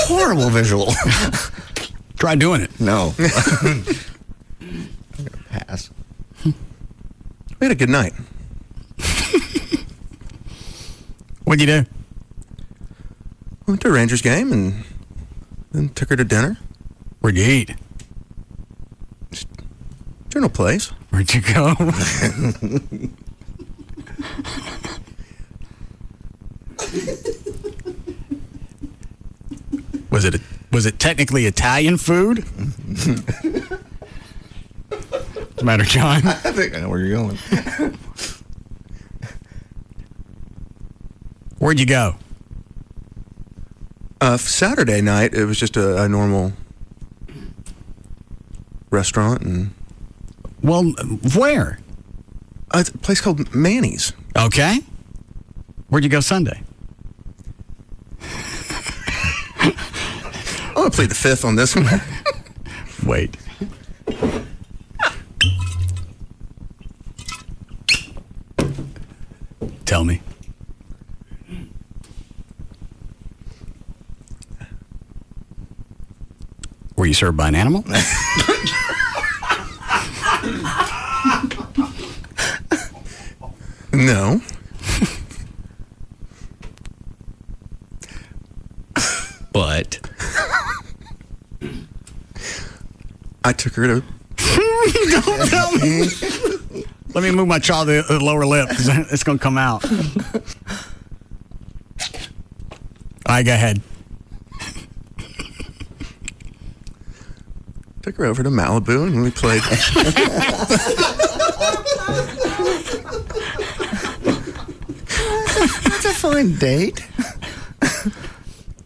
Horrible visual. Try doing it. No. I'm gonna pass. We had a good night. What'd you do? Went to a Rangers game and then took her to dinner. Where'd you eat? Journal place. Where'd you go? Was it technically Italian food? What's the matter, John? I think I know where you're going. Where'd you go? Saturday night, it was just a normal restaurant. And well, where? A place called Manny's. Okay. Where'd you go Sunday? going to plead the fifth on this one. Wait. Tell me. Were you served by an animal? No. But I took her to... Don't tell me. Let me move my jaw to the lower lip because it's going to come out. All right, go ahead. Took her over to Malibu and we played... That's a fine date.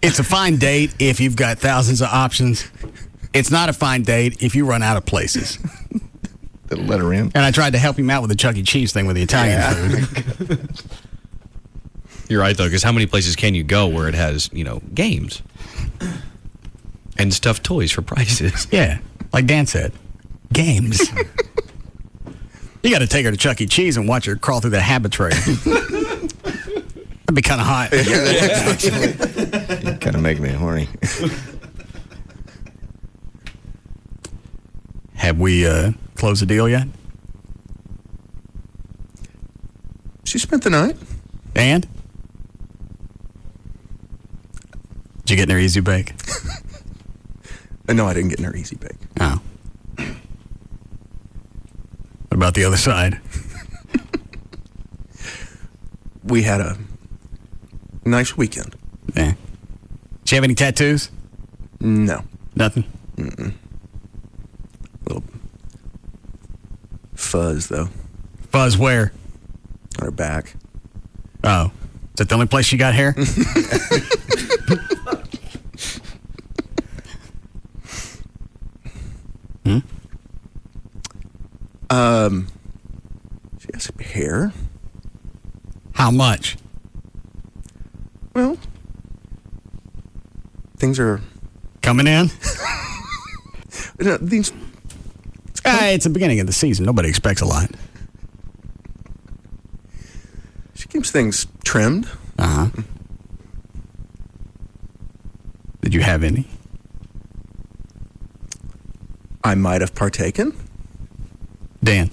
It's a fine date if you've got thousands of options. It's not a fine date if you run out of places. Let her in. And I tried to help him out with the Chuck E. Cheese thing with the Italian food. you're right, though, because how many places can you go where it has, games and stuffed toys for prices? Yeah, like Dan said, games. You got to take her to Chuck E. Cheese and watch her crawl through the habit tray. That'd be kind of hot. Kind of make me horny. Have we closed the deal yet? She spent the night. And? Did you get in her easy bake? No, I didn't get in her easy bake. Oh. What about the other side? We had a nice weekend. Yeah. Did you have any tattoos? No. Nothing? Mm-mm. Little fuzz, though. Fuzz where? On her back. Oh. Is that the only place you got hair? She has hair. How much? Well, things are coming in. These. It's the beginning of the season. Nobody expects a lot. She keeps things trimmed. Uh-huh. Did you have any? I might have partaken. Dan,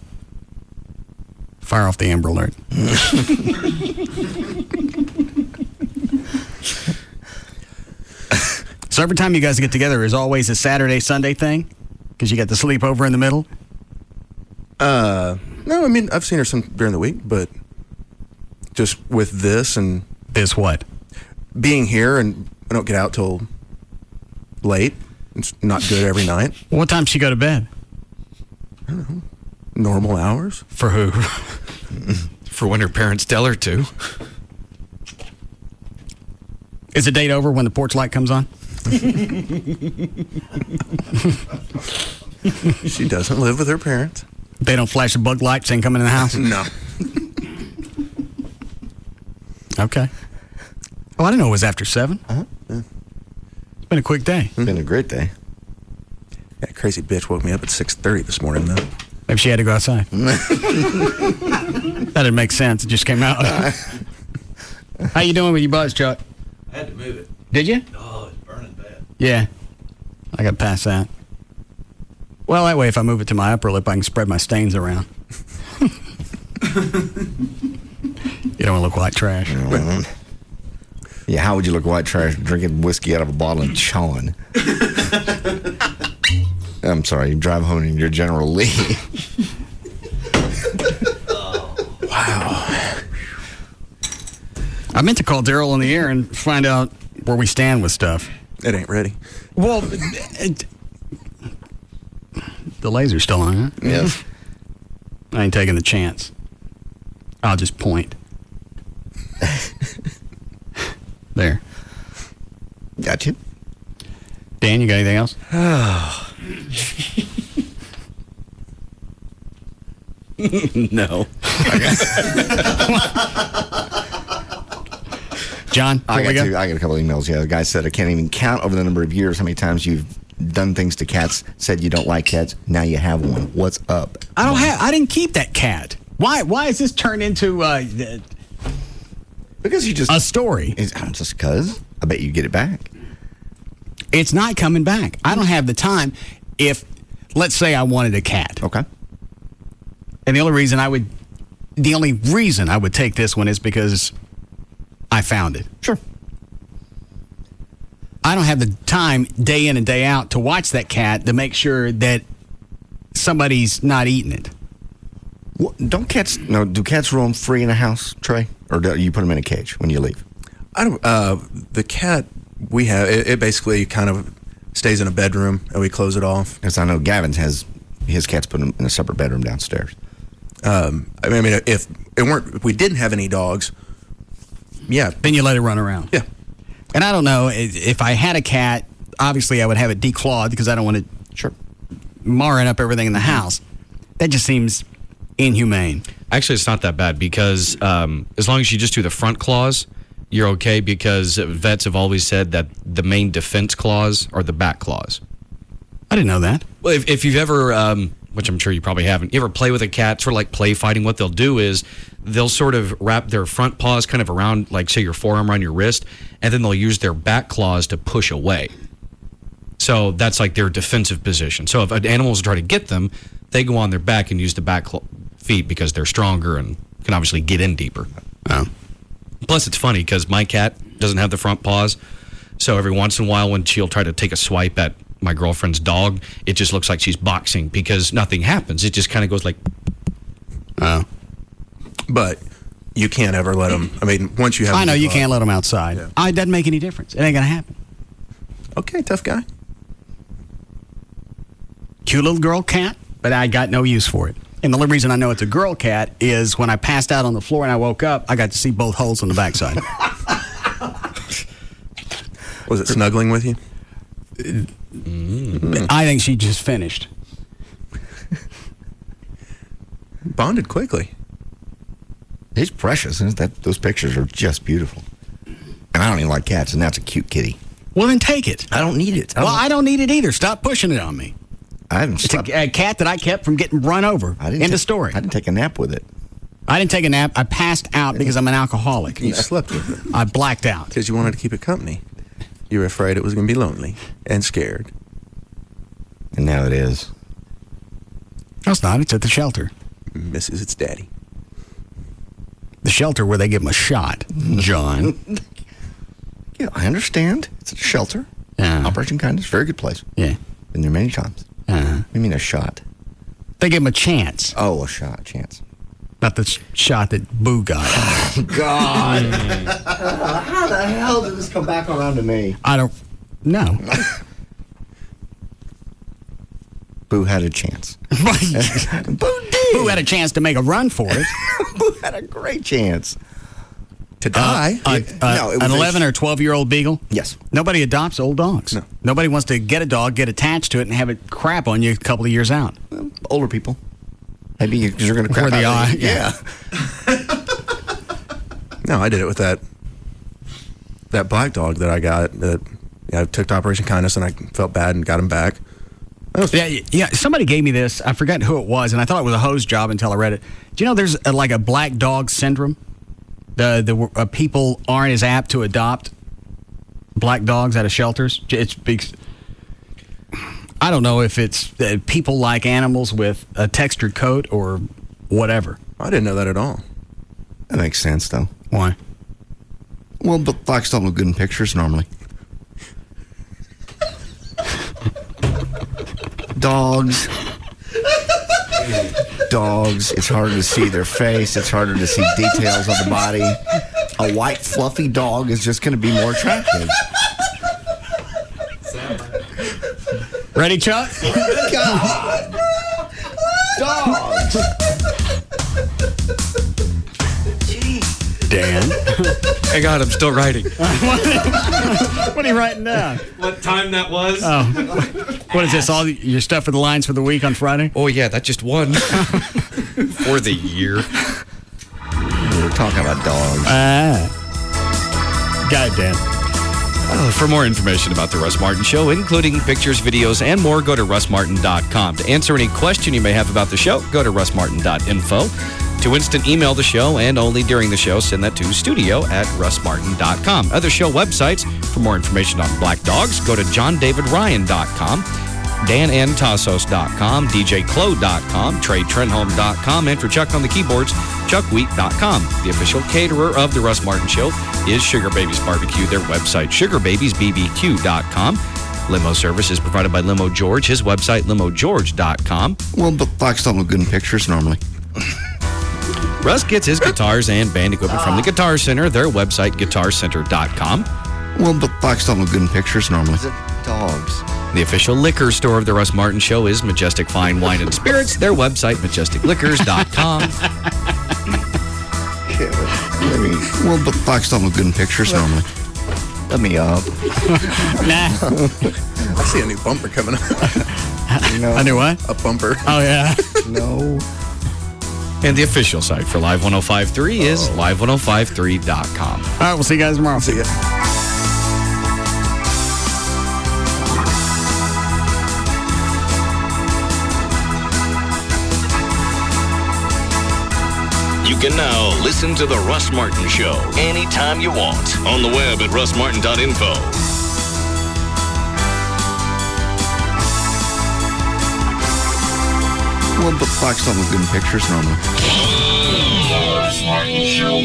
fire off the Amber Alert. So every time you guys get together is always a Saturday, Sunday thing? Because you got the sleepover in the middle? No, I mean, I've seen her some during the week, but just with this and... This what? Being here, and I don't get out till late. It's not good every night. What time does she go to bed? I don't know. Normal hours. For who? For when her parents tell her to. Is the date over when the porch light comes on? She doesn't live with her parents. They don't flash a bug light saying come in the house? No. Okay. Oh, I didn't know it was after 7. Uh-huh. Yeah. It's been a quick day. It's been a great day. That crazy bitch woke me up at 6:30 this morning, though. Maybe she had to go outside. That didn't make sense. It just came out. How you doing with your buzz, Chuck? I had to move it. Did you? Oh, it's burning bad. Yeah. I got past that. Well, that way, if I move it to my upper lip, I can spread my stains around. You don't want to look white trash. Yeah, how would you look white trash drinking whiskey out of a bottle and chawing? I'm sorry, you drive home in your General Lee. Wow. I meant to call Daryl on the air and find out where we stand with stuff. It ain't ready. Well, the laser's still on, huh? Yes. I ain't taking the chance. I'll just point. There. Gotcha. Dan, you got anything else? No. Did John, I got a couple of emails. Yeah, the guy said, I can't even count over the number of years how many times you've done things to cats, said you don't like cats. Now you have one. What's up? I didn't keep that cat. Why is this turned into because you just a story? Just because. I bet you get it back. It's not coming back. I don't have the time. If, let's say I wanted a cat. Okay. And the only reason I would take this one is because I found it. Sure. I don't have the time day in and day out to watch that cat to make sure that somebody's not eating it. Well, do cats roam free in a house, Trey? Or do you put them in a cage when you leave? I don't. The cat we have, it basically kind of stays in a bedroom, and we close it off. Because I know Gavin's has his cats put him in a separate bedroom downstairs. I mean, if we didn't have any dogs, yeah, then you let it run around. Yeah, and I don't know if I had a cat. Obviously, I would have it declawed because I don't want it marring up everything in the house. That just seems inhumane. Actually, it's not that bad because as long as you just do the front claws, you're okay, because vets have always said that the main defense claws are the back claws. I didn't know that. Well, if you've ever, which I'm sure you probably haven't, you ever play with a cat, sort of like play fighting, what they'll do is they'll sort of wrap their front paws kind of around, like, say, your forearm around your wrist, and then they'll use their back claws to push away. So that's like their defensive position. So if an animal's trying to get them, they go on their back and use the back feet because they're stronger and can obviously get in deeper. Plus, it's funny because my cat doesn't have the front paws. So every once in a while when she'll try to take a swipe at my girlfriend's dog, it just looks like she's boxing because nothing happens. It just kind of goes like... But you can't ever let them... I mean, once you have... I know, you can't let them outside. Yeah. It doesn't make any difference. It ain't going to happen. Okay, tough guy. Cute little girl cat, but I got no use for it. And the only reason I know it's a girl cat is when I passed out on the floor and I woke up, I got to see both holes on the backside. Was it snuggling with you? I think she just finished. Bonded quickly. He's precious, isn't that? Those pictures are just beautiful. And I don't even like cats, and that's a cute kitty. Well, then take it. I don't need it. I don't need it either. Stop pushing it on me. It's a cat that I kept from getting run over. End of story. I didn't take a nap with it. I didn't take a nap. I passed out because I'm an alcoholic. You slept with it. I blacked out. Because you wanted to keep it company. You were afraid it was going to be lonely and scared. And now it is. No, it's not. It's at the shelter. Misses its daddy. The shelter where they give him a shot, John. Yeah, I understand. It's a shelter. Operation Kindness, very good place. Yeah. Been there many times. You mean a shot? They give him a chance. Oh, a chance. Not the shot that Boo got. Oh, God. How the hell did this come back around to me? I don't know. Boo had a chance. Boo did. Boo had a chance to make a run for it. Boo had a great chance. To die? An 11 or 12-year-old beagle? Yes. Nobody adopts old dogs. No. Nobody wants to get a dog, get attached to it, and have it crap on you a couple of years out. Older people. Maybe because you're going to crap Where they out are. Yeah. No, I did it with that black dog that I got. That I took to Operation Kindness, and I felt bad and got him back. Yeah. Somebody gave me this. I forgot who it was, and I thought it was a hose job until I read it. Do you know there's like a black dog syndrome? The people aren't as apt to adopt black dogs out of shelters. It's big. I don't know if it's people like animals with a textured coat or whatever. I didn't know that at all. That makes sense, though. Why? Well, but blacks don't look good in pictures normally. Dogs, it's harder to see their face. It's harder to see details of the body. A white, fluffy dog is just going to be more attractive. Ready, Chuck? God. Dogs. Dan. Hang on, I'm still writing. What are you writing down? What time that was? Oh. What is this, all your stuff for the lines for the week on Friday? Oh, yeah, that's just one. For the year. We're talking about dogs. Guy Dan. For more information about The Russ Martin Show, including pictures, videos, and more, go to russmartin.com. To answer any question you may have about the show, go to russmartin.info. To instant email the show and only during the show, send that to studio@russmartin.com. Other show websites for more information on Black Dogs, go to johndavidryan.com, danantasos.com, djclo.com, treytrenholm.com, and for Chuck on the keyboards, chuckwheat.com. The official caterer of The Russ Martin Show is Sugar Babies Barbecue. Their website, sugarbabiesbbq.com. Limo service is provided by Limo George. His website, limogeorge.com. Well, but bikes don't look good in pictures normally. Russ gets his guitars and band equipment from the Guitar Center. Their website, guitarcenter.com. Well, but bikes don't look good in pictures normally. Dogs. The official liquor store of The Russ Martin Show is Majestic Fine Wine and Spirits. Their website, majesticliquors.com. Well, but bikes don't look good in pictures normally. Let me up. I see a new bumper coming up. A new what? A bumper. Oh, yeah. No. And the official site for Live 1053 is live1053.com. All right, we'll see you guys tomorrow. See ya. You can now listen to The Russ Martin Show anytime you want on the web at russmartin.info. Well, but bikes don't look good in pictures normally. Russ Martin Show.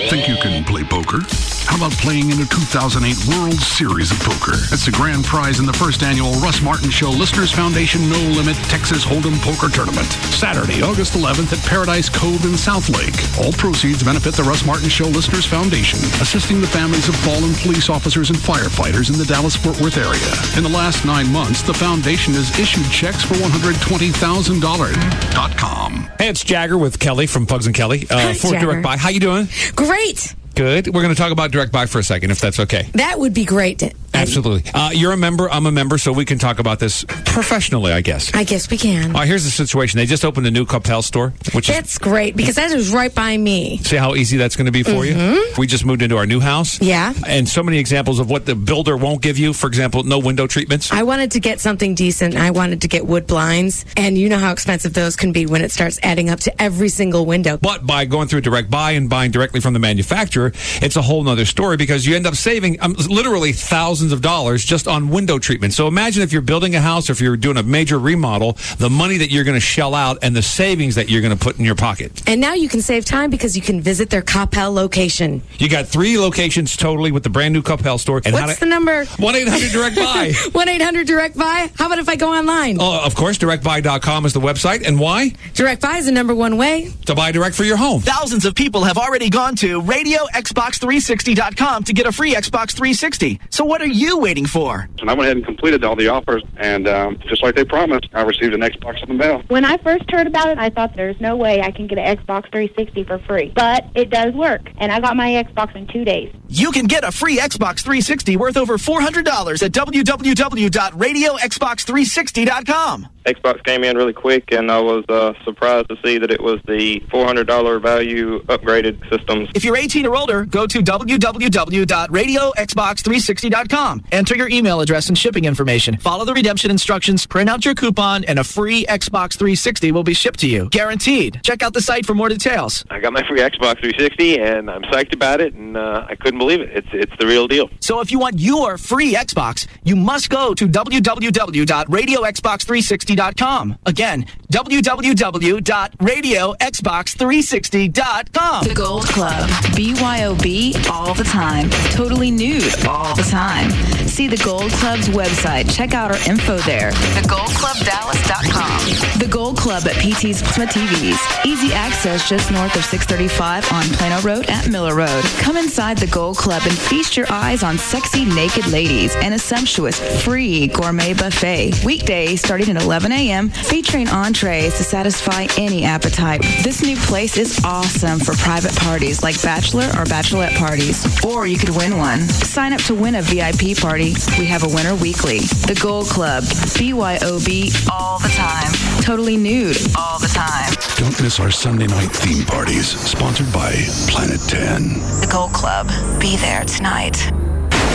Think you can play poker? How about playing in a 2008 World Series of Poker? That's the grand prize in the first annual Russ Martin Show Listeners Foundation No Limit Texas Hold'em Poker Tournament. Saturday, August 11th at Paradise Cove in South Lake. All proceeds benefit the Russ Martin Show Listeners Foundation, assisting the families of fallen police officers and firefighters in the Dallas-Fort Worth area. In the last 9 months, the foundation has issued checks for $120,000.com. Hey, it's Jagger with Kelly from Pugs and Kelly for Jagger. Direct Buy. How you doing? Great. Good. We're going to talk about Direct Buy for a second, if that's okay. That would be great. Absolutely. You're a member. I'm a member, so we can talk about this professionally, I guess. I guess we can. Here's the situation. They just opened a new Coppell store, which That's great because that is right by me. See how easy that's going to be for you? We just moved into our new house. Yeah. And so many examples of what the builder won't give you. For example, no window treatments. I wanted to get something decent. I wanted to get wood blinds. And you know how expensive those can be when it starts adding up to every single window. But by going through Direct Buy and buying directly from the manufacturer, it's a whole nother story because you end up saving literally thousands of dollars just on window treatment. So imagine if you're building a house or if you're doing a major remodel, the money that you're going to shell out and the savings that you're going to put in your pocket. And now you can save time because you can visit their Coppell location. You got 3 locations totally with the brand new Coppell store. And What's the number? 1-800-DIRECT-BUY. 1-800-DIRECT-BUY? How about if I go online? Oh, of course, directbuy.com is the website. And why? Direct Buy is the number one way to buy direct for your home. Thousands of people have already gone to RadioXbox360.com to get a free Xbox 360. So what are you waiting for? And I went ahead and completed all the offers, and just like they promised, I received an Xbox in the mail. When I first heard about it, I thought there's no way I can get an Xbox 360 for free. But it does work, and I got my Xbox in 2 days. You can get a free Xbox 360 worth over $400 at www.radioxbox360.com. Xbox came in really quick, and I was surprised to see that it was the $400 value upgraded systems. If you're 18 or older, go to www.radioxbox360.com. Enter your email address and shipping information. Follow the redemption instructions, print out your coupon, and a free Xbox 360 will be shipped to you. Guaranteed. Check out the site for more details. I got my free Xbox 360, and I'm psyched about it, and I couldn't believe it. It's the real deal. So if you want your free Xbox, you must go to www.radioxbox360.com. Again, www.radioxbox360.com. The Gold Club. BYOB all the time. Totally nude all the time. See the Gold Club's website. Check out our info there. TheGoldClubDallas.com. The Gold Club at PT's Plasma TVs. Easy access just north of 635 on Plano Road at Miller Road. Come inside the Gold Club and feast your eyes on sexy naked ladies and a sumptuous free gourmet buffet. Weekdays starting at 11 a.m. featuring entrees to satisfy any appetite. This new place is awesome for private parties like bachelor or bachelorette parties. Or you could win one. Sign up to win a VIP party party, we have a winner weekly. The Gold Club, BYOB all the time. Totally nude all the time. Don't miss our Sunday night theme parties, sponsored by Planet 10. The Gold Club, be there tonight.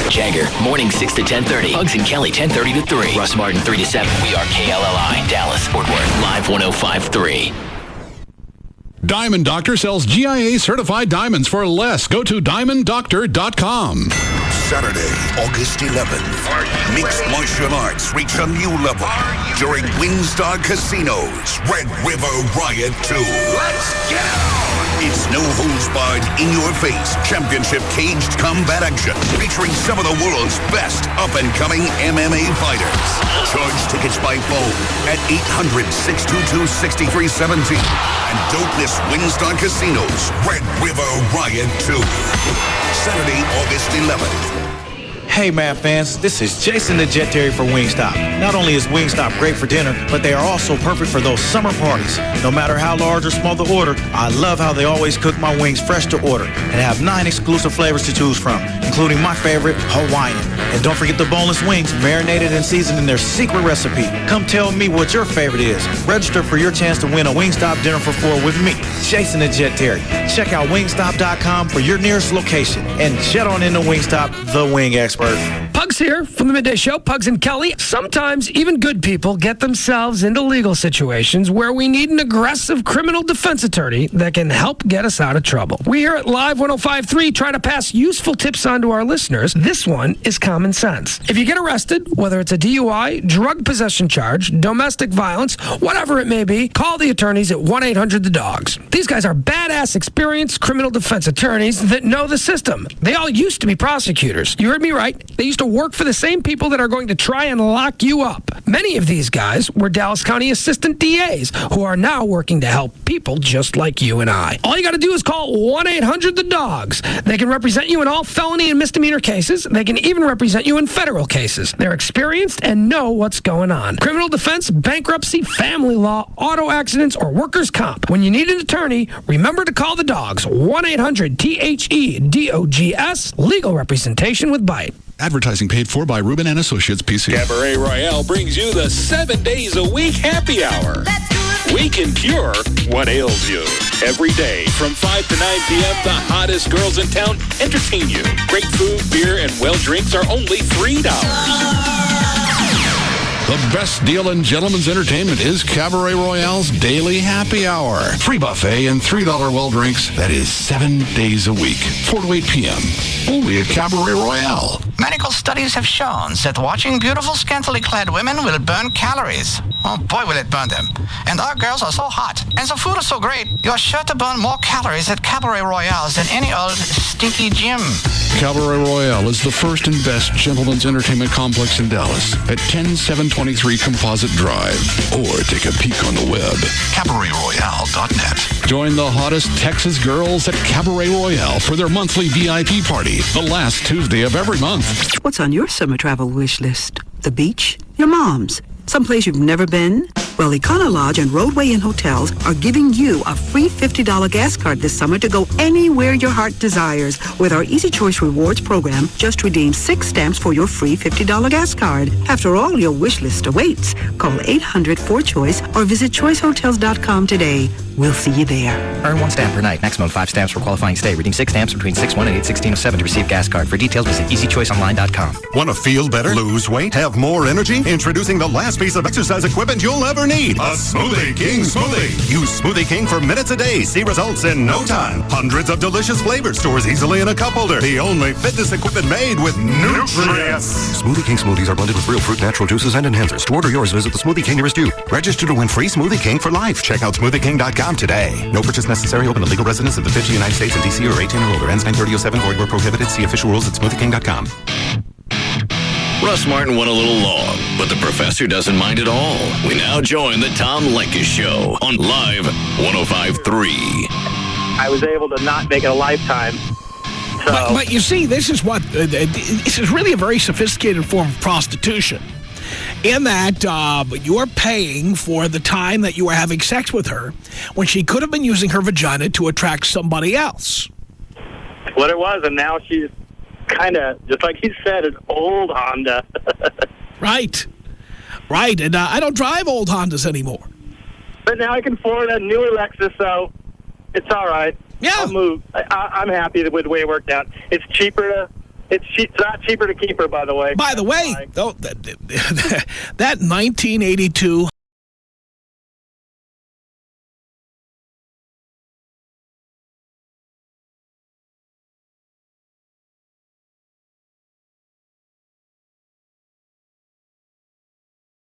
Jagger, morning 6 to 10:30. Bugs and Kelly, 10:30 to 3. Russ Martin, 3 to 7. We are KLLI, Dallas, Fort Worth, live 105.3. Diamond Doctor sells GIA certified diamonds for less. Go to diamonddoctor.com. Saturday, August 11th. Mixed martial arts reach a new level during Wingstar Casino's Red River Riot 2. Let's go! It's no holds barred, in your face championship caged combat action featuring some of the world's best up-and-coming MMA fighters. Charge tickets by phone at 800-622-6317. And don't miss Wingstar Casino's Red River Riot 2. Saturday, August 11th. Hey, Mad fans, this is Jason the Jet Terry for Wingstop. Not only is Wingstop great for dinner, but they are also perfect for those summer parties. No matter how large or small the order, I love how they always cook my wings fresh to order and have 9 exclusive flavors to choose from, including my favorite, Hawaiian. And don't forget the boneless wings, marinated and seasoned in their secret recipe. Come tell me what your favorite is. Register for your chance to win a Wingstop dinner for 4 with me, Jason the Jet Terry. Check out wingstop.com for your nearest location and jet on into Wingstop, the wing expert. Pugs here from the Midday Show, Pugs and Kelly. Sometimes even good people get themselves into legal situations where we need an aggressive criminal defense attorney that can help get us out of trouble. We here at Live 105.3 try to pass useful tips on to our listeners. This one is common sense. If you get arrested, whether it's a DUI, drug possession charge, domestic violence, whatever it may be, call the attorneys at 1-800-THE-DOGS. These guys are badass, experienced criminal defense attorneys that know the system. They all used to be prosecutors. You heard me right. They used to work for the same people that are going to try and lock you up. Many of these guys were Dallas County Assistant DAs who are now working to help people just like you and I. All you got to do is call 1-800-THE-DOGS. They can represent you in all felony and misdemeanor cases. They can even represent you in federal cases. They're experienced and know what's going on. Criminal defense, bankruptcy, family law, auto accidents, or workers' comp. When you need an attorney, remember to call the dogs. 1-800-THEDOGS. Legal representation with Bite. Advertising paid for by Rubin and Associates, PC. Cabaret Royale brings you the 7 days a week happy hour. We can cure what ails you. Every day from 5 to 9 p.m., the hottest girls in town entertain you. Great food, beer, and well drinks are only $3. The best deal in gentlemen's entertainment is Cabaret Royale's Daily Happy Hour. Free buffet and $3 well drinks. That is 7 days a week, 4 to 8 p.m. Only at Cabaret Royale. Medical studies have shown that watching beautiful, scantily clad women will burn calories. Oh boy, will it burn them. And our girls are so hot. And the food is so great, you are sure to burn more calories at Cabaret Royale than any old stinky gym. Cabaret Royale is the first and best gentlemen's entertainment complex in Dallas at 10723 Composite Drive. Or take a peek on the web. CabaretRoyale.net. Join the hottest Texas girls at Cabaret Royale for their monthly VIP party, the last Tuesday of every month. What's on your summer travel wish list? The beach? Your mom's? Someplace you've never been? Well, Econo Lodge and Roadway Inn Hotels are giving you a free $50 gas card this summer to go anywhere your heart desires. With our Easy Choice Rewards program, just redeem 6 stamps for your free $50 gas card. After all, your wish list awaits. Call 800-4CHOICE or visit choicehotels.com today. We'll see you there. Earn 1 stamp per night. Maximum 5 stamps for qualifying stay. Redeem 6 stamps between 6/1 and 8/16/07 to receive gas card. For details, visit easychoiceonline.com. Want to feel better? Lose weight? Have more energy? Introducing the last piece of exercise equipment you'll ever need. A Smoothie King smoothie. Use Smoothie King for minutes a day. See results in no time. Hundreds of delicious flavors. Stores easily in a cup holder. The only fitness equipment made with nutrients. Smoothie King smoothies are blended with real fruit, natural juices, and enhancers. To order yours, visit the Smoothie King nearest you. Register to win free Smoothie King for life. Check out smoothieking.com today. No purchase necessary. Open to legal residents of the 50 United States and D.C. or 18 or older. Ends 9/30/07. Void where prohibited. See official rules at smoothieking.com. Russ Martin went a little long, but the professor doesn't mind at all. We now join the Tom Leykis Show on Live 105.3. I was able to not make it a lifetime. So. But you see, this is this is really a very sophisticated form of prostitution. In that you're paying for the time that you are having sex with her when she could have been using her vagina to attract somebody else. What it was, and now she's kind of, just like he said, an old Honda. Right. Right, and I don't drive old Hondas anymore. But now I can afford a newer Lexus, so it's all right. Yeah. I'll move. I'm happy with the way it worked out. It's cheaper it's not cheaper to keep her, by the way. By the way, that 1982